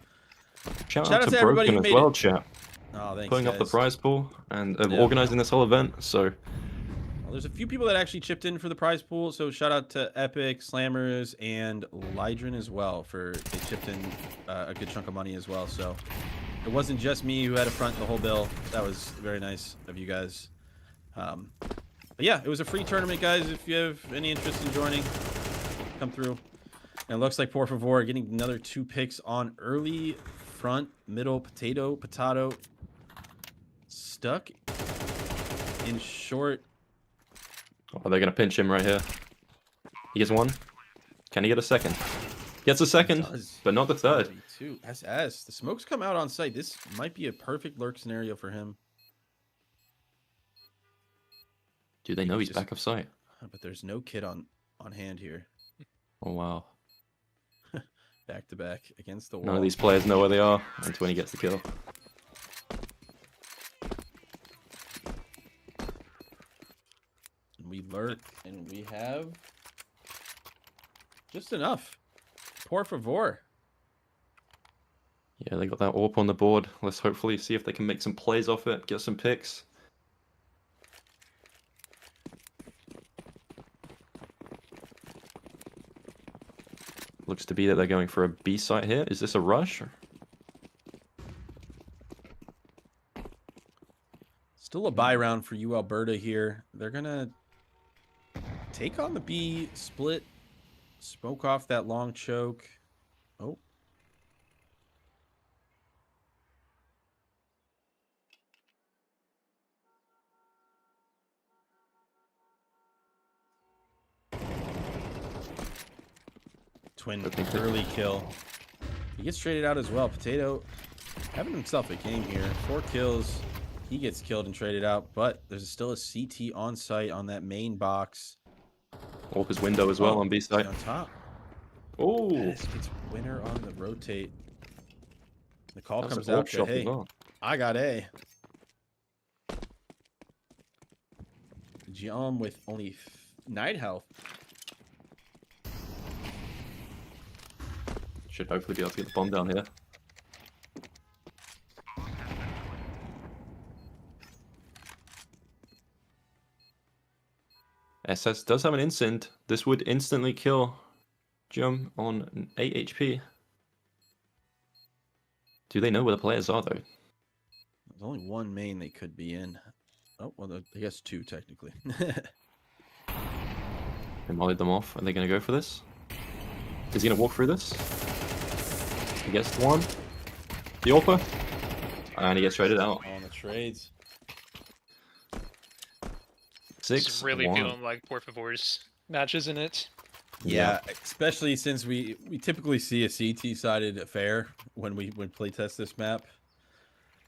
Shout out to everybody who Broken as made well, it. chat. Oh, thanks, Putting up the guys. prize pool and Yeah. organizing this whole event. So Well, there's a few people that actually chipped in for the prize pool. So shout out to Epic, TheSlammerss, and Lydrin as well for they chipped in a good chunk of money as well. So it wasn't just me who had to front the whole bill. That was very nice of you guys. But yeah, it was a free tournament, guys. If you have any interest in joining, come through. And it looks like Poravore getting another 2 picks on early, front, middle, potato, stuck in short. oh, they're going to pinch him right here. He gets one. Can he get a second? Gets a second, Does. but not the third. 32. SS. The smokes come out on site. This might be a perfect lurk scenario for him. Do they know he's Just- back of sight? But there's no kid on hand here. Oh, wow. Back to back against the wall. None of these players know where they are until when he gets the kill. We lurk and we have just enough. Poravore. Yeah, they got that AWP on the board. Let's hopefully see if they can make some plays off it, get some picks. Looks to be that they're going for a B site here. Is this a rush? Still a buy round for you, Alberta here. They're gonna take on the B split, smoke off that long choke. Oh. Twin early kill. He gets traded out as well. Potato having himself a game here. 4 kills. He gets killed and traded out, but there's still a CT on site on that main box. AWP his window as well on B site. On top. Oh, Yes, gets winner on the rotate. The call that's comes an out AWP to, shot hey, as well. I got A. Jum with only 9 health. Should hopefully be able to get the bomb down here. SS does have an instant. This would instantly kill Jum on 8 HP. Do they know where the players are, though? There's only one main they could be in. Oh, well, I guess 2 technically. They mollied them off. Are they going to go for this? Is he going to walk through this? He gets one. The AWP. And he gets traded out. On the trades. 6 It's really 1. feeling like Porfavore's Match, isn't it? Yeah, especially since we typically see a CT sided affair when we play test this map.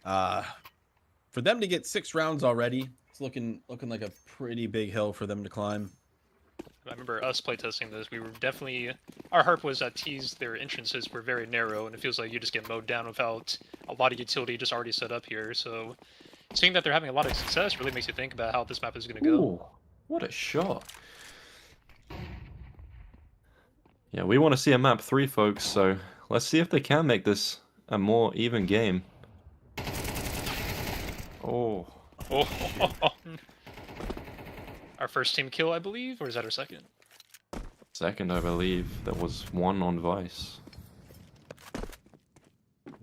For them to get 6 rounds already, it's looking like a pretty big hill for them to climb. I remember us playtesting this. We were definitely... Our harp was that T's, their entrances were very narrow, and it feels like you just get mowed down without a lot of utility just already set up here. So seeing that they're having a lot of success really makes you think about how this map is going to go. Ooh, what a shot. Yeah, we want to see a map 3, folks, so let's see if they can make this a more even game. Oh, Oh, our first team kill, I believe, or is that our second? second, I believe. There was one on Vice.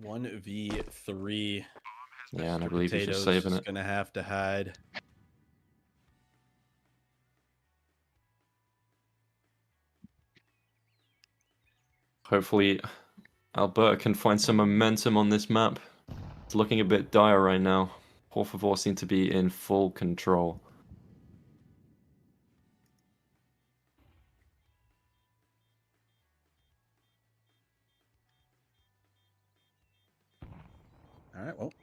1v3. Yeah, and I believe he's just Potatoes saving is it. gonna have to hide. Hopefully, Alberta can find some momentum on this map. It's looking a bit dire right now. Poravore seem to be in full control. All right, well,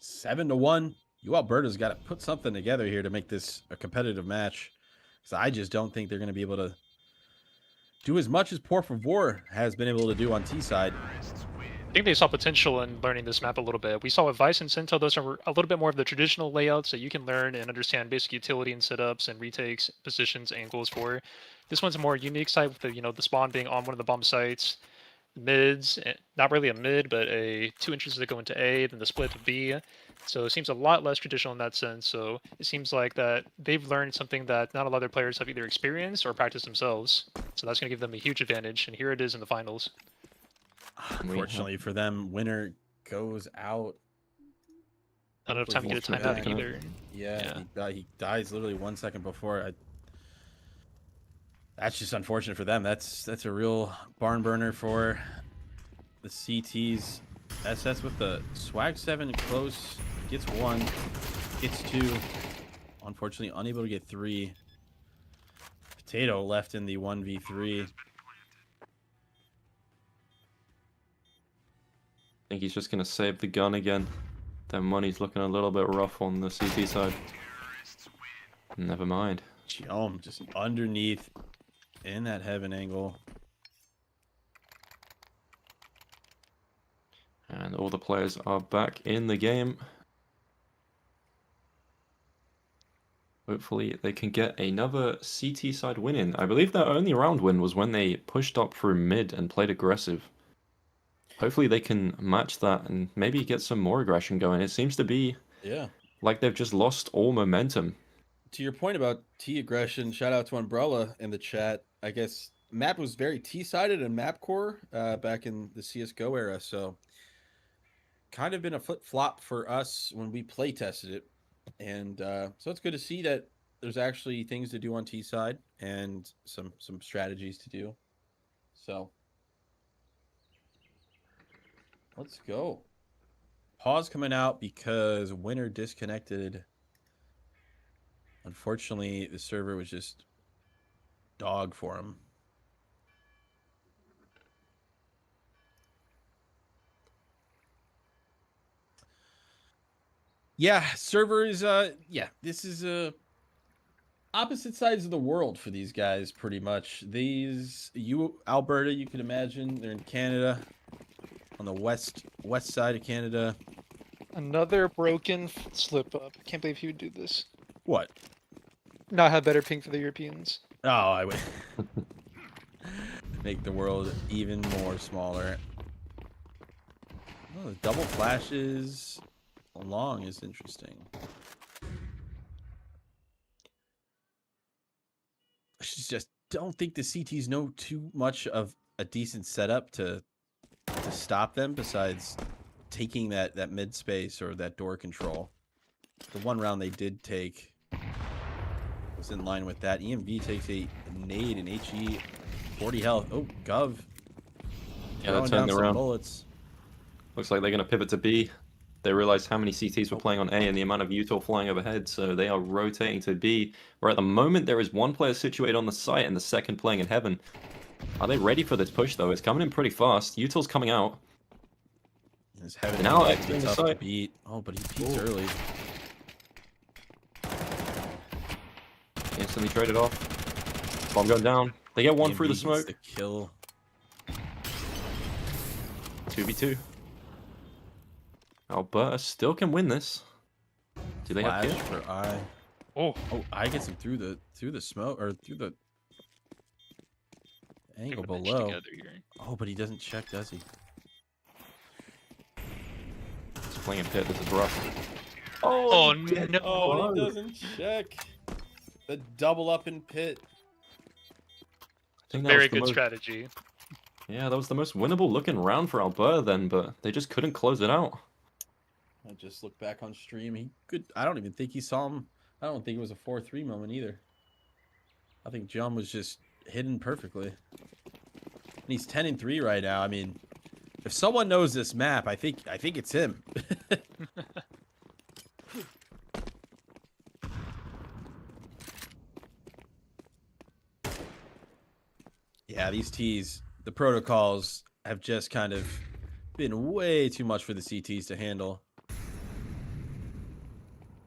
7-1. You Alberta's got to put something together here to make this a competitive match. So I just don't think they're going to be able to do as much as Poravore has been able to do on T side. I think they saw potential in learning this map a little bit. We saw with Vice and Sinto, those are a little bit more of the traditional layouts that you can learn and understand basic utility and setups and retakes, positions, angles for. This one's a more unique site with the, the spawn being on one of the bomb sites. Mids, not really a mid, but a 2 entrances that go into A, then the split to B. So it seems a lot less traditional in that sense. So it seems like that they've learned something that not a lot of other players have either experienced or practiced themselves. So that's going to give them a huge advantage. And here it is in the finals. Unfortunately for them, winner goes out. Not enough time to get a timeout back. either. Yeah. He dies literally 1 second before. That's just unfortunate for them. That's a real barn burner for the CTs. SS with the swag 7 close, gets 1, gets 2. Unfortunately, unable to get 3. Potato left in the 1v3. I think he's just going to save the gun again. Their money's looking a little bit rough on the CT side. Never mind. Chiom just underneath in that heaven angle. And all the players are back in the game. Hopefully they can get another CT side win in. I believe their only round win was when they pushed up through mid and played aggressive. Hopefully they can match that and maybe get some more aggression going. It seems to be like they've just lost all momentum. To your point about T aggression, shout out to Umbrella in the chat. I guess map was very T-sided and map core back in the CSGO era. So kind of been a flip-flop for us when we play tested it. And so it's good to see that there's actually things to do on T side and some strategies to do. So let's go. Pause coming out because winner disconnected. Unfortunately, the server was just dog for him. Yeah, servers, this is opposite sides of the world for these guys, pretty much. Alberta, you can imagine, they're in Canada, on the west side of Canada. Another broken slip up. I can't believe he would do this. What? Not have better ping for the Europeans. Oh, I would make the world even more smaller. Oh, the double flashes along is interesting. I just don't think the CTs know too much of a decent setup to stop them besides taking that mid space or that door control. The one round they did take was in line with that. EMV takes a nade and HE 40 health. Oh, Gov. Yeah, they're turning around. Bullets. Looks like they're going to pivot to B. They realized how many CTs were playing on A and the amount of UTOL flying overhead, so they are rotating to B, where at the moment there is one player situated on the site and the second playing in heaven. Are they ready for this push, though? It's coming in pretty fast. UTOL's coming out. His heaven Now is exiting the tough to site. beat. Oh, but he peeks early. Instantly traded off. Bomb going down. They get one through the EMV smoke. gets the kill. 2v2. Alberta still can win this. Do they have Flash kill? for I. Oh, Oh, I gets him through the smoke or through the Angle Gonna bench below. together here. Oh, but he doesn't check, does he? He's playing a pit. This is rough. Oh no! Oh, and he doesn't check. The double up in pit. I think that Very was the good most- strategy. Yeah, that was the most winnable looking round for Alberta then, but they just couldn't close it out. I just looked back on stream. He could. I don't even think he saw him. I don't think it was a 4-3 moment either. I think John was just hidden perfectly. And he's 10-3 right now. I mean, if someone knows this map, I think it's him. Yeah, these T's, the protocols have just kind of been way too much for the CTs to handle.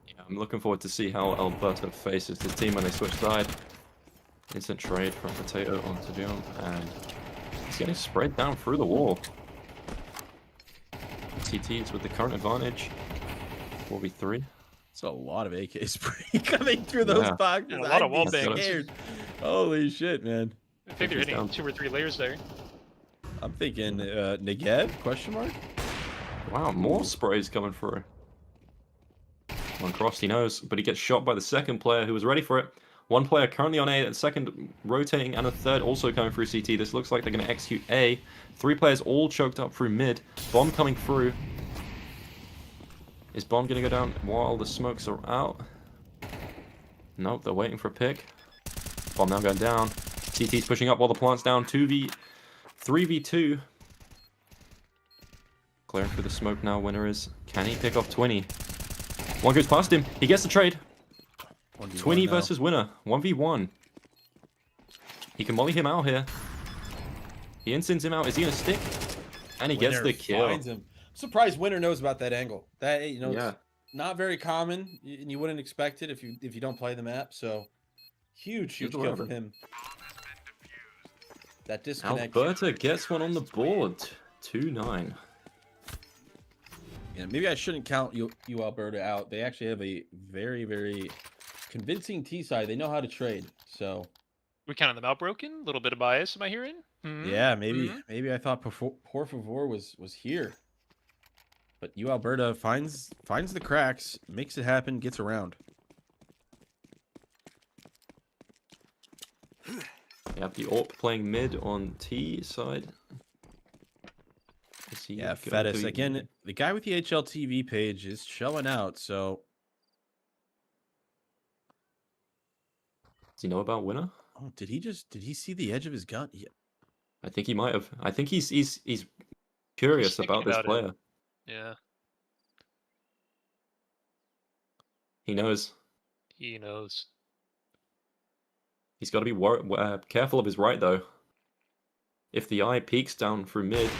Yeah, I'm looking forward to see how Alberta faces this team when they switch side. Instant trade from Potato onto Jump, and he's getting sprayed down through the wall. CTs with the current advantage. 4v3. It's a lot of AK spray coming through those Yeah. boxes. And a lot of wall I'd be bangs. scared. Holy shit, man. I think they're he's hitting down. 2 or 3 layers there. I'm thinking Negev, question mark? Wow, more sprays coming through. One crossed, he knows, but he gets shot by the second player who was ready for it. One player currently on A, a second rotating, and a third also coming through CT. This looks like they're going to execute A. 3 players all choked up through mid. Bomb coming through. Is Bomb going to go down while the smokes are out? Nope, they're waiting for a pick. Bomb now going down. CT's pushing up while the plant's down. 3v2. Clearing through the smoke now. Winner is, can he pick off 20? One goes past him. He gets the trade. 20 versus winner. 1v1. He can molly him out here. He instants him out. Is he going to stick? And he gets the kill. Finds him. I'm surprised Winner knows about that angle. That, you know, Yeah. it's not very common, and you wouldn't expect it if you don't play the map. So huge Good kill job. from him. That disconnect. Alberta gets one on the board. 2-9. Yeah, maybe I shouldn't count you Alberta out. They actually have a very, very convincing T side. They know how to trade. So We counted them out broken. A little bit of bias, am I hearing? yeah, maybe I thought Poravore was here. But Alberta finds the cracks, makes it happen, gets around. You have the AWP playing mid on T side. Is he Yeah, going Fetus. to- Again, the guy with the HLTV page is showing out, so Does he know about winner? oh, did he see the edge of his gun? Yeah. I think he might have. I think he's curious thinking about this about it. player. Yeah, He knows. he knows. He's got to be careful of his right though. If the eye peeks down through mid,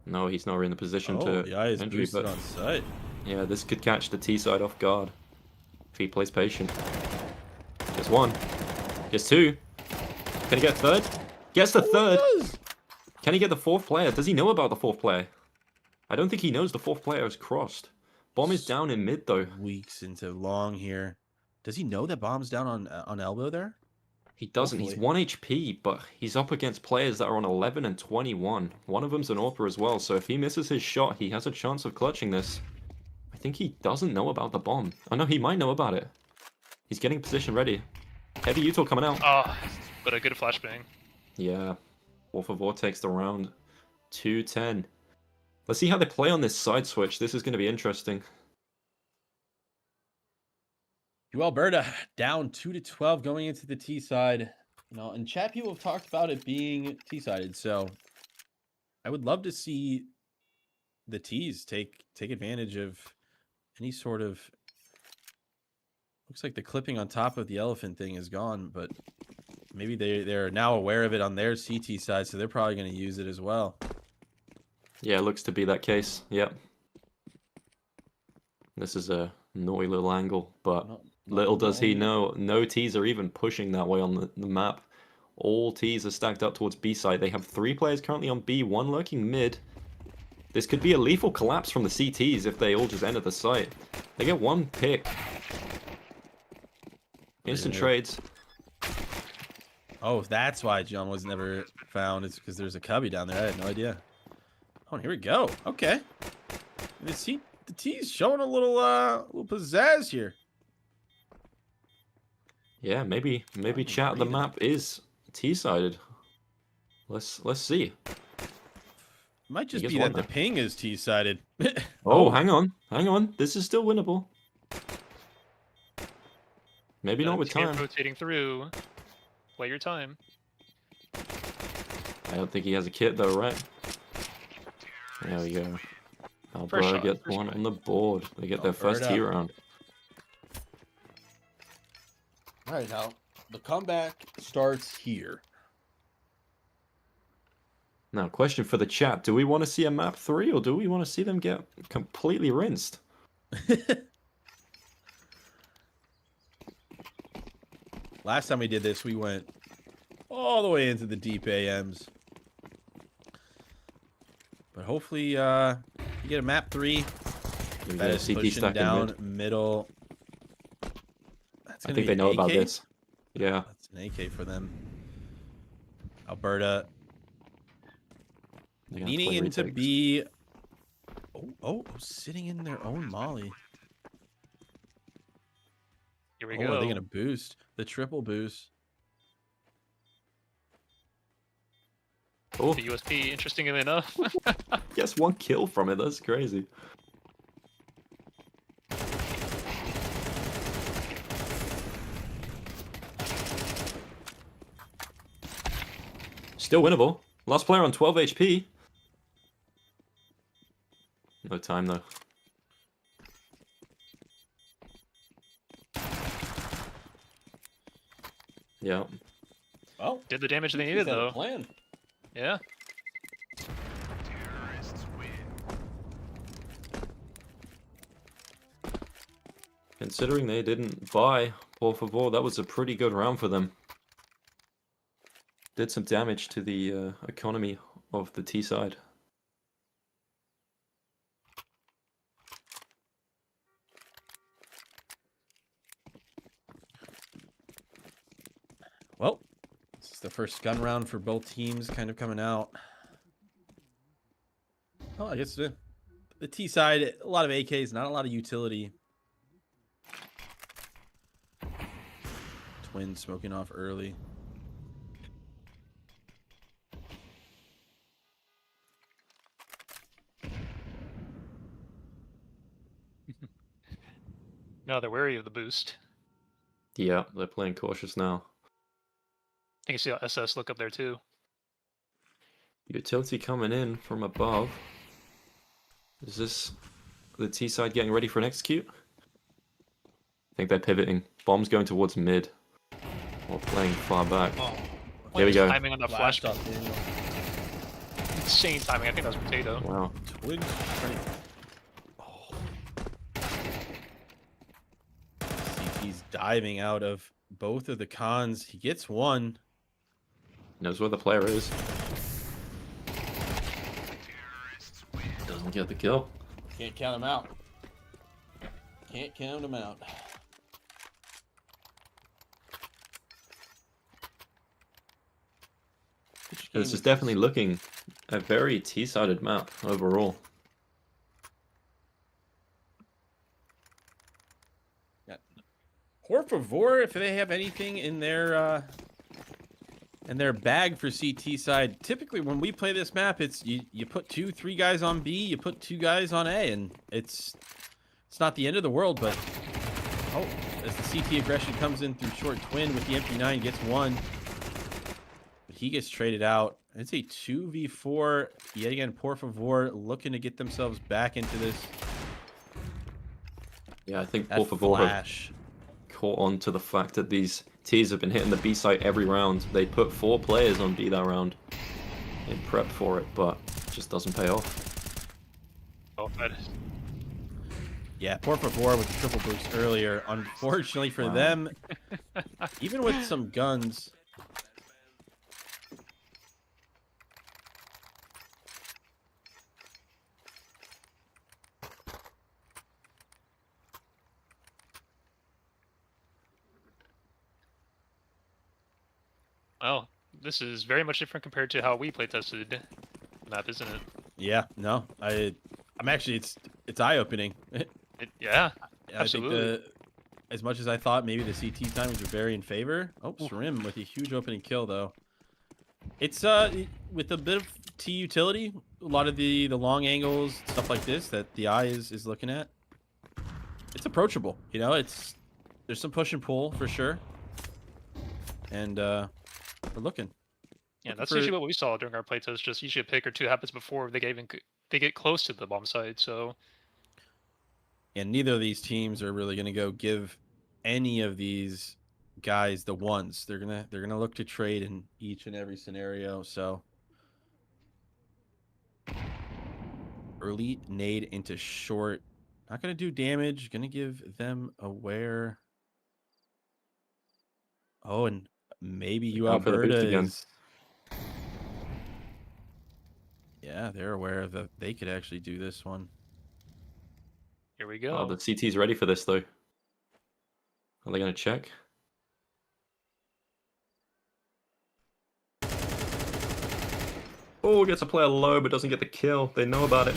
no, he's not in the position Oh, to the eye is entry, boosted but on sight. yeah, this could catch the T side off guard if he plays patient. Gets one, gets two. Can he get a third? Gets the third. Does. Can he get the fourth player? Does he know about the fourth player? I don't think he knows the fourth player is crossed. Bomb is down in mid though. Weeks into long here. Does he know that Bomb's down on elbow there? He doesn't. He's Hopefully. 1 HP, but he's up against players that are on 11 and 21. One of them's an AWPer as well, so if he misses his shot, he has a chance of clutching this. I think he doesn't know about the bomb. Oh no, he might know about it. He's getting position ready. Heavy util coming out. Oh, but a good flashbang. Yeah. Poravore takes the round. 2-10. Let's see how they play on this side switch. This is going to be interesting. Alberta down 2-12 going into the T side. You know, and chat people have talked about it being T-sided, so I would love to see the T's take advantage of any sort of. Looks like the clipping on top of the elephant thing is gone, but maybe they're now aware of it on their CT side, so they're probably going to use it as well. Yeah, it looks to be that case. Yep. This is a naughty little angle, but little does he know, no T's are even pushing that way on the map. All T's are stacked up towards B side. They have 3 players currently on B, 1 lurking mid. This could be a lethal collapse from the CTs if they all just enter the site. They get 1 pick. Instant Yeah. trades. Oh, that's why John was never found. It's because there's a cubby down there. I had no idea. Oh, here we go. Okay. The T's showing a little pizzazz here. Yeah, maybe chat. The map is T-sided. Let's see. Might just gets be one that the there. ping is T-sided. Oh, hang on. This is still winnable. Maybe not with time. Rotating through. Play your time. I don't think he has a kit though, right? There we go. Alberta gets one on the board. They get their first Alberta. T round. All right, now the comeback starts here. Now, question for the chat. Do we want to see a map 3 or do we want to see them get completely rinsed? Last time we did this, we went all the way into the deep AMs. But hopefully, you get a map 3. We That get is a CT pushing stack in down mid. middle. That's I gonna think be they know an about AK? this. Yeah. That's an AK for them. Alberta They're gonna leaning play into retakes. B. Oh, sitting in their own molly. Here we Oh, go. are they gonna boost the triple boost? Oh, The USP, interestingly enough. gets 1 kill from it. That's crazy. Still winnable. Last player on 12 HP. No time though. Yeah. Well, Did the damage they needed though. Plan. Yeah. Considering they didn't buy Poravore, that was a pretty good round for them. Did some damage to the economy of the T side. Well, this is the first gun round for both teams, kind of coming out. Oh, I guess the T side, a lot of AKs, not a lot of utility. Twin smoking off early. No, they're wary of the boost. Yeah, they're playing cautious now. I can see how SS look up there too. Utility coming in from above. Is this the T side getting ready for an execute? I think they're pivoting. Bombs going towards mid. Or playing far back. Oh, Here we go. Timing on the flash. flashed off Daniel. Insane timing. I think that was Potato. Wow. Twin. Oh. CT's diving out of both of the cons. He gets one. Knows where the player is. Doesn't get the kill. Can't count him out. Can't count him out. This is definitely looking a very T-sided map overall. Poravore, if they have anything in their bag for CT side, typically when we play this map, it's you put 2-3 guys on B, you put 2 guys on A, and it's not the end of the world. But oh, as the CT aggression comes in through short twin with the MP9, gets one, but he gets traded out. It's a 2v4 yet again. Poravore looking to get themselves back into this. Yeah, I think That Poravore have flash. caught on to the fact that these T's have been hitting the B site every round. They put 4 players on B that round in prep for it, but it just doesn't pay off. Oh, Yeah, Poravore with the triple boost earlier. Unfortunately for them, even with some guns. Well, this is very much different compared to how we play tested map, isn't it? Yeah, no, I'm actually it's eye opening. Yeah, I think absolutely. as much as I thought maybe the CT timings were very in favor. Oh, Shrim with a huge opening kill though. It's with a bit of T utility, a lot of the long angles, stuff like this that the eye is looking at. It's approachable, you know. There's some push and pull for sure, and we're looking. Yeah, Looking that's for- usually what we saw during our playtest. Just usually a pick or two happens before they get close to the bomb site. So And neither of these teams are really going to go give any of these guys the ones. They're gonna look to trade in each and every scenario. So early nade into short, not gonna do damage. Gonna give them aware. Oh, and maybe you Going for the boost Alberta again. is. Yeah, they're aware that they could actually do this one. here we Oh, go. the CT's ready for this though. Are they going to check? Oh, gets a player low, but doesn't get the kill. They know about it.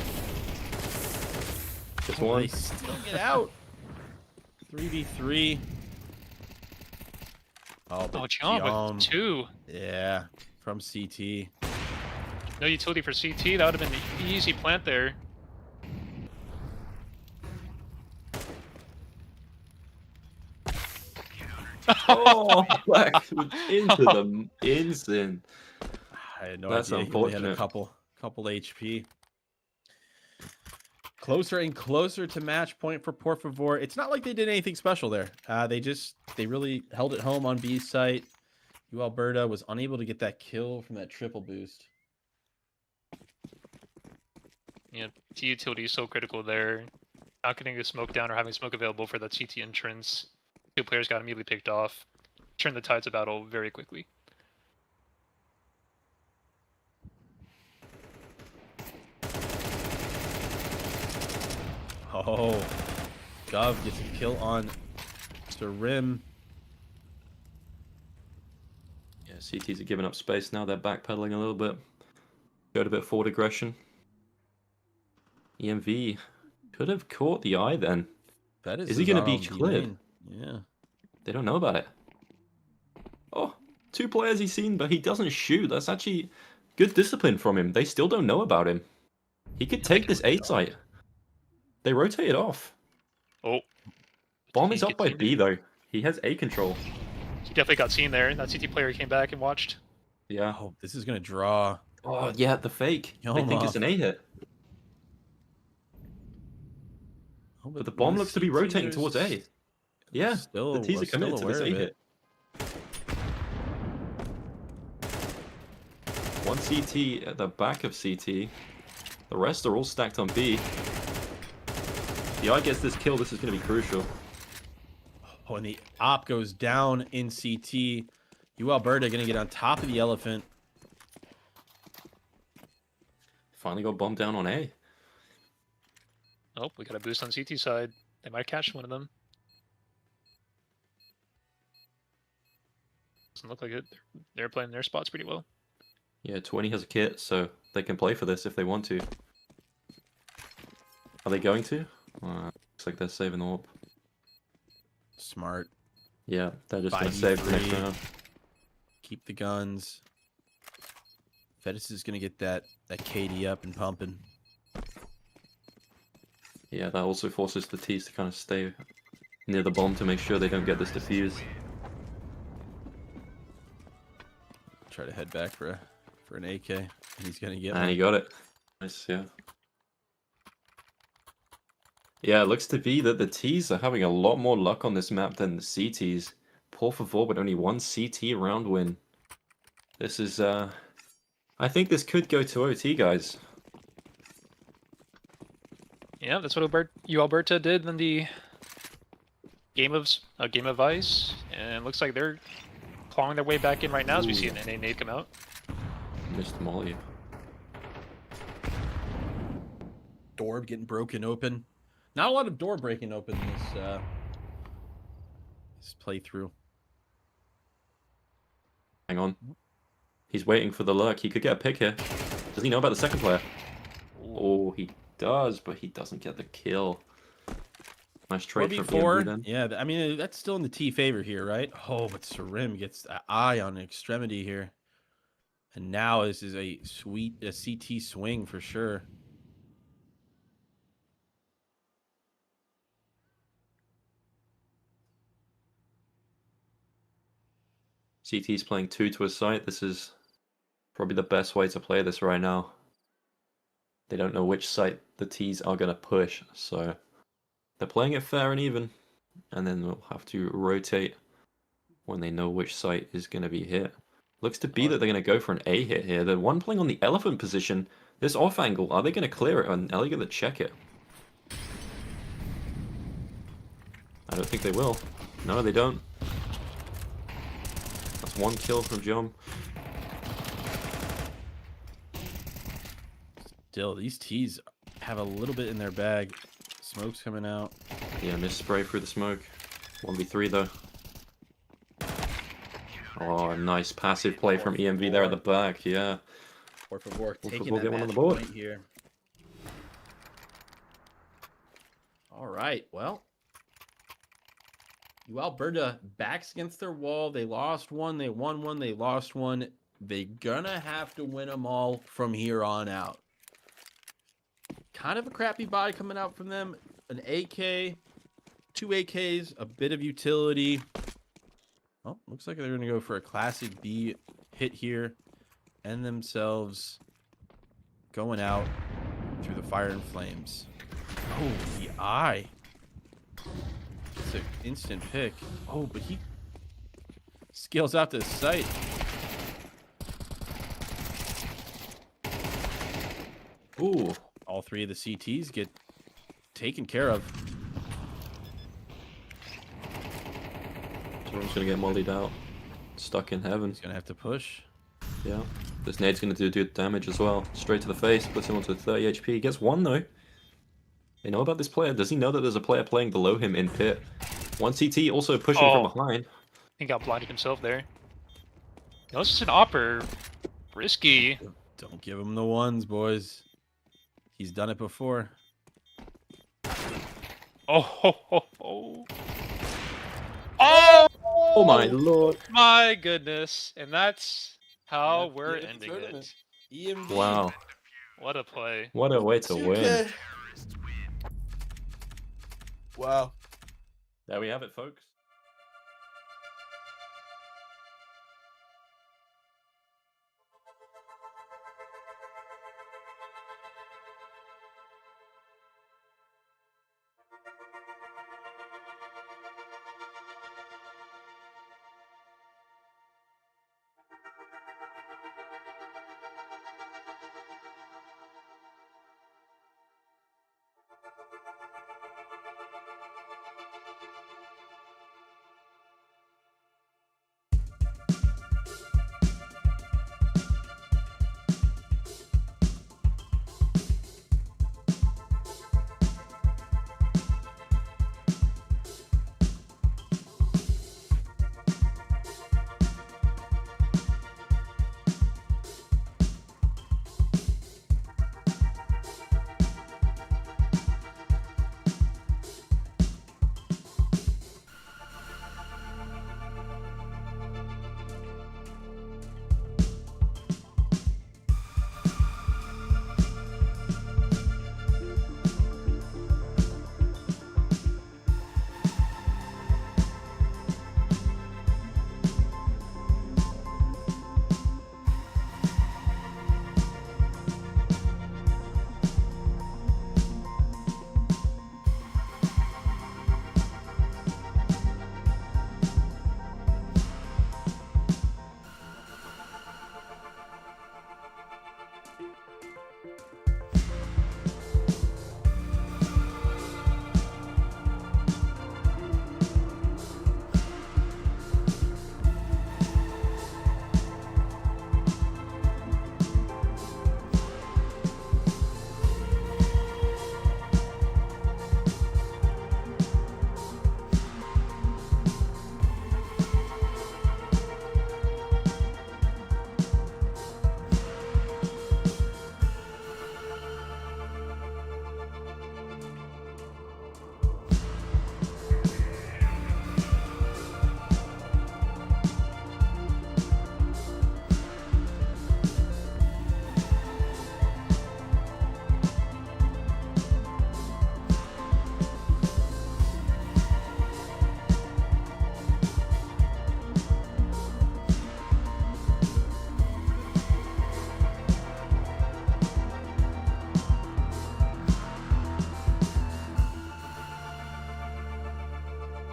Just Oh, one. they still get out. 3v3. Oh, but Oh, John Jom, with 2. yeah, from CT. No utility for CT. That would have been the easy plant there. Oh, Black into the instant. I had no That's idea he only had a unfortunate. couple HP. Closer and closer to match point for Poravore. It's not like they did anything special there. They really held it home on B site. Alberta was unable to get that kill from that triple boost. Yeah, T utility is so critical there. Not getting the smoke down or having smoke available for that CT entrance. 2 players got immediately picked off. Turned the tides of battle very quickly. Oh, Gov gets a kill on Rim. Yeah, CTs are giving up space now. They're backpedaling a little bit. Showed a bit of forward aggression. EMV could have caught the eye then. That Is he going to be cleared? Yeah. They don't know about it. Oh, 2 players he's seen, but he doesn't shoot. That's actually good discipline from him. They still don't know about him. He could take this A site. They rotate it off. Oh, Bomb He is up gets by seen B though. He has A control. he definitely got seen there. That CT player came back and watched. Yeah. Oh, this is gonna draw. Oh yeah, the fake. They think it's an A hit. Oh, But the bomb looks to be rotating CTers towards A. Yeah, Still, the T's are still committed to this aware A of it. hit. One CT at the back of CT. The rest are all stacked on B. If the eye gets this kill, this is going to be crucial. Oh, and the op goes down in CT. Alberta gonna get on top of the elephant. Finally got bombed down on A. Oh, we got a boost on CT side. They might catch one of them. Doesn't look like it. They're playing their spots pretty well. Yeah, 20 has a kit, so they can play for this if they want to. Are they going to? Looks like they're saving the orb. Smart. Yeah, they're just going to save the next 5v3. round. Keep the guns. Fedis is gonna get that KD up and pumping. Yeah, that also forces the T's to kind of stay near the bomb to make sure they don't get this defuse. Try to head back for an AK. And he's gonna get And one. he got it. Nice, yeah. Yeah, it looks to be that the T's are having a lot more luck on this map than the CTs. Poravore with only 1 CT round win. This is, I think this could go to OT, guys. Yeah, that's what Alberta did in the game of ice, and looks like they're clawing their way back in right now as we see an NA nade come out. Missed Molly. Door getting broken open. Not a lot of door breaking open this playthrough. Hang on. He's waiting for the lurk. He could get a pick here. Does he know about the second player? Oh, he does, but he doesn't get the kill. Nice trade from EMB then. Yeah, I mean, that's still in the T favor here, right? Oh, but Sarim gets an eye on an extremity here. And now this is a CT swing for sure. CT's playing 2 to a site. This is probably the best way to play this right now. They don't know which site the T's are going to push, so they're playing it fair and even, and then they'll have to rotate when they know which site is going to be hit. Looks to be that they're going to go for an A hit here. The one playing on the elephant position, this off angle, are they going to clear it, or are they going to check it? I don't think they will. No, they don't. That's 1 kill from Jom. Still, these T's have a little bit in their bag. Smoke's coming out. Yeah, missed spray through the smoke. 1v3 though. Oh, nice passive play from EMV there at the back, yeah. Poravore taking Poravore that get one on match the board. point here. All right, well. Alberta backs against their wall. They lost one, they won one, they lost one. They're gonna have to win them all from here on out. Kind of a crappy buy coming out from them. An AK, 2 AKs, a bit of utility. Oh, looks like they're going to go for a classic B hit here. And themselves going out through the fire and flames. Oh, the eye. It's an instant pick. Oh, but he scales out the sight. Ooh. All 3 of the CTs get taken care of. Someone's gonna get mollied out. Stuck in heaven. He's going to have to push. Yeah. This nade's gonna do damage as well. Straight to the face, puts him onto 30 HP. He gets 1 though. They know about this player. Does he know that there's a player playing below him in pit? 1 CT also pushing from behind. He got blinded himself there. No, this is an opper. Risky. Don't give him the ones, boys. He's done it before. Oh, ho, ho, ho. Oh my lord. My goodness. And that's how Yeah, we're yeah, ending tournament. it. EMV. Wow. What a play. What a way to win. Wow. There we have it, folks.